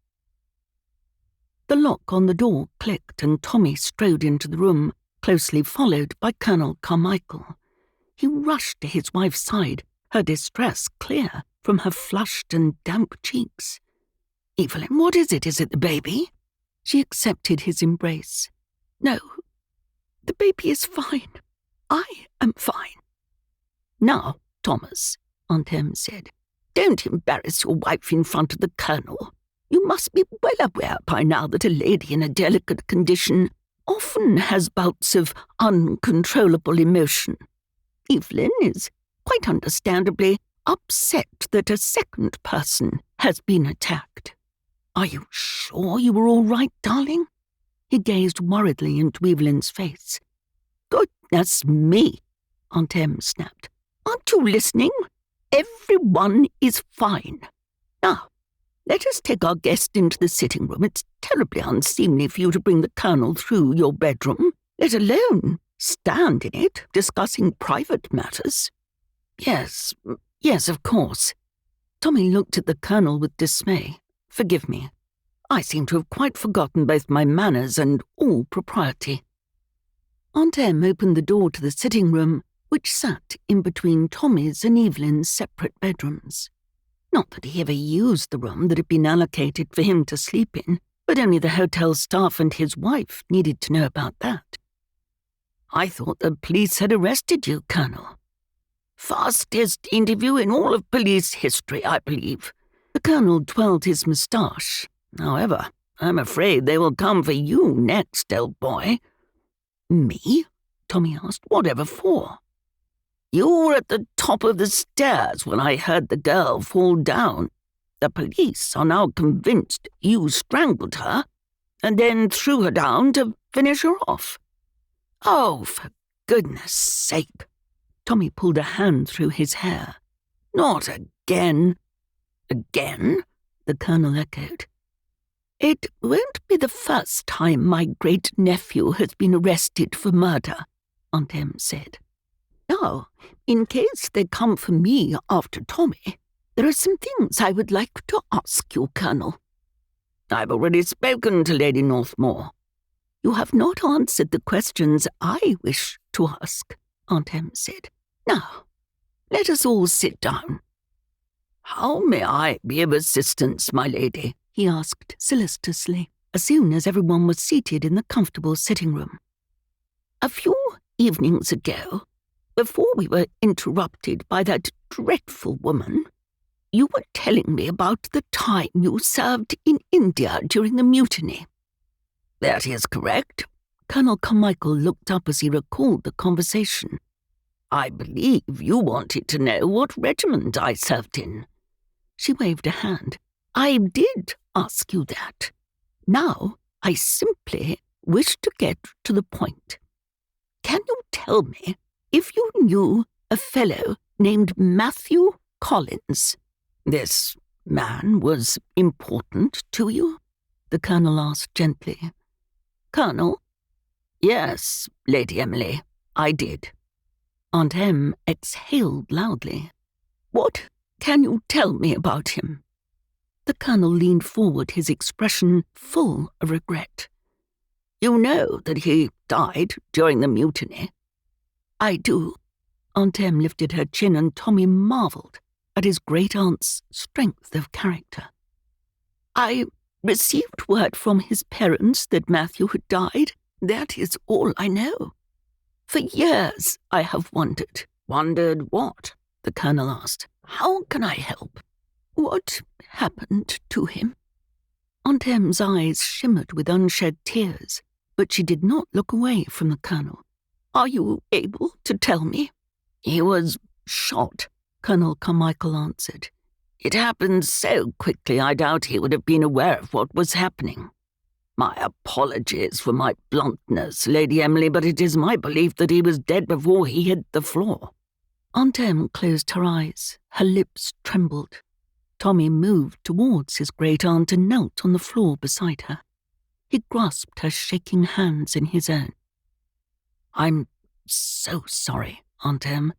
The lock on the door clicked and Tommy strode into the room, closely followed by Colonel Carmichael. He rushed to his wife's side, her distress clear from her flushed and damp cheeks. "Evelyn, what is it? Is it the baby?" She accepted his embrace. "No, the baby is fine. I am fine." "Now, Thomas," Aunt Em said, "don't embarrass your wife in front of the Colonel. You must be well aware by now that a lady in a delicate condition often has bouts of uncontrollable emotion. Evelyn is, quite understandably, upset that a second person has been attacked. Are you sure you were all right, darling?" He gazed worriedly into Evelyn's face. "Goodness me," Aunt Em snapped. "Aren't you listening? Everyone is fine. Now, let us take our guest into the sitting room. It's terribly unseemly for you to bring the Colonel through your bedroom, let alone stand in it discussing private matters." Yes, of course." Tommy looked at the Colonel with dismay. "Forgive me. I seem to have quite forgotten both my manners and all propriety." Aunt Em opened the door to the sitting room, which sat in between Tommy's and Evelyn's separate bedrooms. Not that he ever used the room that had been allocated for him to sleep in, but only the hotel staff and his wife needed to know about that. "I thought the police had arrested you, Colonel." "Fastest interview in all of police history, I believe." The Colonel twirled his moustache. "However, I'm afraid they will come for you next, old boy." "Me?" Tommy asked. "Whatever for?" "You were at the top of the stairs when I heard the girl fall down. The police are now convinced you strangled her and then threw her down to finish her off." "Oh, for goodness sake." Tommy pulled a hand through his hair. "Not again." "Again?" the Colonel echoed. "It won't be the first time my great-nephew has been arrested for murder," Aunt Em said. "Now, in case they come for me after Tommy, there are some things I would like to ask you, Colonel." "I've already spoken to Lady Northmore." "You have not answered the questions I wish to ask," Aunt Em said. "Now, let us all sit down." "How may I be of assistance, my lady?" he asked solicitously, as soon as everyone was seated in the comfortable sitting room. "A few evenings ago, before we were interrupted by that dreadful woman, you were telling me about the time you served in India during the mutiny." "That is correct." Colonel Carmichael looked up as he recalled the conversation. "I believe you wanted to know what regiment I served in." She waved a hand. "I did ask you that. Now, I simply wish to get to the point. Can you tell me if you knew a fellow named Matthew Collins?" "This man was important to you?" the Colonel asked gently. "Colonel?" "Yes, Lady Emily, I did." Aunt Em exhaled loudly. "What can you tell me about him?" The Colonel leaned forward, his expression full of regret. "You know that he died during the mutiny?" "I do." Aunt Em lifted her chin and Tommy marvelled at his great-aunt's strength of character. "I received word from his parents that Matthew had died. That is all I know. For years I have wondered." "Wondered what?" the Colonel asked. "How can I help?" "What happened to him?" Aunt Em's eyes shimmered with unshed tears, but she did not look away from the Colonel. "Are you able to tell me?" "He was shot," Colonel Carmichael answered. "It happened so quickly I doubt he would have been aware of what was happening. My apologies for my bluntness, Lady Emily, but it is my belief that he was dead before he hit the floor." Aunt Em closed her eyes. Her lips trembled. Tommy moved towards his great-aunt and knelt on the floor beside her. He grasped her shaking hands in his own. "I'm so sorry, Aunt Em."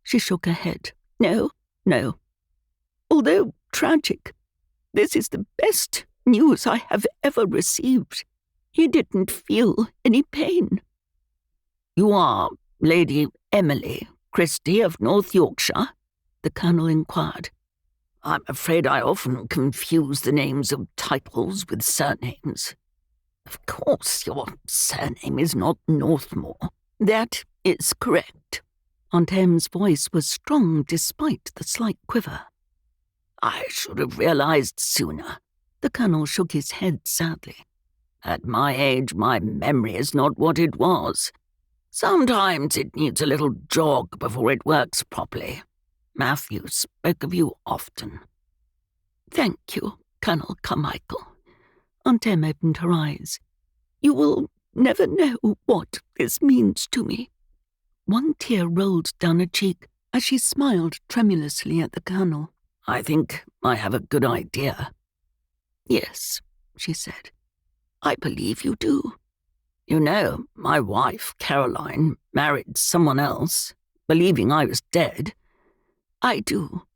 She shook her head. No. Although tragic, this is the best news I have ever received. He didn't feel any pain." "You are Lady Emily Christie of North Yorkshire?" the Colonel inquired. "I'm afraid I often confuse the names of titles with surnames. Of course your surname is not Northmore." "That is correct." Aunt Em's voice was strong despite the slight quiver. "I should have realized sooner." The Colonel shook his head sadly. "At my age, my memory is not what it was. Sometimes it needs a little jog before it works properly. Matthew spoke of you often." "Thank you, Colonel Carmichael." Aunt Em opened her eyes. "You will never know what this means to me." One tear rolled down her cheek as she smiled tremulously at the Colonel. "I think I have a good idea." "Yes," she said. "I believe you do." "You know, my wife, Caroline, married someone else, believing I was dead." "I do."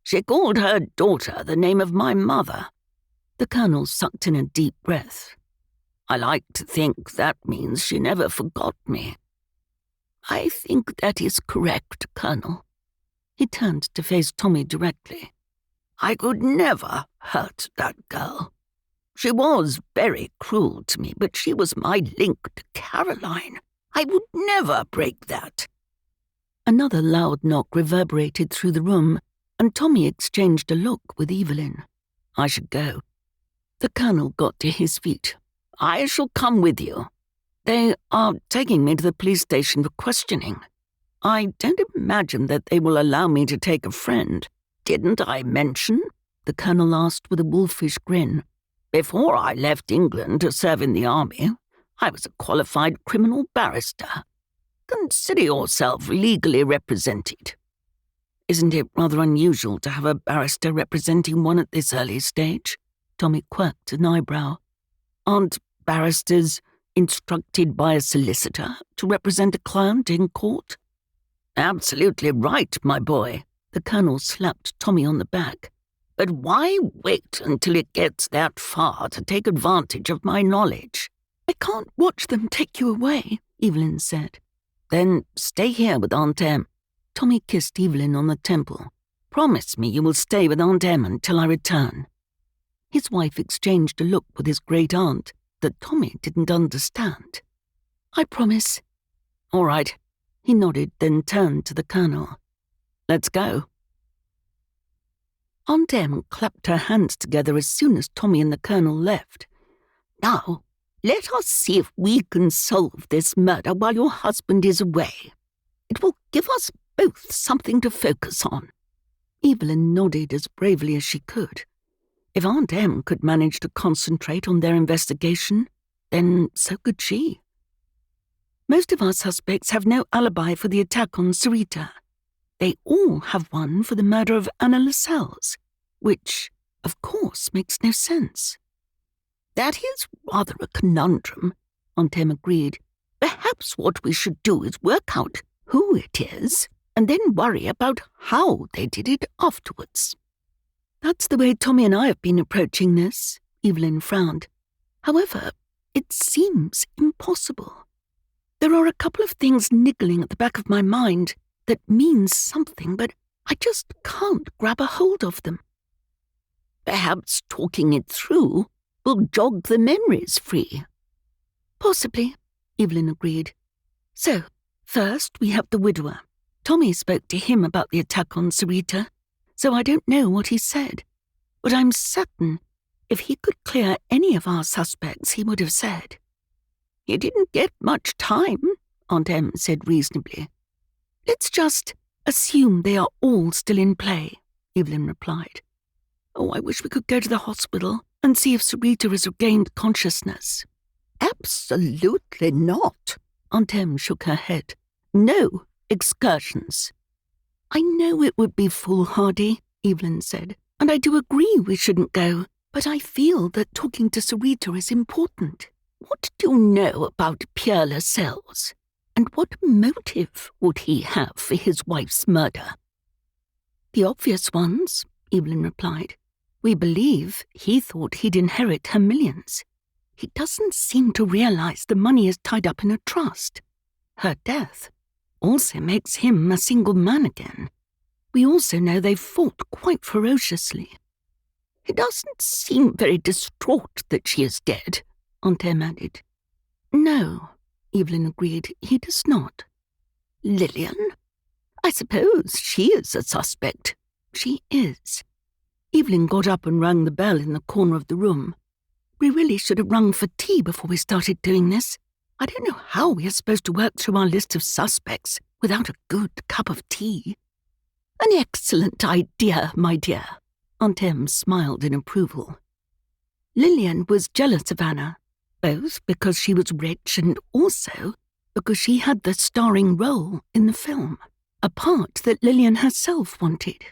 "She called her daughter the name of my mother." The Colonel sucked in a deep breath. "I like to think that means she never forgot me." "I think that is correct, Colonel." He turned to face Tommy directly. "I could never hurt that girl. She was very cruel to me, but she was my link to Caroline. I would never break that." Another loud knock reverberated through the room, and Tommy exchanged a look with Evelyn. "I should go." The Colonel got to his feet. "I shall come with you. They are taking me to the police station for questioning. I don't imagine that they will allow me to take a friend." "Didn't I mention?" the Colonel asked with a wolfish grin. "Before I left England to serve in the army, I was a qualified criminal barrister. Consider yourself legally represented." "Isn't it rather unusual to have a barrister representing one at this early stage?" Tommy quirked an eyebrow. "Aren't barristers instructed by a solicitor to represent a client in court?" "Absolutely right, my boy." The Colonel slapped Tommy on the back. "But why wait until it gets that far to take advantage of my knowledge?" "I can't watch them take you away," Evelyn said. "Then stay here with Aunt Em." Tommy kissed Evelyn on the temple. "Promise me you will stay with Aunt Em until I return." His wife exchanged a look with his great-aunt that Tommy didn't understand. "I promise." "All right." He nodded, then turned to the Colonel. "Let's go." Aunt Em clapped her hands together as soon as Tommy and the Colonel left. "Now, let us see if we can solve this murder while your husband is away. It will give us both something to focus on." Evelyn nodded as bravely as she could. If Aunt Em could manage to concentrate on their investigation, then so could she. "Most of our suspects have no alibi for the attack on Sarita. They all have one for the murder of Anna Lascelles, which, of course, makes no sense." "That is rather a conundrum," Aunt Em agreed. "Perhaps what we should do is work out who it is and then worry about how they did it afterwards." "That's the way Tommy and I have been approaching this," Evelyn frowned. "However, it seems impossible. There are a couple of things niggling at the back of my mind that means something, but I just can't grab a hold of them." "Perhaps talking it through will jog the memories free." "Possibly," Evelyn agreed. "So, first we have the widower. Tommy spoke to him about the attack on Sarita, so I don't know what he said. But I'm certain if he could clear any of our suspects, he would have said." "He didn't get much time," Aunt Em said reasonably. "Let's just assume they are all still in play," Evelyn replied. "Oh, I wish we could go to the hospital and see if Sarita has regained consciousness." "Absolutely not," Aunt Em shook her head. "No excursions." "I know it would be foolhardy," Evelyn said, "and I do agree we shouldn't go, but I feel that talking to Sarita is important. What do you know about Pierre Lascelles? And what motive would he have for his wife's murder?" "The obvious ones," Evelyn replied. We believe he thought he'd inherit her millions. He doesn't seem to realize the money is tied up in a trust. Her death also makes him a single man again. We also know they've fought quite ferociously. He doesn't seem very distraught that she is dead, Aunt Em added. No, Evelyn agreed, he does not. Lillian? I suppose she is a suspect. She is. Evelyn got up and rang the bell in the corner of the room. We really should have rung for tea before we started doing this. I don't know how we are supposed to work through our list of suspects without a good cup of tea. An excellent idea, my dear. Aunt Em smiled in approval. Lillian was jealous of Anna, both because she was rich and also because she had the starring role in the film, a part that Lillian herself wanted.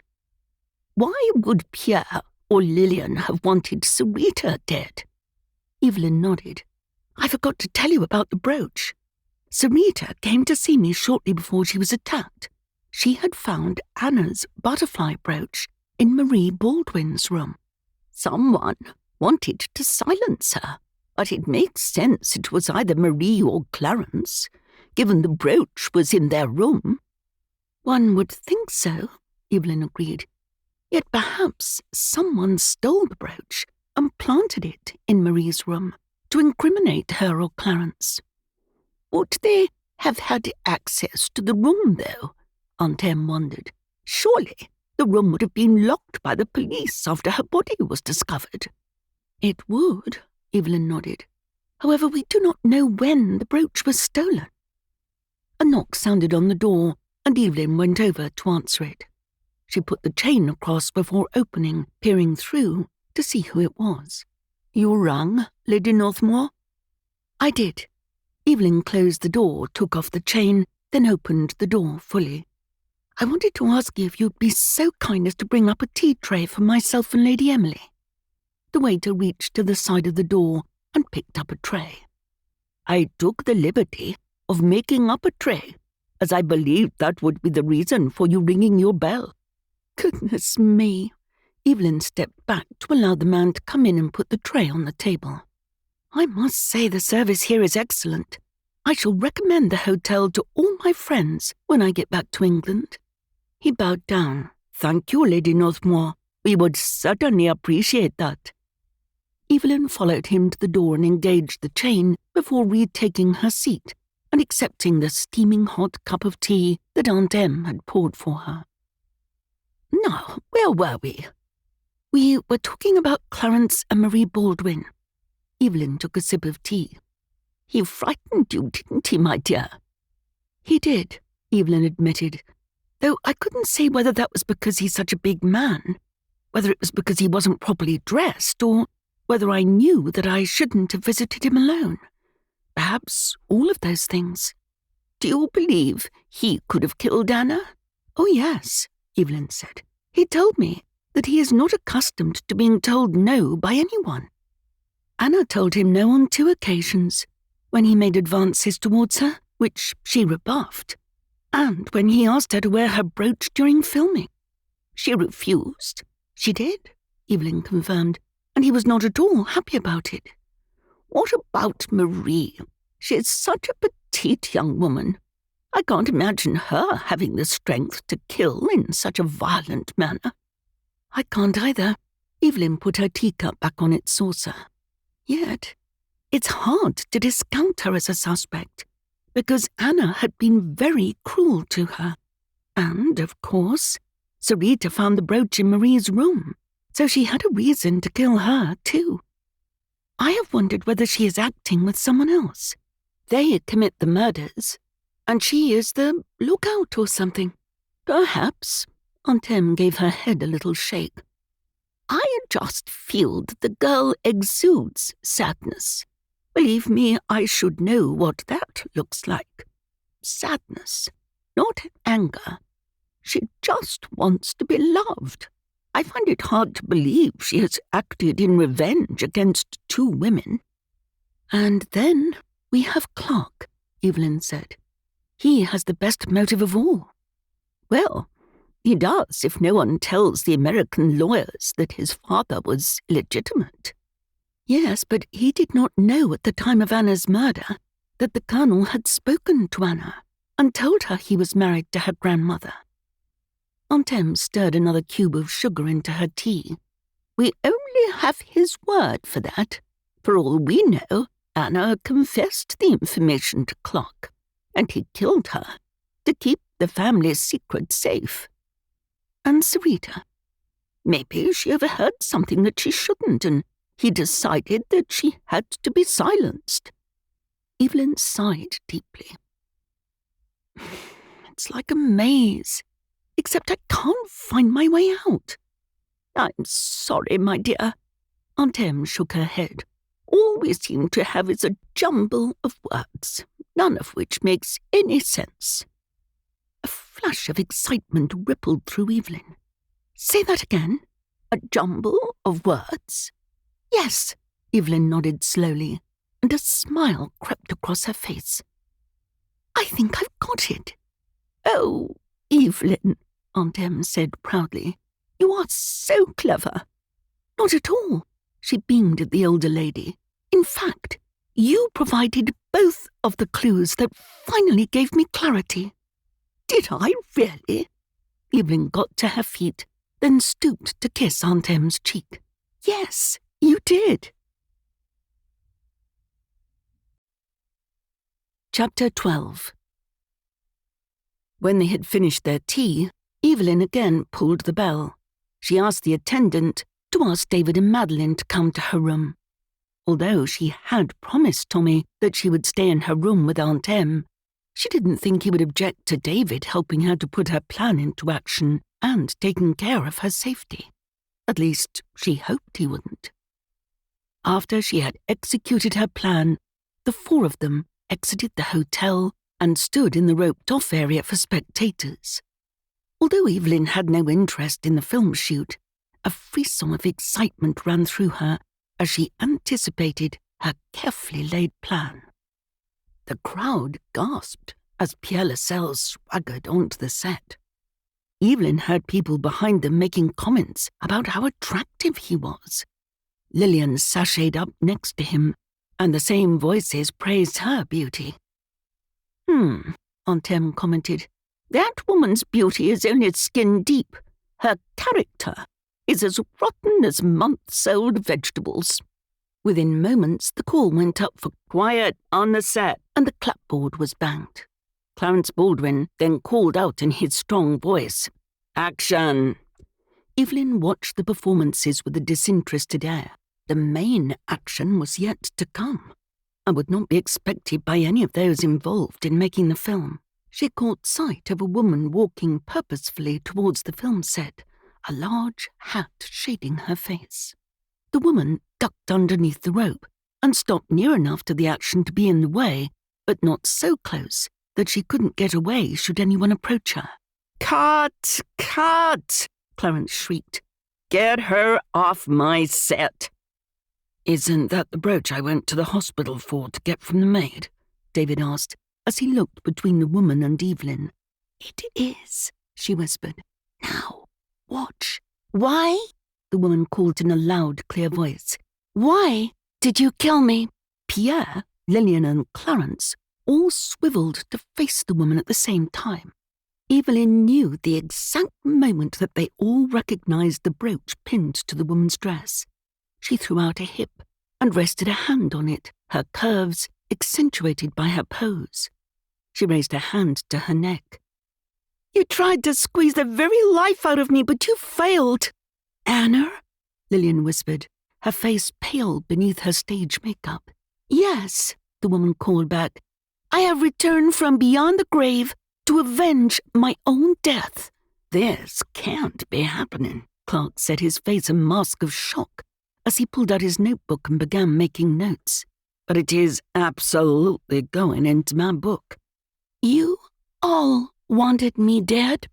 Why would Pierre or Lillian have wanted Sarita dead? Evelyn nodded. I forgot to tell you about the brooch. Sarita came to see me shortly before she was attacked. She had found Anna's butterfly brooch in Marie Baldwin's room. Someone wanted to silence her, but it makes sense it was either Marie or Clarence, given the brooch was in their room. One would think so, Evelyn agreed. Yet perhaps someone stole the brooch and planted it in Marie's room to incriminate her or Clarence. Would they have had access to the room, though? Aunt Em wondered. Surely the room would have been locked by the police after her body was discovered. It would, Evelyn nodded. However, we do not know when the brooch was stolen. A knock sounded on the door, and Evelyn went over to answer it. She put the chain across before opening, peering through to see who it was. You rang, Lady Northmour? I did. Evelyn closed the door, took off the chain, then opened the door fully. I wanted to ask you if you'd be so kind as to bring up a tea tray for myself and Lady Emily. The waiter reached to the side of the door and picked up a tray. I took the liberty of making up a tray, as I believed that would be the reason for you ringing your bell. Goodness me. Evelyn stepped back to allow the man to come in and put the tray on the table. I must say the service here is excellent. I shall recommend the hotel to all my friends when I get back to England. He bowed down. Thank you, Lady Northmour. We would certainly appreciate that. Evelyn followed him to the door and engaged the chain before retaking her seat and accepting the steaming hot cup of tea that Aunt Em had poured for her. Now, where were we? We were talking about Clarence and Marie Baldwin. Evelyn took a sip of tea. He frightened you, didn't he, my dear? He did, Evelyn admitted, though I couldn't say whether that was because he's such a big man, whether it was because he wasn't properly dressed, or whether I knew that I shouldn't have visited him alone. Perhaps all of those things. Do you believe he could have killed Anna? Oh, yes, Evelyn said. He told me that he is not accustomed to being told no by anyone. Anna told him no on 2 occasions, when he made advances towards her, which she rebuffed, and when he asked her to wear her brooch during filming. She refused. She did, Evelyn confirmed, and he was not at all happy about it. What about Marie? She is such a petite young woman. I can't imagine her having the strength to kill in such a violent manner. I can't either. Evelyn put her teacup back on its saucer. Yet, it's hard to discount her as a suspect, because Anna had been very cruel to her. And, of course, Sarita found the brooch in Marie's room, so she had a reason to kill her, too. I have wondered whether she is acting with someone else. They commit the murders, and she is the lookout or something. Perhaps. Aunt Em gave her head a little shake. I just feel that the girl exudes sadness. Believe me, I should know what that looks like. Sadness, not anger. She just wants to be loved. I find it hard to believe she has acted in revenge against 2 women. And then we have Clark, Evelyn said. He has the best motive of all. Well, He does if no one tells the American lawyers that his father was illegitimate. Yes, but he did not know at the time of Anna's murder that the Colonel had spoken to Anna and told her he was married to her grandmother. Aunt Em stirred another cube of sugar into her tea. We only have his word for that. For all we know, Anna confessed the information to Clark, and he killed her to keep the family's secret safe. And Sarita? Maybe she overheard something that she shouldn't, and he decided that she had to be silenced. Evelyn sighed deeply. It's like a maze, except I can't find my way out. I'm sorry, my dear. Aunt Em shook her head. All we seem to have is a jumble of words, none of which makes any sense. A flash of excitement rippled through Evelyn. Say that again. A jumble of words? Yes, Evelyn nodded slowly, and a smile crept across her face. I think I've got it. Oh, Evelyn, Aunt Em said proudly, you are so clever. Not at all, she beamed at the older lady. In fact, you provided both of the clues that finally gave me clarity. Did I really? Evelyn got to her feet, then stooped to kiss Aunt Em's cheek. Yes, you did. Chapter 12. When they had finished their tea, Evelyn again pulled the bell. She asked the attendant to ask David and Madeline to come to her room. Although she had promised Tommy that she would stay in her room with Aunt Em, she didn't think he would object to David helping her to put her plan into action and taking care of her safety. At least, she hoped he wouldn't. After she had executed her plan, the four of them exited the hotel and stood in the roped-off area for spectators. Although Evelyn had no interest in the film shoot, a frisson of excitement ran through her as she anticipated her carefully laid plan. The crowd gasped as Pierre Lascelles swaggered onto the set. Evelyn heard people behind them making comments about how attractive he was. Lillian sashayed up next to him, and the same voices praised her beauty. Aunt Em commented. That woman's beauty is only skin deep. Her character is as rotten as months-old vegetables. Within moments, the call went up for quiet on the set, and the clapboard was banged. Clarence Baldwin then called out in his strong voice, Action! Evelyn watched the performances with a disinterested air. The main action was yet to come, and would not be expected by any of those involved in making the film. She caught sight of a woman walking purposefully towards the film set, a large hat shading her face. The woman ducked underneath the rope and stopped near enough to the action to be in the way, but not so close that she couldn't get away should anyone approach her. Cut! Cut! Clarence shrieked. Get her off my set! Isn't that the brooch I went to the hospital for to get from the maid? David asked, as he looked between the woman and Evelyn. It is, she whispered. Now, watch. Why? The woman called in a loud, clear voice. Why did you kill me? Pierre, Lillian, and Clarence all swiveled to face the woman at the same time. Evelyn knew the exact moment that they all recognized the brooch pinned to the woman's dress. She threw out a hip and rested a hand on it, her curves accentuated by her pose. She raised a hand to her neck. You tried to squeeze the very life out of me, but you failed. Anna? Lillian whispered, her face pale beneath her stage makeup. Yes, the woman called back. I have returned from beyond the grave to avenge my own death. This can't be happening, Clark said, his face a mask of shock, as he pulled out his notebook and began making notes. But it is absolutely going into my book. You all wanted me dead?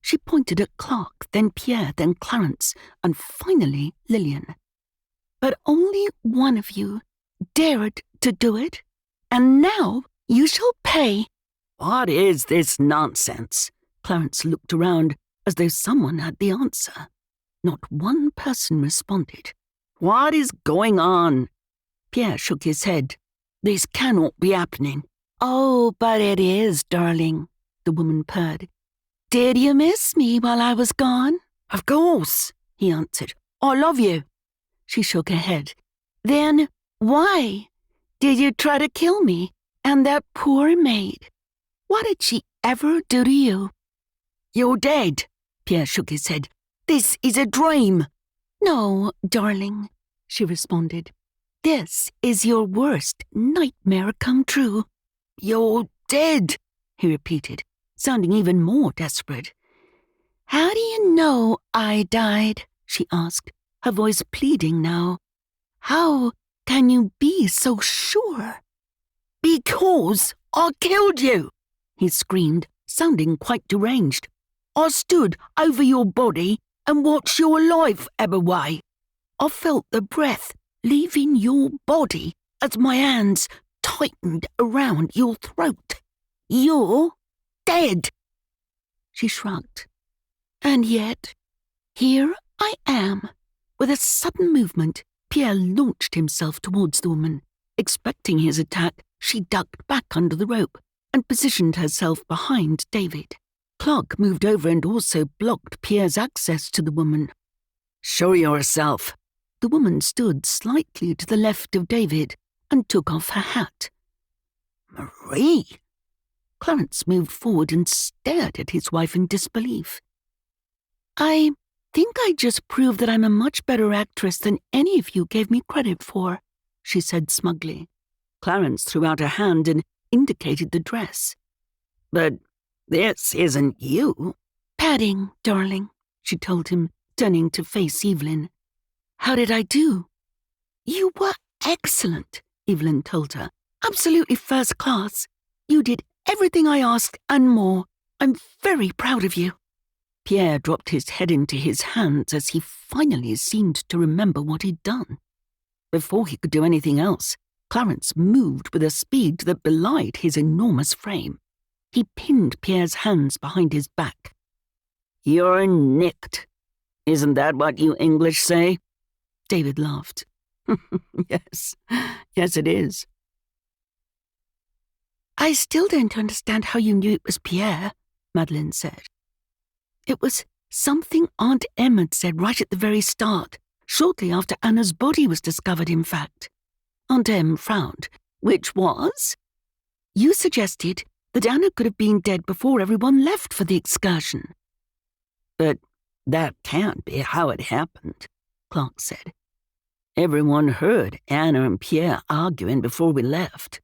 She pointed at Clark, then Pierre, then Clarence, and finally Lillian. But only one of you dared to do it, and now you shall pay. What is this nonsense? Clarence looked around as though someone had the answer. Not one person responded. "What is going on?" Pierre shook his head. "This cannot be happening." "Oh, but it is, darling," the woman purred. "Did you miss me while I was gone?" "Of course," he answered. "I love you." She shook her head. "Then why did you try to kill me and that poor maid? What did she ever do to you?" "You're dead." Pierre shook his head. "This is a dream." "No, darling," she responded. "This is your worst nightmare come true." "You're dead," he repeated, sounding even more desperate. "How do you know I died?" she asked, her voice pleading now. "How can you be so sure?" "Because I killed you," he screamed, sounding quite deranged. "I stood over your body and watched your life ebb away. I felt the breath leaving your body as my hands tightened around your throat. You're dead." She shrugged. "And yet, here I am." With a sudden movement, Pierre launched himself towards the woman. Expecting his attack, she ducked back under the rope and positioned herself behind David. Clark moved over and also blocked Pierre's access to the woman. "Show yourself." The woman stood slightly to the left of David and took off her hat. "Marie?" Clarence moved forward and stared at his wife in disbelief. "I think I just proved that I'm a much better actress than any of you gave me credit for," she said smugly. Clarence threw out a hand and indicated the dress. "But this isn't you." "Padding, darling," she told him, turning to face Evelyn. "How did I do?" "You were excellent," Evelyn told her. "Absolutely first class. You did everything I asked and more. I'm very proud of you." Pierre dropped his head into his hands as he finally seemed to remember what he'd done. Before he could do anything else, Clarence moved with a speed that belied his enormous frame. He pinned Pierre's hands behind his back. "You're nicked. Isn't that what you English say?" David laughed. Yes, it is." "I still don't understand how you knew it was Pierre," Madeleine said. "It was something Aunt Em had said right at the very start, shortly after Anna's body was discovered, in fact." Aunt Em frowned. "Which was?" "You suggested that Anna could have been dead before everyone left for the excursion." "But that can't be how it happened," Clark said. "Everyone heard Anna and Pierre arguing before we left."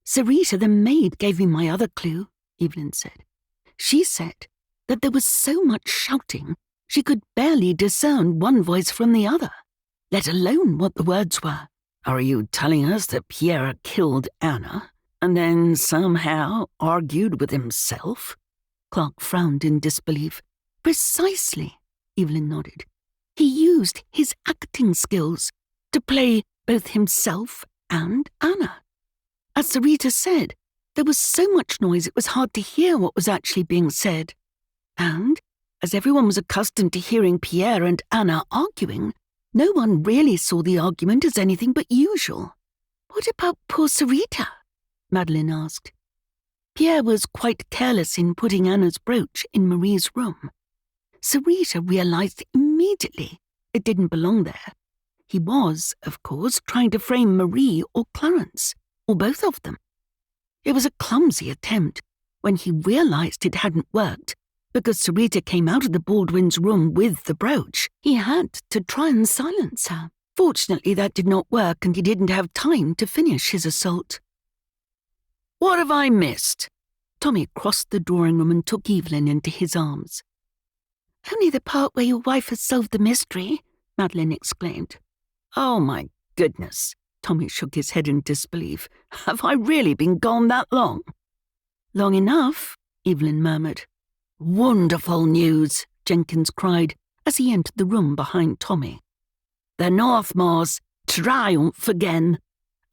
"Sarita, the maid, gave me my other clue," Evelyn said. "She said that there was so much shouting she could barely discern one voice from the other, let alone what the words were." "Are you telling us that Pierre killed Anna and then somehow argued with himself?" Clark frowned in disbelief. "Precisely," Evelyn nodded. "He used his acting skills to play both himself and Anna. As Sarita said, there was so much noise it was hard to hear what was actually being said. And, as everyone was accustomed to hearing Pierre and Anna arguing, no one really saw the argument as anything but usual." "What about poor Sarita?" Madeleine asked. "Pierre was quite careless in putting Anna's brooch in Marie's room. Sarita realized immediately it didn't belong there. He was, of course, trying to frame Marie or Clarence, or both of them. It was a clumsy attempt when he realized it hadn't worked, because Sarita came out of the Baldwins' room with the brooch. He had to try and silence her. Fortunately, that did not work and he didn't have time to finish his assault." "What have I missed?" Tommy crossed the drawing room and took Evelyn into his arms. "Only the part where your wife has solved the mystery," Madeleine exclaimed. "Oh my goodness," Tommy shook his head in disbelief. "Have I really been gone that long?" "Long enough," Evelyn murmured. "Wonderful news," Jenkins cried as he entered the room behind Tommy. "The Northmores triumph again,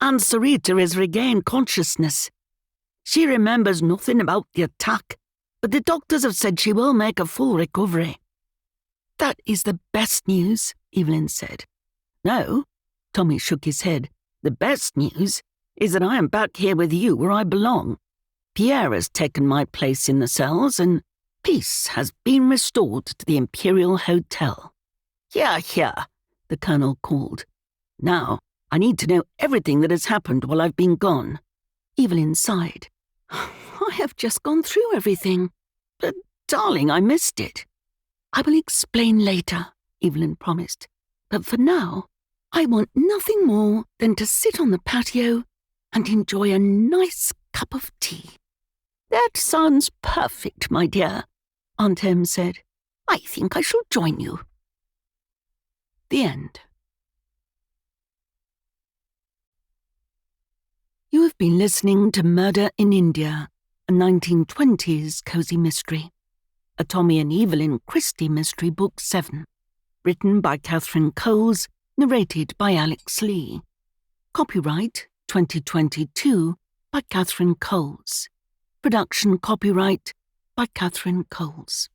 and Sarita has regained consciousness. She remembers nothing about the attack, but the doctors have said she will make a full recovery." "That is the best news," Evelyn said. "No," Tommy shook his head. "The best news is that I am back here with you where I belong. Pierre has taken my place in the cells, and peace has been restored to the Imperial Hotel." "Here, here," the Colonel called. "Now, I need to know everything that has happened while I've been gone." Evelyn sighed. "I have just gone through everything." "But, darling, I missed it." "I will explain later," Evelyn promised. "But for now, I want nothing more than to sit on the patio and enjoy a nice cup of tea." "That sounds perfect, my dear," Aunt Em said. "I think I shall join you." The end. You have been listening to Murder in India, a 1920s cozy mystery. A Tommy and Evelyn Christie Mystery Book 7. Written by Catherine Coles, narrated by Alex Lee. Copyright 2022 by Catherine Coles. Production copyright by Catherine Coles.